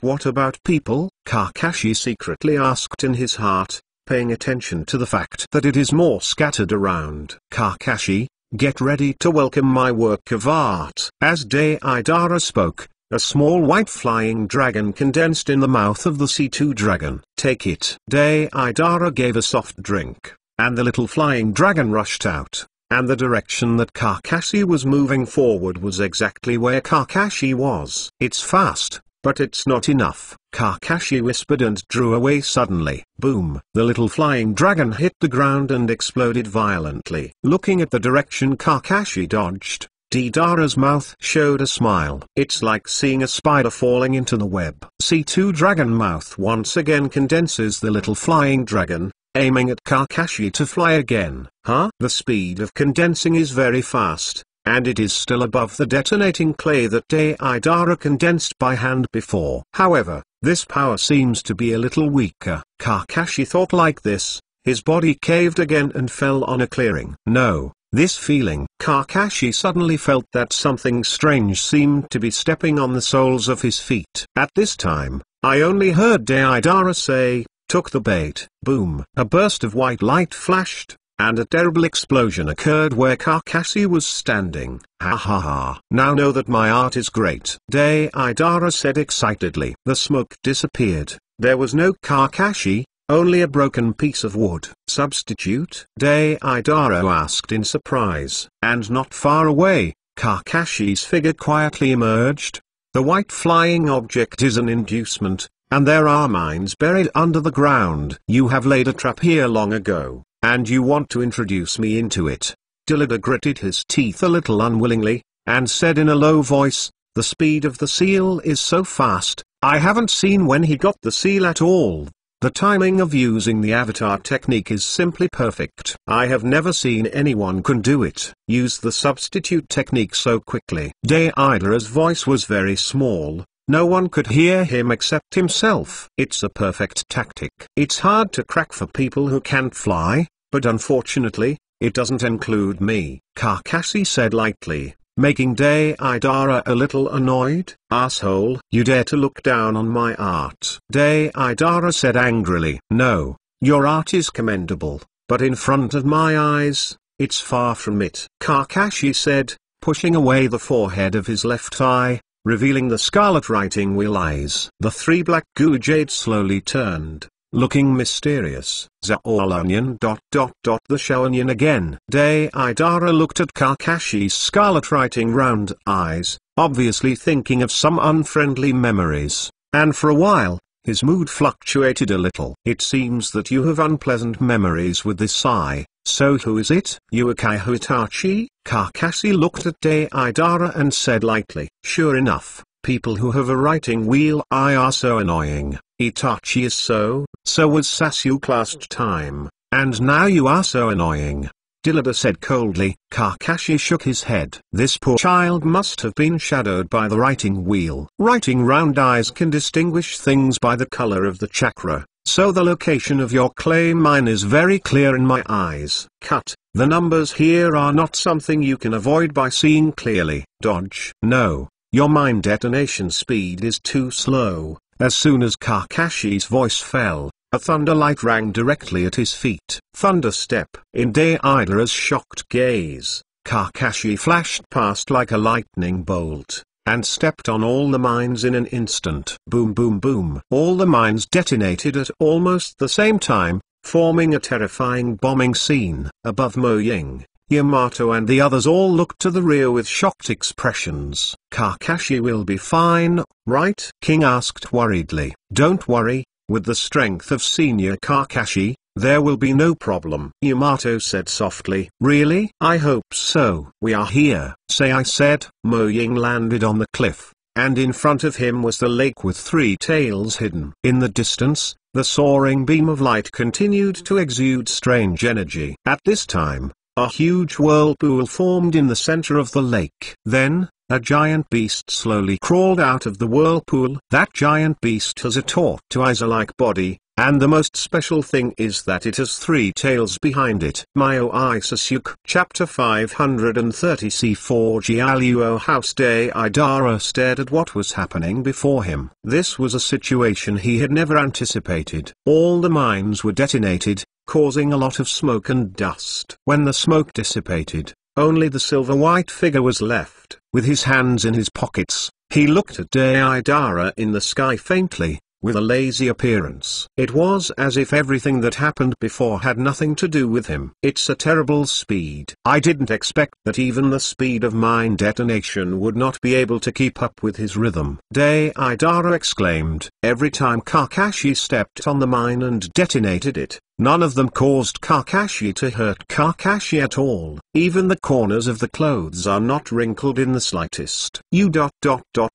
What about people? Kakashi secretly asked in his heart, paying attention to the fact that it is more scattered around. Kakashi, get ready to welcome my work of art. As Deidara spoke, a small white flying dragon condensed in the mouth of the C2 dragon. Take it. Deidara gave a soft drink, and the little flying dragon rushed out, and the direction that Kakashi was moving forward was exactly where Kakashi was. It's fast, but it's not enough, Kakashi whispered and drew away suddenly. Boom! The little flying dragon hit the ground and exploded violently. Looking at the direction Kakashi dodged, Deidara's mouth showed a smile. It's like seeing a spider falling into the web. C2 dragon mouth once again condenses the little flying dragon, aiming at Kakashi to fly again. Huh? The speed of condensing is very fast, and it is still above the detonating clay that Deidara condensed by hand before. However, this power seems to be a little weaker. Kakashi thought like this, his body caved again and fell on a clearing. No. This feeling. Kakashi suddenly felt that something strange seemed to be stepping on the soles of his feet. At this time, I only heard Deidara say, took the bait. Boom! A burst of white light flashed, and a terrible explosion occurred where Kakashi was standing. Ha ha ha. Now know that my art is great, Deidara said excitedly. The smoke disappeared. There was no Kakashi, only a broken piece of wood. Substitute? Deidara asked in surprise. And not far away, Kakashi's figure quietly emerged. The white flying object is an inducement, and there are mines buried under the ground. You have laid a trap here long ago, and you want to introduce me into it. Deidara gritted his teeth a little unwillingly, and said in a low voice, the speed of the seal is so fast, I haven't seen when he got the seal at all. The timing of using the avatar technique is simply perfect. I have never seen anyone can do it. Use the substitute technique so quickly. Deidara's voice was very small. No one could hear him except himself. It's a perfect tactic. It's hard to crack for people who can't fly, but unfortunately, it doesn't include me, Kakashi said lightly, making Deidara a little annoyed. Asshole, you dare to look down on my art. Deidara said angrily. No, your art is commendable, but in front of my eyes, it's far from it. Kakashi said, pushing away the forehead of his left eye, revealing the scarlet writing wheel eyes. The three black goo jades slowly turned, looking mysterious. Onion. The show onion again. Deidara looked at Kakashi's scarlet writing round eyes, obviously thinking of some unfriendly memories, and for a while, his mood fluctuated a little. It seems that you have unpleasant memories with this eye, so who is it? Yuukai Itachi? Kakashi looked at Deidara and said lightly. Sure enough, people who have a writing wheel eye are so annoying. Itachi is so was Sasuke last time, and now you are so annoying. Deidara said coldly. Kakashi shook his head. This poor child must have been shadowed by the writing wheel. Writing round eyes can distinguish things by the color of the chakra, so the location of your clay mine is very clear in my eyes. Cut. The numbers here are not something you can avoid by seeing clearly. Dodge. No, your mine detonation speed is too slow. As soon as Kakashi's voice fell, a thunder light rang directly at his feet. Thunder step. In Deidara's shocked gaze, Kakashi flashed past like a lightning bolt, and stepped on all the mines in an instant. Boom boom boom. All the mines detonated at almost the same time, forming a terrifying bombing scene. Above Mojang, Yamato and the others all looked to the rear with shocked expressions. Kakashi will be fine, right? King asked worriedly. Don't worry, with the strength of senior Kakashi, there will be no problem. Yamato said softly. Really? I hope so. We are here, I said. Mojang landed on the cliff, and in front of him was the lake with three tails hidden. In the distance, the soaring beam of light continued to exude strange energy. At this time, a huge whirlpool formed in the center of the lake. Then, a giant beast slowly crawled out of the whirlpool. That giant beast has a tortoise-like body, And the most special thing is that it has 3 tails behind it. Myo Sasuke. Chapter 530 C4 Gialuo House. Deidara stared at what was happening before him. This was a situation he had never anticipated. All the mines were detonated, causing a lot of smoke and dust. When the smoke dissipated, only the silver-white figure was left. With his hands in his pockets, he looked at Deidara in the sky faintly, with a lazy appearance. It was as if everything that happened before had nothing to do with him. It's a terrible speed. I didn't expect that even the speed of mine detonation would not be able to keep up with his rhythm. Deidara exclaimed. Every time Kakashi stepped on the mine and detonated it, none of them caused Kakashi to hurt Kakashi at all. Even the corners of the clothes are not wrinkled in the slightest. You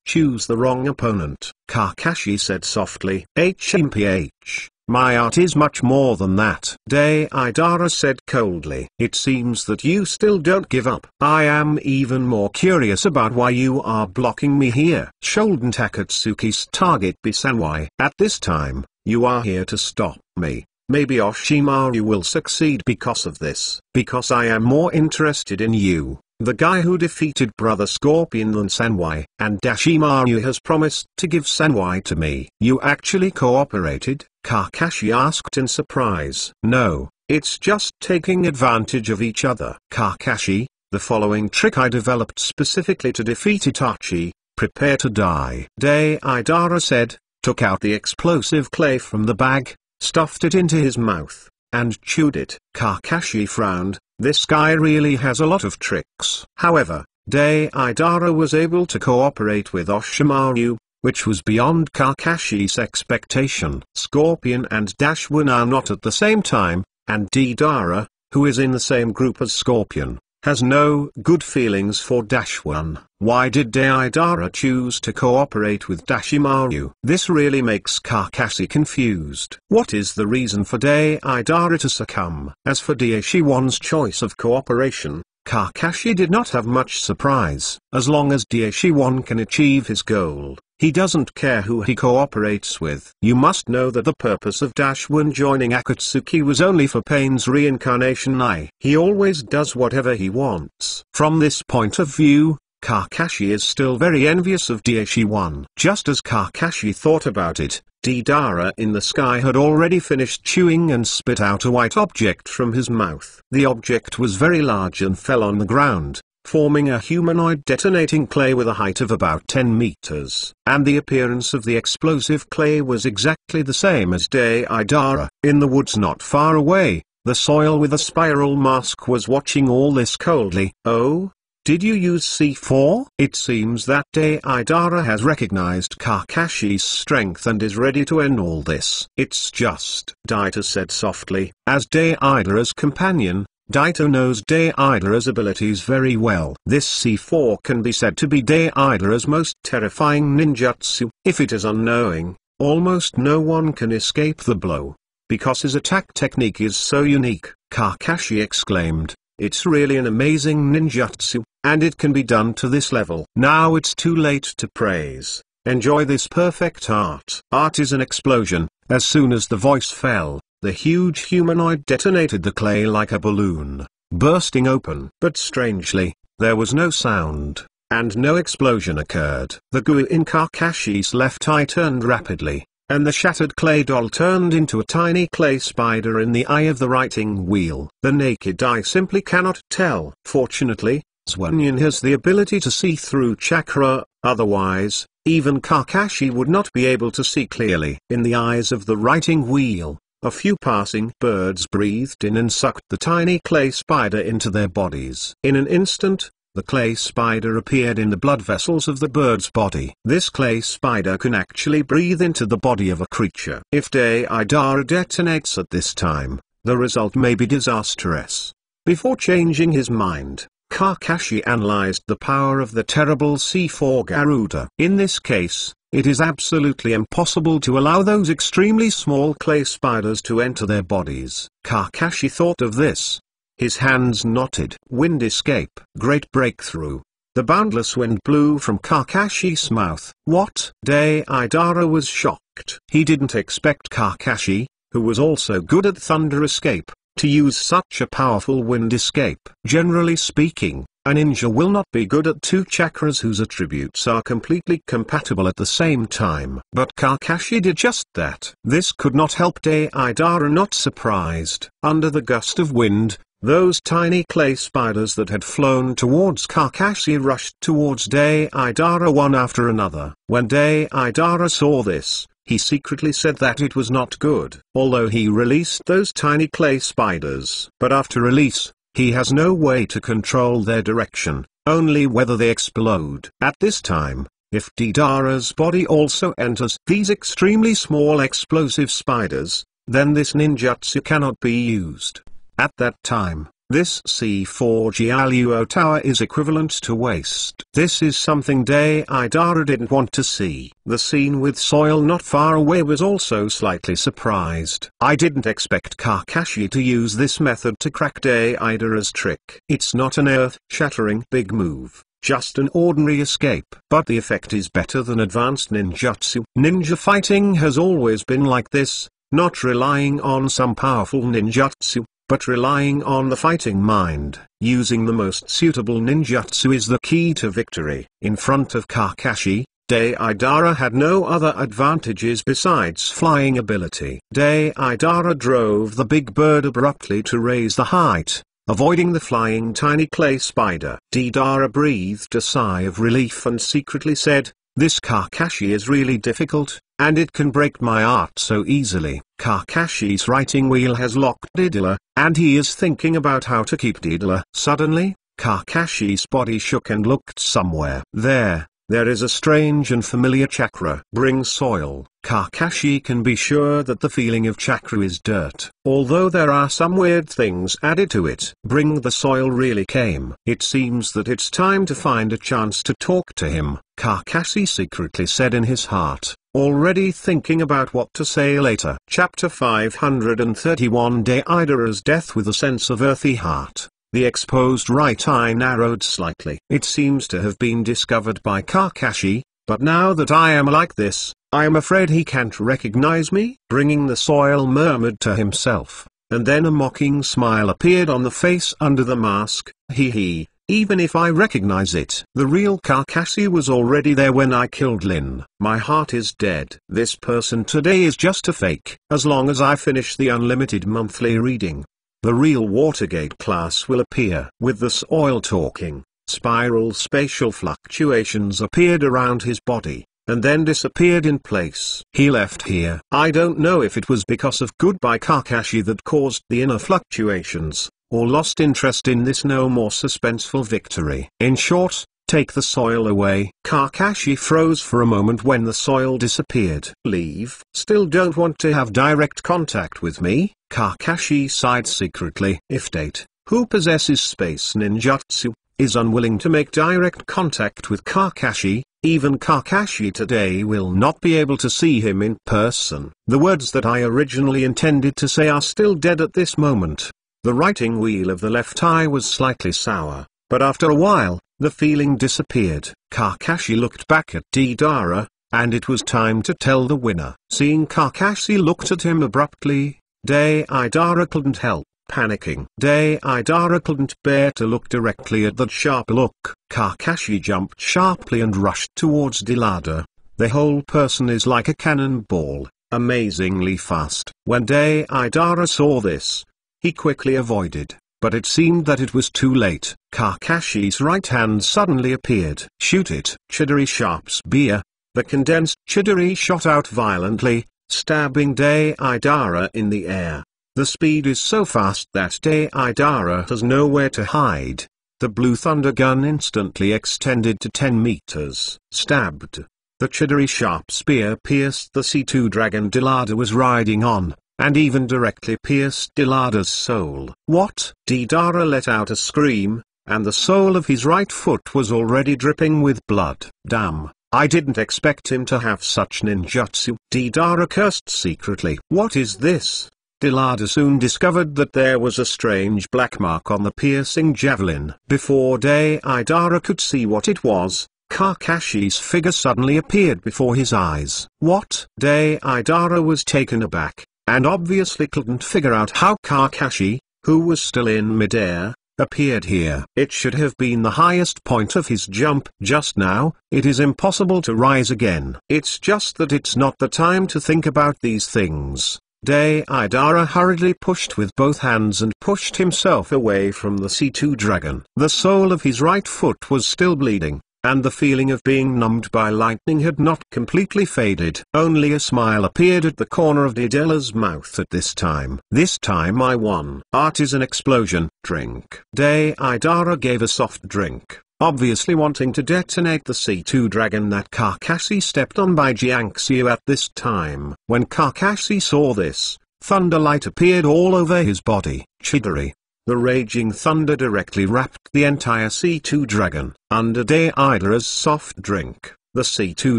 choose the wrong opponent, Kakashi said softly. HMPH, my art is much more than that. Deidara said coldly. It seems that you still don't give up. I am even more curious about why you are blocking me here. Shouldn't Akatsuki's target be Sanwai? At this time, you are here to stop me. Maybe Oshimaru will succeed because of this. Because I am more interested in you, the guy who defeated Brother Scorpion, than Sanwai. And Oshimaru has promised to give Sanwai to me. You actually cooperated? Kakashi asked in surprise. No, it's just taking advantage of each other. Kakashi, the following trick I developed specifically to defeat Itachi. Prepare to die. Deidara said, took out the explosive clay from the bag, stuffed it into his mouth, and chewed it. Kakashi frowned. This guy really has a lot of tricks. However, Deidara was able to cooperate with Oshimaru, which was beyond Kakashi's expectation. Scorpion and Dash were now not at the same time, and Deidara, who is in the same group as Scorpion, has no good feelings for Dash-1. Why did Deidara choose to cooperate with Dashimaru? This really makes Kakashi confused. What is the reason for Deidara to succumb? As for Dashi-1's choice of cooperation, Kakashi did not have much surprise. As long as Dashi-1 can achieve his goal, he doesn't care who he cooperates with. You must know that the purpose of Dash-1 joining Akatsuki was only for Pain's reincarnation. He always does whatever he wants. From this point of view, Kakashi is still very envious of Dashi-1. Just as Kakashi thought about it, Deidara in the sky had already finished chewing and spit out a white object from his mouth. The object was very large and fell on the ground, forming a humanoid detonating clay with a height of about 10 meters. And the appearance of the explosive clay was exactly the same as Deidara. In the woods not far away, the soil with a spiral mask was watching all this coldly. Oh? Did you use C4? It seems that Deidara has recognized Kakashi's strength and is ready to end all this. It's just, Daito said softly. As Deidara's companion, Daito knows Deidara's abilities very well. This C4 can be said to be Deidara's most terrifying ninjutsu. If it is unknowing, almost no one can escape the blow. Because his attack technique is so unique, Kakashi exclaimed. It's really an amazing ninjutsu, and it can be done to this level. Now it's too late to praise. Enjoy this perfect art. Art is an explosion. As soon as the voice fell, the huge humanoid detonated the clay like a balloon, bursting open. But strangely, there was no sound, and no explosion occurred. The goo in Kakashi's left eye turned rapidly, and the shattered clay doll turned into a tiny clay spider in the eye of the writing wheel. The naked eye simply cannot tell. Fortunately, Zwanyan has the ability to see through chakra, otherwise, even Kakashi would not be able to see clearly. In the eyes of the writing wheel, a few passing birds breathed in and sucked the tiny clay spider into their bodies. In an instant, the clay spider appeared in the blood vessels of the bird's body. This clay spider can actually breathe into the body of a creature. If Deidara detonates at this time, the result may be disastrous. Before changing his mind, Kakashi analyzed the power of the terrible C4 Garuda. In this case, it is absolutely impossible to allow those extremely small clay spiders to enter their bodies. Kakashi thought of this. His hands knotted. Wind escape. Great breakthrough. The boundless wind blew from Kakashi's mouth. What? Deidara was shocked. He didn't expect Kakashi, who was also good at thunder escape, to use such a powerful wind escape. Generally speaking, a ninja will not be good at two chakras whose attributes are completely compatible at the same time. But Kakashi did just that. This could not help Deidara not surprised. Under the gust of wind, those tiny clay spiders that had flown towards Kakashi rushed towards Deidara one after another. When Deidara saw this, he secretly said that it was not good. Although he released those tiny clay spiders. But after release, he has no way to control their direction, only whether they explode. At this time, if Deidara's body also enters these extremely small explosive spiders, then this ninjutsu cannot be used. At that time, this C4 Jialuo tower is equivalent to waste. This is something Deidara didn't want to see. The scene with soil not far away was also slightly surprised. I didn't expect Kakashi to use this method to crack Deidara's trick. It's not an earth-shattering big move, just an ordinary escape. But the effect is better than advanced ninjutsu. Ninja fighting has always been like this, not relying on some powerful ninjutsu, but relying on the fighting mind. Using the most suitable ninjutsu is the key to victory. In front of Kakashi, Deidara had no other advantages besides flying ability. Deidara drove the big bird abruptly to raise the height, avoiding the flying tiny clay spider. Deidara breathed a sigh of relief and secretly said, "This Kakashi is really difficult, and it can break my art so easily." Kakashi's writing wheel has locked Deidara, and he is thinking about how to keep Deidara. Suddenly, Kakashi's body shook and looked somewhere. There is a strange and familiar chakra. Bring soil. Kakashi can be sure that the feeling of chakra is dirt. Although there are some weird things added to it. Bring the soil really came. It seems that it's time to find a chance to talk to him, Kakashi secretly said in his heart, already thinking about what to say later. Chapter 531 Deidara's death. With a sense of earthy heart, the exposed right eye narrowed slightly. It seems to have been discovered by Kakashi, but now that I am like this, I am afraid he can't recognize me. Bringing the soil murmured to himself, and then a mocking smile appeared on the face under the mask. Hee, even if I recognize it. The real Kakashi was already there when I killed Lin. My heart is dead. This person today is just a fake. As long as I finish the unlimited monthly reading, the real Watergate class will appear. With the soil talking, spiral spatial fluctuations appeared around his body, and then disappeared in place. He left here. I don't know if it was because of Goodbye Kakashi that caused the inner fluctuations, or lost interest in this no more suspenseful victory. In short, take the soil away. Kakashi froze for a moment when the soil disappeared. Leave? Still don't want to have direct contact with me? Kakashi sighed secretly. If Date, who possesses space ninjutsu, is unwilling to make direct contact with Kakashi, even Kakashi today will not be able to see him in person. The words that I originally intended to say are still dead at this moment. The writing wheel of the left eye was slightly sour, but after a while, the feeling disappeared. Kakashi looked back at Deidara, and it was time to tell the winner. Seeing Kakashi looked at him abruptly, Deidara couldn't help panicking. Deidara couldn't bear to look directly at that sharp look. Kakashi jumped sharply and rushed towards Deidara. The whole person is like a cannonball, amazingly fast. When Deidara saw this, he quickly avoided, but it seemed that it was too late. Kakashi's right hand suddenly appeared. Shoot it. Chidori sharp spear. The condensed Chidori shot out violently, stabbing Deidara in the air. The speed is so fast that Deidara has nowhere to hide. The blue thunder gun instantly extended to 10 meters. Stabbed. The Chidori sharp spear pierced the C2 dragon Deidara was riding on, and even directly pierced Deidara's soul. What? Deidara let out a scream, and the sole of his right foot was already dripping with blood. Damn, I didn't expect him to have such ninjutsu. Deidara cursed secretly. What is this? Dilada soon discovered that there was a strange black mark on the piercing javelin. Before Deidara could see what it was, Kakashi's figure suddenly appeared before his eyes. What? Deidara was taken aback, and obviously couldn't figure out how Kakashi, who was still in midair, appeared here. It should have been the highest point of his jump just now. It is impossible to rise again. It's just that it's not the time to think about these things. Deidara hurriedly pushed with both hands and pushed himself away from the C2 dragon. The sole of his right foot was still bleeding, and the feeling of being numbed by lightning had not completely faded. Only a smile appeared at the corner of Didela's mouth at this time. This time I won. Art is an explosion. Drink. Deidara gave a soft drink, obviously wanting to detonate the C2 dragon that Kakashi stepped on by Jiangxiu at this time. When Kakashi saw this, thunderlight appeared all over his body. Chidori. The raging thunder directly wrapped the entire C2 dragon. Under Deidara's soft drink, the C2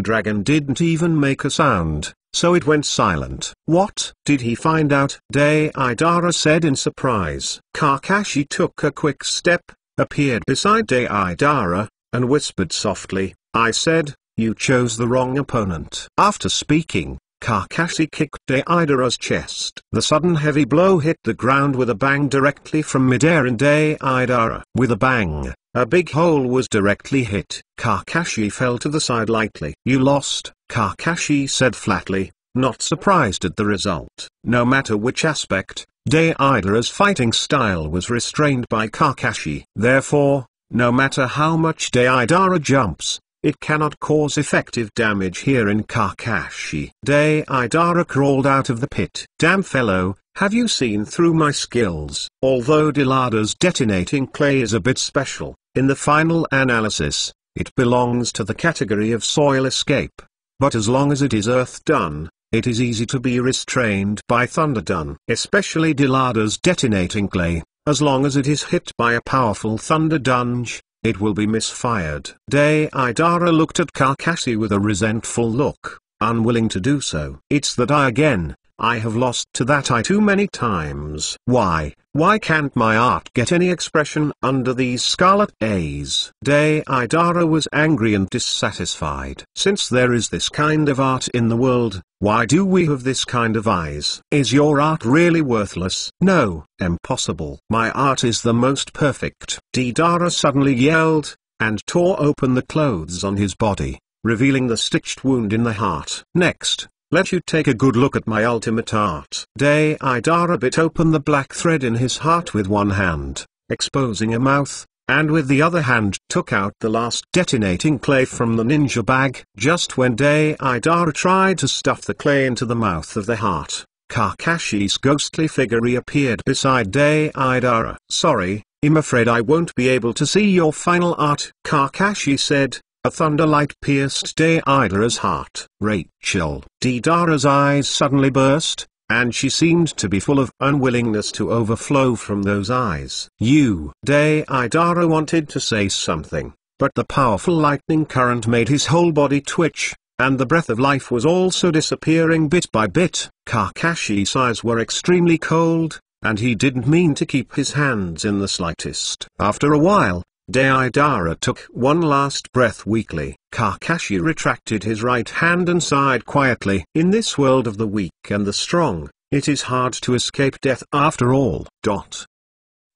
dragon didn't even make a sound, so it went silent. What? Did he find out? Deidara said in surprise. Kakashi took a quick step, appeared beside Deidara, and whispered softly, I said, you chose the wrong opponent. After speaking, Kakashi kicked Deidara's chest. The sudden heavy blow hit the ground with a bang directly from midair in Deidara. With a bang, a big hole was directly hit. Kakashi fell to the side lightly. You lost, Kakashi said flatly, not surprised at the result. No matter which aspect, Deidara's fighting style was restrained by Kakashi. Therefore, no matter how much Deidara jumps, it cannot cause effective damage here in Kakashi. Deidara crawled out of the pit. Damn fellow, have you seen through my skills? Although Dilada's detonating clay is a bit special, in the final analysis, it belongs to the category of soil escape. But as long as it is earth done, it is easy to be restrained by thunder done. Especially Dilada's detonating clay, as long as it is hit by a powerful thunder dunge, it will be misfired. Deidara looked at Kakashi with a resentful look, unwilling to do so. It's that I have lost to that too many times. Why can't my art get any expression under these scarlet A's? Deidara was angry and dissatisfied. Since there is this kind of art in the world, why do we have this kind of eyes? Is your art really worthless? No, impossible. My art is the most perfect. Deidara suddenly yelled, and tore open the clothes on his body, revealing the stitched wound in the heart. Next, let you take a good look at my ultimate art. Deidara bit open the black thread in his heart with one hand, exposing a mouth, and with the other hand took out the last detonating clay from the ninja bag. Just when Deidara tried to stuff the clay into the mouth of the heart, Kakashi's ghostly figure reappeared beside Deidara. Sorry, I'm afraid I won't be able to see your final art, Kakashi said. A thunderlight pierced Deidara's heart. Rachel. Deidara's eyes suddenly burst, and she seemed to be full of unwillingness to overflow from those eyes. Deidara wanted to say something, but the powerful lightning current made his whole body twitch, and the breath of life was also disappearing bit by bit. Kakashi's eyes were extremely cold, and he didn't mean to keep his hands in the slightest. After a while, Deidara took one last breath weakly. Kakashi retracted his right hand and sighed quietly. In this world of the weak and the strong, it is hard to escape death after all.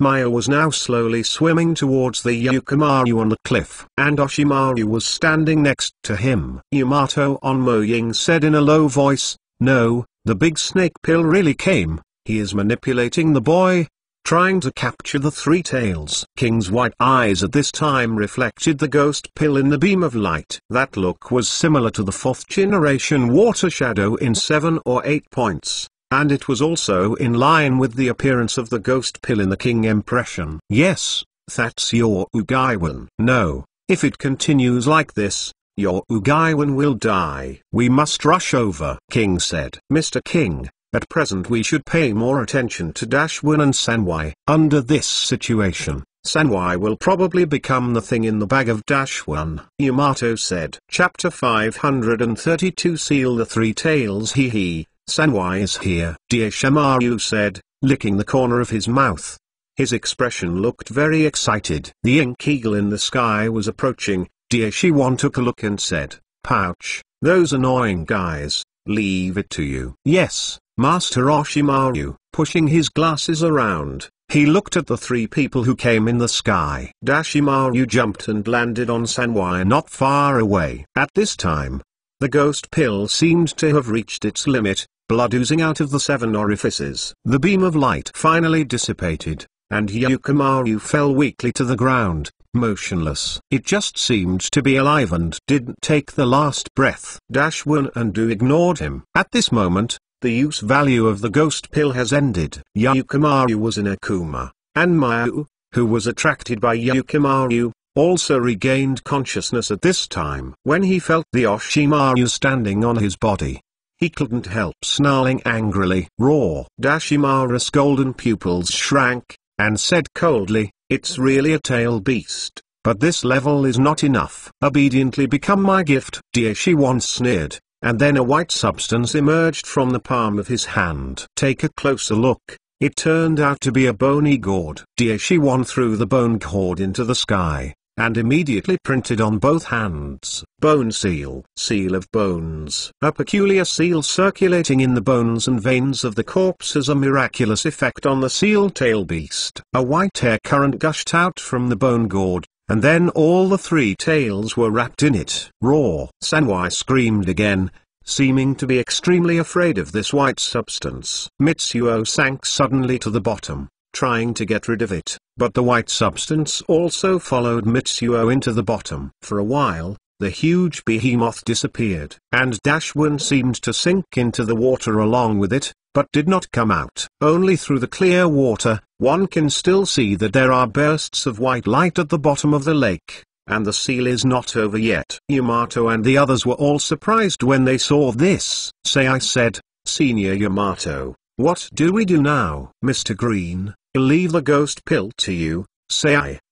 Maya was now slowly swimming towards the Yukimaru on the cliff, and Oshimaru was standing next to him. Yamato Onmoying said in a low voice, no, the big snake pill really came, he is manipulating the boy, trying to capture the three tails. King's white eyes at this time reflected the ghost pill in the beam of light. That look was similar to the fourth generation water shadow in 7 or 8 points, and it was also in line with the appearance of the ghost pill in the King impression. Yes, that's your Ugaiwan. No, if it continues like this, your Ugaiwan will die. We must rush over, King said. Mr. King, at present we should pay more attention to Dashwin and Sanwai. Under this situation, Sanwai will probably become the thing in the bag of Dashwin, Yamato said. Chapter 532 Seal the Three Tails. Hee hee, Sanwai is here, dear Shamaru said, licking the corner of his mouth. His expression looked very excited. The ink eagle in the sky was approaching. Dear Shiwan took a look and said, Pouch, those annoying guys, leave it to you. Yes, Master Oshimaru. Pushing his glasses around, he looked at the three people who came in the sky. Dashimaru jumped and landed on Sanwai not far away. At this time, the ghost pill seemed to have reached its limit, blood oozing out of the 7 orifices. The beam of light finally dissipated, and Yukimaru fell weakly to the ground, motionless. It just seemed to be alive and didn't take the last breath. Dash1 and Do ignored him. At this moment, the use value of the ghost pill has ended. Yukimaru was in a coma, and Mayu, who was attracted by Yukimaru, also regained consciousness at this time. When he felt the Oshimaru standing on his body, he couldn't help snarling angrily. Roar! Dashimaru's golden pupils shrank, and said coldly, it's really a tail beast, but this level is not enough. Obediently become my gift. Dashi once sneered, and then a white substance emerged from the palm of his hand. Take a closer look. It turned out to be a bony gourd. Dashi threw the bone gourd into the sky, and immediately printed on both hands, bone seal. Seal of bones. A peculiar seal circulating in the bones and veins of the corpse has a miraculous effect on the seal tail beast. A white hair current gushed out from the bone gourd, and then all the 3 tails were wrapped in it. Roar! Sanwai screamed again, seeming to be extremely afraid of this white substance. Mitsuo sank suddenly to the bottom, trying to get rid of it, but the white substance also followed Mitsuo into the bottom. For a while, the huge behemoth disappeared, and Dashwin seemed to sink into the water along with it, but did not come out. Only through the clear water, one can still see that there are bursts of white light at the bottom of the lake, and the seal is not over yet. Yamato and the others were all surprised when they saw this. I said, Senior Yamato, what do we do now? Mr. Green, I'll leave the ghost pill to you.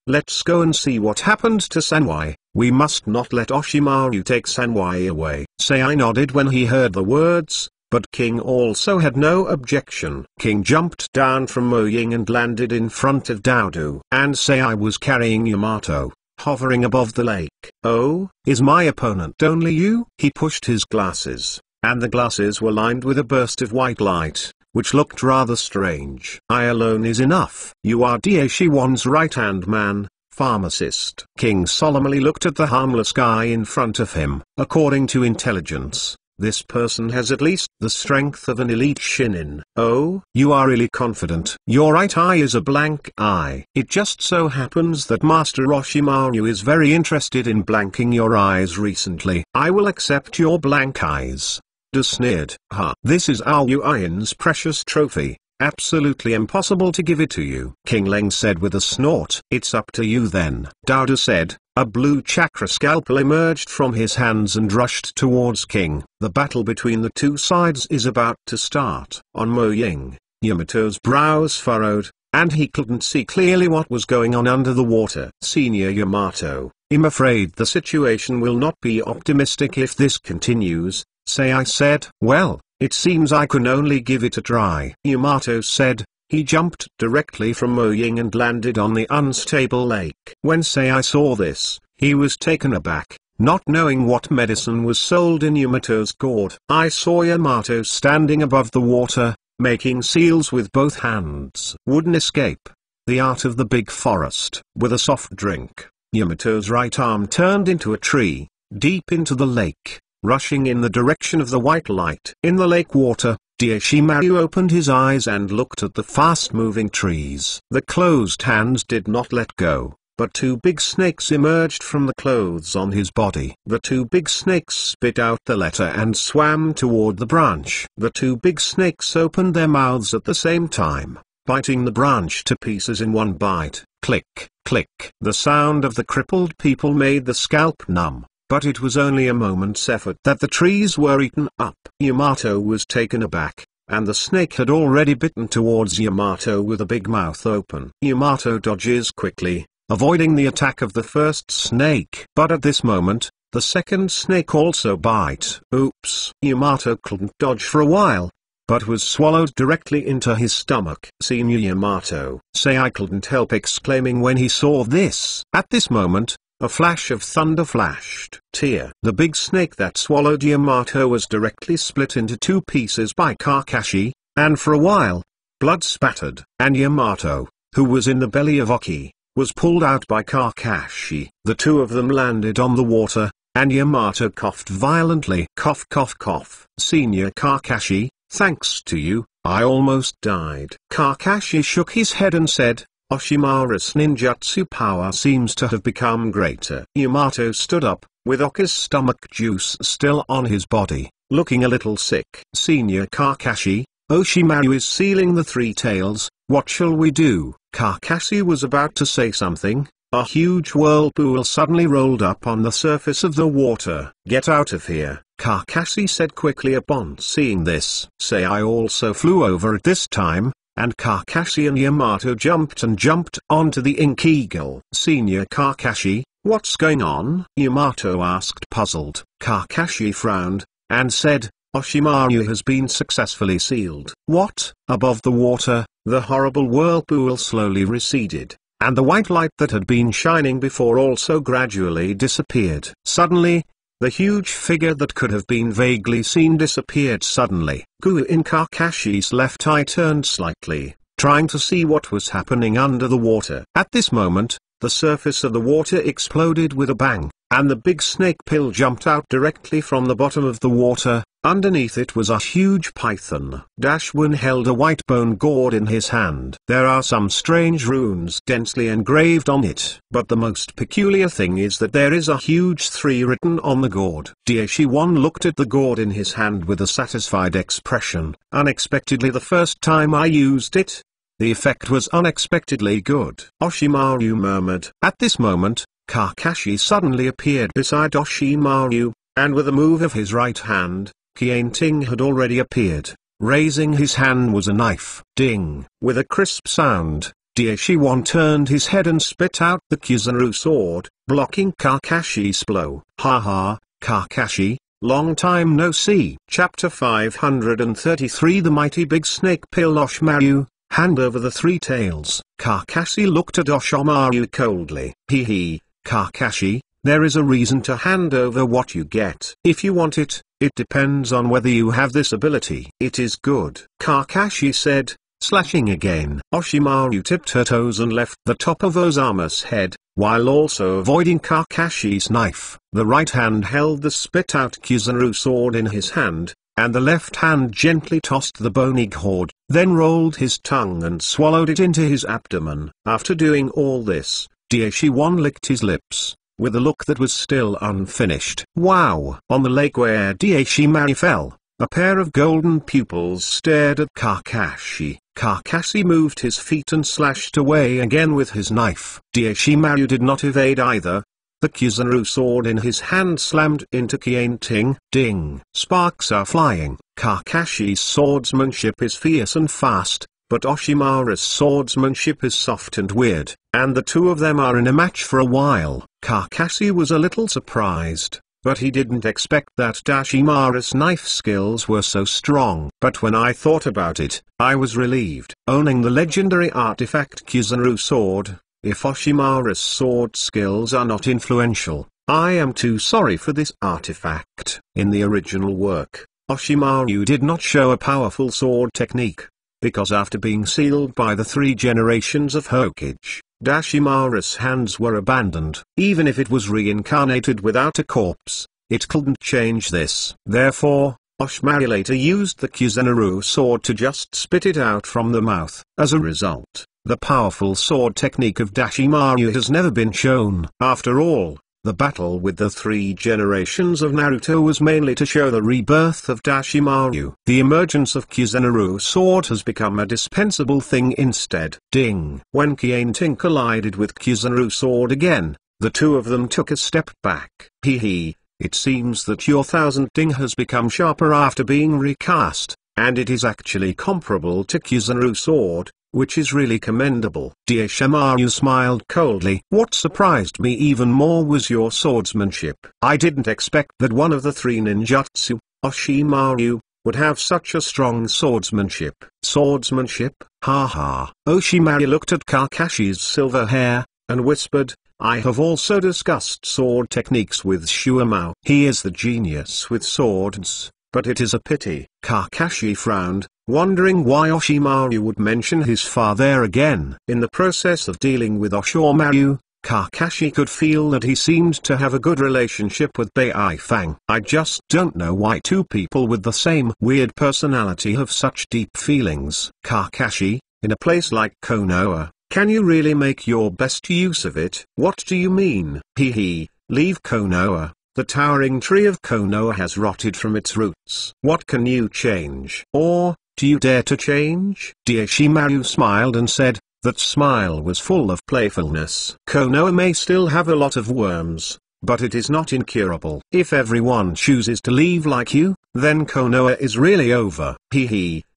Let's go and see what happened to Sanwai. We must not let Oshimaru take Sanwai away. I nodded when he heard the words, but King also had no objection. King jumped down from Moying and landed in front of Daodu. And I was carrying Yamato, hovering above the lake. Oh, is my opponent only you? He pushed his glasses, and the glasses were lined with a burst of white light, which looked rather strange. I alone is enough. You are Dashi-wan's right-hand man, pharmacist. King solemnly looked at the harmless guy in front of him. According to intelligence, this person has at least the strength of an elite shinin. Oh, you are really confident. Your right eye is a blank eye. It just so happens that Master Oshimaru is very interested in blanking your eyes recently. I will accept your blank eyes. Du sneered. This is Aoyuin's precious trophy. Absolutely impossible to give it to you. King Leng said with a snort. It's up to you then. Daodu said. A blue chakra scalpel emerged from his hands and rushed towards King. The battle between the two sides is about to start. On Moying, Yamato's brows furrowed, and he couldn't see clearly what was going on under the water. Senior Yamato, I'm afraid the situation will not be optimistic if this continues. I said. Well, it seems I can only give it a try. Yamato said. He jumped directly from Moying and landed on the unstable lake. When I saw this, he was taken aback, not knowing what medicine was sold in Yamato's gourd. I saw Yamato standing above the water, making seals with both hands. Wouldn't escape. The art of the big forest. With a soft drink, Yamato's right arm turned into a tree, deep into the lake, rushing in the direction of the white light. In the lake water, Daishimaru opened his eyes and looked at the fast-moving trees. The closed hands did not let go, but 2 big snakes emerged from the clothes on his body. The 2 big snakes spit out the letter and swam toward the branch. The 2 big snakes opened their mouths at the same time, biting the branch to pieces in one bite. Click, click. The sound of the crippled people made the scalp numb. But it was only a moment's effort that the trees were eaten up. Yamato was taken aback, and the snake had already bitten towards Yamato with a big mouth open. Yamato dodges quickly, avoiding the attack of the first snake. But at this moment, the second snake also bite. Oops. Yamato couldn't dodge for a while, but was swallowed directly into his stomach. Senior Yamato I couldn't help exclaiming when he saw this. At this moment, a flash of thunder flashed. Tear. The big snake that swallowed Yamato was directly split into two pieces by Kakashi, and for a while, blood spattered. And Yamato, who was in the belly of Oki, was pulled out by Kakashi. The two of them landed on the water, and Yamato coughed violently. Cough cough cough. Senior Kakashi, thanks to you, I almost died. Kakashi shook his head and said, Oshimaru's ninjutsu power seems to have become greater. Yamato stood up, with Oki's stomach juice still on his body, looking a little sick. Senior Kakashi, Oshimaru is sealing the three tails, what shall we do? Kakashi was about to say something. A huge whirlpool suddenly rolled up on the surface of the water. Get out of here, Kakashi said quickly upon seeing this. I also flew over at this time, and Kakashi and Yamato jumped onto the ink eagle. Senior Kakashi, what's going on? Yamato asked puzzled. Kakashi frowned, and said, Oshimaru has been successfully sealed. What? Above the water, the horrible whirlpool slowly receded, and the white light that had been shining before also gradually disappeared. Suddenly, the huge figure that could have been vaguely seen disappeared suddenly. Goo in Kakashi's left eye turned slightly, trying to see what was happening under the water. At this moment, the surface of the water exploded with a bang, and the big snake pill jumped out directly from the bottom of the water. Underneath it was a huge python. One held a white bone gourd in his hand. There are some strange runes densely engraved on it. But the most peculiar thing is that there is a huge 3 written on the gourd. Dashi-1 looked at the gourd in his hand with a satisfied expression. Unexpectedly, the first time I used it, the effect was unexpectedly good. Oshimaru murmured. At this moment, Kakashi suddenly appeared beside Oshimaru, and with a move of his right hand, Kienting had already appeared. Raising his hand was a knife. Ding! With a crisp sound, Dashi-1 turned his head and spit out the Kizaru sword, blocking Kakashi's blow. Ha ha, Kakashi, long time no see. Chapter 533 The Mighty Big Snake Pill. Oshimaru, hand over the 3 tails. Kakashi looked at Oshimaru coldly. Hee, Kakashi, there is a reason to hand over what you get. If you want it, it depends on whether you have this ability. It is good, Kakashi said, slashing again. Oshimaru tipped her toes and left the top of Osamu's head, while also avoiding Kakashi's knife. The right hand held the spit-out Kizaru sword in his hand, and the left hand gently tossed the bony gourd, then rolled his tongue and swallowed it into his abdomen. After doing all this, Dashi-1 licked his lips, with a look that was still unfinished. Wow! On the lake where Dashi-Maru fell, a pair of golden pupils stared at Kakashi. Kakashi moved his feet and slashed away again with his knife. Dashi-Maru did not evade either. The Kizaru sword in his hand slammed into Kienting. Ding! Sparks are flying. Kakashi's swordsmanship is fierce and fast, but Oshimaru's swordsmanship is soft and weird, and the two of them are in a match for a while. Kakashi was a little surprised, but he didn't expect that Oshimaru's knife skills were so strong. But when I thought about it, I was relieved. Owning the legendary artifact Kizaru sword, if Oshimaru's sword skills are not influential, I am too sorry for this artifact. In the original work, Oshimaru did not show a powerful sword technique, because after being sealed by the 3 generations of Hokage, Oshimaru's hands were abandoned. Even if it was reincarnated without a corpse, it couldn't change this. Therefore, Oshimaru later used the Kizaru sword to just spit it out from the mouth. As a result, the powerful sword technique of Oshimaru has never been shown. After all, the battle with the 3 generations of Naruto was mainly to show the rebirth of Oshimaru. The emergence of Kizaru sword has become a dispensable thing instead. Ding! When Kienting collided with Kizaru sword again, the two of them took a step back. Hee, it seems that your 1000 ding has become sharper after being recast, and it is actually comparable to Kizaru sword, which is really commendable. Oshimaru smiled coldly. What surprised me even more was your swordsmanship. I didn't expect that one of the 3 ninjutsu, Oshimaru, would have such a strong swordsmanship. Swordsmanship? Ha ha. Oshimaru looked at Kakashi's silver hair, and whispered, I have also discussed sword techniques with Shuamao. He is the genius with swords, but it is a pity. Kakashi frowned, wondering why Oshimaru would mention his father again. In the process of dealing with Oshimaru, Kakashi could feel that he seemed to have a good relationship with Beifang. I just don't know why two people with the same weird personality have such deep feelings. Kakashi, in a place like Konoha, can you really make your best use of it? What do you mean? Leave Konoha. The towering tree of Konoha has rotted from its roots. What can you change? Or, do you dare to change? Oshimaru smiled and said, that smile was full of playfulness. Konoha may still have a lot of worms, but it is not incurable. If everyone chooses to leave like you, then Konoha is really over.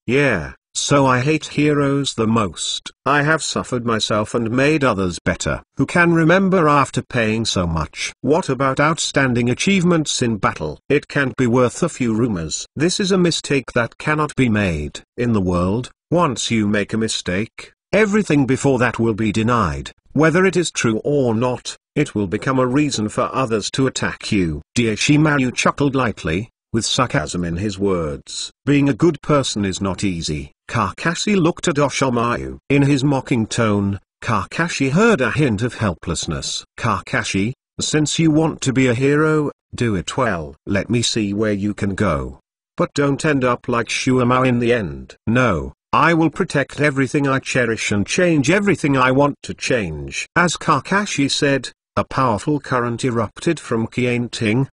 Yeah. So I hate heroes the most. I have suffered myself and made others better. Who can remember after paying so much? What about outstanding achievements in battle? It can't be worth a few rumors. This is a mistake that cannot be made. In the world, once you make a mistake, everything before that will be denied. Whether it is true or not, it will become a reason for others to attack you. Oshimaru chuckled lightly, with sarcasm in his words. Being a good person is not easy. Kakashi looked at Oshimaru. In his mocking tone, Kakashi heard a hint of helplessness. Kakashi, since you want to be a hero, do it well. Let me see where you can go. But don't end up like Shuamao in the end. No, I will protect everything I cherish and change everything I want to change. As Kakashi said, a powerful current erupted from Qianting.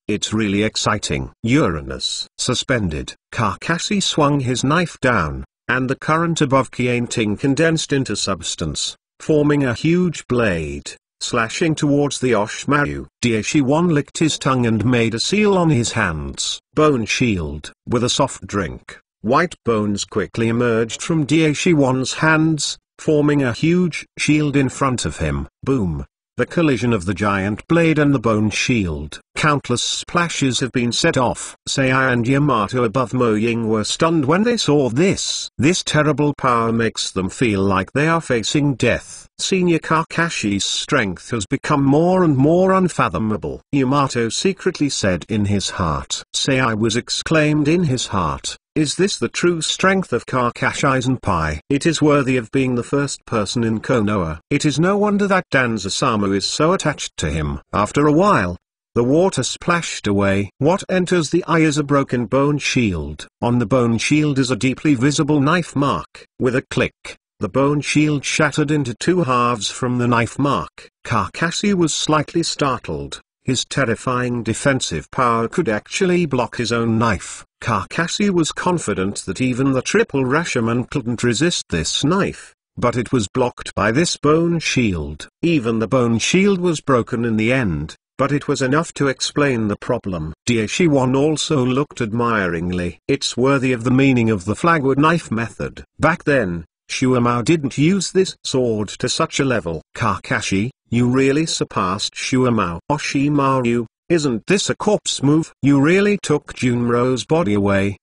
It's really exciting. Uranus suspended. Kakashi swung his knife down, and the current above Qianting condensed into substance, forming a huge blade, slashing towards the Oshimaru. Oshiwan licked his tongue and made a seal on his hands. Bone shield. With a soft drink, white bones quickly emerged from Oshiwan's hands, forming a huge shield in front of him. Boom. The collision of the giant blade and the bone shield. Countless splashes have been set off. Sei and Yamato above Moying were stunned when they saw this. This terrible power makes them feel like they are facing death. Senior Kakashi's strength has become more and more unfathomable. Yamato secretly said in his heart. Sei was exclaimed in his heart. Is this the true strength of Kakashi-senpai? It is worthy of being the first person in Konoha. It is no wonder that Danzasamu is so attached to him. After a while, the water splashed away. What enters the eye is a broken bone shield. On the bone shield is a deeply visible knife mark. With a click, the bone shield shattered into two halves from the knife mark. Kakashi was slightly startled. His terrifying defensive power could actually block his own knife. Kakashi was confident that even the triple Rashomon couldn't resist this knife, but it was blocked by this bone shield. Even the bone shield was broken in the end, but it was enough to explain the problem. Oshiwan also looked admiringly. It's worthy of the meaning of the flagwood knife method. Back then, Shuamao didn't use this sword to such a level. Kakashi, you really surpassed Shuamao. Oshimaru, isn't this a corpse move? You really took Junro's body away.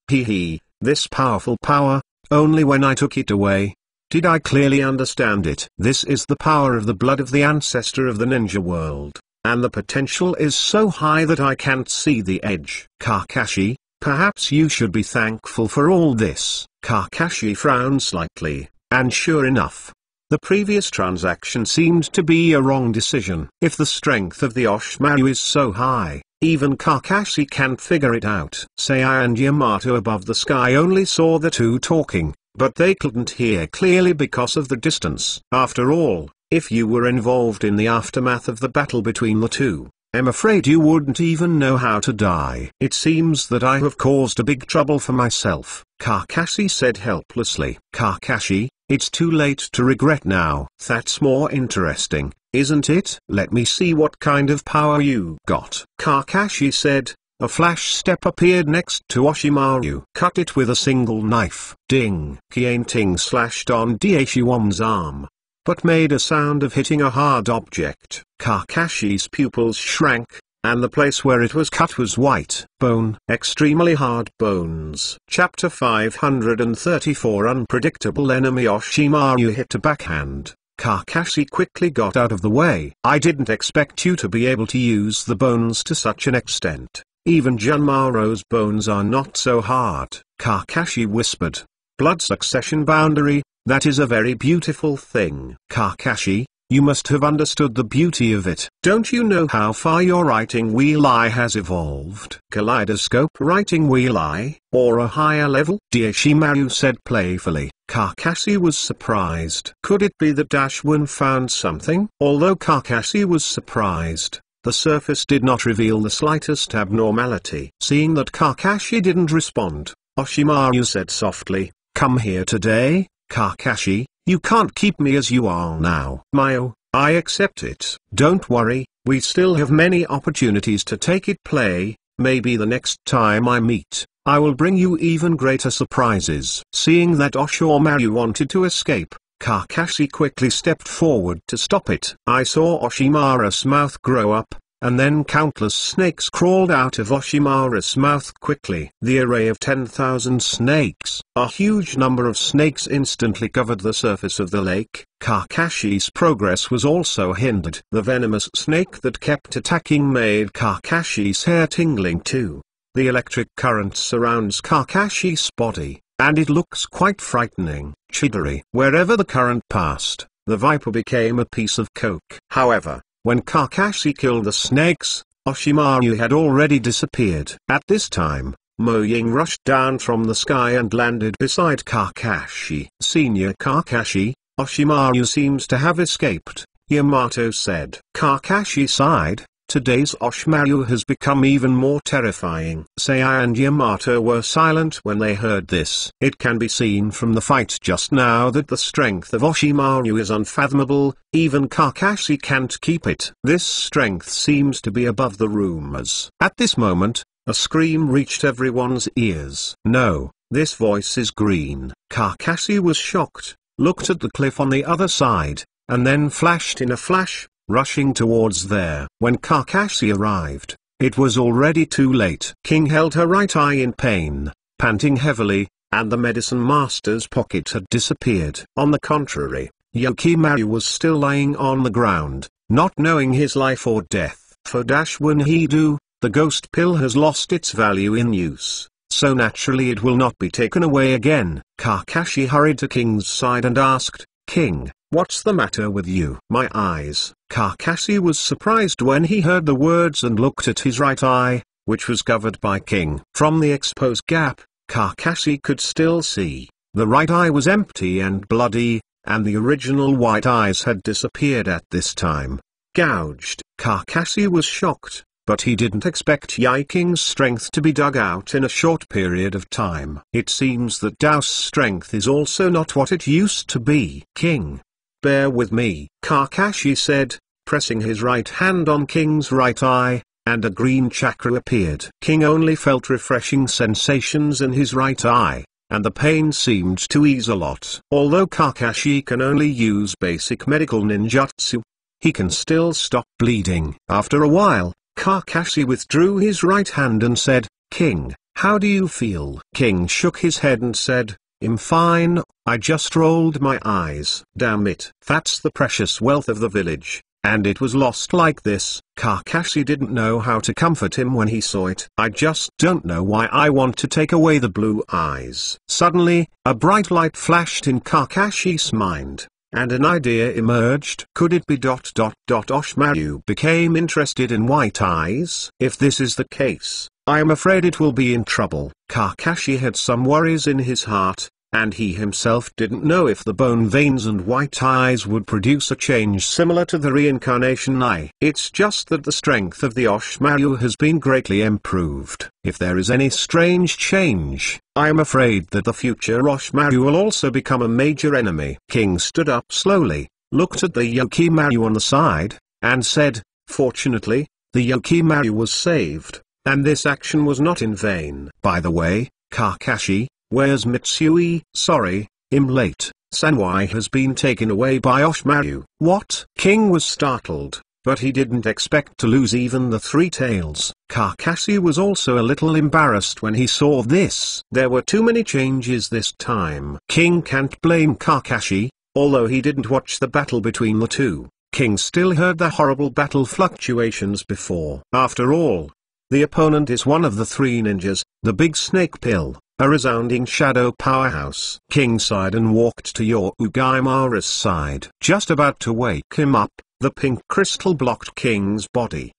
This powerful power, only when I took it away did I clearly understand it. This is the power of the blood of the ancestor of the ninja world, and the potential is so high that I can't see the edge. Kakashi, perhaps you should be thankful for all this. Kakashi frowned slightly, and sure enough, the previous transaction seemed to be a wrong decision. If the strength of the Oshimaru is so high, even Kakashi can't figure it out. Sei and Yamato above the sky only saw the two talking, but they couldn't hear clearly because of the distance. After all, if you were involved in the aftermath of the battle between the two, I'm afraid you wouldn't even know how to die. It seems that I have caused a big trouble for myself, Kakashi said helplessly. Kakashi, it's too late to regret now. That's more interesting, isn't it? Let me see what kind of power you got. Kakashi said. A flash step appeared next to Oshimaru. Cut it with a single knife. Ding. Qianting slashed on Oshiwan's arm, but made a sound of hitting a hard object. Kakashi's pupils shrank, and the place where it was cut was white bone. Extremely hard bones. Chapter 534 Unpredictable Enemy. Oshimaru hit a backhand. Kakashi quickly got out of the way. I didn't expect you to be able to use the bones to such an extent. Even Junmaro's bones are not so hard, Kakashi whispered. Blood succession boundary, that is a very beautiful thing. Kakashi, you must have understood the beauty of it. Don't you know how far your writing wheel eye has evolved? Kaleidoscope writing wheel eye, or a higher level? Oshimaru said playfully. Kakashi was surprised. Could it be that Dashwin found something? Although Kakashi was surprised, the surface did not reveal the slightest abnormality. Seeing that Kakashi didn't respond, Oshimaru said softly, "Come here today, Kakashi. You can't keep me as you are now." "Mayo, I accept it. Don't worry, we still have many opportunities to take it play. Maybe the next time I meet, I will bring you even greater surprises." Seeing that Oshimaru wanted to escape, Kakashi quickly stepped forward to stop it. I saw Oshimaru's mouth grow up, and then countless snakes crawled out of Oshimaru's mouth quickly. The array of 10,000 snakes. A huge number of snakes instantly covered the surface of the lake. Kakashi's progress was also hindered. The venomous snake that kept attacking made Kakashi's hair tingling too. The electric current surrounds Kakashi's body, and it looks quite frightening. Chidori. Wherever the current passed, the viper became a piece of coke. However, when Kakashi killed the snakes, Oshimaru had already disappeared. At this time, Moying rushed down from the sky and landed beside Kakashi. "Senior Kakashi, Oshimaru seems to have escaped," Yamato said. Kakashi sighed. Today's Oshimaru has become even more terrifying. Sei and Yamato were silent when they heard this. It can be seen from the fight just now that the strength of Oshimaru is unfathomable. Even Kakashi can't keep it. This strength seems to be above the rumors. At this moment, a scream reached everyone's ears. "No, this voice is green." Kakashi was shocked, looked at the cliff on the other side, and then flashed in a flash, rushing towards there. When Kakashi arrived, it was already too late. King held her right eye in pain, panting heavily, and the medicine master's pocket had disappeared. On the contrary, Yokimaru was still lying on the ground, not knowing his life or death. For Dashwin Hidu, the ghost pill has lost its value in use, so naturally it will not be taken away again. Kakashi hurried to King's side and asked, "King, what's the matter with you?" "My eyes." Kakashi was surprised when he heard the words and looked at his right eye, which was covered by King. From the exposed gap, Kakashi could still see. The right eye was empty and bloody, and the original white eyes had disappeared at this time. Gouged. Kakashi was shocked, but he didn't expect Yai King's strength to be dug out in a short period of time. It seems that Dao's strength is also not what it used to be. "King, bear with me," Kakashi said, pressing his right hand on King's right eye, and a green chakra appeared. King only felt refreshing sensations in his right eye, and the pain seemed to ease a lot. Although Kakashi can only use basic medical ninjutsu, he can still stop bleeding. After a while, Kakashi withdrew his right hand and said, "King, how do you feel?" King shook his head and said, "I'm fine, I just rolled my eyes." "Damn it. That's the precious wealth of the village, and it was lost like this." Kakashi didn't know how to comfort him when he saw it. "I just don't know why I want to take away the blue eyes." Suddenly, a bright light flashed in Kakashi's mind, and an idea emerged. Could it be ... Oshimaru became interested in white eyes? If this is the case, I am afraid it will be in trouble. Kakashi had some worries in his heart, and he himself didn't know if the bone veins and white eyes would produce a change similar to the reincarnation eye. It's just that the strength of the Oshimaru has been greatly improved. If there is any strange change, I am afraid that the future Oshimaru will also become a major enemy. King stood up slowly, looked at the Yokimaru on the side, and said, "Fortunately, the Yokimaru was saved, and this action was not in vain. By the way, Kakashi, where's Mitsui?" "Sorry, I'm late. Sanwai has been taken away by Oshimaru." "What?" King was startled. but he didn't expect to lose even the 3 tails. Kakashi was also a little embarrassed when he saw this. There were too many changes this time. King can't blame Kakashi, although he didn't watch the battle between the two. King still heard the horrible battle fluctuations before. After all, the opponent is one of the 3 ninjas, the big snake pill, a resounding shadow powerhouse. King sighed and walked to Ugaimara's side. Just about to wake him up, the pink crystal blocked King's body.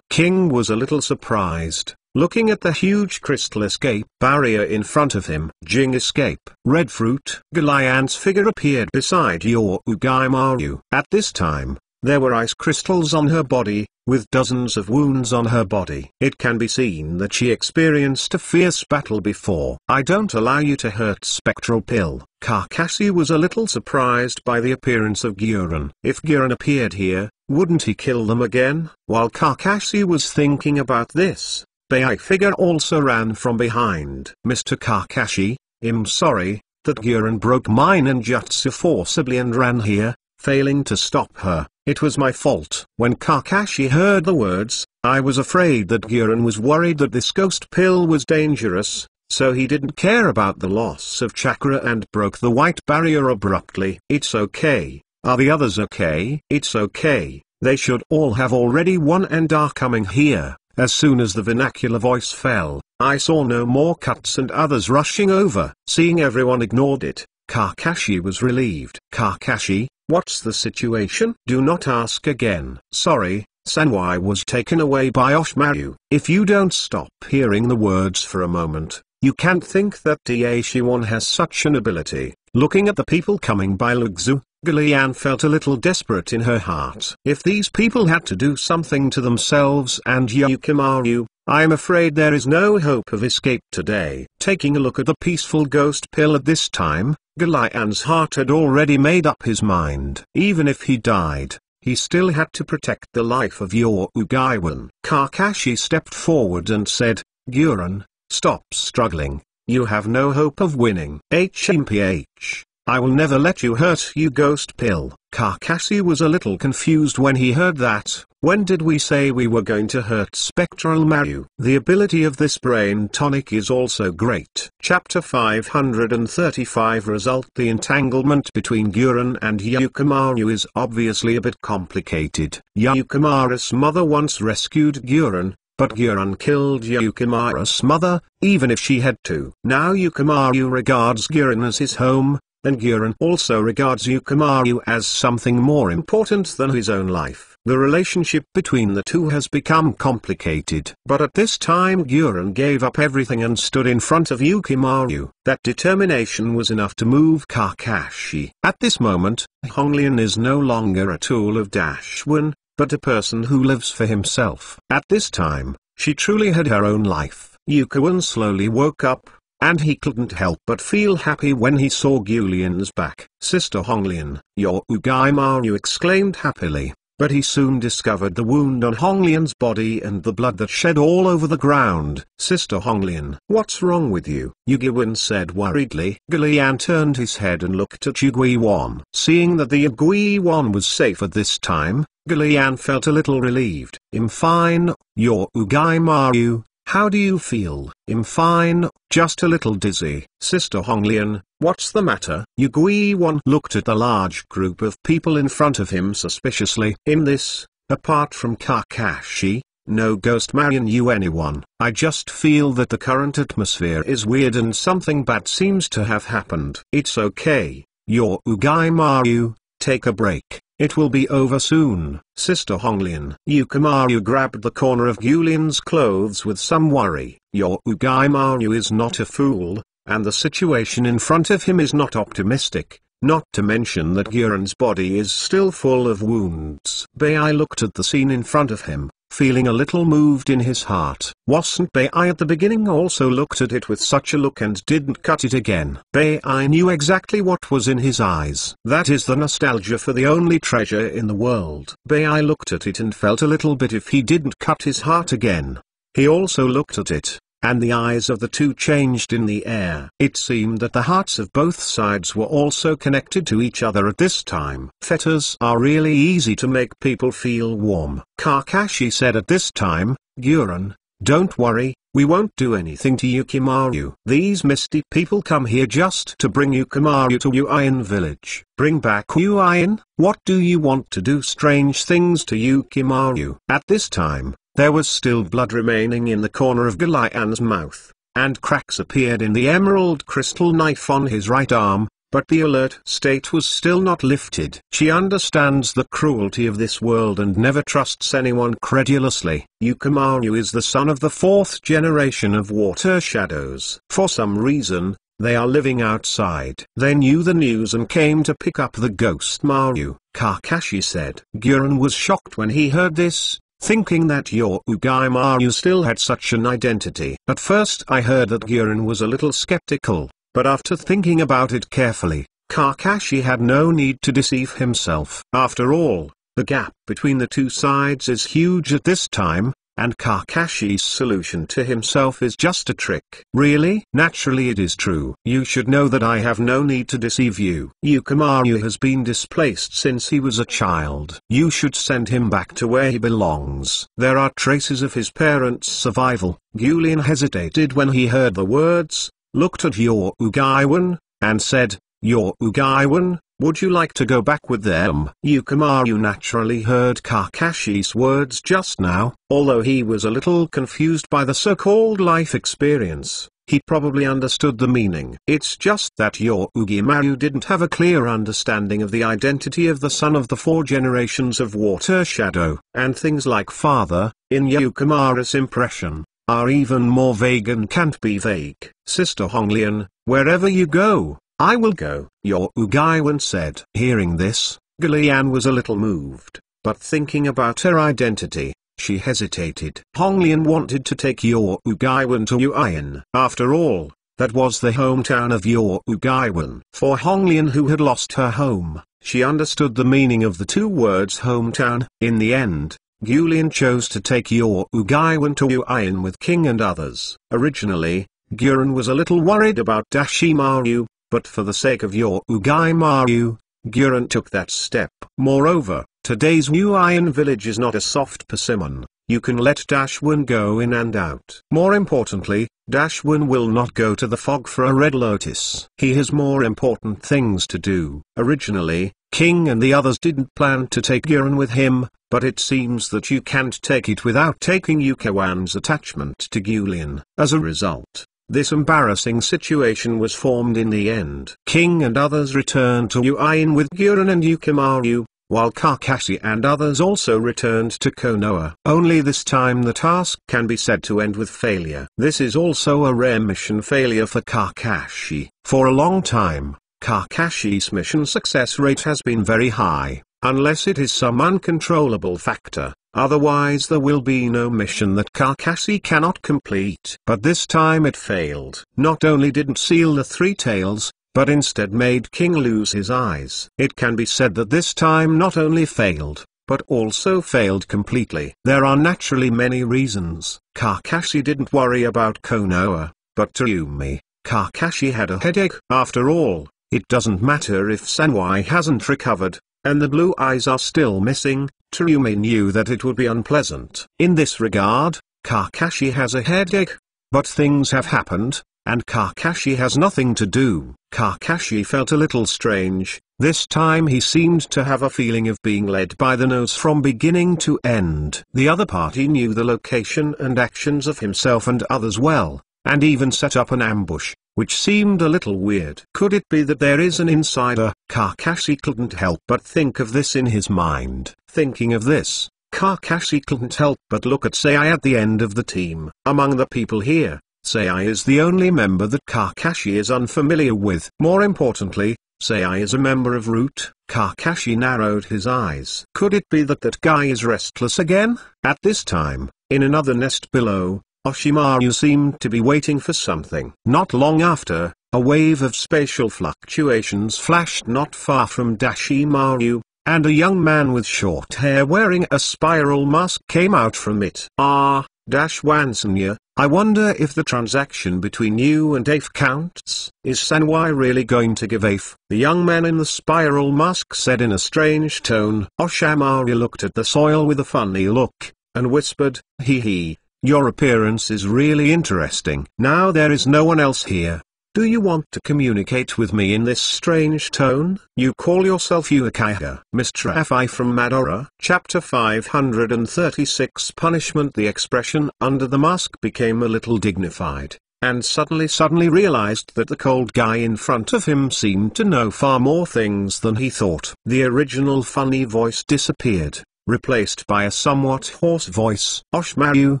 King was a little surprised, looking at the huge crystal escape barrier in front of him. Jing escape. Red fruit. Galian's figure appeared beside Ugaimaru. At this time, there were ice crystals on her body, with dozens of wounds on her body. It can be seen that she experienced a fierce battle before. I don't allow you to hurt Spectral Pill. Kakashi was a little surprised by the appearance of Guren. If Guren appeared here, wouldn't he kill them again? While Kakashi was thinking about this, Bai figure also ran from behind. Mr. Kakashi, I'm sorry, that Guren broke my ninjutsu forcibly and ran here, failing to stop her. It was my fault. When Kakashi heard the words, I was afraid that Guren was worried that this ghost pill was dangerous, so he didn't care about the loss of chakra and broke the white barrier abruptly. It's okay. Are the others okay? It's okay. They should all have already won and are coming here. As soon as the vernacular voice fell, I saw no more cuts and others rushing over. Seeing everyone ignored it, Kakashi was relieved. Kakashi, what's the situation? Do not ask again. Sorry, Sanwai was taken away by Oshimaru. If you don't stop hearing the words for a moment, you can't think that Daishiwan has such an ability. Looking at the people coming by Lugzu, Galian felt a little desperate in her heart. If these people had to do something to themselves and Yukimaru, I'm afraid there is no hope of escape today. Taking a look at the peaceful ghost pill at this time, Galian's heart had already made up his mind. Even if he died, he still had to protect the life of Ugaiwan. Kakashi stepped forward and said, Guren, stop struggling. You have no hope of winning. HMPH. I will never let you hurt you ghost pill. Kakashi was a little confused when he heard that. When did we say we were going to hurt Spectral Maru? The ability of this brain tonic is also great. Chapter 535 Result. The entanglement between Guren and Yukimaru is obviously a bit complicated. Yukimaru's mother once rescued Guren, but Guren killed Yukimaru's mother, even if she had to. Now Yukimaru regards Guren as his home, and Guren also regards Yukimaru as something more important than his own life. The relationship between the two has become complicated. But at this time Guren gave up everything and stood in front of Yukimaru. That determination was enough to move Kakashi. At this moment, Honglian is no longer a tool of Dashwan, but a person who lives for himself. At this time, she truly had her own life. Yukiwan slowly woke up, and he couldn't help but feel happy when he saw Gulian's back. Sister Honglian, your Ugaimaru exclaimed happily, but he soon discovered the wound on Honglian's body and the blood that shed all over the ground. Sister Honglian, what's wrong with you? Yugiwan said worriedly. Gulian turned his head and looked at Yugiwan. Seeing that the Yugiwan was safe at this time, Gulian felt a little relieved. I'm fine, your Ugaimaru. How do you feel? I'm fine, just a little dizzy. Sister Honglian, what's the matter? Yugiwan looked at the large group of people in front of him suspiciously. In this, apart from Kakashi, no ghost Marion you anyone. I just feel that the current atmosphere is weird and something bad seems to have happened. It's okay, your Ugaimaru, take a break. It will be over soon. Sister Honglian. Yukimaru grabbed the corner of Gulian's clothes with some worry. Your Ugaimaru is not a fool, and the situation in front of him is not optimistic, not to mention that Guren's body is still full of wounds. Bai looked at the scene in front of him, feeling a little moved in his heart. Wasn't Bai at the beginning also looked at it with such a look and didn't cut it again? Bai knew exactly what was in his eyes. That is the nostalgia for the only treasure in the world. Bai looked at it and felt a little bit if he didn't cut his heart again. He also looked at it, and the eyes of the two changed in the air. It seemed that the hearts of both sides were also connected to each other at this time. Fetters are really easy to make people feel warm. Kakashi said at this time, Gurren, don't worry, we won't do anything to Yukimaru. These misty people come here just to bring Yukimaru to Uian village. Bring back Uian? What do you want to do strange things to Yukimaru? At this time, there was still blood remaining in the corner of Galian's mouth, and cracks appeared in the emerald crystal knife on his right arm, but the alert state was still not lifted. She understands the cruelty of this world and never trusts anyone credulously. Yukimaru is the son of the fourth generation of water shadows. For some reason, they are living outside. They knew the news and came to pick up the ghost Maru, Kakashi said. Gurren was shocked when he heard this, thinking that your Ugai-Maru still had such an identity. At first I heard that Gurren was a little skeptical. But after thinking about it carefully, Kakashi had no need to deceive himself. After all, the gap between the two sides is huge at this time, and Kakashi's solution to himself is just a trick. Really? Naturally it is true. You should know that I have no need to deceive you. Yukimaru has been displaced since he was a child. You should send him back to where he belongs. There are traces of his parents' survival. Gulin hesitated when he heard the words, looked at your Ugaiwan, and said, your Ugaiwan, would you like to go back with them? Yukimaru naturally heard Kakashi's words just now. Although he was a little confused by the so-called life experience, he probably understood the meaning. It's just that your Ugimaru didn't have a clear understanding of the identity of the son of the four generations of Water Shadow, and things like father, in Yukimaru's impression, are even more vague and can't be vague. Sister Honglian, wherever you go, I will go, your Ugaiwan said. Hearing this, Galian was a little moved, but thinking about her identity, she hesitated. Honglian wanted to take your Ugaiwan to Uian. After all, that was the hometown of your Ugaiwan. For Honglian, who had lost her home, she understood the meaning of the two words hometown. In the end, Gulin chose to take your Ugaiwan to Uian with King and others. Originally, Gurren was a little worried about Dashimaru, but for the sake of your Ugaimaru, Gurren took that step. Moreover, today's Uian village is not a soft persimmon. You can let Dashwin go in and out. More importantly, Dashwin will not go to the fog for a red lotus. He has more important things to do. Originally, King and the others didn't plan to take Gurren with him, but it seems that you can't take it without taking Yukiwan's attachment to Gulin. As a result, this embarrassing situation was formed in the end. King and others returned to Uian with Gurren and Yukimaru, while Kakashi and others also returned to Konoha. Only this time the task can be said to end with failure. This is also a rare mission failure for Kakashi. For a long time, Kakashi's mission success rate has been very high, unless it is some uncontrollable factor. Otherwise there will be no mission that Kakashi cannot complete. But this time it failed. Not only didn't seal the three tails, but instead made King lose his eyes. It can be said that this time not only failed, but also failed completely. There are naturally many reasons. Kakashi didn't worry about Konoha, but to Yumi, Kakashi had a headache. After all, it doesn't matter if Sanwai hasn't recovered, and the blue eyes are still missing. Terumi knew that it would be unpleasant. In this regard, Kakashi has a headache. But things have happened, and Kakashi has nothing to do. Kakashi felt a little strange. This time he seemed to have a feeling of being led by the nose from beginning to end. The other party knew the location and actions of himself and others well, and even set up an ambush, which seemed a little weird. Could it be that there is an insider? Kakashi couldn't help but think of this in his mind. Thinking of this, Kakashi couldn't help but look at Sei at the end of the team. Among the people here, Sei is the only member that Kakashi is unfamiliar with. More importantly, Sei is a member of Root. Kakashi narrowed his eyes. Could it be that that guy is restless again? At this time, in another nest below, Oshimaru seemed to be waiting for something. Not long after, a wave of spatial fluctuations flashed not far from Dashimaru, and a young man with short hair wearing a spiral mask came out from it. Ah, Wansanya, I wonder if the transaction between you and Afe counts. Is Sanwai really going to give Afe? The young man in the spiral mask said in a strange tone. Oshamaru looked at the soil with a funny look, and whispered, hee hee, your appearance is really interesting. Now there is no one else here. Do you want to communicate with me in this strange tone? You call yourself Uchiha. Mr. F.I. from Madara. Chapter 536 Punishment. The expression under the mask became a little dignified, and suddenly realized that the cold guy in front of him seemed to know far more things than he thought. The original funny voice disappeared, replaced by a somewhat hoarse voice. Oshamaru,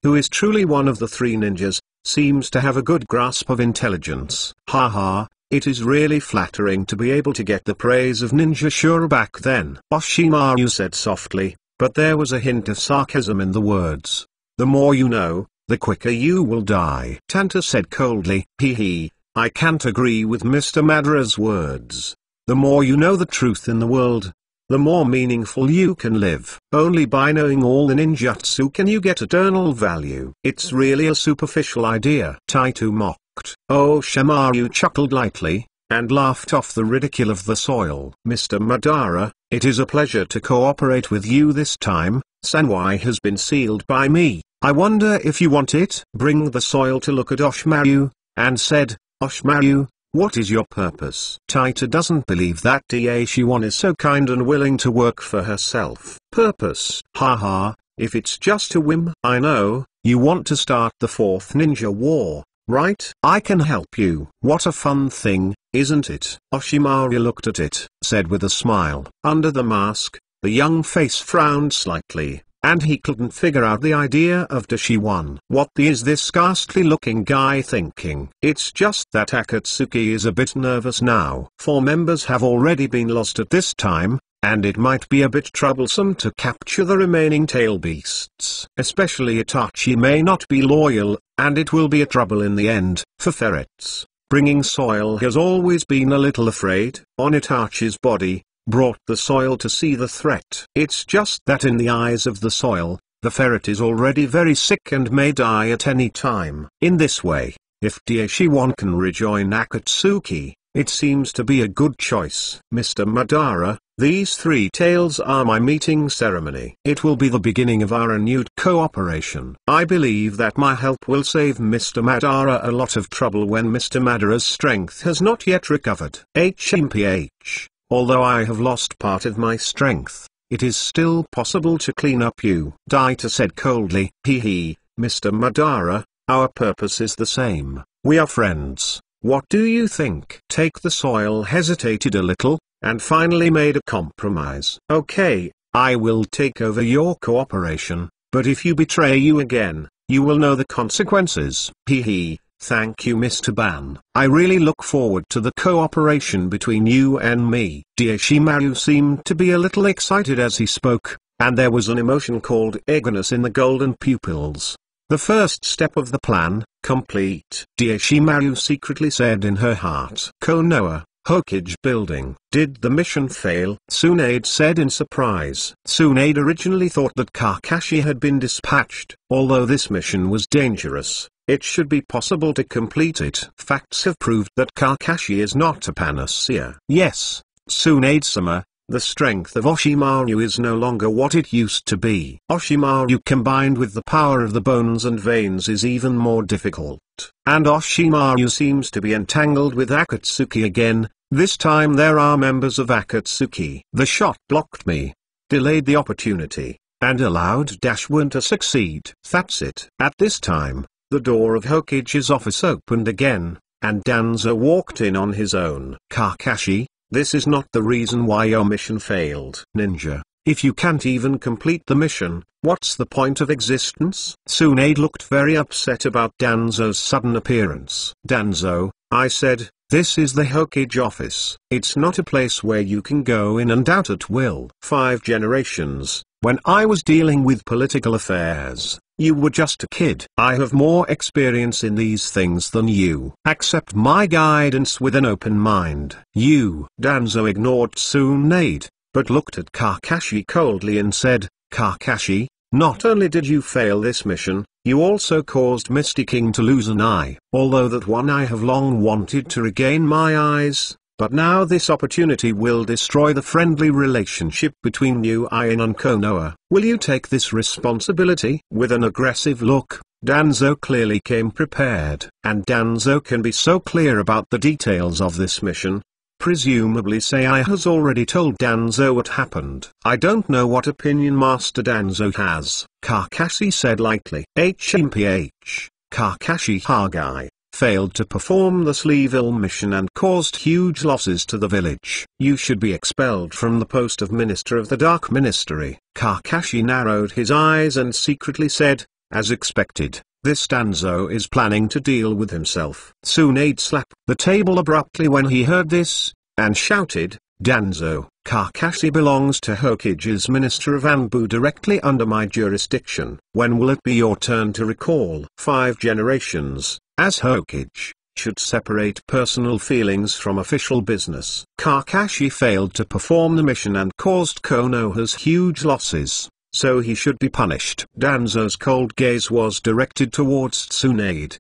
who is truly one of the three ninjas, seems to have a good grasp of intelligence. Haha, it is really flattering to be able to get the praise of Ninja Shura back then. Oshimaru said softly, but there was a hint of sarcasm in the words. The more you know, the quicker you will die. Tanta said coldly, hee hee, I can't agree with Mr. Madara's words. The more you know the truth in the world, the more meaningful you can live. Only by knowing all the ninjutsu can you get eternal value. It's really a superficial idea. Taito mocked. Oshamaru chuckled lightly, and laughed off the ridicule of the soil. Mr. Madara, it is a pleasure to cooperate with you this time. Sanwai has been sealed by me. I wonder if you want it? Bring the soil to look at Oshamaru, and said, Oshamaru, what is your purpose? Taita doesn't believe that Daishiwan is so kind and willing to work for herself. Purpose? Haha, if it's just a whim. I know, you want to start the fourth ninja war, right? I can help you. What a fun thing, isn't it? Oshimaru looked at it, said with a smile. Under the mask, the young face frowned slightly, and he couldn't figure out the idea of Daishiwan. What is this ghastly-looking guy thinking? It's just that Akatsuki is a bit nervous now. 4 members have already been lost at this time, and it might be a bit troublesome to capture the remaining tail beasts. Especially Itachi may not be loyal, and it will be a trouble in the end. For ferrets, bringing soil has always been a little afraid. On Itachi's body, brought the soil to see the threat. It's just that in the eyes of the soil, the ferret is already very sick and may die at any time. In this way, if Daishiwan can rejoin Akatsuki, it seems to be a good choice. Mr. Madara, these 3 tails are my meeting ceremony. It will be the beginning of our renewed cooperation. I believe that my help will save Mr. Madara a lot of trouble when Mr. Madara's strength has not yet recovered. HMPH. Although I have lost part of my strength, it is still possible to clean up you. Daita said coldly. Hee hee, Mr. Madara, our purpose is the same. We are friends. What do you think? Take the soil hesitated a little, and finally made a compromise. Okay, I will take over your cooperation, but if you betray you again, you will know the consequences. Hee hee. Thank you, Mr. Ban. I really look forward to the cooperation between you and me. Daishimaru seemed to be a little excited as he spoke, and there was an emotion called eagerness in the golden pupils. The first step of the plan, complete. Daishimaru secretly said in her heart. Konoha, Hokage building. Did the mission fail? Tsunade said in surprise. Tsunade originally thought that Kakashi had been dispatched. Although this mission was dangerous, it should be possible to complete it. Facts have proved that Kakashi is not a panacea. Yes, Tsunade-sama, the strength of Oshimaru is no longer what it used to be. Oshimaru combined with the power of the bones and veins is even more difficult. And Oshimaru seems to be entangled with Akatsuki again. This time there are members of Akatsuki. The shot blocked me, delayed the opportunity, and allowed Dashwin to succeed. That's it. At this time, the door of Hokage's office opened again, and Danzo walked in on his own. Kakashi, this is not the reason why your mission failed. Ninja, if you can't even complete the mission, what's the point of existence? Tsunade looked very upset about Danzo's sudden appearance. Danzo, I said, this is the Hokage office. It's not a place where you can go in and out at will. 5 generations, when I was dealing with political affairs, you were just a kid. I have more experience in these things than you. Accept my guidance with an open mind. Danzo ignored Tsunade, but looked at Kakashi coldly and said, Kakashi, Not only did you fail this mission, you also caused Misty King to lose an eye. Although that one I have long wanted to regain my eyes, but now this opportunity will destroy the friendly relationship between you Ian and Konoha. Will you take this responsibility? With an aggressive look, Danzo clearly came prepared. And Danzo can be so clear about the details of this mission. Presumably Sei has already told Danzo what happened. I don't know what opinion Master Danzo has, Kakashi said lightly. HMPH, Kakashi Hagai, failed to perform the Sleeville mission and caused huge losses to the village. You should be expelled from the post of Minister of the Dark Ministry. Kakashi narrowed his eyes and secretly said, as expected, this Danzo is planning to deal with himself. Tsunade slapped the table abruptly when he heard this, and shouted, Danzo, Kakashi belongs to Hokage's Minister of Anbu directly under my jurisdiction. When will it be your turn to recall? 5 generations, as Hokage, should separate personal feelings from official business. Kakashi failed to perform the mission and caused Konoha's huge losses, so he should be punished. Danzo's cold gaze was directed towards Tsunade.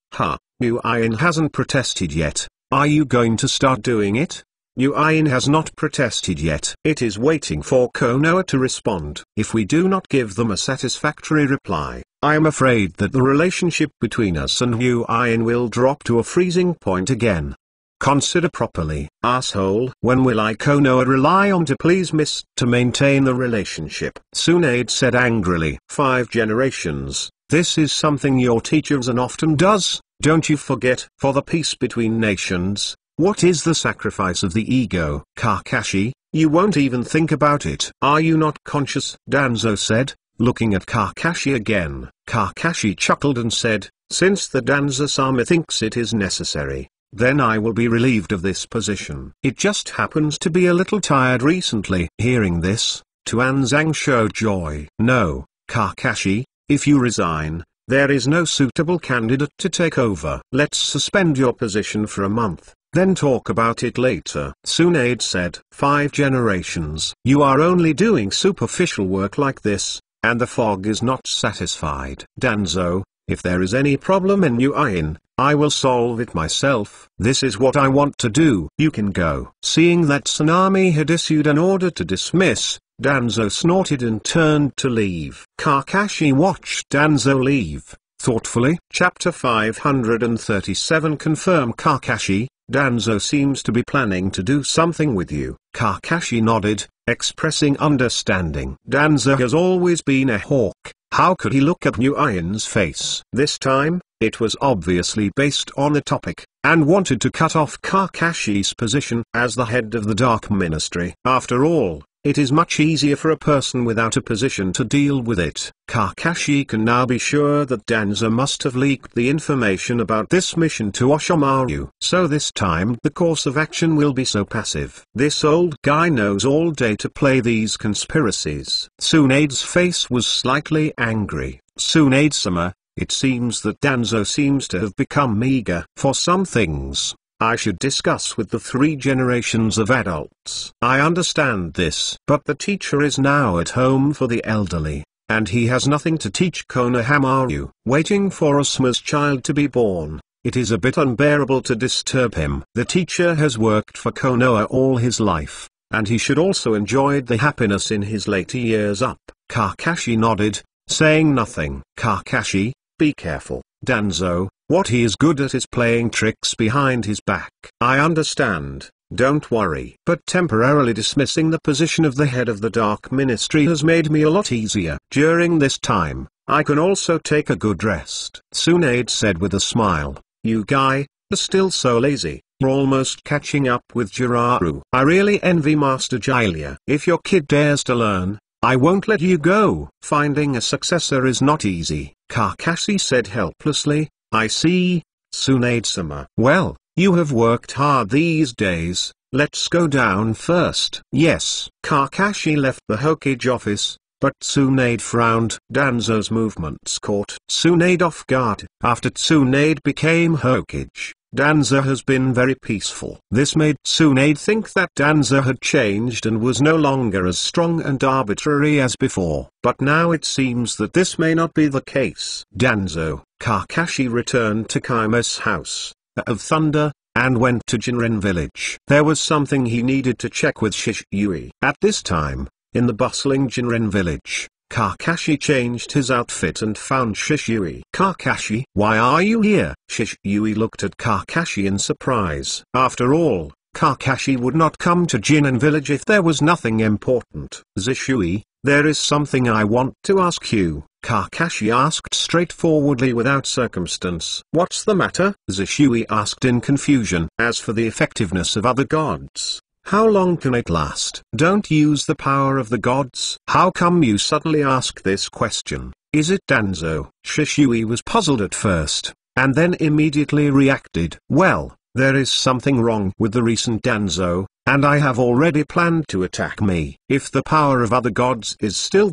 Uin hasn't protested yet. Are you going to start doing it? Uin has not protested yet. It is waiting for Konoha to respond. If we do not give them a satisfactory reply, I am afraid that the relationship between us and Uin will drop to a freezing point again. Consider properly, asshole. When will Konoha rely on to please Miss to maintain the relationship? Tsunade said angrily. 5 generations, this is something your teacher often does, don't you forget? For the peace between nations, what is the sacrifice of the ego? Kakashi, you won't even think about it. Are you not conscious? Danzo said, looking at Kakashi again. Kakashi chuckled and said, since the Danzo-sama thinks it is necessary, then I will be relieved of this position. It just happens to be a little tired recently. Hearing this, Tuanzang showed joy. No, Kakashi, if you resign, there is no suitable candidate to take over. Let's suspend your position for a month, then talk about it later. Tsunade said. 5 generations. You are only doing superficial work like this, and the fog is not satisfied. Danzo, if there is any problem in Uin, I will solve it myself. This is what I want to do. You can go. Seeing that Tsunami had issued an order to dismiss, Danzo snorted and turned to leave. Kakashi watched Danzo leave, thoughtfully. Chapter 537. Confirm Kakashi, Danzo seems to be planning to do something with you. Kakashi nodded, expressing understanding. Danzo has always been a hawk. How could he look at Uin's face? This time, it was obviously based on a topic, and wanted to cut off Kakashi's position as the head of the Dark Ministry. After all, it is much easier for a person without a position to deal with it. Kakashi can now be sure that Danzo must have leaked the information about this mission to Oshimaru. So this time the course of action will be so passive. This old guy knows all day to play these conspiracies. Tsunade's face was slightly angry. Tsunade-sama, it seems that Danzo seems to have become eager for some things I should discuss with the 3 generations of adults. I understand this. But the teacher is now at home for the elderly, and he has nothing to teach Konohamaru. Waiting for Asuma's child to be born, it is a bit unbearable to disturb him. The teacher has worked for Konoha all his life, and he should also enjoy the happiness in his later years up. Kakashi nodded, saying nothing. Kakashi, be careful. Danzo, what he is good at is playing tricks behind his back. I understand, don't worry. But temporarily dismissing the position of the head of the Dark Ministry has made me a lot easier. During this time, I can also take a good rest. Tsunade said with a smile. You guy, are still so lazy. You're almost catching up with Jiraru. I really envy Master Jiraiya. If your kid dares to learn, I won't let you go. Finding a successor is not easy, Kakashi said helplessly. I see, Tsunade-sama. Well, you have worked hard these days, let's go down first. Yes. Kakashi left the Hokage office, but Tsunade frowned. Danzo's movements caught Tsunade off guard. After Tsunade became Hokage, Danzo has been very peaceful. This made Tsunade think that Danzo had changed and was no longer as strong and arbitrary as before. But now it seems that this may not be the case. Danzo, Kakashi returned to Kaima's house of Thunder, and went to Jinren village. There was something he needed to check with Shisui. At this time, in the bustling Jinren village, Kakashi changed his outfit and found Shisui. "Kakashi, why are you here?" Shisui looked at Kakashi in surprise. After all, Kakashi would not come to Jinren village if there was nothing important. "Shisui, there is something I want to ask you," Kakashi asked straightforwardly without circumstance. "What's the matter?" Shisui asked in confusion. "As for the effectiveness of other gods, how long can it last? Don't use the power of the gods." "How come you suddenly ask this question? Is it Danzo?" Shisui was puzzled at first, and then immediately reacted. "Well, there is something wrong with the recent Danzo, and I have already planned to attack me. If the power of other gods is still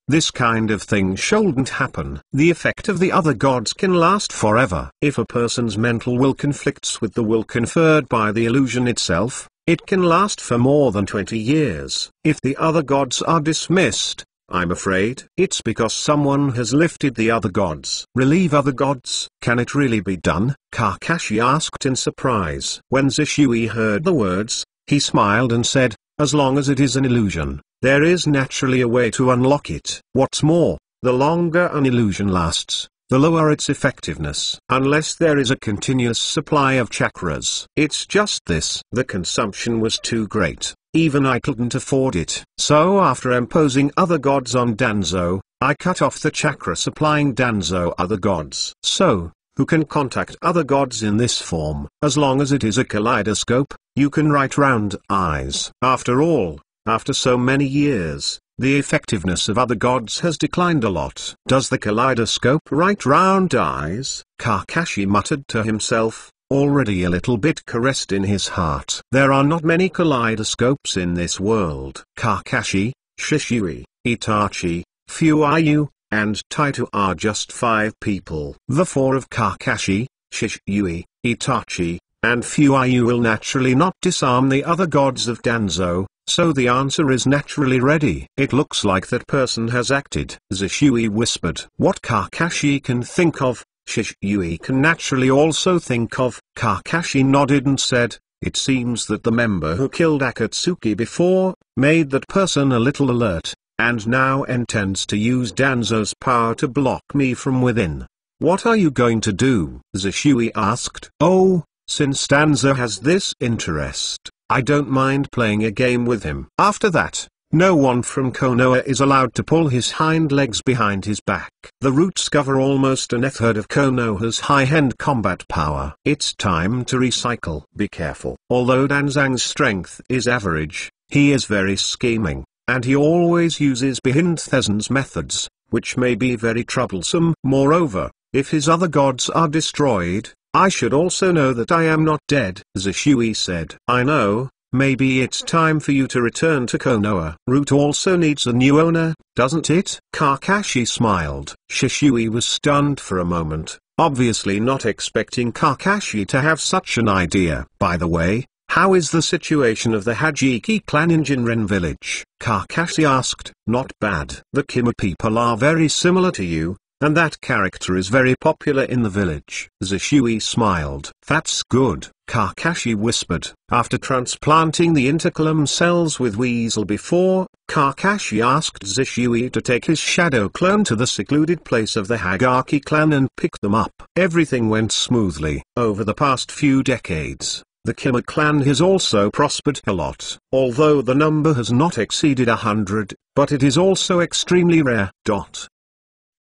this kind of thing shouldn't happen. The effect of the other gods can last forever. If a person's mental will conflicts with the will conferred by the illusion itself, it can last for more than 20 years. If the other gods are dismissed, I'm afraid it's because someone has lifted the other gods." "Relieve other gods? Can it really be done?" Kakashi asked in surprise. When Shisui heard the words, he smiled and said, "As long as it is an illusion, there is naturally a way to unlock it. What's more, the longer an illusion lasts, the lower its effectiveness. Unless there is a continuous supply of chakras. It's just this. The consumption was too great. Even I couldn't afford it. So after imposing other gods on Danzo, I cut off the chakra supplying Danzo other gods. So, who can contact other gods in this form? As long as it is a kaleidoscope, you can write round eyes. After all, after so many years, the effectiveness of other gods has declined a lot." "Does the kaleidoscope write round eyes?" Kakashi muttered to himself, already a little bit caressed in his heart. There are not many kaleidoscopes in this world. Kakashi, Shisui, Itachi, Fuayu, and Taito are just 5 people. The 4 of Kakashi, Shisui, Itachi, and Fuayu will naturally not disarm the other gods of Danzo, so the answer is naturally ready. "It looks like that person has acted," Shisui whispered. "What Kakashi can think of, Shisui can naturally also think of." Kakashi nodded and said, "It seems that the member who killed Akatsuki before, made that person a little alert, and now intends to use Danzo's power to block me from within." "What are you going to do?" Shisui asked. "Oh, since Danzo has this interest, I don't mind playing a game with him." After that, no one from Konoha is allowed to pull his hind legs behind his back. The roots cover almost a third of Konoha's high-end combat power. It's time to recycle. Be careful. Although Danzang's strength is average, he is very scheming, and he always uses Behintheson's methods, which may be very troublesome. Moreover, if his other gods are destroyed, I should also know that I am not dead," Shisui said. "I know, maybe it's time for you to return to Konoha. Root also needs a new owner, doesn't it?" Kakashi smiled. Shisui was stunned for a moment, obviously not expecting Kakashi to have such an idea. "By the way, how is the situation of the Hajiki clan in Jinren village?" Kakashi asked. "Not bad. The Kima people are very similar to you, and that character is very popular in the village." Shisui smiled. "That's good," Kakashi whispered. After transplanting the intercalum cells with Weasel before, Kakashi asked Shisui to take his shadow clone to the secluded place of the Hagaki clan and pick them up. Everything went smoothly. Over the past few decades, the Kima clan has also prospered a lot. Although the number has not exceeded 100, but it is also extremely rare.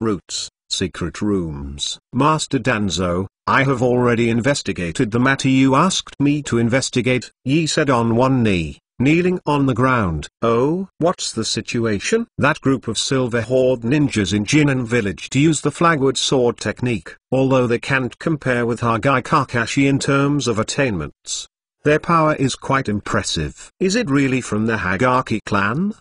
Roots, secret rooms. "Master Danzo, I have already investigated the matter you asked me to investigate," Yi said on one knee, kneeling on the ground. "Oh, what's the situation?" "That group of Silver Horde ninjas in Jinren village use the flagwood sword technique. Although they can't compare with Hagai Kakashi in terms of attainments, their power is quite impressive." "Is it really from the Hagaki clan?"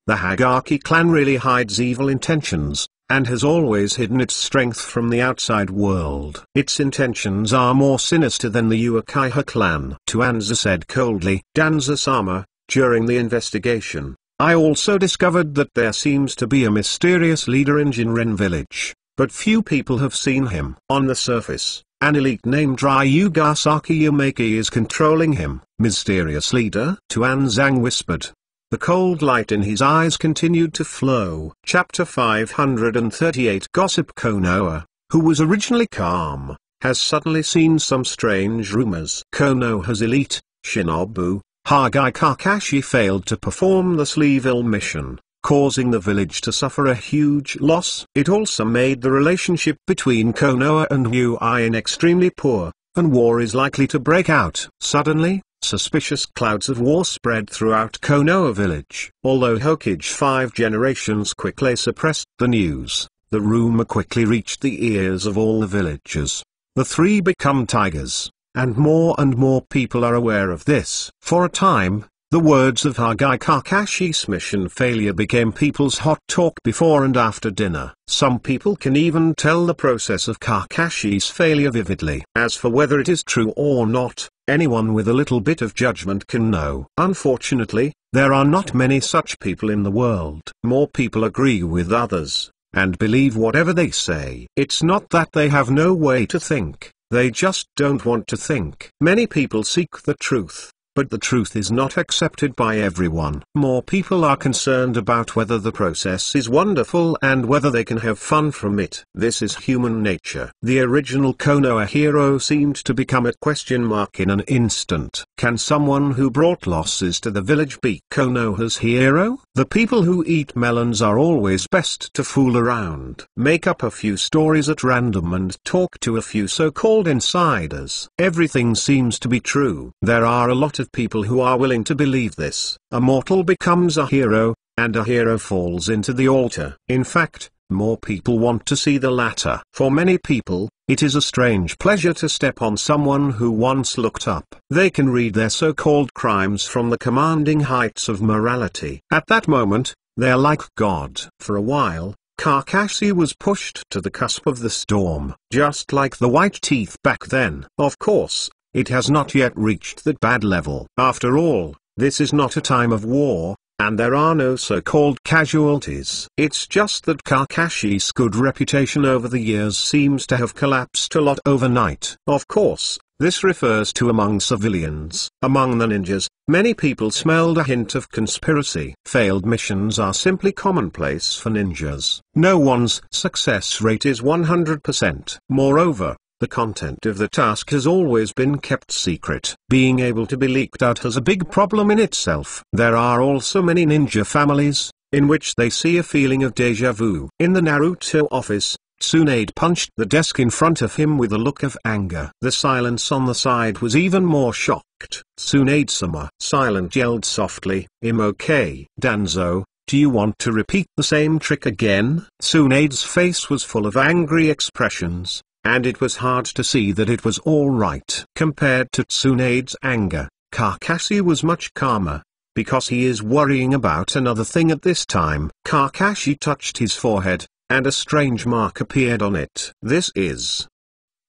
The Hagaki clan really hides evil intentions, and has always hidden its strength from the outside world. Its intentions are more sinister than the Uchiha clan. Tuanza said coldly. Danza-sama, during the investigation, I also discovered that there seems to be a mysterious leader in Jinren village, but few people have seen him. On the surface, an elite named Ryugasaki Yamaki is controlling him. Mysterious leader? Tuanzang whispered. The cold light in his eyes continued to flow. Chapter 538. Gossip. Konoha, who was originally calm, has suddenly seen some strange rumors. Konoha's elite, Shinobu, Hagai Kakashi failed to perform the Sleeville mission, causing the village to suffer a huge loss. It also made the relationship between Konoha and Uin extremely poor, and war is likely to break out. Suddenly, suspicious clouds of war spread throughout Konoha village. Although Hokage 5 generations quickly suppressed the news, the rumor quickly reached the ears of all the villagers. The three become tigers, and more people are aware of this. For a time, the words of Hagai Kakashi's mission failure became people's hot talk before and after dinner. Some people can even tell the process of Kakashi's failure vividly. As for whether it is true or not, anyone with a little bit of judgment can know. Unfortunately, there are not many such people in the world. More people agree with others, and believe whatever they say. It's not that they have no way to think, they just don't want to think. Many people seek the truth, but the truth is not accepted by everyone. More people are concerned about whether the process is wonderful and whether they can have fun from it. This is human nature. The original Konoha hero seemed to become a question mark in an instant. Can someone who brought losses to the village be Konoha's hero? The people who eat melons are always best to fool around. Make up a few stories at random and talk to a few so-called insiders. Everything seems to be true. There are a lot of people who are willing to believe this. A mortal becomes a hero, and a hero falls into the altar. In fact, more people want to see the latter. For many people, it is a strange pleasure to step on someone who once looked up. They can read their so-called crimes from the commanding heights of morality. At that moment, they're like God. For a while, Kakashi was pushed to the cusp of the storm, just like the White Teeth back then. Of course, it has not yet reached that bad level. After all, this is not a time of war, and there are no so-called casualties. It's just that Kakashi's good reputation over the years seems to have collapsed a lot overnight. Of course, this refers to among civilians. Among the ninjas, many people smelled a hint of conspiracy. Failed missions are simply commonplace for ninjas. No one's success rate is 100%. Moreover, the content of the task has always been kept secret. Being able to be leaked out has a big problem in itself. There are also many ninja families, in which they see a feeling of deja vu. In the Naruto office, Tsunade punched the desk in front of him with a look of anger. The silence on the side was even more shocked. Tsunade-sama. Silent yelled softly, "Okay, Danzo, do you want to repeat the same trick again?" Tsunade's face was full of angry expressions, and it was hard to see that it was all right. Compared to Tsunade's anger, Kakashi was much calmer, because he is worrying about another thing at this time. Kakashi touched his forehead, and a strange mark appeared on it. This is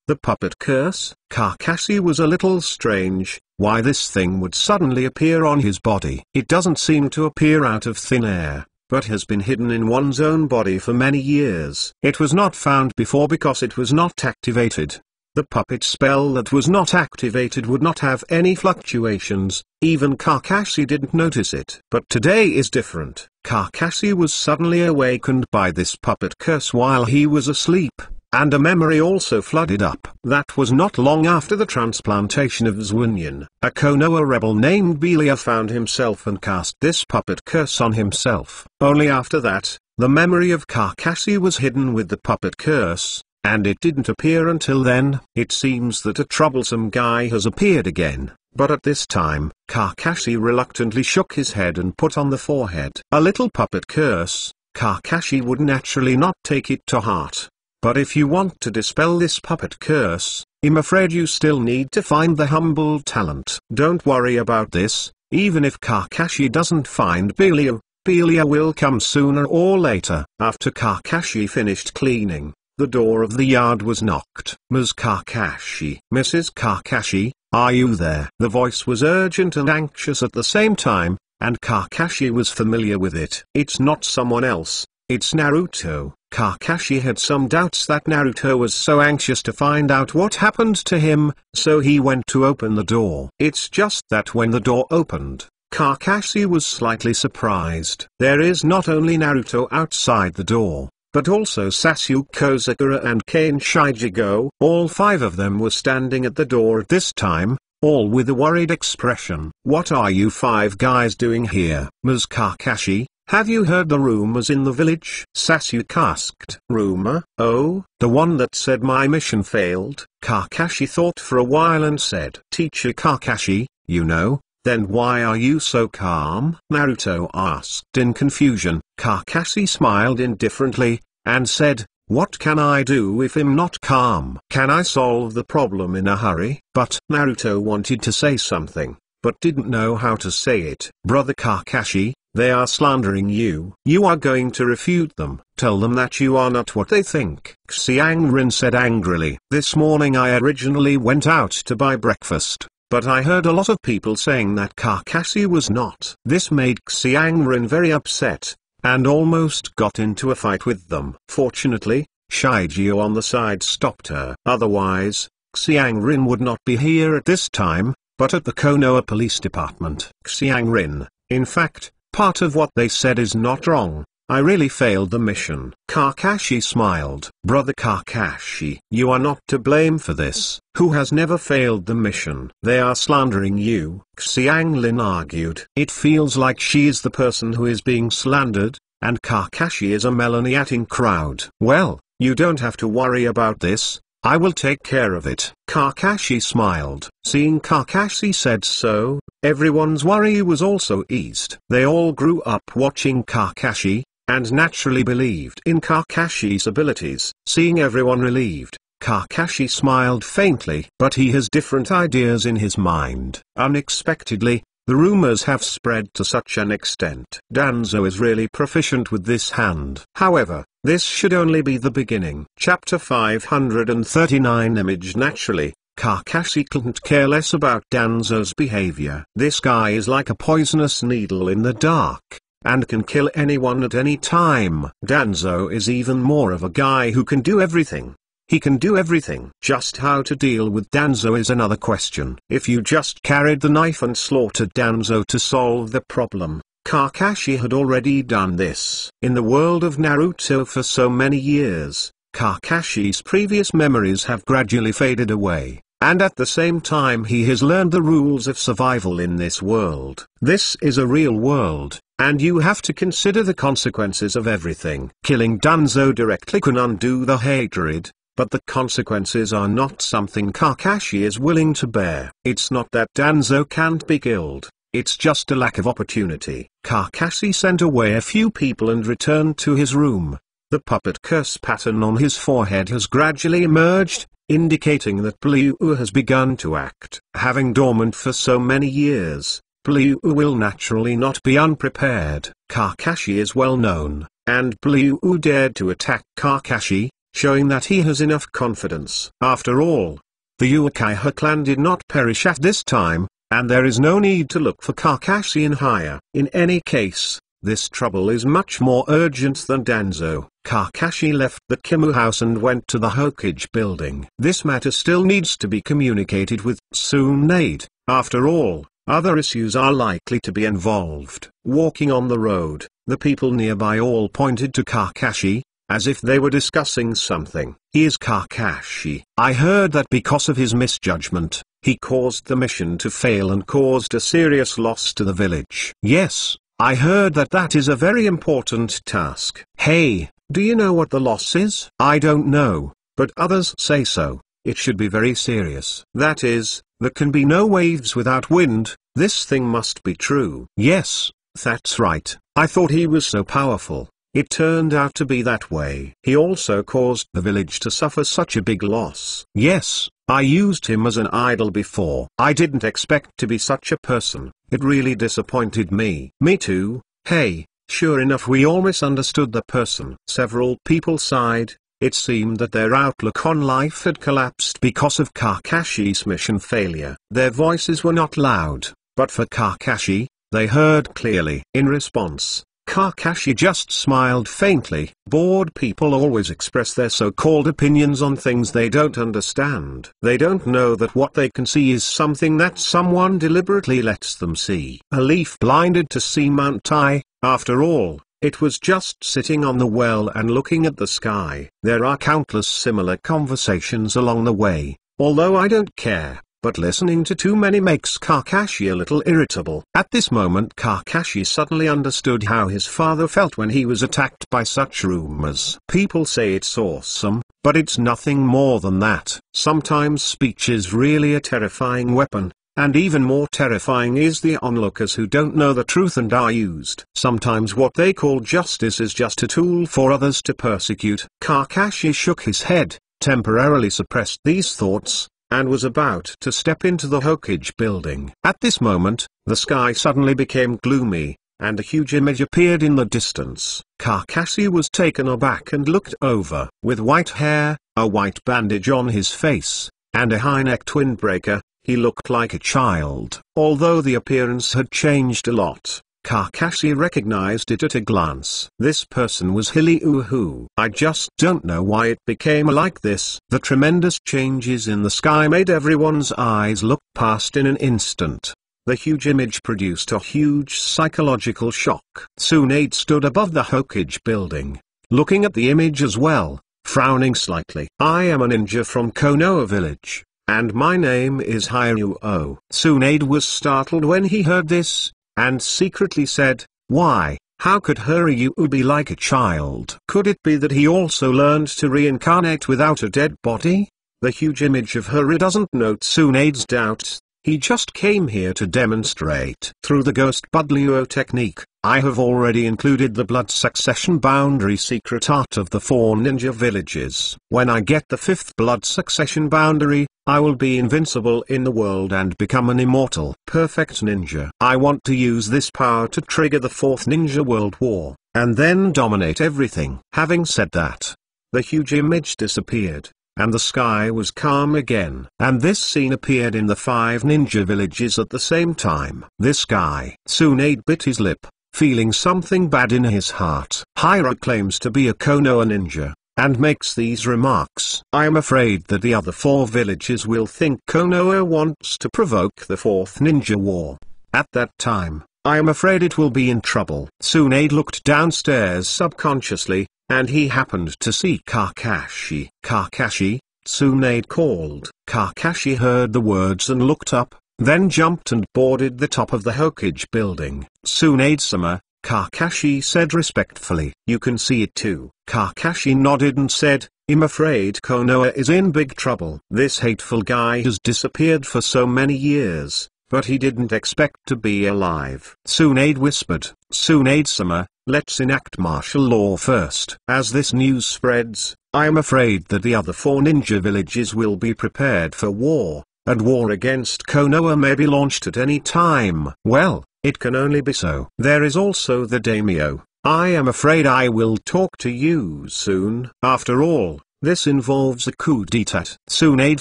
the puppet curse. Kakashi was a little strange, why this thing would suddenly appear on his body. It doesn't seem to appear out of thin air, but has been hidden in one's own body for many years. It was not found before because it was not activated. The puppet spell that was not activated would not have any fluctuations, even Kakashi didn't notice it. But today is different. Kakashi was suddenly awakened by this puppet curse while he was asleep, and a memory also flooded up. That was not long after the transplantation of Zwinyan. A Konoha rebel named Belia found himself and cast this puppet curse on himself. Only after that, the memory of Kakashi was hidden with the puppet curse, and it didn't appear until then. It seems that a troublesome guy has appeared again, but at this time, Kakashi reluctantly shook his head and put on the forehead a little puppet curse. Kakashi would naturally not take it to heart. But if you want to dispel this puppet curse, I'm afraid you still need to find the humble talent. Don't worry about this, even if Kakashi doesn't find Belial, failure will come sooner or later. After Kakashi finished cleaning, the door of the yard was knocked. Ms. Kakashi. Mrs. Kakashi, are you there? The voice was urgent and anxious at the same time, and Kakashi was familiar with it. It's not someone else, it's Naruto. Kakashi had some doubts that Naruto was so anxious to find out what happened to him, so he went to open the door. It's just that when the door opened, Kakashi was slightly surprised. There is not only Naruto outside the door, but also Sasuke Sakura and Kane Shijigo. All 5 of them were standing at the door at this time, all with a worried expression. What are you 5 guys doing here? Ms. Kakashi, have you heard the rumors in the village? Sasuke asked. Rumor? Oh, the one that said my mission failed? Kakashi thought for a while and said, Teacher Kakashi, you know, then why are you so calm? Naruto asked in confusion. Kakashi smiled indifferently, and said, what can I do if I'm not calm? Can I solve the problem in a hurry? But Naruto wanted to say something, but didn't know how to say it. Brother Kakashi, they are slandering you. You are going to refute them. Tell them that you are not what they think. Xiangrin said angrily. This morning I originally went out to buy breakfast, but I heard a lot of people saying that Kakashi was not. This made Xiangrin very upset, and almost got into a fight with them. Fortunately, Shijio on the side stopped her. Otherwise, Xiangrin would not be here at this time, but at the Konoha Police Department. Xiangrin, in fact, part of what they said is not wrong. I really failed the mission. Kakashi smiled. Brother Kakashi, you are not to blame for this. Who has never failed the mission? They are slandering you. Xianglin argued. It feels like she is the person who is being slandered, and Kakashi is a melaniating crowd. Well, you don't have to worry about this. I will take care of it. Kakashi smiled. Seeing Kakashi said so, everyone's worry was also eased. They all grew up watching Kakashi, and naturally believed in Kakashi's abilities. Seeing everyone relieved, Kakashi smiled faintly. But he has different ideas in his mind. Unexpectedly, the rumors have spread to such an extent. Danzo is really proficient with this hand. However, this should only be the beginning. Chapter 539 Image. Naturally, Kakashi couldn't care less about Danzo's behavior. This guy is like a poisonous needle in the dark, and can kill anyone at any time. Danzo is even more of a guy who can do everything. He can do everything. Just how to deal with Danzo is another question. If you just carried the knife and slaughtered Danzo to solve the problem, Kakashi had already done this. In the world of Naruto for so many years, Kakashi's previous memories have gradually faded away, and at the same time he has learned the rules of survival in this world. This is a real world, and you have to consider the consequences of everything. Killing Danzo directly can undo the hatred, but the consequences are not something Kakashi is willing to bear. It's not that Danzo can't be killed, it's just a lack of opportunity. Kakashi sent away a few people and returned to his room. The puppet curse pattern on his forehead has gradually emerged, indicating that Blue has begun to act. Having dormant for so many years, Blue will naturally not be unprepared. Kakashi is well known, and Blue dared to attack Kakashi, showing that he has enough confidence. After all, the Uchiha clan did not perish at this time, and there is no need to look for Kakashi in higher. In any case, this trouble is much more urgent than Danzo. Kakashi left the Kimu house and went to the Hokage building. This matter still needs to be communicated with Tsunade. After all, other issues are likely to be involved. Walking on the road, the people nearby all pointed to Kakashi, as if they were discussing something. He is Kakashi. I heard that because of his misjudgment, he caused the mission to fail and caused a serious loss to the village. Yes, I heard that that is a very important task. Hey, do you know what the loss is? I don't know, but others say so. It should be very serious. That is, there can be no waves without wind. This thing must be true. Yes, that's right. I thought he was so powerful. It turned out to be that way. He also caused the village to suffer such a big loss. Yes, I used him as an idol before. I didn't expect to be such a person. It really disappointed me. Me too. Hey, Sure enough, we all misunderstood the person. Several people sighed. It seemed that their outlook on life had collapsed because of Kakashi's mission failure. Their voices were not loud, but for Kakashi, they heard clearly. In response, Kakashi just smiled faintly. Bored people always express their so-called opinions on things they don't understand. They don't know that what they can see is something that someone deliberately lets them see. A leaf blinded to see Mount Tai. After all, it was just sitting on the well and looking at the sky. There are countless similar conversations along the way, although I don't care. But listening to too many makes Kakashi a little irritable. At this moment Kakashi suddenly understood how his father felt when he was attacked by such rumors. People say it's awesome, but it's nothing more than that. Sometimes speech is really a terrifying weapon, and even more terrifying is the onlookers who don't know the truth and are used. Sometimes what they call justice is just a tool for others to persecute. Kakashi shook his head, temporarily suppressed these thoughts, and was about to step into the Hokage building. At this moment, the sky suddenly became gloomy, and a huge image appeared in the distance. Kakashi was taken aback and looked over. With white hair, a white bandage on his face, and a high-necked windbreaker, he looked like a child. Although the appearance had changed a lot, Kakashi recognized it at a glance. This person was Hilly-Uhu. I just don't know why it became like this. The tremendous changes in the sky made everyone's eyes look past in an instant. The huge image produced a huge psychological shock. Tsunade stood above the Hokage building, looking at the image as well, frowning slightly. I am a ninja from Konoha village, and my name is Hiryu-Oh. Tsunade was startled when he heard this, and secretly said, "Why, how could Hiryu be like a child? Could it be that he also learned to reincarnate without a dead body?" The huge image of Hiryu doesn't note Tsunade's doubts. He just came here to demonstrate. Through the Ghost Budliuo technique, I have already included the blood succession boundary secret art of the 4 ninja villages. When I get the 5th blood succession boundary, I will be invincible in the world and become an immortal, perfect ninja. I want to use this power to trigger the 4th Ninja World War, and then dominate everything. Having said that, the huge image disappeared, and the sky was calm again. And this scene appeared in the 5 ninja villages at the same time. This guy. Tsunade bit his lip, feeling something bad in his heart. Hira claims to be a Konoha ninja, and makes these remarks. I am afraid that the other 4 villages will think Konoha wants to provoke the 4th Ninja War. At that time, I am afraid it will be in trouble. Tsunade looked downstairs subconsciously, and he happened to see Kakashi. "Kakashi," Tsunade called. Kakashi heard the words and looked up, then jumped and boarded the top of the Hokage building. "Tsunade-sama," Kakashi said respectfully. "You can see it too." Kakashi nodded and said, "I'm afraid Konoha is in big trouble. This hateful guy has disappeared for so many years, but he didn't expect to be alive." Tsunade whispered, "Tsunade-sama, let's enact martial law first." As this news spreads, I am afraid that the other 4 ninja villages will be prepared for war, and war against Konoha may be launched at any time. Well, it can only be so. There is also the daimyo. I am afraid I will talk to you soon. After all, this involves a coup d'etat. Tsunade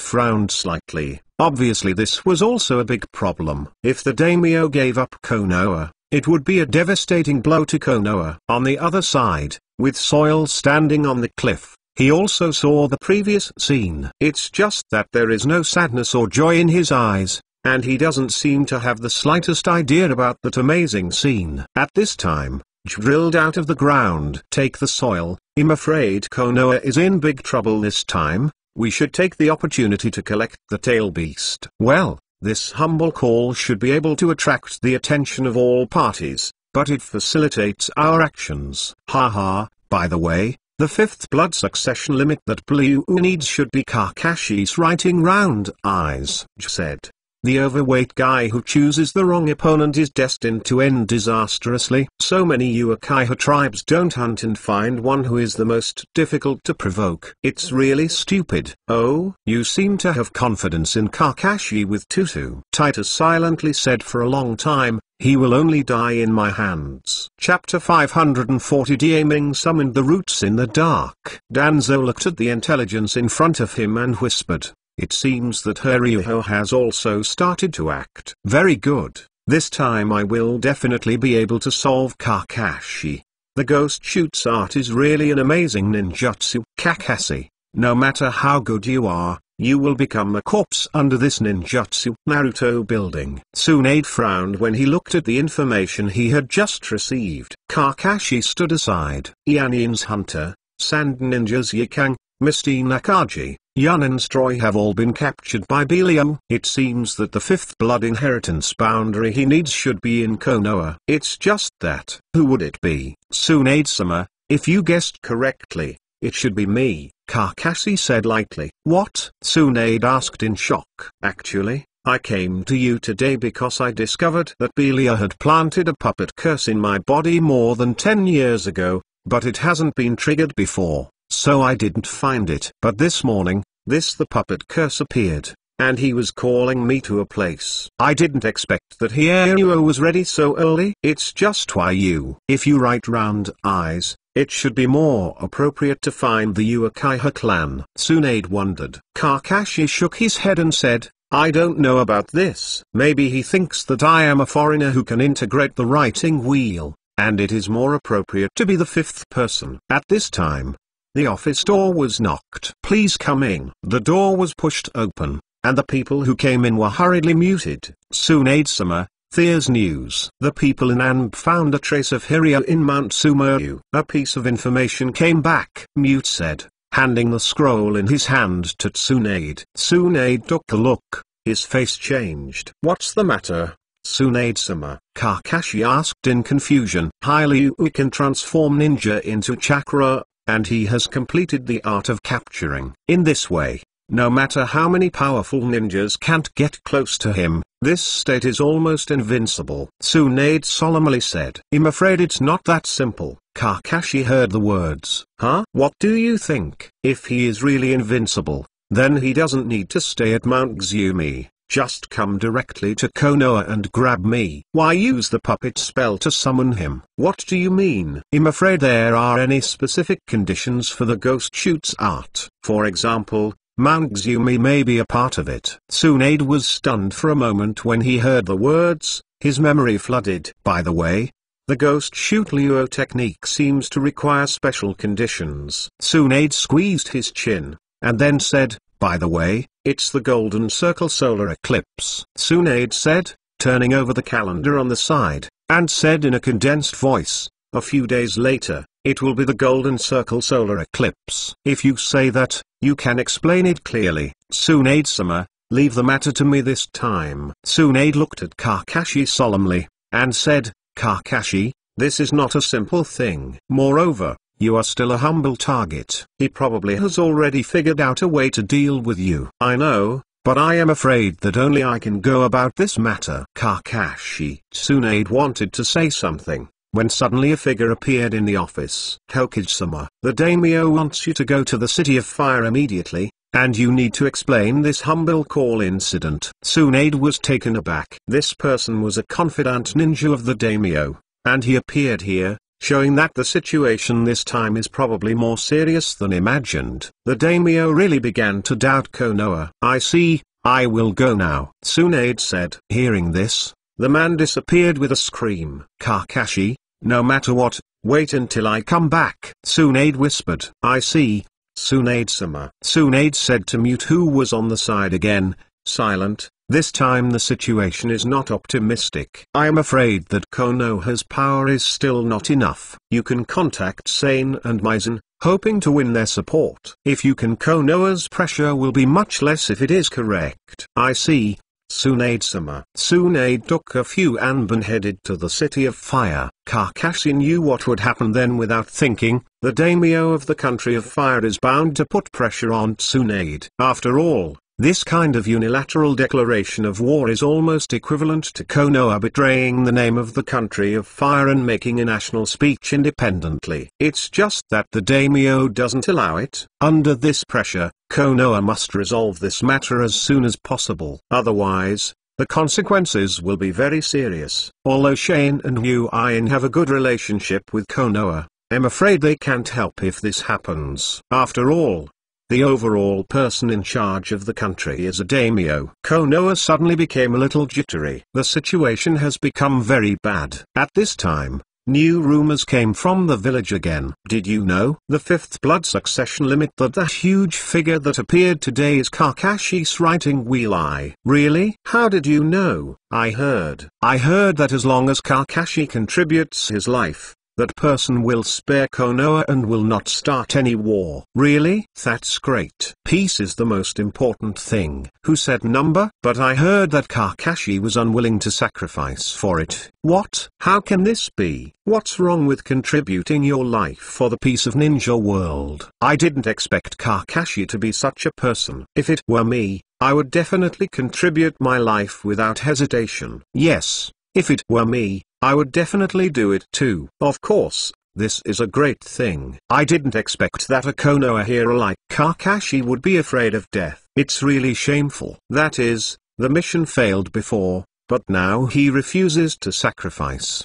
frowned slightly. Obviously this was also a big problem. If the daimyo gave up Konoha, it would be a devastating blow to Konoha. On the other side, with Soil standing on the cliff, he also saw the previous scene. It's just that there is no sadness or joy in his eyes, and he doesn't seem to have the slightest idea about that amazing scene. At this time, drilled out of the ground. "Take the Soil, I'm afraid Konoha is in big trouble this time. We should take the opportunity to collect the tail beast." Well, this humble call should be able to attract the attention of all parties, but it facilitates our actions. Haha, by the way, the 5th blood succession limit that Blue needs should be Kakashi's writing round eyes, said. The overweight guy who chooses the wrong opponent is destined to end disastrously. So many Uchiha tribes don't hunt and find one who is the most difficult to provoke. It's really stupid. Oh, you seem to have confidence in Kakashi with Tutu. Titus silently said for a long time, he will only die in my hands. Chapter 540 Diaming summoned the roots in the dark. Danzo looked at the intelligence in front of him and whispered, it seems that Haruho has also started to act. Very good. This time I will definitely be able to solve Kakashi. The ghost shoots art is really an amazing ninjutsu. Kakashi, no matter how good you are, you will become a corpse under this ninjutsu. Naruto building. Tsunade frowned when he looked at the information he had just received. Kakashi stood aside. Ianin's hunter, Sand Ninjas Yikang, Misty Nakaji, Yun and Stroy have all been captured by Bellio. It seems that the fifth blood inheritance boundary he needs should be in Konoha. It's just that. Who would it be? Tsunade-sama, if you guessed correctly, it should be me, Kakashi said lightly. What? Tsunade asked in shock. Actually, I came to you today because I discovered that Bellio had planted a puppet curse in my body more than 10 years ago, but it hasn't been triggered before, so I didn't find it. But this morning, the puppet curse appeared, and he was calling me to a place. I didn't expect that Haruho was ready so early. It's just why you. If you write round eyes, it should be more appropriate to find the Uchiha clan. Tsunade wondered. Kakashi shook his head and said, I don't know about this. Maybe he thinks that I am a foreigner who can integrate the writing wheel, and it is more appropriate to be the fifth person. At this time, the office door was knocked. Please come in. The door was pushed open, and the people who came in were hurriedly muted. Tsunade-sama, there's news. The people in Anb found a trace of Haruho in Mount Sumeru. A piece of information came back, Mute said, handing the scroll in his hand to Tsunade. Tsunade took a look, his face changed. What's the matter, Tsunade-sama? Kakashi asked in confusion. Haruho can transform ninja into chakra, and he has completed the art of capturing. In this way, no matter how many powerful ninjas can't get close to him, this state is almost invincible. Tsunade solemnly said. I'm afraid it's not that simple. Kakashi heard the words. Huh? What do you think? If he is really invincible, then he doesn't need to stay at Mount Xumi. Just come directly to Konoha and grab me. Why use the puppet spell to summon him? What do you mean? I'm afraid there are any specific conditions for the ghost shoots art. For example, Mount Xumi may be a part of it. Tsunade was stunned for a moment when he heard the words, his memory flooded. By the way, the ghost shoot Luo technique seems to require special conditions. Tsunade squeezed his chin, and then said, by the way, it's the Golden Circle solar eclipse. Tsunade said, turning over the calendar on the side, and said in a condensed voice, a few days later, it will be the Golden Circle solar eclipse. If you say that, you can explain it clearly. Tsunade-sama, leave the matter to me this time. Tsunade looked at Kakashi solemnly, and said, Kakashi, this is not a simple thing. Moreover, you are still a humble target. He probably has already figured out a way to deal with you. I know, but I am afraid that only I can go about this matter. Kakashi. Tsunade wanted to say something, when suddenly a figure appeared in the office. Hokage-sama, the daimyo wants you to go to the City of Fire immediately, and you need to explain this humble call incident. Tsunade was taken aback. This person was a confidant ninja of the daimyo, and he appeared here, showing that the situation this time is probably more serious than imagined. The daimyo really began to doubt Konoha. I see, I will go now, Tsunade said. Hearing this, the man disappeared with a scream. Kakashi, no matter what, wait until I come back, Tsunade whispered. I see, Tsunade-sama. Tsunade said to Mute, who was on the side again, silent. This time the situation is not optimistic. I am afraid that Konoha's power is still not enough. You can contact Sane and Maizen, hoping to win their support. If you can, Konoha's pressure will be much less if it is correct. I see, Tsunade-sama. Tsunade took a few and headed to the City of Fire. Kakashi knew what would happen then without thinking. The daimyo of the Country of Fire is bound to put pressure on Tsunade. After all, This kind of unilateral declaration of war is almost equivalent to Konoha betraying the name of the country of fire and making a national speech independently. It's just that the daimyo doesn't allow it. Under this pressure, Konoha must resolve this matter as soon as possible. Otherwise, the consequences will be very serious. Although Shane and Yuin have a good relationship with Konoha, I'm afraid they can't help if this happens. After all, the overall person in charge of the country is a daimyo. Konoha suddenly became a little jittery. The situation has become very bad. At this time, new rumors came from the village again. Did you know? The fifth blood succession limit, that huge figure that appeared today is Kakashi's writing wheel eye. Really? How did you know? I heard that as long as Kakashi contributes his life, that person will spare Konoha and will not start any war. Really? That's great. Peace is the most important thing. Who said number? But I heard that Kakashi was unwilling to sacrifice for it. What? How can this be? What's wrong with contributing your life for the peace of ninja world? I didn't expect Kakashi to be such a person. If it were me, I would definitely contribute my life without hesitation. Yes, if it were me, I would definitely do it too. Of course, this is a great thing. I didn't expect that a Konoha hero like Kakashi would be afraid of death. It's really shameful. That is, the mission failed before, but now he refuses to sacrifice.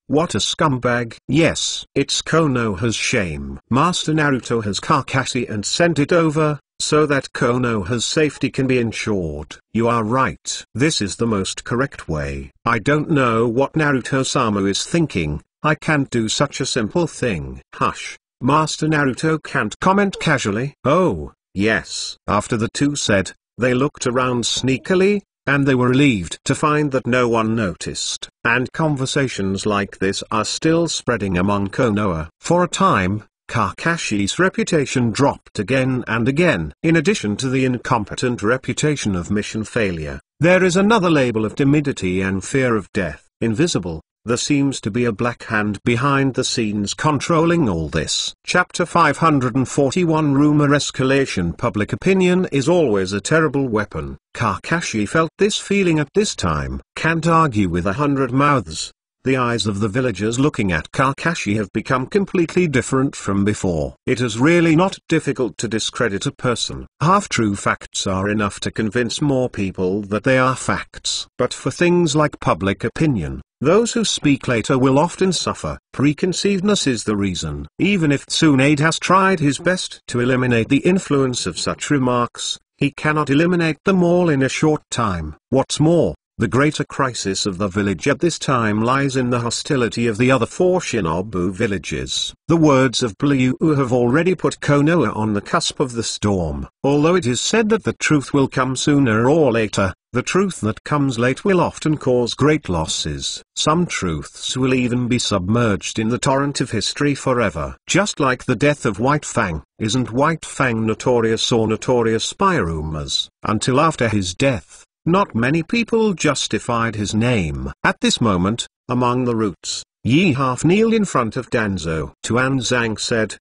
What a scumbag. Yes, it's Konoha's shame. Master Naruto has Kakashi and sent it over, so that Konoha's safety can be ensured. You are right. This is the most correct way. I don't know what Naruto-sama is thinking. I can't do such a simple thing. Hush. Master Naruto can't comment casually. Oh, yes. After the two said, they looked around sneakily, and they were relieved to find that no one noticed. And conversations like this are still spreading among Konoha. For a time, Kakashi's reputation dropped again and again. In addition to the incompetent reputation of mission failure, there is another label of timidity and fear of death. Invisible, there seems to be a black hand behind the scenes controlling all this. Chapter 541 Rumor Escalation. Public opinion is always a terrible weapon. Kakashi felt this feeling at this time. Can't argue with 100 mouths. The eyes of the villagers looking at Kakashi have become completely different from before. It is really not difficult to discredit a person. Half-true facts are enough to convince more people that they are facts. But for things like public opinion, those who speak later will often suffer. Preconceivedness is the reason. Even if Tsunade has tried his best to eliminate the influence of such remarks, he cannot eliminate them all in a short time. What's more, the greater crisis of the village at this time lies in the hostility of the other four Shinobu villages. The words of Blue have already put Konoha on the cusp of the storm. Although it is said that the truth will come sooner or later, the truth that comes late will often cause great losses. Some truths will even be submerged in the torrent of history forever. Just like the death of White Fang, isn't White Fang notorious or notorious by rumors? Until after his death, not many people justified his name. At this moment, among the roots, Yi half kneeled in front of Danzo. Tuan Zhang said,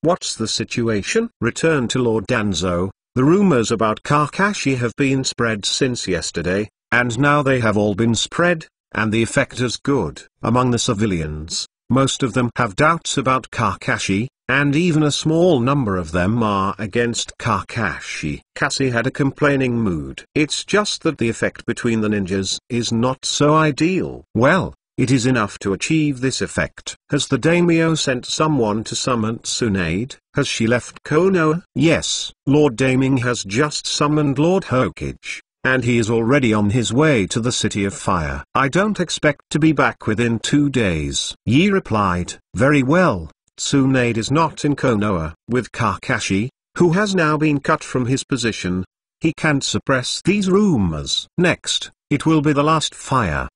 what's the situation? Return to Lord Danzo. The rumors about Kakashi have been spread since yesterday, and now they have all been spread, and the effect is good. Among the civilians, most of them have doubts about Kakashi, and even a small number of them are against Kakashi. Cassie had a complaining mood. It's just that the effect between the ninjas is not so ideal. Well, it is enough to achieve this effect. Has the daimyo sent someone to summon Tsunade? Has she left Konoha? Yes, Lord Daming has just summoned Lord Hokage, and he is already on his way to the City of Fire. I don't expect to be back within 2 days. Yi replied, very well. Tsunade is not in Konoha. With Kakashi, who has now been cut from his position, he can't suppress these rumors. Next, it will be the last fire.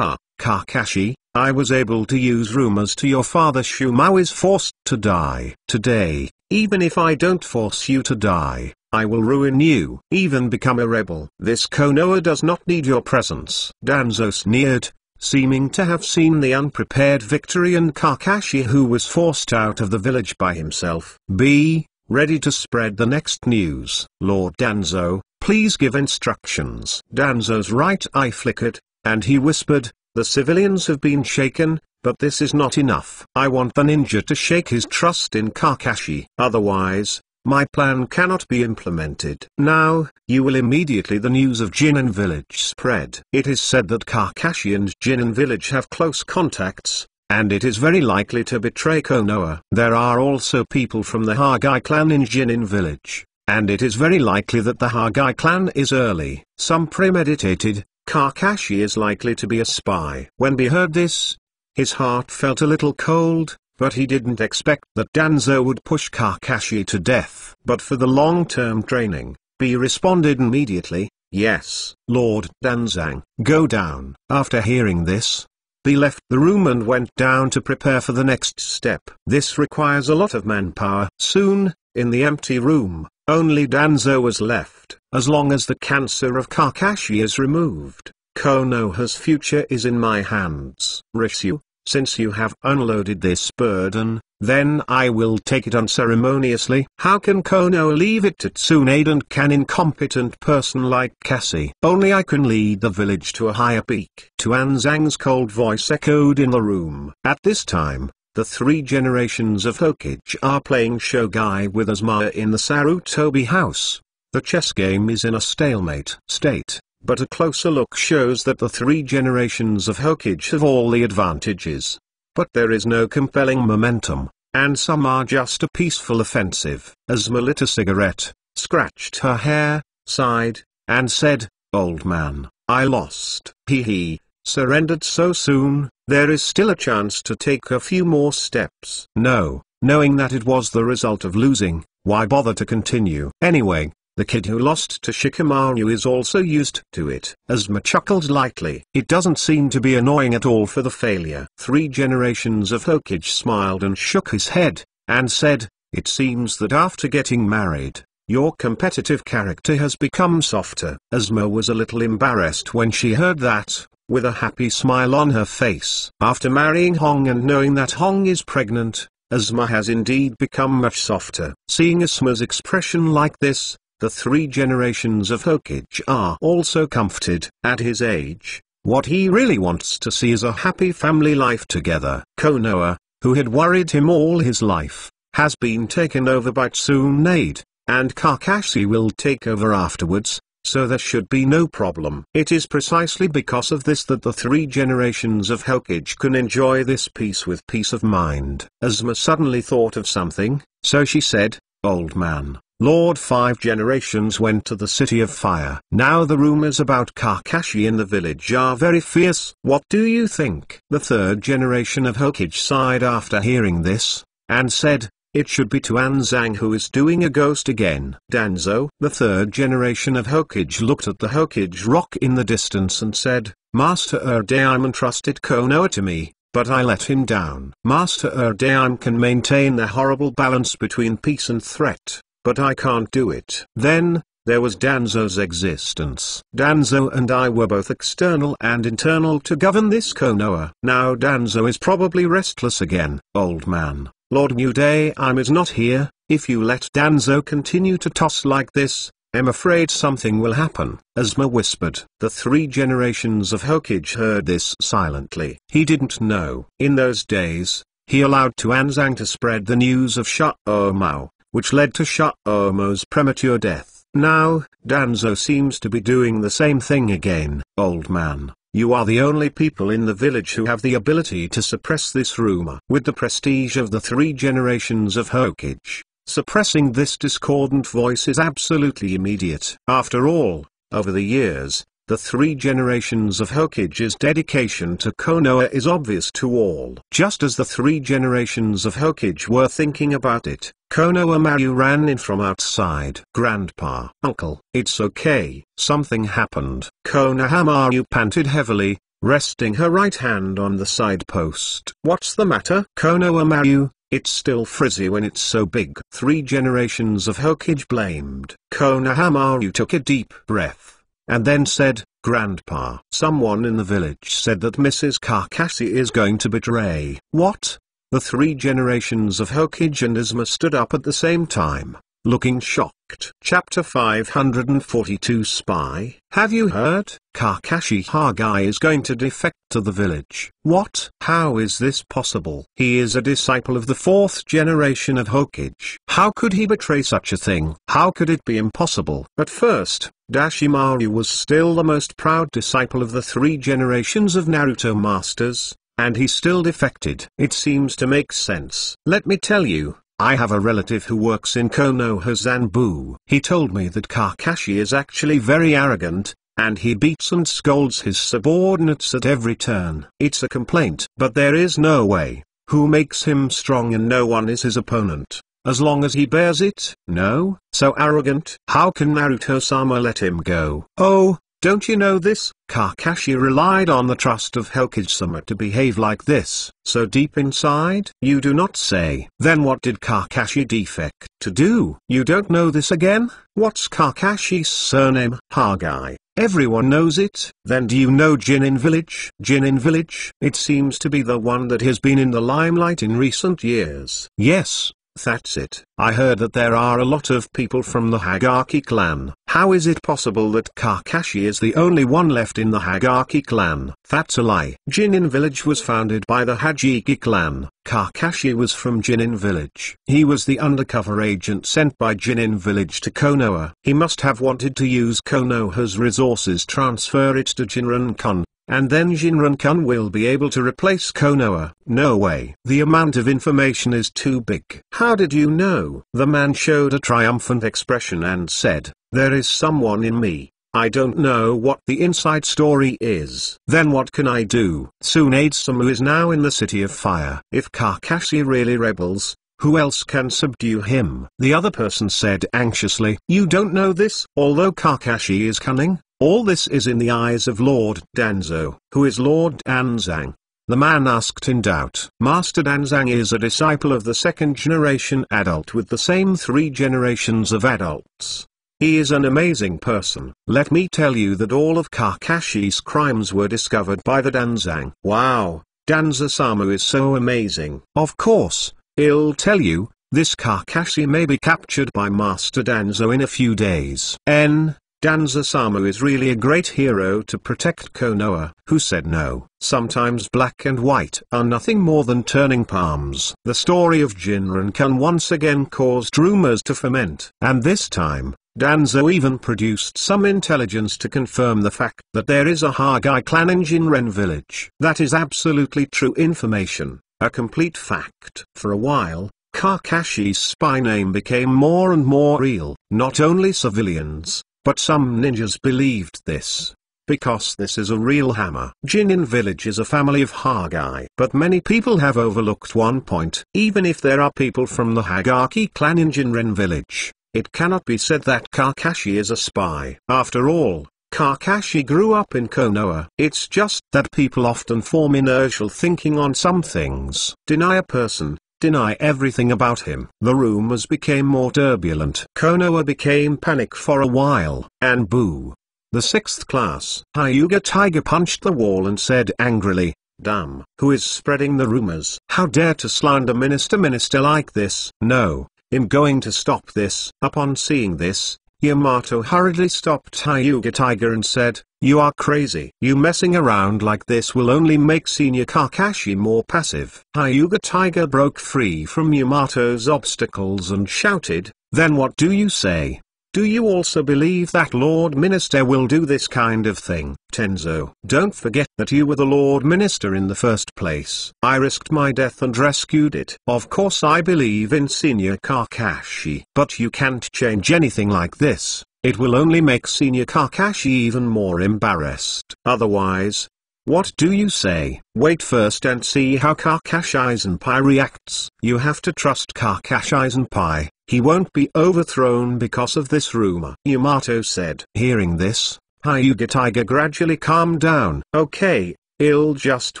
Kakashi, I was able to use rumors to your father. Shumao is forced to die. Today, even if I don't force you to die, I will ruin you. Even become a rebel. This Konoha does not need your presence. Danzo sneered, seeming to have seen the unprepared victory and Kakashi, who was forced out of the village by himself. Be ready to spread the next news. Lord Danzo, Please give instructions. Danzo's right eye flickered, and he whispered, the civilians have been shaken, but this is not enough. I want the ninja to shake his trust in Kakashi. Otherwise, my plan cannot be implemented. Now, you will immediately the news of Jinin village spread. It is said that Kakashi and Jinin village have close contacts, and it is very likely to betray Konoha. There are also people from the Hagai clan in Jinin village, and it is very likely that the Hagai clan is early. Some premeditated. Kakashi is likely to be a spy. When he heard this, his heart felt a little cold, but he didn't expect that Danzo would push Kakashi to death. But for the long-term training, B responded immediately, yes, Lord Danzang. Go down. After hearing this, B left the room and went down to prepare for the next step. This requires a lot of manpower. Soon, in the empty room, only Danzo was left. As long as the cancer of Kakashi is removed, Konoha's future is in my hands. Rishu, since you have unloaded this burden, then I will take it unceremoniously. How can Konoha leave it to Tsunade and can incompetent person like Cassie? Only I can lead the village to a higher peak. Tuanzang's cold voice echoed in the room. At this time, the three generations of Hokage are playing shogai with Asuma in the Sarutobi house. The chess game is in a stalemate state, but a closer look shows that the three generations of Hokage have all the advantages. But there is no compelling momentum, and some are just a peaceful offensive. Asuma lit a cigarette, scratched her hair, sighed, and said, old man, I lost. He surrendered so soon. There is still a chance to take a few more steps. No, knowing that it was the result of losing, why bother to continue? Anyway, the kid who lost to Shikamaru is also used to it. Asuma chuckled lightly. It doesn't seem to be annoying at all for the failure. Three generations of Hokage smiled and shook his head, and said, it seems that after getting married, your competitive character has become softer. Asuma was a little embarrassed when she heard that, with a happy smile on her face. After marrying Hong and knowing that Hong is pregnant, Asuma has indeed become much softer. Seeing Asuma's expression like this, the three generations of Hokage are also comforted. At his age, what he really wants to see is a happy family life together. Konoha, who had worried him all his life, has been taken over by Tsunade, and Kakashi will take over afterwards, so there should be no problem. It is precisely because of this that the three generations of Hokage can enjoy this peace with peace of mind. Asuma suddenly thought of something, so she said, old man, Lord 5 generations went to the City of Fire. Now the rumors about Kakashi in the village are very fierce. What do you think? The third generation of Hokage sighed after hearing this, and said, it should be Tuanzang who is doing a ghost again. Danzo, the third generation of Hokage, looked at the Hokage rock in the distance and said, Master Erdaim entrusted Konoha to me, but I let him down. Master Erdaim can maintain the horrible balance between peace and threat, but I can't do it. Then, there was Danzo's existence. Danzo and I were both external and internal to govern this Konoha. Now Danzo is probably restless again. Old man, Lord Mudaim is not here. If you let Danzo continue to toss like this, I'm afraid something will happen. Asuma whispered. The three generations of Hokage heard this silently. He didn't know. In those days, he allowed Tuanzang to spread the news of Sha'omao, which led to Sha'omo's premature death. Now, Danzo seems to be doing the same thing again. Old man, you are the only people in the village who have the ability to suppress this rumor. With the prestige of the three generations of Hokage, suppressing this discordant voice is absolutely immediate. After all, over the years, the three generations of Hokage's dedication to Konoha is obvious to all. Just as the three generations of Hokage were thinking about it, Konoha Maru ran in from outside. Grandpa. Uncle. It's okay. Something happened. Konoha Maru panted heavily, resting her right hand on the side post. What's the matter? Konoha Maru, it's still frizzy when it's so big. Three generations of Hokage blamed. Konoha Maru took a deep breath, and then said, Grandpa. Someone in the village said that Mrs. Kakashi is going to betray. What? The three generations of Hokage and Asuma stood up at the same time. looking shocked. Chapter 542 Spy. Have you heard? Kakashi Hagai is going to defect to the village. What? How is this possible? He is a disciple of the 4th generation of Hokage. How could he betray such a thing? How could it be impossible? At first, Dashimaru was still the most proud disciple of the 3 generations of Naruto masters, and he still defected. It seems to make sense. Let me tell you, I have a relative who works in Konoha Zanbu. He told me that Kakashi is actually very arrogant, and he beats and scolds his subordinates at every turn. It's a complaint. But there is no way. Who makes him strong and no one is his opponent, as long as he bears it? No? So arrogant? How can Naruto-sama let him go? Oh, don't you know this? Kakashi relied on the trust of Hokage-sama to behave like this. So deep inside? You do not say. Then what did Kakashi defect to do? You don't know this again? What's Kakashi's surname? Hagai. Everyone knows it. Then do you know Jinin Village? Jinin Village? It seems to be the one that has been in the limelight in recent years. Yes. That's it. I heard that there are a lot of people from the Hagaki clan. How is it possible that Kakashi is the only one left in the Hagaki clan? That's a lie. Jinin Village was founded by the Hajiki clan. Kakashi was from Jinin Village. He was the undercover agent sent by Jinin Village to Konoha. He must have wanted to use Konoha's resources, transfer it to Jinran-kun, and then Jinran-kun will be able to replace Konoha. No way. The amount of information is too big. How did you know? The man showed a triumphant expression and said, "There is someone in me. I don't know what the inside story is." Then what can I do? Tsunade-sama is now in the City of Fire. If Kakashi really rebels, who else can subdue him? The other person said anxiously. You don't know this? Although Kakashi is cunning, all this is in the eyes of Lord Danzo. Who is Lord Danzang? The man asked in doubt. Master Danzang is a disciple of the 2nd generation adult with the same 3 generations of adults. He is an amazing person. Let me tell you that all of Kakashi's crimes were discovered by the Danzang. Wow, Danzo-sama is so amazing. Of course, I'll tell you, this Kakashi may be captured by Master Danzo in a few days. Danzo-sama is really a great hero to protect Konoha. Who said no? Sometimes black and white are nothing more than turning palms. The story of Jinran-kun once again caused rumors to ferment. And this time, Danzo even produced some intelligence to confirm the fact that there is a Hagai clan in Jinren village. That is absolutely true information, a complete fact. For a while, Kakashi's spy name became more and more real. Not only civilians, but some ninjas believed this. Because this is a real hammer. Jinin Village is a family of Hagai. But many people have overlooked one point. Even if there are people from the Hagaki clan in Jinren Village, it cannot be said that Kakashi is a spy. After all, Kakashi grew up in Konoha. It's just that people often form inertial thinking on some things. Deny a person, deny everything about him. The rumors became more turbulent. Konoha became panic for a while, and boo. The 6th class Hyuga Tiger punched the wall and said angrily, "Damn, who is spreading the rumors? How dare to slander minister like this? No, I'm going to stop this." Upon seeing this, Yamato hurriedly stopped Hyuga Tiger and said, "You are crazy. You messing around like this will only make Senior Kakashi more passive." Hyuga Tiger broke free from Yamato's obstacles and shouted, "Then what do you say? Do you also believe that Lord Minister will do this kind of thing?" Tenzo, don't forget that you were the Lord Minister in the first place. I risked my death and rescued it. Of course I believe in Senior Kakashi. But you can't change anything like this. It will only make Senior Kakashi even more embarrassed. Otherwise, what do you say? Wait first and see how Kakashi-senpai reacts. You have to trust Kakashi-senpai. He won't be overthrown because of this rumor. Yamato said. Hearing this, Hyuga Tiger gradually calmed down. Okay, I'll just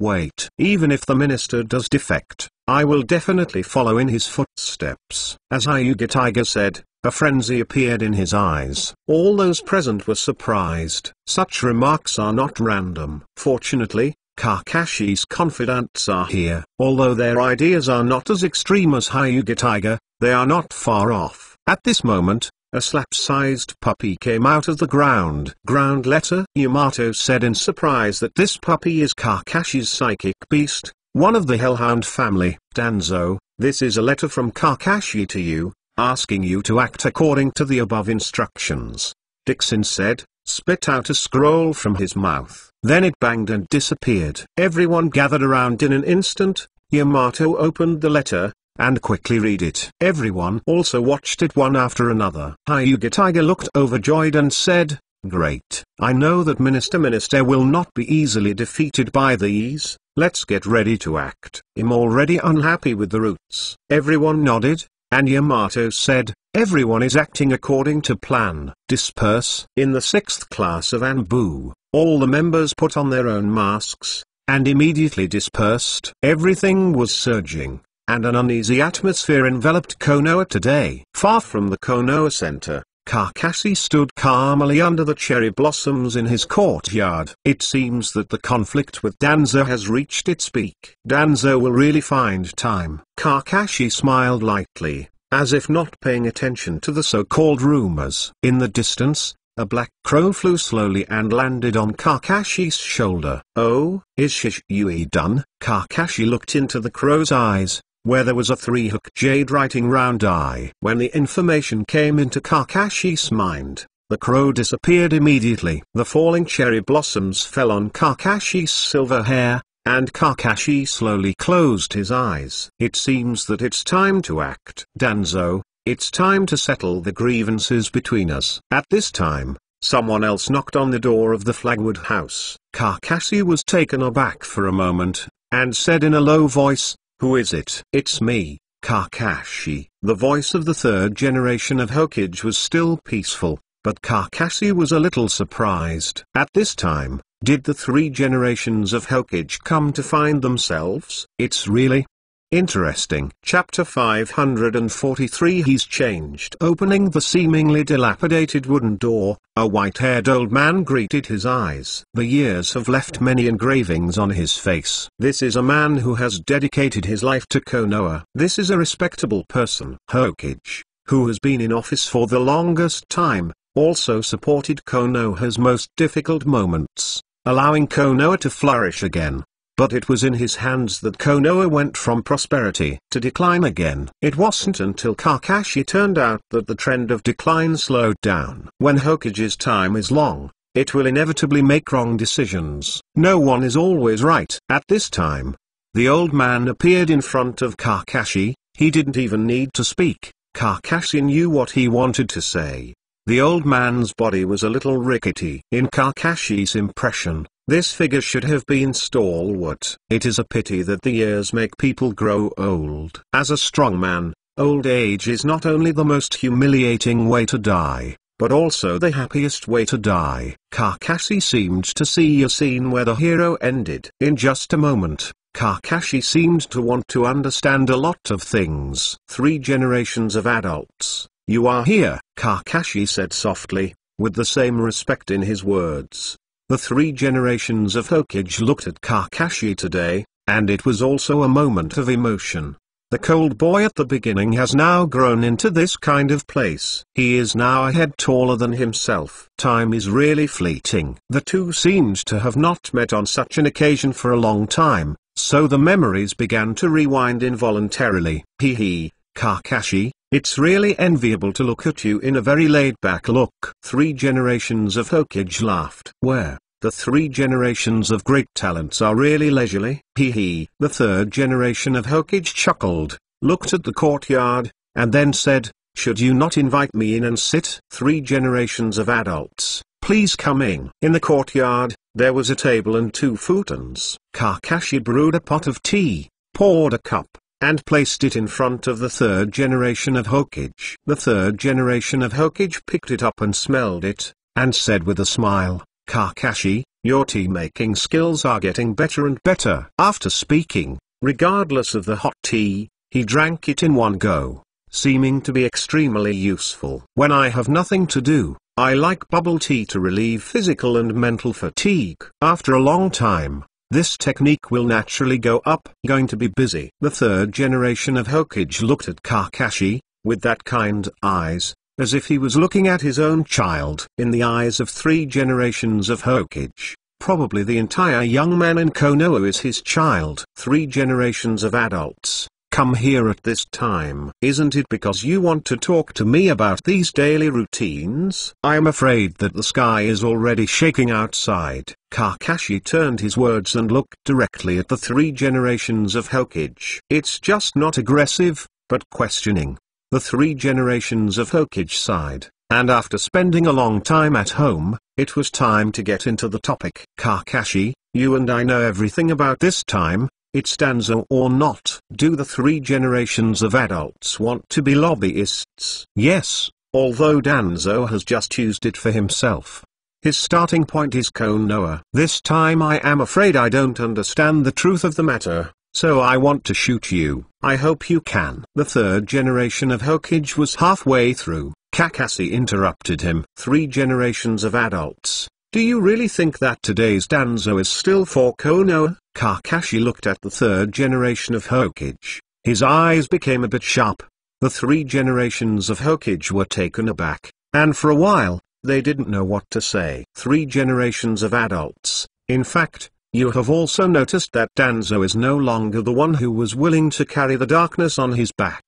wait. Even if the minister does defect, I will definitely follow in his footsteps. As Hyuga Tiger said, a frenzy appeared in his eyes. All those present were surprised. Such remarks are not random. Fortunately, Kakashi's confidants are here. Although their ideas are not as extreme as Hyuga Tiger, they are not far off. At this moment, a slap-sized puppy came out of the ground. Ground letter, Yamato said in surprise that this puppy is Kakashi's psychic beast, one of the Hellhound family. Danzo, this is a letter from Kakashi to you, asking you to act according to the above instructions. Dixon said, spit out a scroll from his mouth. Then it banged and disappeared. Everyone gathered around in an instant. Yamato opened the letter, and quickly read it. Everyone also watched it one after another. Hyuga Tiger looked overjoyed and said, great. I know that Minister will not be easily defeated by these. Let's get ready to act. I'm already unhappy with the roots. Everyone nodded, and Yamato said, everyone is acting according to plan. Disperse. In the 6th class of Anbu, all the members put on their own masks, and immediately dispersed. Everything was surging, and an uneasy atmosphere enveloped Konoha today. Far from the Konoha center, Kakashi stood calmly under the cherry blossoms in his courtyard. It seems that the conflict with Danzo has reached its peak. Danzo will really find time. Kakashi smiled lightly, as if not paying attention to the so-called rumors. In the distance, a black crow flew slowly and landed on Kakashi's shoulder. Oh, is Shisui done? Kakashi looked into the crow's eyes, where there was a 3-hook jade writing round eye. When the information came into Kakashi's mind, the crow disappeared immediately. The falling cherry blossoms fell on Kakashi's silver hair, and Kakashi slowly closed his eyes. It seems that it's time to act. Danzo, it's time to settle the grievances between us. At this time, someone else knocked on the door of the Flagwood house. Kakashi was taken aback for a moment, and said in a low voice, who is it? It's me, Kakashi. The voice of the 3rd generation of Hokage was still peaceful, but Kakashi was a little surprised. At this time, did the 3 generations of Hokage come to find themselves? It's really interesting. Chapter 543. He's changed. Opening the seemingly dilapidated wooden door, a white-haired old man greeted his eyes. The years have left many engravings on his face. This is a man who has dedicated his life to Konoha. This is a respectable person. Hokage, who has been in office for the longest time, also supported Konoha's most difficult moments, allowing Konoha to flourish again. But it was in his hands that Konoha went from prosperity to decline again. It wasn't until Kakashi turned out that the trend of decline slowed down. When Hokage's time is long, it will inevitably make wrong decisions. No one is always right. At this time, the old man appeared in front of Kakashi. He didn't even need to speak. Kakashi knew what he wanted to say. The old man's body was a little rickety. In Kakashi's impression, this figure should have been stalwart. It is a pity that the years make people grow old. As a strong man, old age is not only the most humiliating way to die, but also the happiest way to die. Kakashi seemed to see a scene where the hero ended. In just a moment, Kakashi seemed to want to understand a lot of things. 3 generations of adults. You are here, Kakashi said softly, with the same respect in his words. The 3 generations of Hokage looked at Kakashi today, and it was also a moment of emotion. The cold boy at the beginning has now grown into this kind of place. He is now a head taller than himself. Time is really fleeting. The two seemed to have not met on such an occasion for a long time, so the memories began to rewind involuntarily. Hee, Kakashi, it's really enviable to look at you in a very laid-back look. 3 generations of Hokage laughed. Where? The 3 generations of great talents are really leisurely. Hee. The 3rd generation of Hokage chuckled, looked at the courtyard, and then said, should you not invite me in and sit? 3 generations of adults, please come in. In the courtyard, there was a table and 2 futons. Kakashi brewed a pot of tea, poured a cup, and placed it in front of the 3rd generation of Hokage. The 3rd generation of Hokage picked it up and smelled it, and said with a smile, Kakashi, your tea-making skills are getting better and better. After speaking, regardless of the hot tea, he drank it in one go, seeming to be extremely useful. When I have nothing to do, I like bubble tea to relieve physical and mental fatigue. After a long time, this technique will naturally go up. Going to be busy. The 3rd generation of Hokage looked at Kakashi, with that kind eyes, as if he was looking at his own child. In the eyes of 3 generations of Hokage, probably the entire young man in Konoha is his child. 3 generations of adults come here at this time. Isn't it because you want to talk to me about these daily routines? I am afraid that the sky is already shaking outside. Kakashi turned his words and looked directly at the 3 generations of Hokage. It's just not aggressive, but questioning. The 3 generations of Hokage sighed, and after spending a long time at home, it was time to get into the topic. Kakashi, you and I know everything about this time. It's Danzo or not. Do the 3 generations of adults want to be lobbyists? Yes, although Danzo has just used it for himself. His starting point is Konoha. This time I am afraid I don't understand the truth of the matter, so I want to shoot you. I hope you can. The 3rd generation of Hokage was halfway through. Kakashi interrupted him. 3 generations of adults. Do you really think that today's Danzo is still for Konoha? Kakashi looked at the 3rd generation of Hokage. His eyes became a bit sharp. The 3 generations of Hokage were taken aback, and for a while, they didn't know what to say. 3 generations of adults. In fact, you have also noticed that Danzo is no longer the one who was willing to carry the darkness on his back.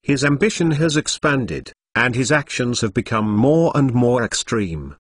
His ambition has expanded, and his actions have become more and more extreme.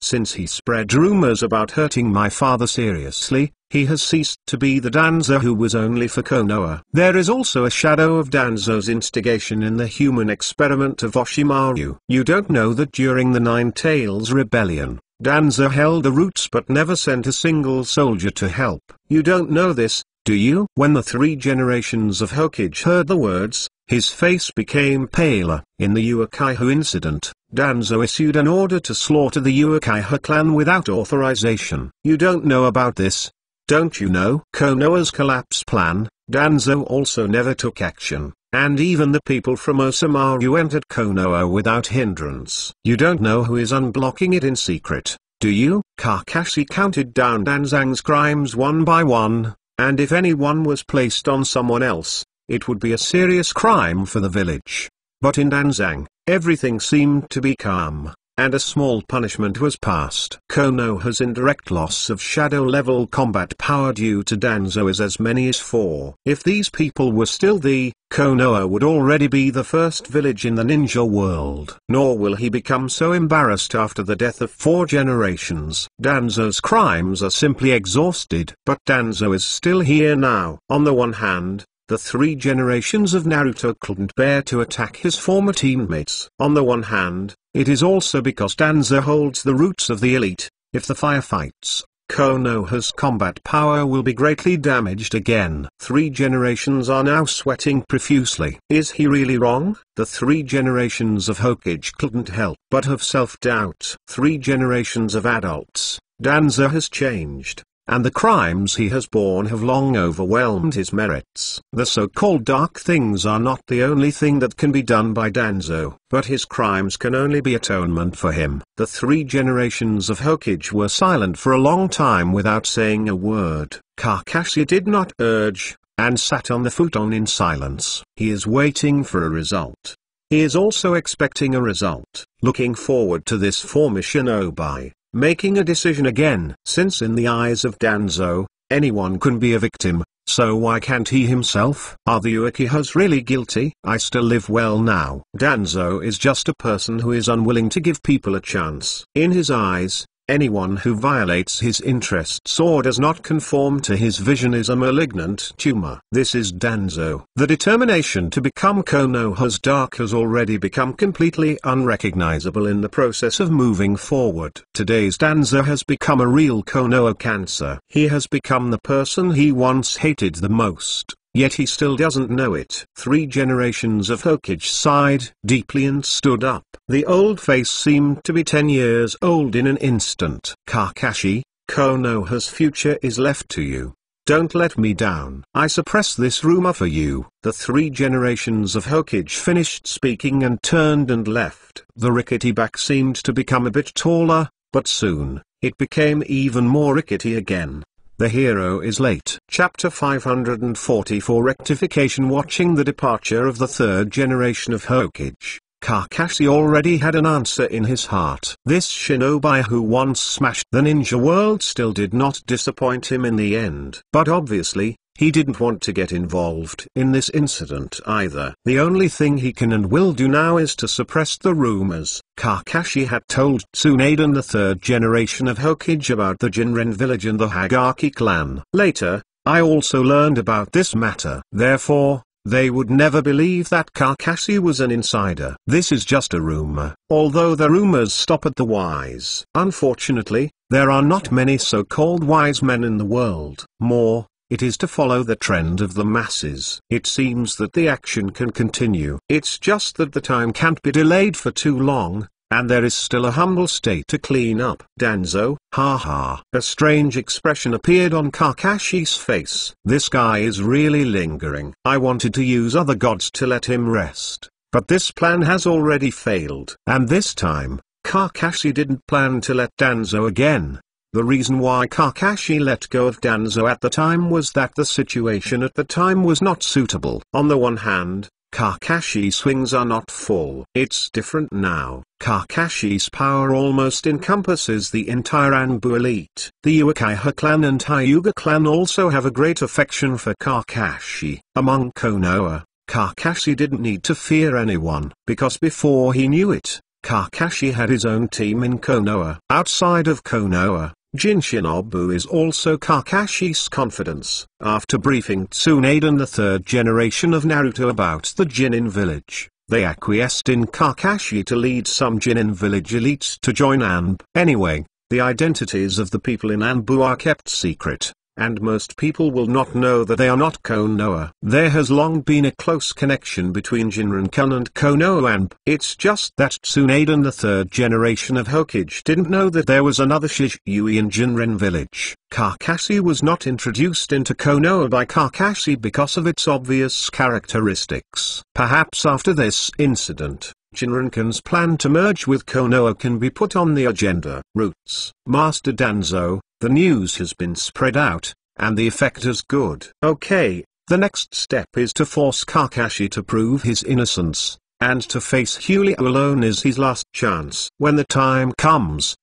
Since he spread rumors about hurting my father seriously, he has ceased to be the Danzo who was only for Konoha. There is also a shadow of Danzo's instigation in the human experiment of Oshimaru. You don't know that during the Nine Tails Rebellion, Danzo held the roots but never sent a single soldier to help. You don't know this, do you? When the 3 generations of Hokage heard the words, his face became paler. In the Uchiha incident, Danzo issued an order to slaughter the Uchiha clan without authorization. You don't know about this, don't you know? Konoha's collapse plan, Danzo also never took action, and even the people from Osamaru entered Konoha without hindrance. You don't know who is unblocking it in secret, do you? Kakashi counted down Danzang's crimes one by one, and if anyone was placed on someone else, it would be a serious crime for the village. But in Danzang, everything seemed to be calm, and a small punishment was passed. Konoha's indirect loss of shadow-level combat power due to Danzo is as many as 4. If these people were still Konoha would already be the first village in the ninja world. Nor will he become so embarrassed after the death of 4 generations. Danzo's crimes are simply exhausted. But Danzo is still here now. On the one hand, the 3 generations of Naruto couldn't bear to attack his former teammates. On the one hand, it is also because Danzo holds the roots of the elite. If the firefights, Konoha's combat power will be greatly damaged again. 3 generations are now sweating profusely. Is he really wrong? The 3 generations of Hokage couldn't help but have self-doubt. 3 generations of adults, Danzo has changed, and the crimes he has borne have long overwhelmed his merits. The so-called dark things are not the only thing that can be done by Danzo, but his crimes can only be atonement for him. The 3 generations of Hokage were silent for a long time without saying a word. Kakashi did not urge, and sat on the futon in silence. He is waiting for a result. He is also expecting a result, looking forward to this formation Shinobi making a decision again. Since in the eyes of Danzo, anyone can be a victim, so why can't he himself? Are the Uchihas really guilty? I still live well now. Danzo is just a person who is unwilling to give people a chance. In his eyes, anyone who violates his interests or does not conform to his vision is a malignant tumor. This is Danzo. The determination to become Konoha's dark has already become completely unrecognizable in the process of moving forward. Today's Danzo has become a real Konoha cancer. He has become the person he once hated the most. Yet he still doesn't know it. 3 generations of Hokage sighed deeply and stood up. The old face seemed to be 10 years old in an instant. Kakashi, Konoha's future is left to you. Don't let me down. I suppress this rumor for you. The 3 generations of Hokage finished speaking and turned and left. The rickety back seemed to become a bit taller, but soon, it became even more rickety again. The hero is late. Chapter 544 Rectification. Watching the departure of the third generation of Hokage, Kakashi already had an answer in his heart. This shinobi who once smashed the ninja world still did not disappoint him in the end. But obviously, he didn't want to get involved in this incident either. The only thing he can and will do now is to suppress the rumors. Kakashi had told Tsunaden, the third generation of Hokage, about the Jinren village and the Hagaki clan. Later, I also learned about this matter. Therefore, they would never believe that Kakashi was an insider. This is just a rumor. Although the rumors stop at the wise. Unfortunately, there are not many so-called wise men in the world. More, it is to follow the trend of the masses. It seems that the action can continue. It's just that the time can't be delayed for too long, and there is still a humble state to clean up. Danzo, haha. A strange expression appeared on Kakashi's face. This guy is really lingering. I wanted to use other gods to let him rest, but this plan has already failed. And this time, Kakashi didn't plan to let Danzo again. The reason why Kakashi let go of Danzo at the time was that the situation at the time was not suitable. On the one hand, Kakashi's swings are not full. It's different now. Kakashi's power almost encompasses the entire Anbu elite. The Uchiha clan and Hyuga clan also have a great affection for Kakashi. Among Konoha, Kakashi didn't need to fear anyone, because before he knew it, Kakashi had his own team in Konoha. Outside of Konoha, Jin Shinobu is also Kakashi's confidence. After briefing Tsunaden, the third generation of Naruto, about the Jinin village, they acquiesced in Kakashi to lead some Jinin village elites to join Anbu. Anyway, the identities of the people in Anbu are kept secret, and most people will not know that they are not Konoha. There has long been a close connection between Jinren-kun and Konoha Anbu. It's just that Tsunaden, the third generation of Hokage, didn't know that there was another Shisui in Jinren village. Kakashi was not introduced into Konoha by Kakashi because of its obvious characteristics. Perhaps after this incident, Jinren-kun's plan to merge with Konoha can be put on the agenda. Roots. Master Danzo, the news has been spread out, and the effect is good. Okay, the next step is to force Kakashi to prove his innocence, and to face Hyuga alone is his last chance. When the time comes,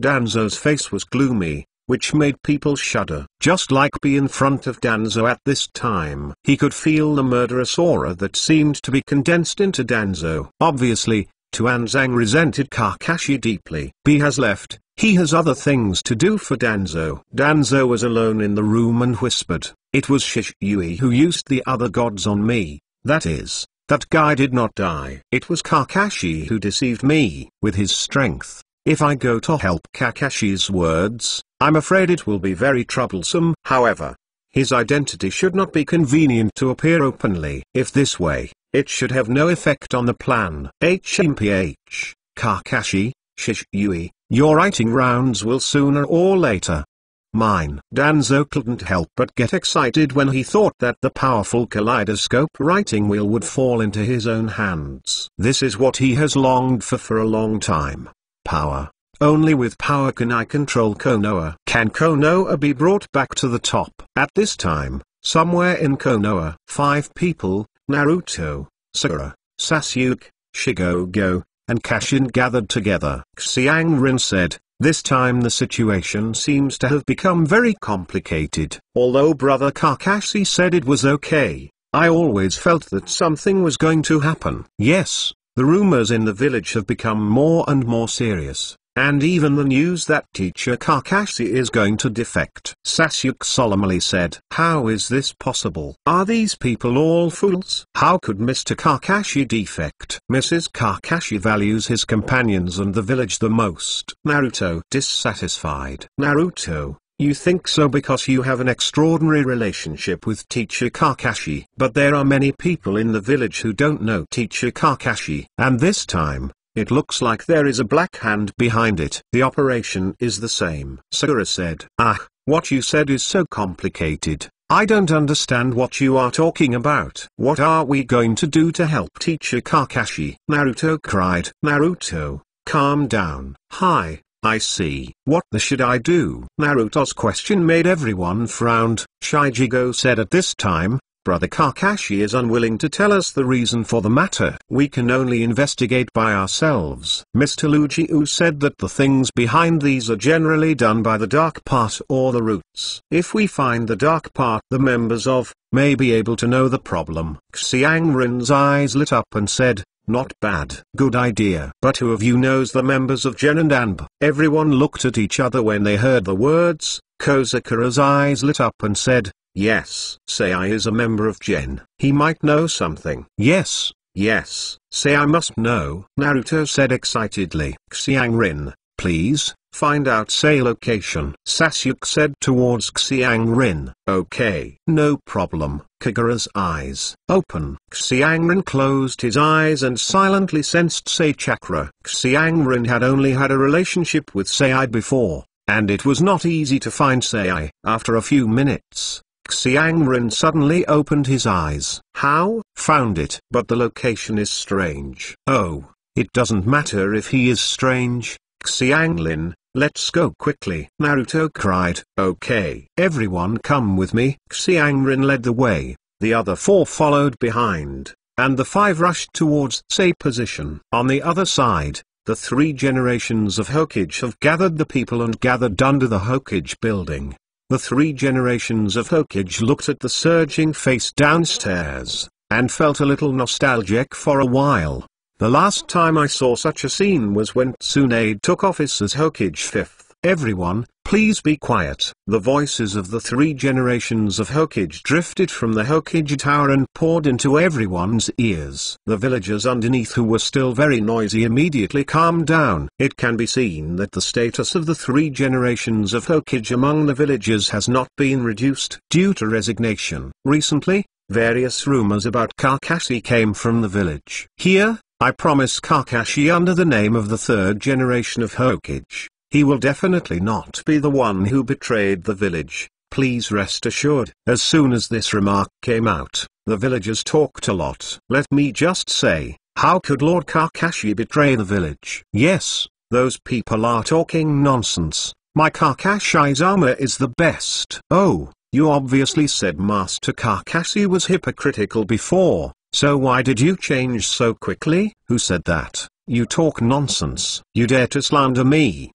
Danzo's face was gloomy, which made people shudder. Just like be in front of Danzo at this time. He could feel the murderous aura that seemed to be condensed into Danzo. Obviously, Tuanzang resented Kakashi deeply. B has left, he has other things to do for Danzo. Danzo was alone in the room and whispered, "It was Shisui who used the other gods on me, that is, that guy did not die. It was Kakashi who deceived me with his strength. If I go to help Kakashi's words, I'm afraid it will be very troublesome." However, his identity should not be convenient to appear openly. If this way, it should have no effect on the plan. HMPH, Kakashi, Shisui, your writing rounds will sooner or later. Mine. Danzo couldn't help but get excited when he thought that the powerful kaleidoscope writing wheel would fall into his own hands. This is what he has longed for a long time. Power. Only with power can I control Konoha. Can Konoha be brought back to the top? At this time, somewhere in Konoha, 5 people, Naruto, Sakura, Sasuke, Shigogo, and Kashin gathered together. Xiangrin said, "This time the situation seems to have become very complicated." Although Brother Kakashi said it was okay, I always felt that something was going to happen. Yes, the rumors in the village have become more and more serious, and even the news that teacher Kakashi is going to defect. Sasuke solemnly said, "How is this possible? Are these people all fools? How could Mr. Kakashi defect?" Mrs. Kakashi values his companions and the village the most. Naruto dissatisfied. Naruto, you think so because you have an extraordinary relationship with teacher Kakashi. But there are many people in the village who don't know teacher Kakashi. And this time, it looks like there is a black hand behind it. The operation is the same. Sakura said, what you said is so complicated. I don't understand what you are talking about. What are we going to do to help teacher Kakashi? Naruto cried. Naruto, calm down. Hi, I see. What should I do? Naruto's question made everyone frown. Shijigo said at this time, Brother Kakashi is unwilling to tell us the reason for the matter. We can only investigate by ourselves. Mr. Lugiu said that the things behind these are generally done by the dark part or the roots. If we find the dark part, the members of may be able to know the problem. Xiangrin's eyes lit up and said, not bad. Good idea. But who of you knows the members of Gen and Anb? Everyone looked at each other when they heard the words. Kozakura's eyes lit up and said, yes. Sei is a member of Gen. He might know something. Yes. Yes. Sei must know. Naruto said excitedly. Xiangrin, please, find out Sei location. Sasuke said towards Xiangrin. Okay. No problem. Kagura's eyes open. Xiangrin closed his eyes and silently sensed Sei chakra. Xiangrin had only had a relationship with Sei before, and it was not easy to find Sei. After a few minutes, Xiangrin suddenly opened his eyes. How? Found it. But the location is strange. Oh, it doesn't matter if he is strange. Xianglin, let's go quickly. Naruto cried. Okay. Everyone come with me. Xiangrin led the way, the other four followed behind, and the five rushed towards Sei position. On the other side, the three generations of Hokage have gathered the people and gathered under the Hokage building. The three generations of Hokage looked at the surging face downstairs, and felt a little nostalgic for a while. The last time I saw such a scene was when Tsunade took office as Hokage 5th. Everyone, please be quiet. The voices of the three generations of Hokage drifted from the Hokage tower and poured into everyone's ears. The villagers underneath, who were still very noisy, immediately calmed down. It can be seen that the status of the three generations of Hokage among the villagers has not been reduced due to resignation. Recently, various rumors about Kakashi came from the village. Here, I promise Kakashi under the name of the third generation of Hokage. He will definitely not be the one who betrayed the village, please rest assured. As soon as this remark came out, the villagers talked a lot. Let me just say, how could Lord Kakashi betray the village? Yes, those people are talking nonsense. My Kakashi's armor is the best. Oh, you obviously said Master Kakashi was hypocritical before, so why did you change so quickly? Who said that? You talk nonsense. You dare to slander me.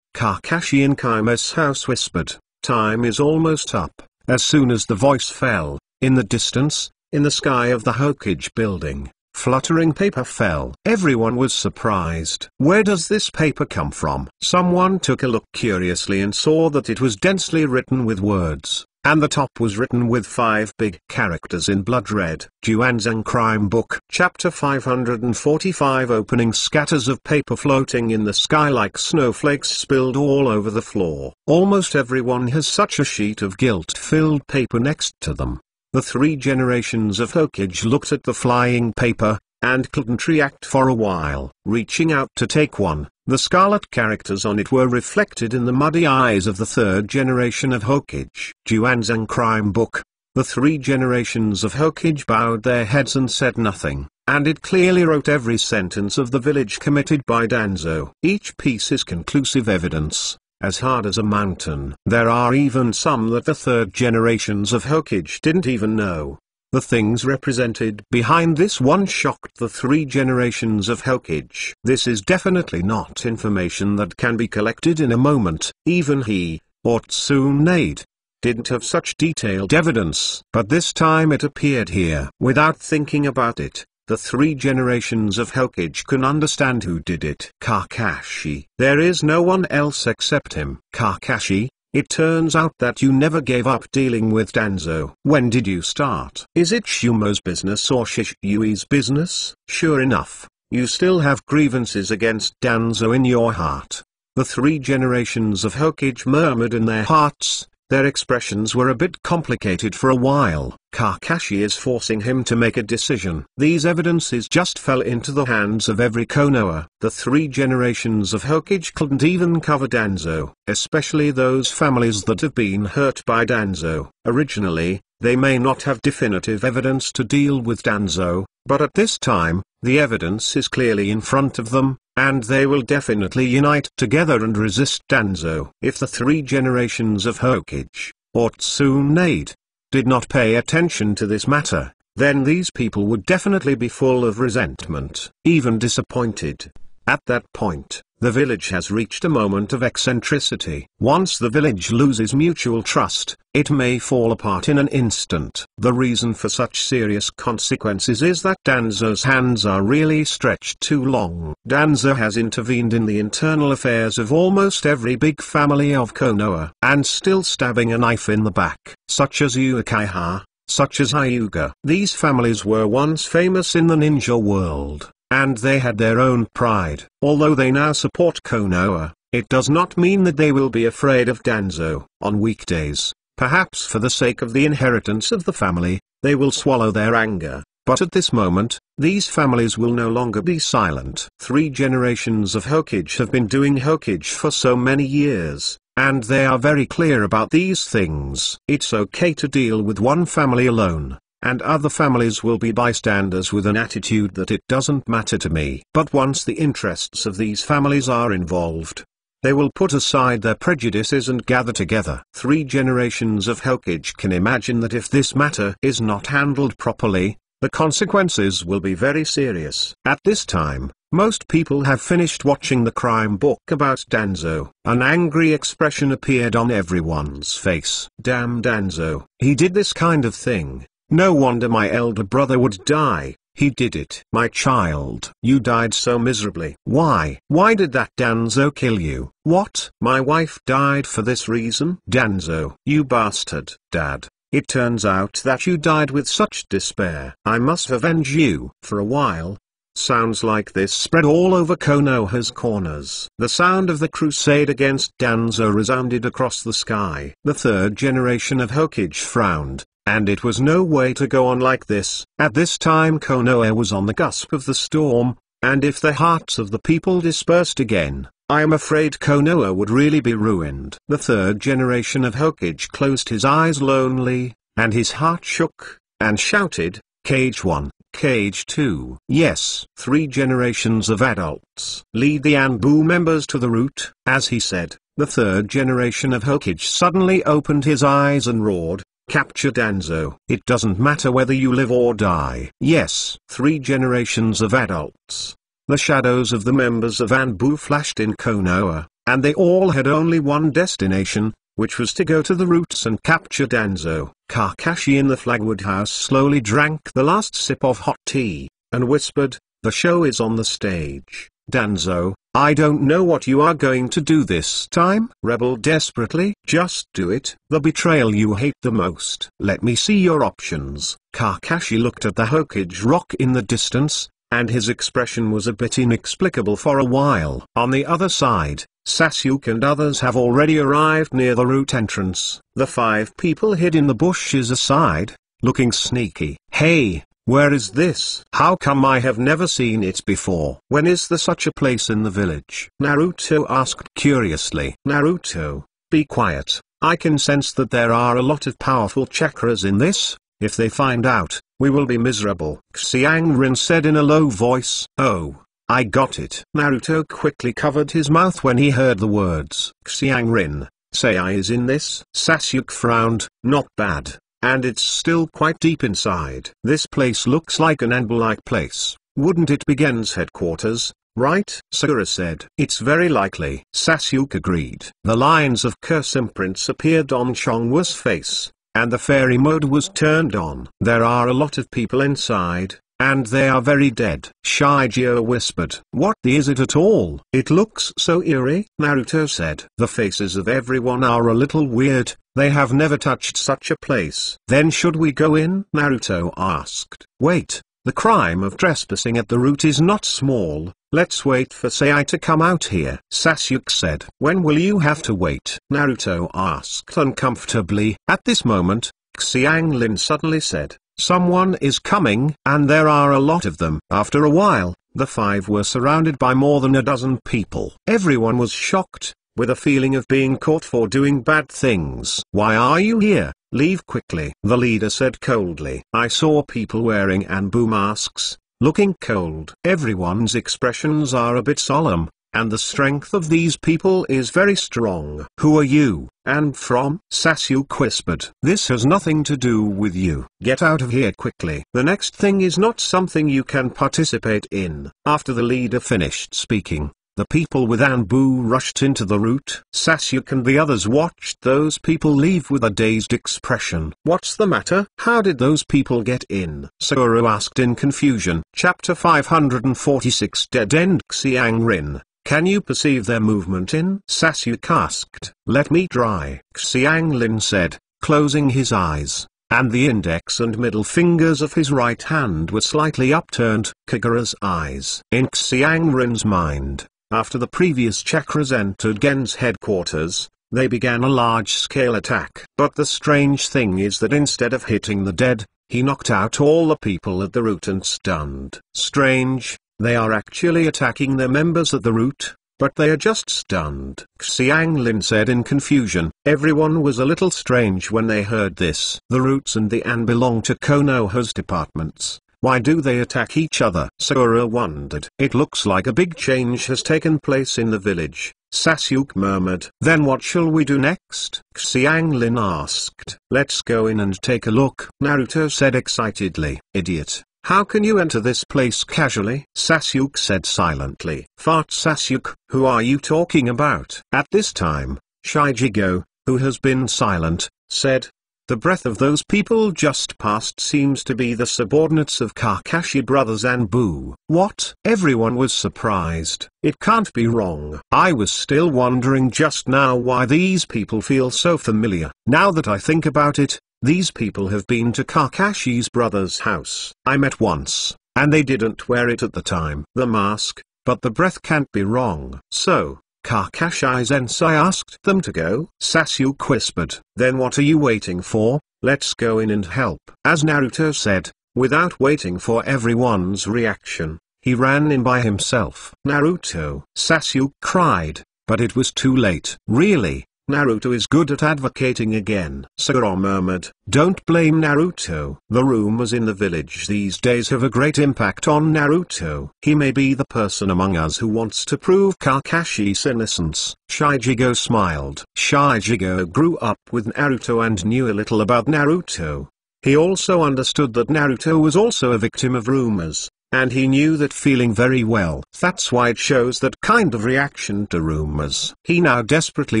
Kakashi in Kaima's house whispered, time is almost up. As soon as the voice fell, in the distance, in the sky of the Hokage building, fluttering paper fell. Everyone was surprised. Where does this paper come from? Someone took a look curiously and saw that it was densely written with words, and the top was written with 5 big characters in blood red. Juanzang Crime Book. Chapter 545. Opening scatters of paper floating in the sky like snowflakes spilled all over the floor. Almost everyone has such a sheet of guilt-filled paper next to them. The three generations of Hokage looked at the flying paper, and couldn't react for a while. Reaching out to take one, the scarlet characters on it were reflected in the muddy eyes of the third generation of Hokage. Juanzang Crime Book. The three generations of Hokage bowed their heads and said nothing, and it clearly wrote every sentence of the village committed by Danzo. Each piece is conclusive evidence, as hard as a mountain. There are even some that the third generations of Hokage didn't even know. The things represented behind this one shocked the three generations of Hokage. This is definitely not information that can be collected in a moment. Even he, or Tsunade, didn't have such detailed evidence. But this time it appeared here. Without thinking about it, the three generations of Hokage can understand who did it. Kakashi. There is no one else except him. Kakashi, it turns out that you never gave up dealing with Danzo. When did you start? Is it Shumo's business or Shishui's business? Sure enough, you still have grievances against Danzo in your heart. The three generations of Hokage murmured in their hearts. Their expressions were a bit complicated for a while. Kakashi is forcing him to make a decision. These evidences just fell into the hands of every Konoha. The three generations of Hokage couldn't even cover Danzo, especially those families that have been hurt by Danzo. Originally, they may not have definitive evidence to deal with Danzo, but at this time, The evidence is clearly in front of them, and they will definitely unite together and resist Danzo. If the 3 generations of Hokage, or Tsunade, did not pay attention to this matter, then these people would definitely be full of resentment, even disappointed. At that point, the village has reached a moment of eccentricity. Once the village loses mutual trust, it may fall apart in an instant. The reason for such serious consequences is that Danzo's hands are really stretched too long. Danzo has intervened in the internal affairs of almost every big family of Konoha, and still stabbing a knife in the back, such as Uchiha, such as Hyuga. These families were once famous in the ninja world, and they had their own pride. Although they now support Konoha, it does not mean that they will be afraid of Danzo. On weekdays, perhaps for the sake of the inheritance of the family, they will swallow their anger. But at this moment, these families will no longer be silent. 3 generations of Hokage have been doing Hokage for so many years, and they are very clear about these things. It's okay to deal with one family alone, and other families will be bystanders with an attitude that it doesn't matter to me. But once the interests of these families are involved, they will put aside their prejudices and gather together. 3 generations of Hokage can imagine that if this matter is not handled properly, the consequences will be very serious. At this time, most people have finished watching the crime book about Danzo. An angry expression appeared on everyone's face. Damn Danzo, he did this kind of thing. No wonder my elder brother would die. He did it. My child, you died so miserably. Why? Why did that Danzo kill you? What? My wife died for this reason? Danzo, you bastard. Dad, it turns out that you died with such despair. I must avenge you. For a while, sounds like this spread all over Konoha's corners. The sound of the crusade against Danzo resounded across the sky. The 3rd generation of Hokage frowned, and it was no way to go on like this. At this time Konoha was on the cusp of the storm, and if the hearts of the people dispersed again, I am afraid Konoha would really be ruined. The 3rd generation of Hokage closed his eyes lonely, and his heart shook, and shouted, Cage 1, Cage 2. Yes, 3 generations of adults. Lead the Anbu members to the route. As he said, the 3rd generation of Hokage suddenly opened his eyes and roared, Capture Danzo. It doesn't matter whether you live or die. Yes, 3 generations of adults. The shadows of the members of Anbu flashed in Konoha, and they all had only one destination, which was to go to the roots and capture Danzo. Kakashi in the Flagwood house slowly drank the last sip of hot tea, and whispered, the show is on the stage. Danzo, I don't know what you are going to do this time. Rebel desperately. Just do it. The betrayal you hate the most. Let me see your options. Kakashi looked at the Hokage rock in the distance, and his expression was a bit inexplicable for a while. On the other side, Sasuke and others have already arrived near the route entrance. The 5 people hid in the bushes aside, looking sneaky. Hey, where is this? How come I have never seen it before? When is there such a place in the village? Naruto asked curiously. Naruto, be quiet. I can sense that there are a lot of powerful chakras in this. If they find out, we will be miserable. Xianglin said in a low voice. Oh, I got it. Naruto quickly covered his mouth when he heard the words. Xianglin, say I is in this? Sasuke frowned. Not bad. And it's still quite deep inside. This place looks like an Anbu-like place. Wouldn't it be Gen's headquarters, right? Sakura said. It's very likely. Sasuke agreed. The lines of curse imprints appeared on Chongwa's face, and the fairy mode was turned on. There are a lot of people inside, and they are very dead. Shijio whispered. What is it at all? It looks so eerie, Naruto said. The faces of everyone are a little weird. They have never touched such a place. Then should we go in? Naruto asked. Wait, the crime of trespassing at the route is not small. Let's wait for Sai to come out here. Sasuke said. When will you have to wait? Naruto asked uncomfortably. At this moment, Xianglin suddenly said, someone is coming, and there are a lot of them. After a while, the 5 were surrounded by more than a dozen people. Everyone was shocked, with a feeling of being caught for doing bad things. Why are you here? Leave quickly. The leader said coldly. I saw people wearing Anbu masks, looking cold. Everyone's expressions are a bit solemn, and the strength of these people is very strong. "Who are you, and from?" Sasuke whispered. "This has nothing to do with you. Get out of here quickly. The next thing is not something you can participate in." After the leader finished speaking, the people with Anbu rushed into the route. Sasuke and the others watched those people leave with a dazed expression. "What's the matter? How did those people get in?" Sakura asked in confusion. Chapter 546 Dead End Xiangrin. "Can you perceive their movement in?" Sasuke asked. "Let me try," Xianglin said, closing his eyes, and the index and middle fingers of his right hand were slightly upturned. Kagura's eyes. In Xianglin's mind, after the previous chakras entered Gen's headquarters, they began a large-scale attack. But the strange thing is that instead of hitting the dead, he knocked out all the people at the root and stunned. Strange. They are actually attacking their members at the root, but they are just stunned. Xianglin said in confusion. Everyone was a little strange when they heard this. The roots and the An belong to Konoha's departments. Why do they attack each other? Sakura wondered. It looks like a big change has taken place in the village, Sasuke murmured. Then what shall we do next? Xianglin asked. Let's go in and take a look, Naruto said excitedly. Idiot. How can you enter this place casually? Sasuke said silently. Fart Sasuke, who are you talking about? At this time, Shijigo, who has been silent, said, the breath of those people just passed seems to be the subordinates of Kakashi brothers Anbu. What? Everyone was surprised. It can't be wrong. I was still wondering just now why these people feel so familiar. Now that I think about it, these people have been to Kakashi's brother's house. I met once, and they didn't wear it at the time. The mask, but the breath can't be wrong. So, Kakashi-sensei asked them to go? Sasuke whispered. Then what are you waiting for? Let's go in and help. As Naruto said, without waiting for everyone's reaction, he ran in by himself. Naruto! Sasuke cried, but it was too late. Really? Naruto is good at advocating again. Sakura murmured. Don't blame Naruto. The rumors in the village these days have a great impact on Naruto. He may be the person among us who wants to prove Kakashi's innocence. Shijigo smiled. Shijigo grew up with Naruto and knew a little about Naruto. He also understood that Naruto was also a victim of rumors. And he knew that feeling very well. That's why it shows that kind of reaction to rumors. He now desperately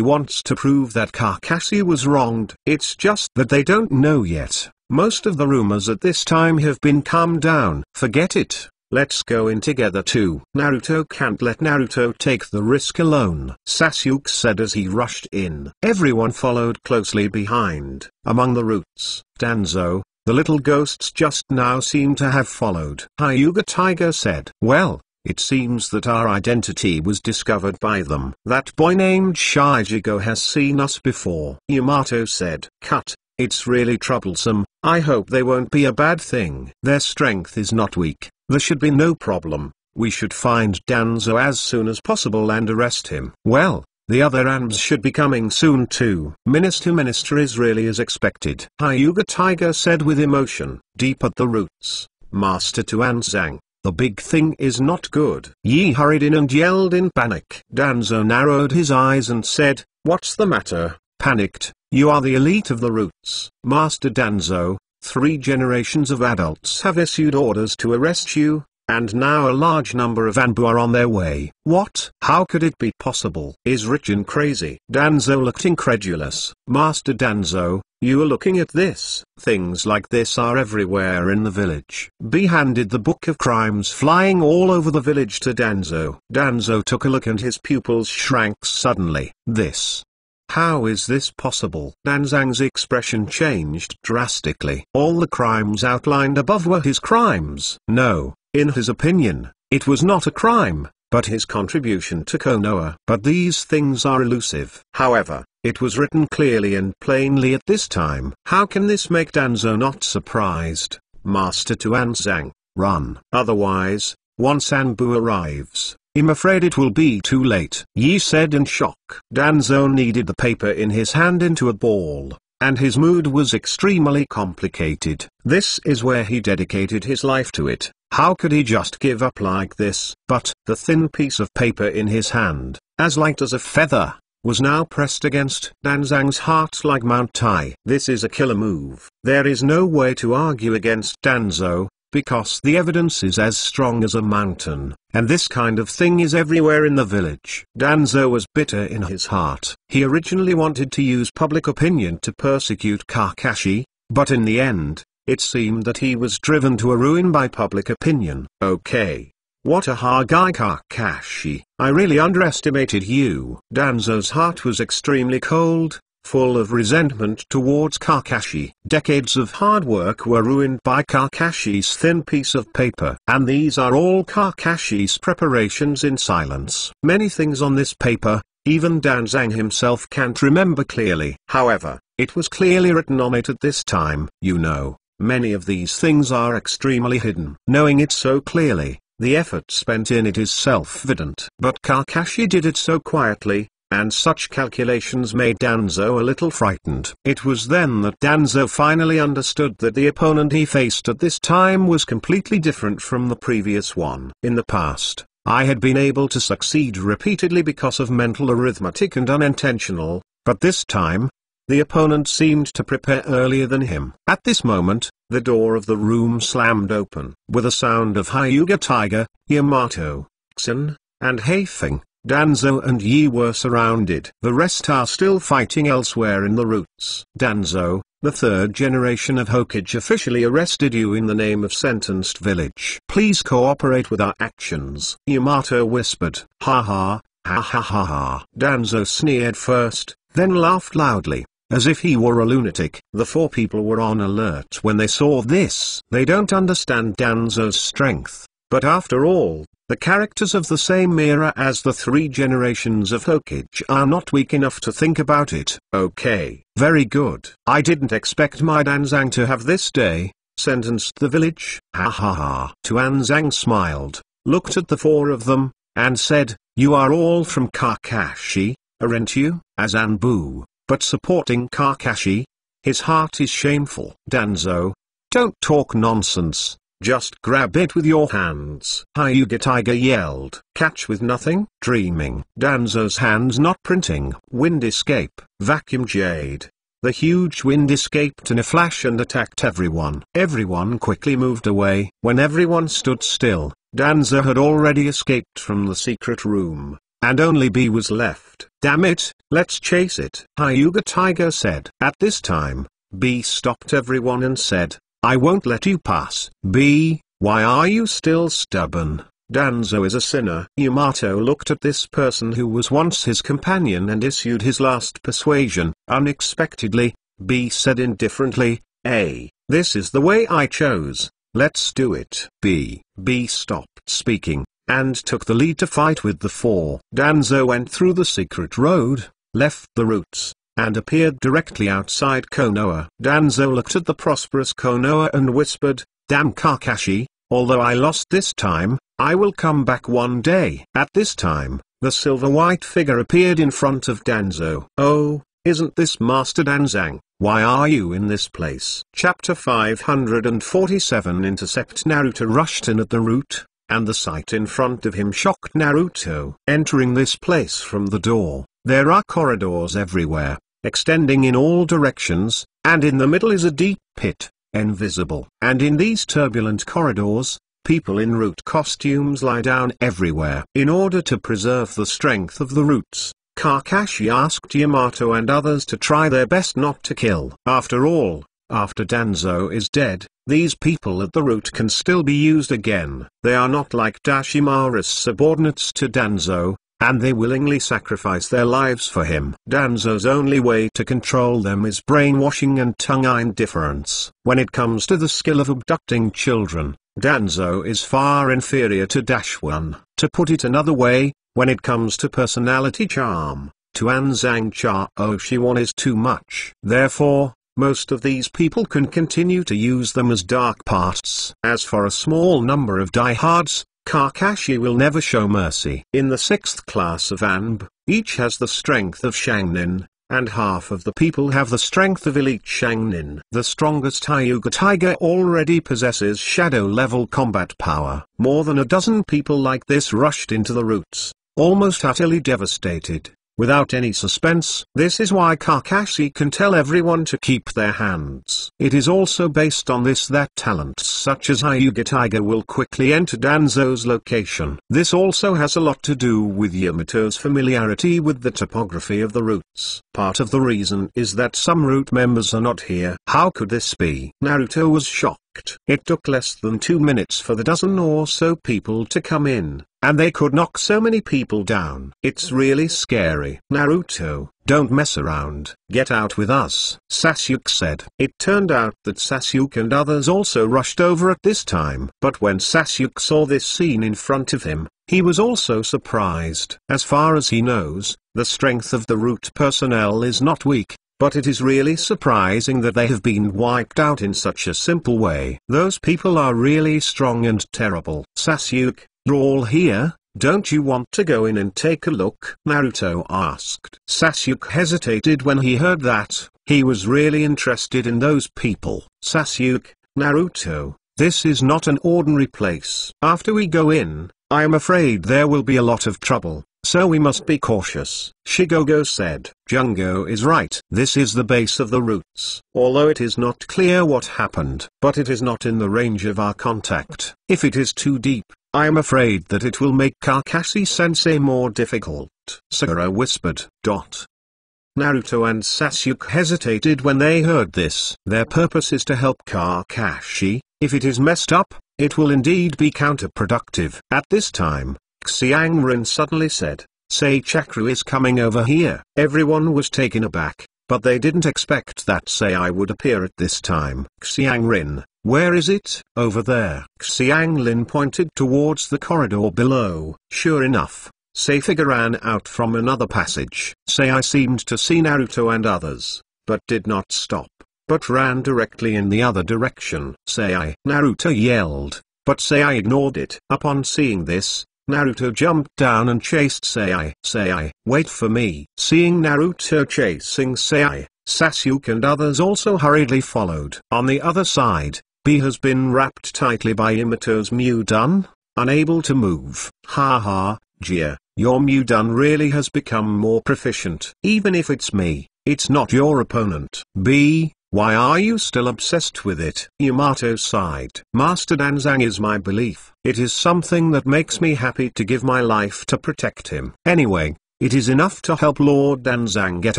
wants to prove that Kakashi was wronged. It's just that they don't know yet. Most of the rumors at this time have been calmed down. Forget it. Let's go in together too. Naruto can't let Naruto take the risk alone, Sasuke said as he rushed in. Everyone followed closely behind. Among the roots, Danzo, the little ghosts just now seem to have followed. Hyuga Tiger said. Well, it seems that our identity was discovered by them. That boy named Shijigo has seen us before. Yamato said. Cut, it's really troublesome. I hope they won't be a bad thing. Their strength is not weak. There should be no problem. We should find Danzo as soon as possible and arrest him. Well, the other ANBs should be coming soon too. Minister is really as expected. Hyuga Tiger said with emotion. Deep at the roots, Master Tuanzang, the big thing is not good. Yi hurried in and yelled in panic. Danzo narrowed his eyes and said, what's the matter? Panicked, you are the elite of the roots. Master Danzo, 3 generations of adults have issued orders to arrest you. And now a large number of Anbu are on their way. What? How could it be possible? Is Richin crazy? Danzo looked incredulous. Master Danzo, you are looking at this. Things like this are everywhere in the village. B handed the book of crimes flying all over the village to Danzo. Danzo took a look and his pupils shrank suddenly. This. How is this possible? Danzang's expression changed drastically. All the crimes outlined above were his crimes. No. In his opinion, it was not a crime, but his contribution to Konoha. But these things are elusive. However, it was written clearly and plainly at this time. How can this make Danzo not surprised? Master Tuanzang, run. Otherwise, once Anbu arrives, I'm afraid it will be too late. Yi said in shock. Danzo kneaded the paper in his hand into a ball. And his mood was extremely complicated. This is where he dedicated his life to it. How could he just give up like this? But the thin piece of paper in his hand, as light as a feather, was now pressed against Danzang's heart like Mount Tai. This is a killer move. There is no way to argue against Danzo, because the evidence is as strong as a mountain, and this kind of thing is everywhere in the village. Danzo was bitter in his heart. He originally wanted to use public opinion to persecute Kakashi, but in the end, it seemed that he was driven to a ruin by public opinion. Okay. What a hard guy, Kakashi. I really underestimated you. Danzo's heart was extremely cold, full of resentment towards Kakashi. Decades of hard work were ruined by Kakashi's thin piece of paper. And these are all Kakashi's preparations in silence. Many things on this paper, even Danzang himself can't remember clearly. However, it was clearly written on it at this time. You know, many of these things are extremely hidden. Knowing it so clearly, the effort spent in it is self-evident. But Kakashi did it so quietly, and such calculations made Danzo a little frightened. It was then that Danzo finally understood that the opponent he faced at this time was completely different from the previous one. In the past, I had been able to succeed repeatedly because of mental arithmetic and unintentional, but this time, the opponent seemed to prepare earlier than him. At this moment, the door of the room slammed open. With a sound of Hyuga Tiger, Yamato, Xin, and Heifeng, Danzo and Yi were surrounded. The rest are still fighting elsewhere in the roots. Danzo, the third generation of Hokage, officially arrested you in the name of sentenced village. Please cooperate with our actions. Yamato whispered. Ha ha, ha ha ha ha. Danzo sneered first, then laughed loudly, as if he were a lunatic. The four people were on alert when they saw this. They don't understand Danzo's strength, but after all, the characters of the same era as the three generations of Hokage are not weak enough to think about it. Okay, very good. I didn't expect my Danzang to have this day, sentenced the village. Ha ha ha. Tuanzang smiled, looked at the four of them, and said, you are all from Kakashi, aren't you? As Anbu, but supporting Kakashi? His heart is shameful. Danzo, don't talk nonsense. Just grab it with your hands. Hyuga Tiger yelled. Catch with nothing? Dreaming. Danzo's hands not printing. Wind escape. Vacuum Jade. The huge wind escaped in a flash and attacked everyone. Everyone quickly moved away. When everyone stood still, Danzo had already escaped from the secret room, and only B was left. Damn it, let's chase it, Hyuga Tiger said. At this time, B stopped everyone and said, I won't let you pass. B, why are you still stubborn? Danzo is a sinner. Yamato looked at this person who was once his companion and issued his last persuasion. Unexpectedly, B said indifferently, A, this is the way I chose. Let's do it. B stopped speaking, and took the lead to fight with the four. Danzo went through the secret road, left the roots, and appeared directly outside Konoha. Danzo looked at the prosperous Konoha and whispered, damn Kakashi, although I lost this time, I will come back one day. At this time, the silver-white figure appeared in front of Danzo. Oh, isn't this Master Danzang? Why are you in this place? Chapter 547. Intercept. Naruto rushed in at the route, and the sight in front of him shocked Naruto. Entering this place from the door, there are corridors everywhere, extending in all directions, and in the middle is a deep pit, invisible. And in these turbulent corridors, people in root costumes lie down everywhere. In order to preserve the strength of the roots, Kakashi asked Yamato and others to try their best not to kill. After all, after Danzo is dead, these people at the root can still be used again. They are not like Dashimaru's subordinates to Danzo, and they willingly sacrifice their lives for him. Danzo's only way to control them is brainwashing and tongue indifference. When it comes to the skill of abducting children, Danzo is far inferior to Dashwan. To put it another way, when it comes to personality charm, Tuanzang Chaoshiwan is too much. Therefore, most of these people can continue to use them as dark parts. As for a small number of diehards, Kakashi will never show mercy. In the 6th class of Anb, each has the strength of Shangnin, and half of the people have the strength of elite Shangnin. The strongest Hyuga tiger already possesses shadow-level combat power. More than a dozen people like this rushed into the roots, almost utterly devastated, without any suspense. This is why Kakashi can tell everyone to keep their hands. It is also based on this that talents such as Hyuga Tiger will quickly enter Danzo's location. This also has a lot to do with Yamato's familiarity with the topography of the roots. Part of the reason is that some root members are not here. How could this be? Naruto was shocked. It took less than 2 minutes for the dozen or so people to come in, and they could knock so many people down. It's really scary. Naruto, don't mess around. Get out with us, Sasuke said. It turned out that Sasuke and others also rushed over at this time. But when Sasuke saw this scene in front of him, he was also surprised. As far as he knows, the strength of the root personnel is not weak, but it is really surprising that they have been wiped out in such a simple way. Those people are really strong and terrible. Sasuke, you're all here, don't you want to go in and take a look? Naruto asked. Sasuke hesitated when he heard that. He was really interested in those people. Sasuke, Naruto, this is not an ordinary place. After we go in, I am afraid there will be a lot of trouble, so we must be cautious, Shigogo said. Jungo is right. This is the base of the roots. Although it is not clear what happened, but it is not in the range of our contact. If it is too deep, I am afraid that it will make Kakashi-sensei more difficult, Sakura whispered. Naruto and Sasuke hesitated when they heard this. Their purpose is to help Kakashi. If it is messed up, it will indeed be counterproductive. At this time, Xiangrin suddenly said, Seichakru is coming over here. Everyone was taken aback, but they didn't expect that Sei would appear at this time. Xiangrin, where is it? Over there. Xianglin pointed towards the corridor below. Sure enough, Sei figure ran out from another passage. Sei seemed to see Naruto and others, but did not stop, but ran directly in the other direction. Sei! Naruto yelled, but Sei ignored it. Upon seeing this, Naruto jumped down and chased Sei. Sei, wait for me. Seeing Naruto chasing Sei, Sasuke and others also hurriedly followed. On the other side, B has been wrapped tightly by Yamato's Mudun, unable to move. Ha ha, Jia, your Mudun really has become more proficient. Even if it's me, it's not your opponent. B, why are you still obsessed with it? Yamato sighed. Master Danzang is my belief. It is something that makes me happy to give my life to protect him. Anyway, it is enough to help Lord Danzang get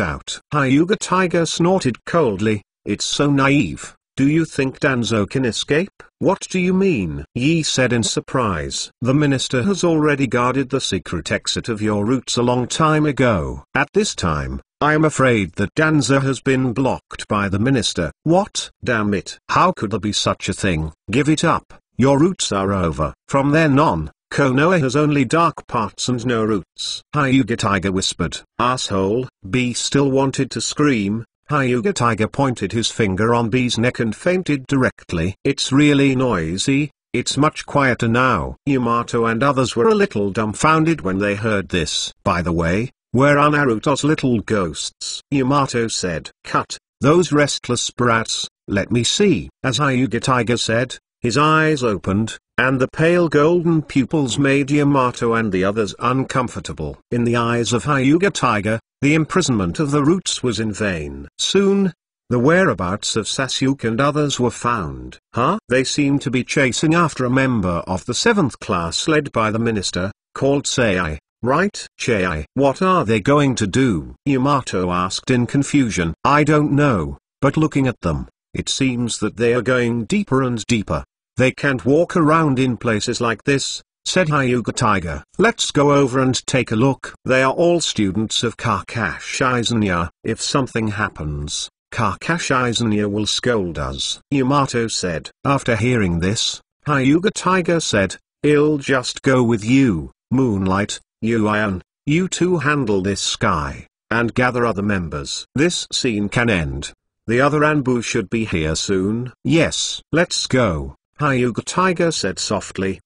out. Hyuga Tiger snorted coldly. It's so naive. Do you think Danzo can escape? What do you mean? Yi said in surprise. The minister has already guarded the secret exit of your roots a long time ago. At this time, I am afraid that Danzo has been blocked by the minister. What? Damn it. How could there be such a thing? Give it up. Your roots are over. From then on, Konoha has only dark parts and no roots. Hyuga Tiger whispered. Asshole. B still wanted to scream. Hyuga Tiger pointed his finger on B's neck and fainted directly. It's really noisy. It's much quieter now. Yamato and others were a little dumbfounded when they heard this. By the way, where are Naruto's little ghosts? Yamato said. Cut, those restless brats, let me see. As Hyuga Tiger said, his eyes opened, and the pale golden pupils made Yamato and the others uncomfortable. In the eyes of Hyuga Tiger, the imprisonment of the roots was in vain. Soon, the whereabouts of Sasuke and others were found. Huh? They seemed to be chasing after a member of the 7th class led by the minister, called Sei. Right? Sei. What are they going to do? Yamato asked in confusion. I don't know, but looking at them, it seems that they are going deeper and deeper. They can't walk around in places like this, said Hyuga Tiger. Let's go over and take a look. They are all students of Kakashi Izanya. If something happens, Kakashi Izanya will scold us, Yamato said. After hearing this, Hyuga Tiger said, I'll just go with you, Moonlight. You Ion, you two handle this sky, and gather other members. This scene can end. The other Anbu should be here soon. Yes, let's go, Hyuga Tiger said softly.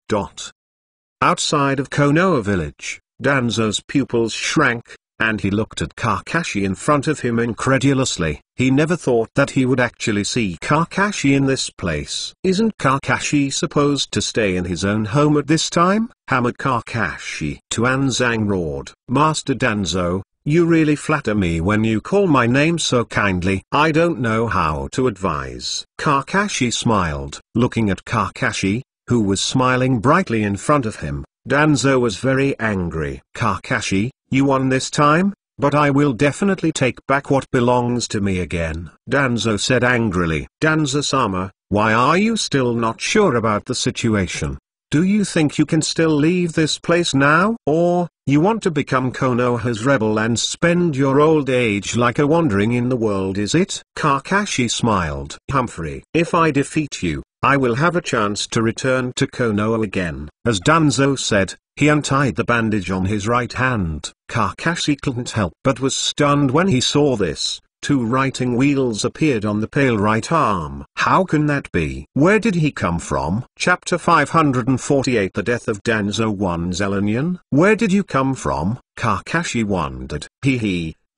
Outside of Konoha village, Danzo's pupils shrank, and he looked at Kakashi in front of him incredulously. He never thought that he would actually see Kakashi in this place. Isn't Kakashi supposed to stay in his own home at this time? Hammered Kakashi. Tuanzang roared. Master Danzo, you really flatter me when you call my name so kindly. I don't know how to advise. Kakashi smiled. Looking at Kakashi, who was smiling brightly in front of him, Danzo was very angry. Kakashi, you won this time, but I will definitely take back what belongs to me again. Danzo said angrily. Danzo-sama, why are you still not sure about the situation? Do you think you can still leave this place now? Or, you want to become Konoha's rebel and spend your old age like a wandering in the world, is it? Kakashi smiled. Humphrey, if I defeat you, I will have a chance to return to Konoha again. As Danzo said, he untied the bandage on his right hand. Kakashi couldn't help but was stunned when he saw this. 2 writing wheels appeared on the pale right arm. How can that be? Where did he come from? Chapter 548 The Death of Danzo 1 Zelenian. Where did you come from? Kakashi wondered.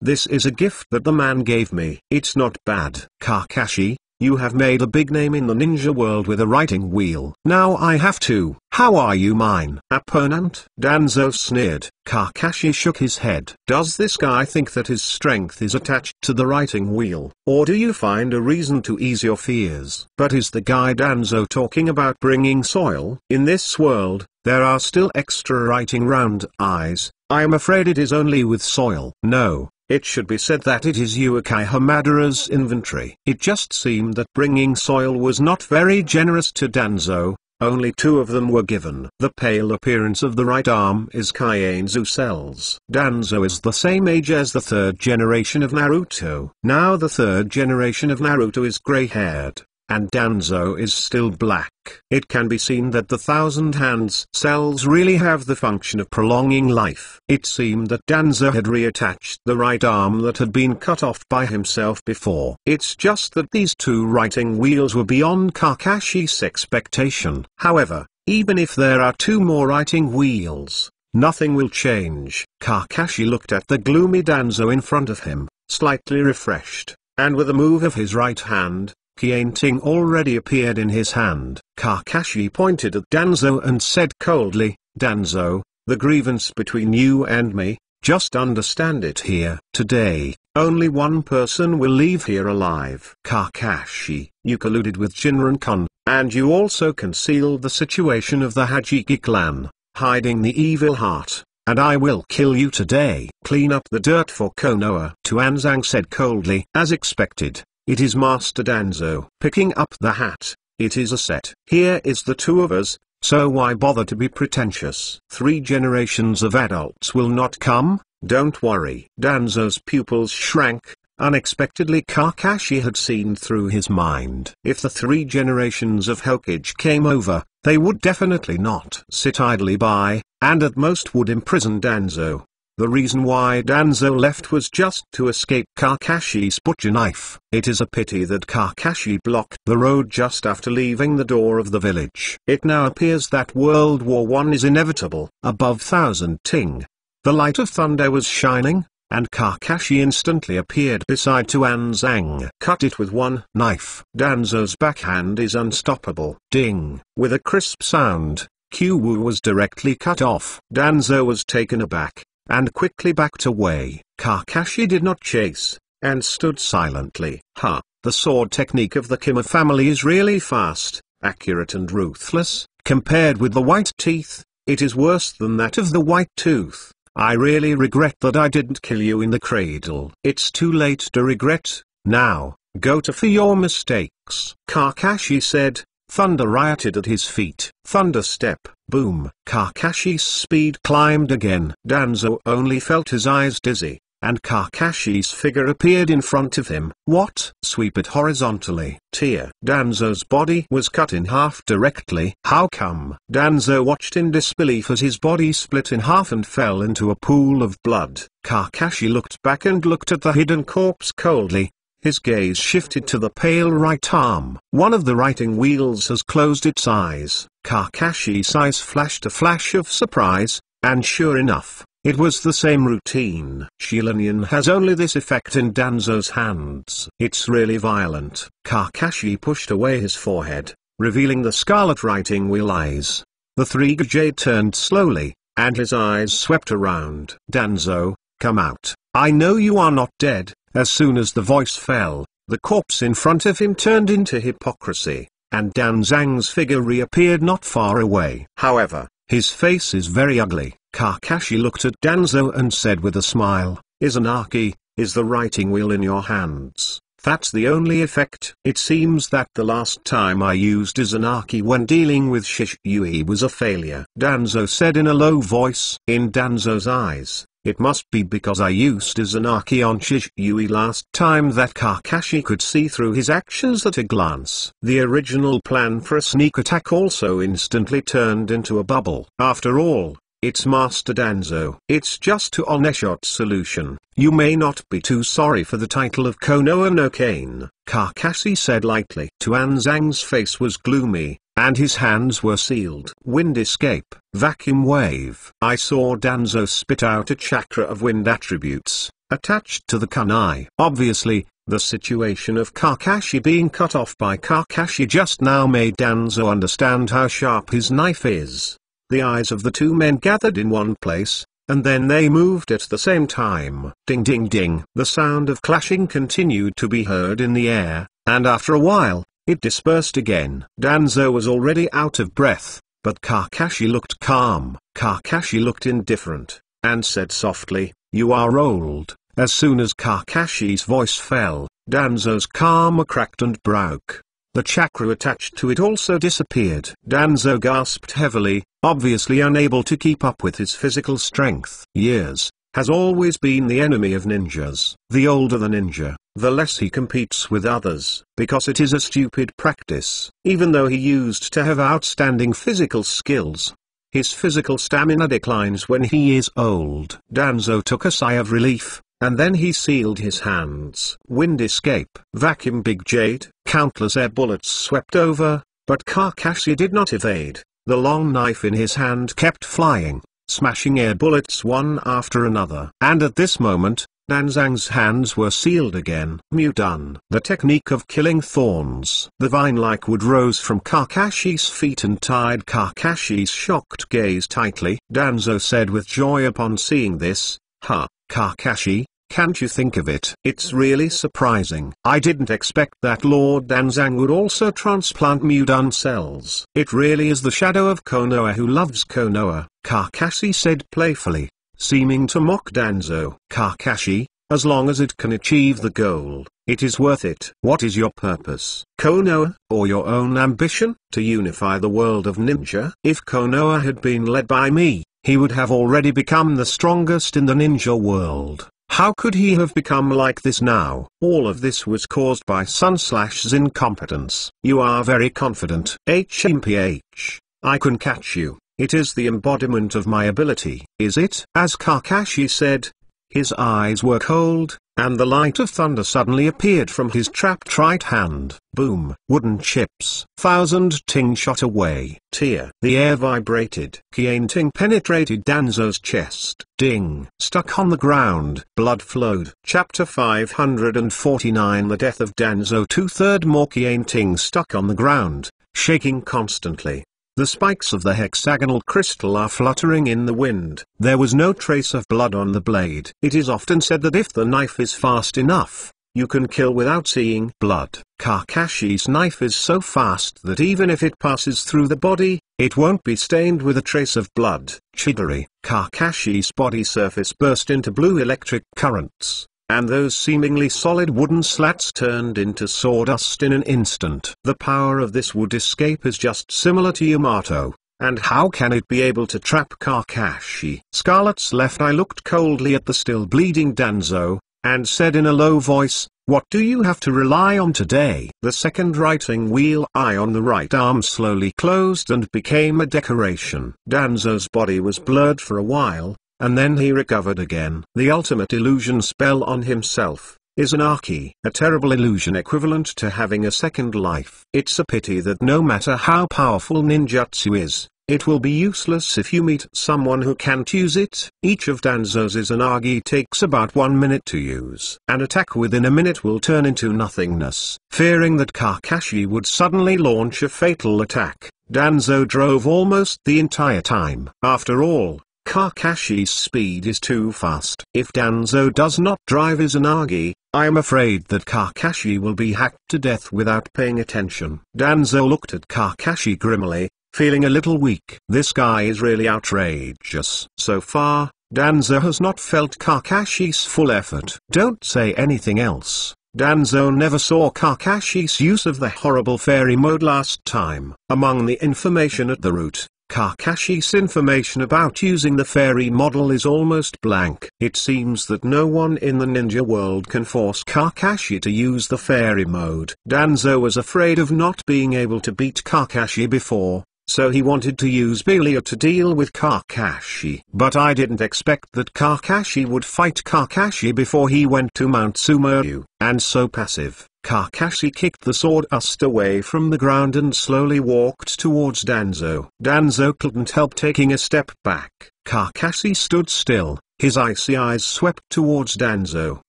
This is a gift that the man gave me. It's not bad. Kakashi, you have made a big name in the ninja world with a writing wheel. Now I have to. How are you mine opponent? Danzo sneered. Kakashi shook his head. Does this guy think that his strength is attached to the writing wheel? Or do you find a reason to ease your fears? But is the guy Danzo talking about bringing soil? In this world, there are still extra writing round eyes. I am afraid it is only with soil. No. It should be said that it is Uchiha Madara's inventory. It just seemed that bringing soil was not very generous to Danzo. Only 2 of them were given. The pale appearance of the right arm is Kaienzu cells. Danzo is the same age as the 3rd generation of Naruto. Now the 3rd generation of Naruto is gray-haired, and Danzo is still black. It can be seen that the 1,000 hands cells really have the function of prolonging life. It seemed that Danzo had reattached the right arm that had been cut off by himself before. It's just that these 2 writing wheels were beyond Kakashi's expectation. However, even if there are 2 more writing wheels, nothing will change. Kakashi looked at the gloomy Danzo in front of him, slightly refreshed, and with a move of his right hand, Painting already appeared in his hand. Kakashi pointed at Danzo and said coldly, Danzo, the grievance between you and me, just understand it here. Today, only one person will leave here alive. Kakashi, you colluded with Shinran-kun, and you also concealed the situation of the Hajiki clan, hiding the evil heart, and I will kill you today. Clean up the dirt for Konoha. Tuanzang said coldly. As expected. It is Master Danzo. Picking up the hat, it is a set. Here is the 2 of us, so why bother to be pretentious? 3 generations of adults will not come, don't worry. Danzo's pupils shrank. Unexpectedly Kakashi had seen through his mind. If the 3 generations of Hokage came over, they would definitely not sit idly by, and at most would imprison Danzo. The reason why Danzo left was just to escape Kakashi's butcher knife. It is a pity that Kakashi blocked the road just after leaving the door of the village. It now appears that World War I is inevitable. Above Thousand Ting, the light of thunder was shining, and Kakashi instantly appeared beside Tuanzang. Cut it with one knife. Danzo's backhand is unstoppable. Ding! With a crisp sound, Kyuwu was directly cut off. Danzo was taken aback, and quickly backed away. Kakashi did not chase, and stood silently. The sword technique of the Kima family is really fast, accurate and ruthless. Compared with the white teeth, it is worse than that of the white tooth. I really regret that I didn't kill you in the cradle. It's too late to regret, now, go to for your mistakes. Kakashi said. Thunder rioted at his feet. Thunder step, boom. Kakashi's speed climbed again. Danzo only felt his eyes dizzy, and Kakashi's figure appeared in front of him. What? Sweep it horizontally. Tear. Danzo's body was cut in half directly. How come? Danzo watched in disbelief as his body split in half and fell into a pool of blood. Kakashi looked back and looked at the hidden corpse coldly. His gaze shifted to the pale right arm. One of the writing wheels has closed its eyes. Kakashi's eyes flashed a flash of surprise, and sure enough, It was the same routine. Shilanian has only this effect in Danzo's hands. It's really violent. Kakashi pushed away his forehead, revealing the scarlet writing wheel eyes. The three Gajade turned slowly, and his eyes swept around. Danzo, come out. I know you are not dead. As soon as the voice fell, the corpse in front of him turned into hypocrisy, and Danzang's figure reappeared not far away. However, his face is very ugly. Kakashi looked at Danzo and said with a smile, Izanagi, is the writing wheel in your hands? That's the only effect. It seems that the last time I used Izanagi when dealing with Shisui was a failure. Danzo said in a low voice. In Danzo's eyes, it must be because I used Izanagi on Shisui last time that Kakashi could see through his actions at a glance. The original plan for a sneak attack also instantly turned into a bubble. After all, it's Master Danzo. It's just a one-shot solution. You may not be too sorry for the title of Konoha no Kane, Kakashi said lightly. Tuanzang's face was gloomy, and his hands were sealed. Wind escape, vacuum wave. I saw Danzo spit out a chakra of wind attributes, attached to the kunai. Obviously, the situation of Kakashi being cut off by Kakashi just now made Danzo understand how sharp his knife is. The eyes of the two men gathered in one place, and then they moved at the same time. Ding ding ding. The sound of clashing continued to be heard in the air, and after a while, it dispersed again. Danzo was already out of breath, but Kakashi looked calm. Kakashi looked indifferent, and said softly, you are old. As soon as Kakashi's voice fell, Danzo's karma cracked and broke. The chakra attached to it also disappeared. Danzo gasped heavily, obviously unable to keep up with his physical strength. Years has always been the enemy of ninjas. The older the ninja, the less he competes with others, because it is a stupid practice. Even though he used to have outstanding physical skills, his physical stamina declines when he is old. Danzo took a sigh of relief, and then he sealed his hands. Wind escape, vacuum big jade. Countless air bullets swept over, but Kakashi did not evade. The long knife in his hand kept flying, smashing air bullets one after another. And at this moment, Danzang's hands were sealed again. Mudan. The technique of killing thorns. The vine-like wood rose from Kakashi's feet and tied Kakashi's shocked gaze tightly. Danzo said with joy upon seeing this, Kakashi, can't you think of it? It's really surprising. I didn't expect that Lord Danzang would also transplant Mudan cells. It really is the shadow of Konoha who loves Konoha, Kakashi said playfully, seeming to mock Danzo. Kakashi, as long as it can achieve the goal, it is worth it. What is your purpose? Konoha, or your own ambition? To unify the world of ninja? If Konoha had been led by me, he would have already become the strongest in the ninja world. How could he have become like this now? All of this was caused by Sun/'s incompetence. You are very confident. HMPH. I can catch you. It is the embodiment of my ability. Is it? As Kakashi said. His eyes were cold, and the light of thunder suddenly appeared from his trapped right hand. Boom! Wooden chips. 1,000 ting shot away. Tear. The air vibrated. Kian ting penetrated Danzo's chest. Ding. Stuck on the ground. Blood flowed. Chapter 549. The death of Danzo. 2/3 more Kian ting stuck on the ground, shaking constantly. The spikes of the hexagonal crystal are fluttering in the wind. There was no trace of blood on the blade. It is often said that if the knife is fast enough, you can kill without seeing blood. Kakashi's knife is so fast that even if it passes through the body, it won't be stained with a trace of blood. Chidori. Kakashi's body surface burst into blue electric currents, and those seemingly solid wooden slats turned into sawdust in an instant. The power of this wood escape is just similar to Yamato, and how can it be able to trap Kakashi? Scarlet's left eye looked coldly at the still bleeding Danzo, and said in a low voice, what do you have to rely on today? The second writing wheel eye on the right arm slowly closed and became a decoration. Danzo's body was blurred for a while, and then he recovered again. The ultimate illusion spell on himself, Izanagi. A terrible illusion equivalent to having a second life. It's a pity that no matter how powerful ninjutsu is, It will be useless if you meet someone who can't use it. Each of Danzo's Izanagi takes about 1 minute to use. An attack within a minute will turn into nothingness. Fearing that Kakashi would suddenly launch a fatal attack, Danzo drove almost the entire time. After all, Kakashi's speed is too fast. If Danzo does not drive Izanagi, I am afraid that Kakashi will be hacked to death without paying attention. Danzo looked at Kakashi grimly, feeling a little weak. This guy is really outrageous. So far, Danzo has not felt Kakashi's full effort. Don't say anything else. Danzo never saw Kakashi's use of the horrible fairy mode last time. Among the information at the root, Kakashi's information about using the fairy model is almost blank. It seems that no one in the ninja world can force Kakashi to use the fairy mode. Danzo was afraid of not being able to beat Kakashi before, so he wanted to use Belia to deal with Kakashi. But I didn't expect that Kakashi would fight Kakashi before he went to Mount Sumeru. And so passive, Kakashi kicked the sawdust away from the ground and slowly walked towards Danzo. Danzo couldn't help taking a step back. Kakashi stood still, his icy eyes swept towards Danzo.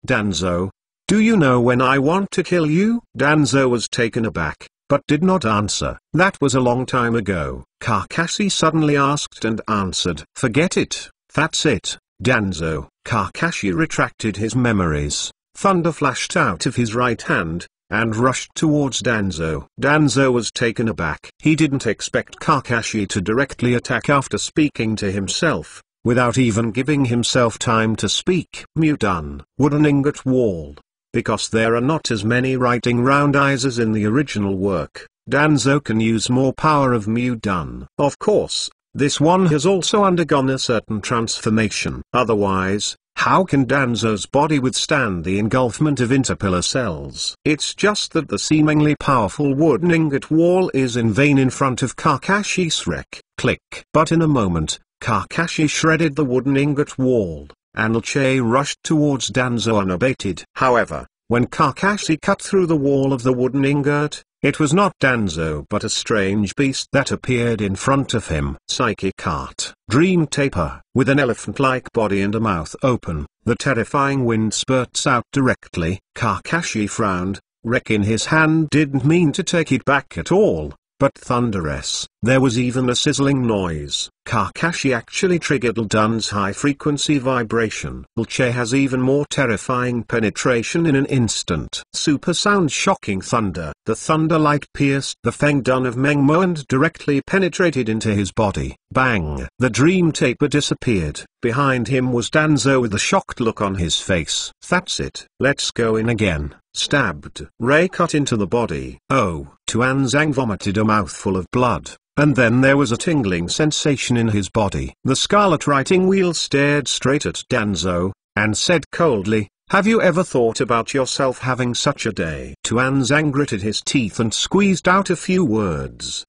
Danzo, do you know when I want to kill you? Danzo was taken aback, but did not answer. That was a long time ago. Kakashi suddenly asked and answered. Forget it, that's it, Danzo. Kakashi retracted his memories. Thunder flashed out of his right hand, and rushed towards Danzo. Danzo was taken aback. He didn't expect Kakashi to directly attack after speaking to himself, without even giving himself time to speak. Mudun, wooden ingot wall. Because there are not as many writing round eyes as in the original work, Danzo can use more power of Mudun. Of course, this one has also undergone a certain transformation. Otherwise, how can Danzo's body withstand the engulfment of interpillar cells? It's just that the seemingly powerful wooden ingot wall is in vain in front of Kakashi's wreck. Click. But in a moment, Kakashi shredded the wooden ingot wall, and Ilche rushed towards Danzo unabated. However, when Kakashi cut through the wall of the wooden ingot, it was not Danzo but a strange beast that appeared in front of him. Psychic Art. Dream Taper. With an elephant-like body and a mouth open, the terrifying wind spurts out directly. Kakashi frowned. Wreck in his hand didn't mean to take it back at all, but thunderous. There was even a sizzling noise. Kakashi actually triggered Ldun's high-frequency vibration. Ilche has even more terrifying penetration in an instant. Super sound shocking thunder. The thunder light pierced the Feng Dun of Mengmo and directly penetrated into his body. Bang! The dream taper disappeared. Behind him was Danzo with a shocked look on his face. That's it. Let's go in again. Stabbed. Ray cut into the body. Oh! Tuanzang vomited a mouthful of blood. And then there was a tingling sensation in his body. The scarlet writing wheel stared straight at Danzo, and said coldly, have you ever thought about yourself having such a day? Tuanzang gritted his teeth and squeezed out a few words.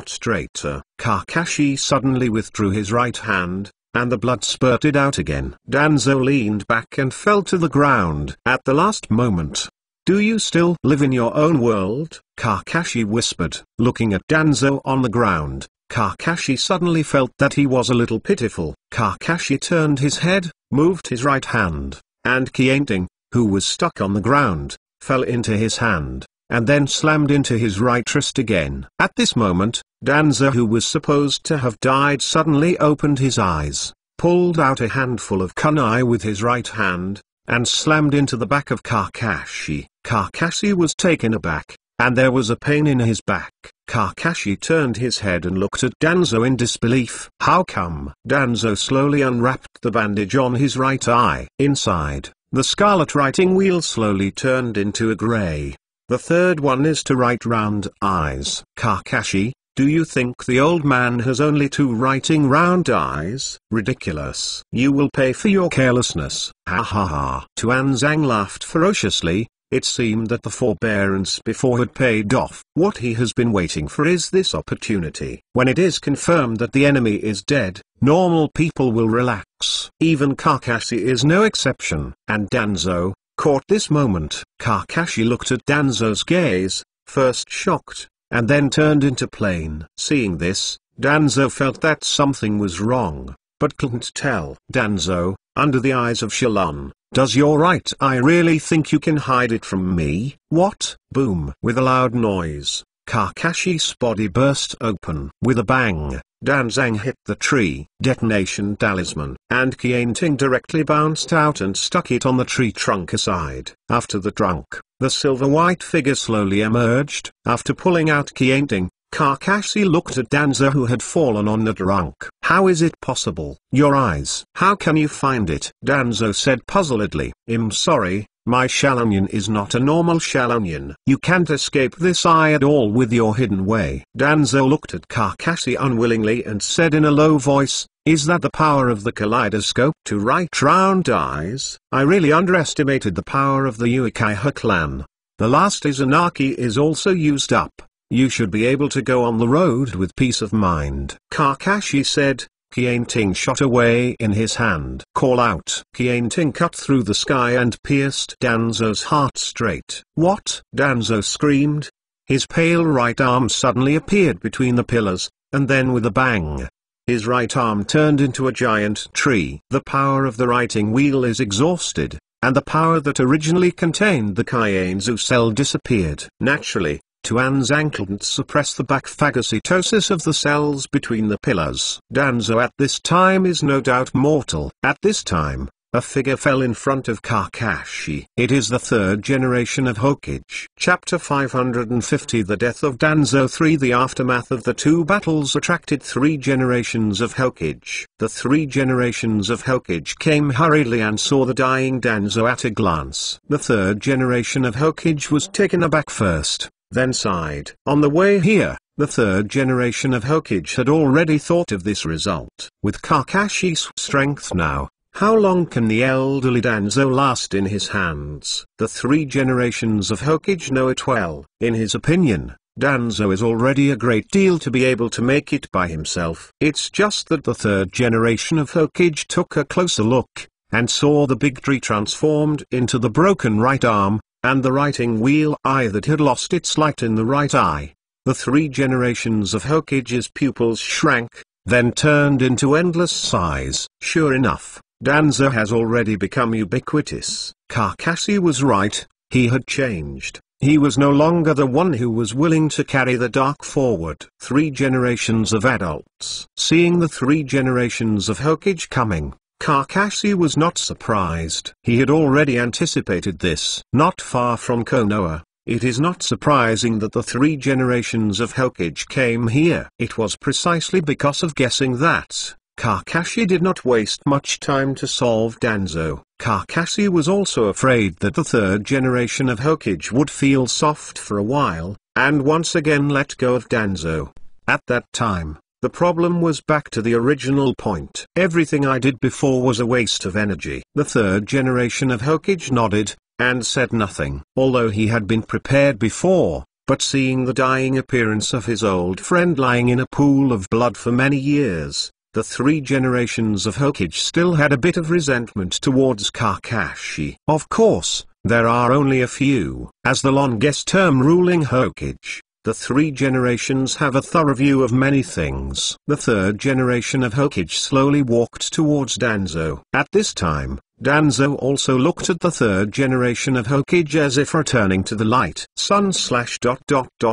Straighter. Kakashi suddenly withdrew his right hand, and the blood spurted out again. Danzo leaned back and fell to the ground. At the last moment, do you still live in your own world? Kakashi whispered. Looking at Danzo on the ground, Kakashi suddenly felt that he was a little pitiful. Kakashi turned his head, moved his right hand, and Kienting, who was stuck on the ground, fell into his hand, and then slammed into his right wrist again. At this moment, Danzo, who was supposed to have died, suddenly opened his eyes, pulled out a handful of kunai with his right hand, and slammed into the back of Kakashi. Kakashi was taken aback, and there was a pain in his back. Kakashi turned his head and looked at Danzo in disbelief. How come? Danzo slowly unwrapped the bandage on his right eye. Inside, the scarlet writing wheel slowly turned into a gray. The third one is to write round eyes. Kakashi, do you think the old man has only 2 writing round eyes? Ridiculous. You will pay for your carelessness. Ha ha ha. Tuanzang laughed ferociously. It seemed that the forbearance before had paid off. What he has been waiting for is this opportunity. When it is confirmed that the enemy is dead, normal people will relax. Even Kakashi is no exception. And Danzo caught this moment. Kakashi looked at Danzo's gaze, first shocked, and then turned into plane. Seeing this, Danzo felt that something was wrong, but couldn't tell. Danzo, under the eyes of Shalon, does your right eye really think you can hide it from me? What? Boom! With a loud noise, Kakashi's body burst open. With a bang, Danzang hit the tree. Detonation talisman. And Qianting directly bounced out and stuck it on the tree trunk aside. After the trunk, the silver-white figure slowly emerged. After pulling out Qianting, Kakashi looked at Danzo, who had fallen on the trunk. How is it possible? Your eyes. How can you find it? Danzo said puzzledly. I'm sorry, my Shalonian is not a normal Shalonian. You can't escape this eye at all with your hidden way. Danzo looked at Kakashi unwillingly and said in a low voice, is that the power of the kaleidoscope to write round eyes? I really underestimated the power of the Uchiha clan. The last Izanagi is also used up. You should be able to go on the road with peace of mind. Kakashi said. Qianting shot away in his hand. Call out. Qianting cut through the sky and pierced Danzo's heart straight. What? Danzo screamed. His pale right arm suddenly appeared between the pillars, and then with a bang, his right arm turned into a giant tree. The power of the writing wheel is exhausted, and the power that originally contained the Kaienzu cell disappeared. Naturally, Tuanzang couldn't suppress the backphagocytosis of the cells between the pillars. Danzo at this time is no doubt mortal. At this time, a figure fell in front of Kakashi. It is the third generation of Hokage. Chapter 550. The death of Danzo 3. The aftermath of the two battles attracted 3 generations of Hokage. The 3 generations of Hokage came hurriedly and saw the dying Danzo at a glance. The third generation of Hokage was taken aback first, then sighed. On the way here, the third generation of Hokage had already thought of this result. With Kakashi's strength now, how long can the elderly Danzo last in his hands? The 3 generations of Hokage know it well. In his opinion, Danzo is already a great deal to be able to make it by himself. It's just that the third generation of Hokage took a closer look, and saw the big tree transformed into the broken right arm, and the writing wheel eye that had lost its light in the right eye. The 3 generations of Hokage's pupils shrank, then turned into endless sighs. Sure enough, Danzo has already become ubiquitous. Kakashi was right, he had changed. He was no longer the one who was willing to carry the dark forward. 3 generations of adults. Seeing the 3 generations of Hokage coming, Kakashi was not surprised. He had already anticipated this. Not far from Konoha, it is not surprising that the 3 generations of Hokage came here. It was precisely because of guessing that Kakashi did not waste much time to solve Danzo. Kakashi was also afraid that the 3rd generation of Hokage would feel soft for a while, and once again let go of Danzo. At that time, the problem was back to the original point. Everything I did before was a waste of energy. The 3rd generation of Hokage nodded, and said nothing. Although he had been prepared before, but seeing the dying appearance of his old friend lying in a pool of blood for many years, the 3 generations of Hokage still had a bit of resentment towards Kakashi. Of course, there are only a few. As the longest-term ruling Hokage, the 3 generations have a thorough view of many things. The 3rd generation of Hokage slowly walked towards Danzo. At this time, Danzo also looked at the 3rd generation of Hokage as if returning to the light.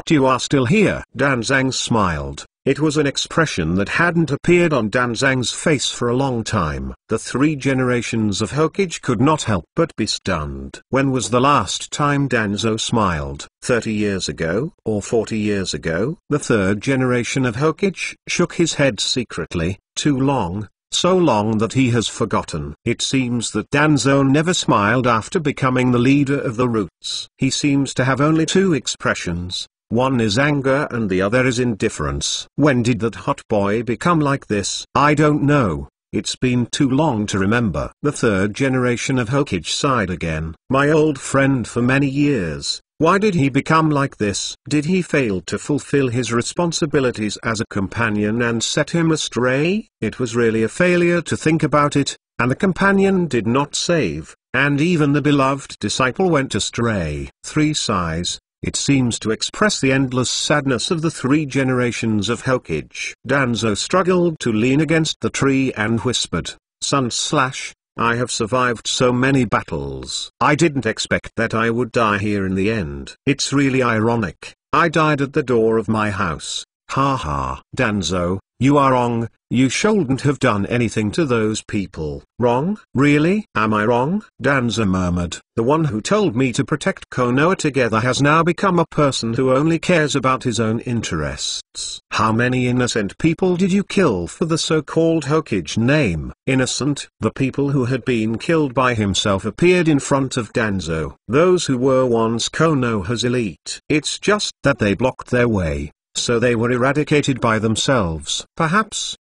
You are still here. Danzang smiled. It was an expression that hadn't appeared on Danzang's face for a long time. The 3 generations of Hokage could not help but be stunned. When was the last time Danzo smiled? 30 years ago? Or 40 years ago? The 3rd generation of Hokage shook his head secretly. Too long. So long that he has forgotten. It seems that Danzo never smiled after becoming the leader of the Roots. He seems to have only 2 expressions. One is anger and the other is indifference. When did that hot boy become like this? I don't know. It's been too long to remember. The 3rd generation of Hokage sighed again. My old friend for many years. Why did he become like this? Did he fail to fulfill his responsibilities as a companion and set him astray? It was really a failure to think about it, and the companion did not save, and even the beloved disciple went astray. 3 sighs. It seems to express the endless sadness of the 3 generations of Hokage. Danzo struggled to lean against the tree and whispered, "Sun slash, I have survived so many battles. I didn't expect that I would die here in the end. It's really ironic. I died at the door of my house. Ha ha." "Danzo, you are wrong. You shouldn't have done anything to those people." "Wrong? Really? Am I wrong?" Danzo murmured. "The one who told me to protect Konoha together has now become a person who only cares about his own interests." "How many innocent people did you kill for the so-called Hokage name?" "Innocent?" The people who had been killed by himself appeared in front of Danzo. "Those who were once Konoha's elite. It's just that they blocked their way, so they were eradicated by themselves." "Perhaps,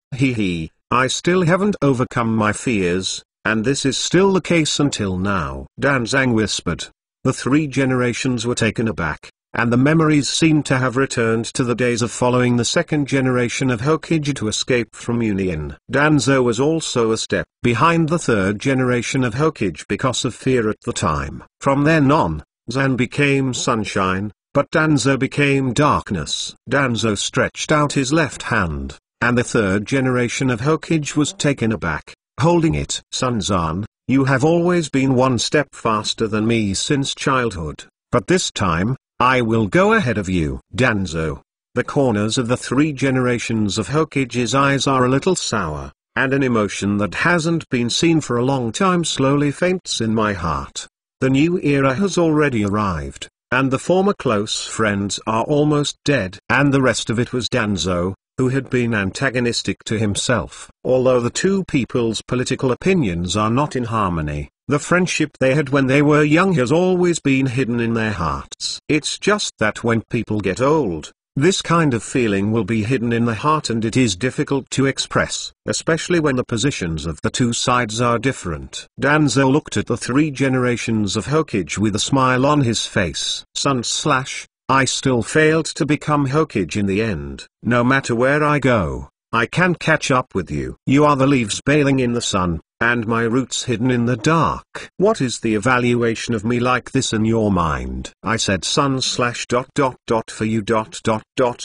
I still haven't overcome my fears, and this is still the case until now." Danzang whispered. The 3 generations were taken aback, and the memories seemed to have returned to the days of following the 2nd generation of Hokage to escape from Union. Danzo was also a step behind the 3rd generation of Hokage because of fear at the time. From then on, Zan became sunshine, but Danzo became darkness. Danzo stretched out his left hand, and the 3rd generation of Hokage was taken aback, holding it. "Sunzan, you have always been one step faster than me since childhood, but this time, I will go ahead of you." Danzo. The corners of the 3 generations of Hokage's eyes are a little sour, and an emotion that hasn't been seen for a long time slowly faints in my heart. The new era has already arrived, and the former close friends are almost dead. And the rest of it was Danzo, who had been antagonistic to himself. Although the two people's political opinions are not in harmony, the friendship they had when they were young has always been hidden in their hearts. It's just that when people get old, this kind of feeling will be hidden in the heart, and it is difficult to express, especially when the positions of the two sides are different. Danzo looked at the 3 generations of Hokage with a smile on his face. I still failed to become Hokage in the end. No matter where I go, I can catch up with you. You are the leaves bathing in the sun, and my roots hidden in the dark. What is the evaluation of me like this in your mind? I said for you.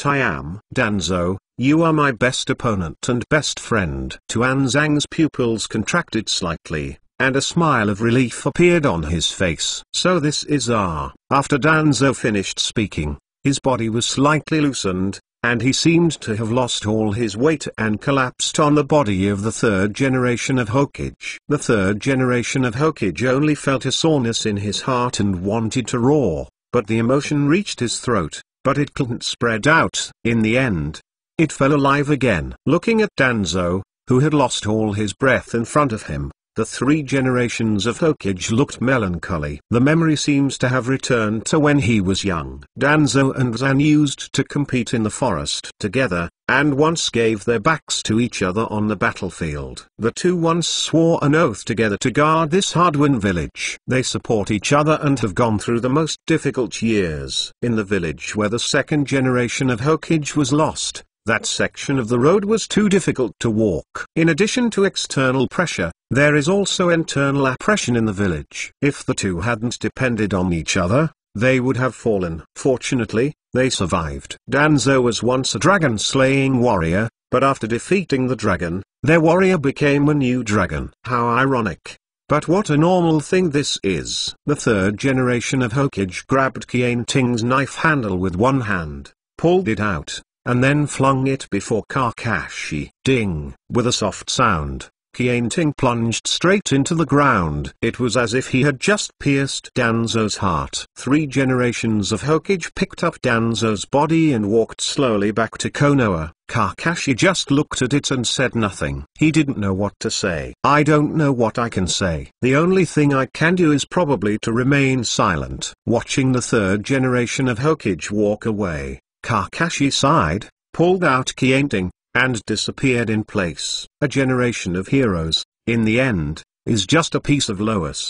I am. Danzo, you are my best opponent and best friend. Tuan Zhang's pupils contracted slightly, and a smile of relief appeared on his face. So this is our. After Danzo finished speaking, his body was slightly loosened, and he seemed to have lost all his weight and collapsed on the body of the 3rd generation of Hokage. The 3rd generation of Hokage only felt a soreness in his heart and wanted to roar, but the emotion reached his throat, but it couldn't spread out. In the end, it fell alive again. Looking at Danzo, who had lost all his breath in front of him, the 3 generations of Hokage looked melancholy. The memory seems to have returned to when he was young. Danzo and Zan used to compete in the forest together, and once gave their backs to each other on the battlefield. The two once swore an oath together to guard this hard-won village. They support each other and have gone through the most difficult years. In the village where the 2nd generation of Hokage was lost, that section of the road was too difficult to walk. In addition to external pressure, there is also internal oppression in the village. If the two hadn't depended on each other, they would have fallen. Fortunately, they survived. Danzo was once a dragon-slaying warrior, but after defeating the dragon, their warrior became a new dragon. How ironic. But what a normal thing this is. The 3rd generation of Hokage grabbed Qian Ting's knife handle with one hand, pulled it out, and then flung it before Kakashi. Ding! With a soft sound, Qian Ting plunged straight into the ground. It was as if he had just pierced Danzo's heart. 3 generations of Hokage picked up Danzo's body and walked slowly back to Konoha. Kakashi just looked at it and said nothing. He didn't know what to say. I don't know what I can say. The only thing I can do is probably to remain silent. Watching the 3rd generation of Hokage walk away, Kakashi sighed, pulled out Qian Ting, and disappeared in place. A generation of heroes, in the end, is just a piece of Lois.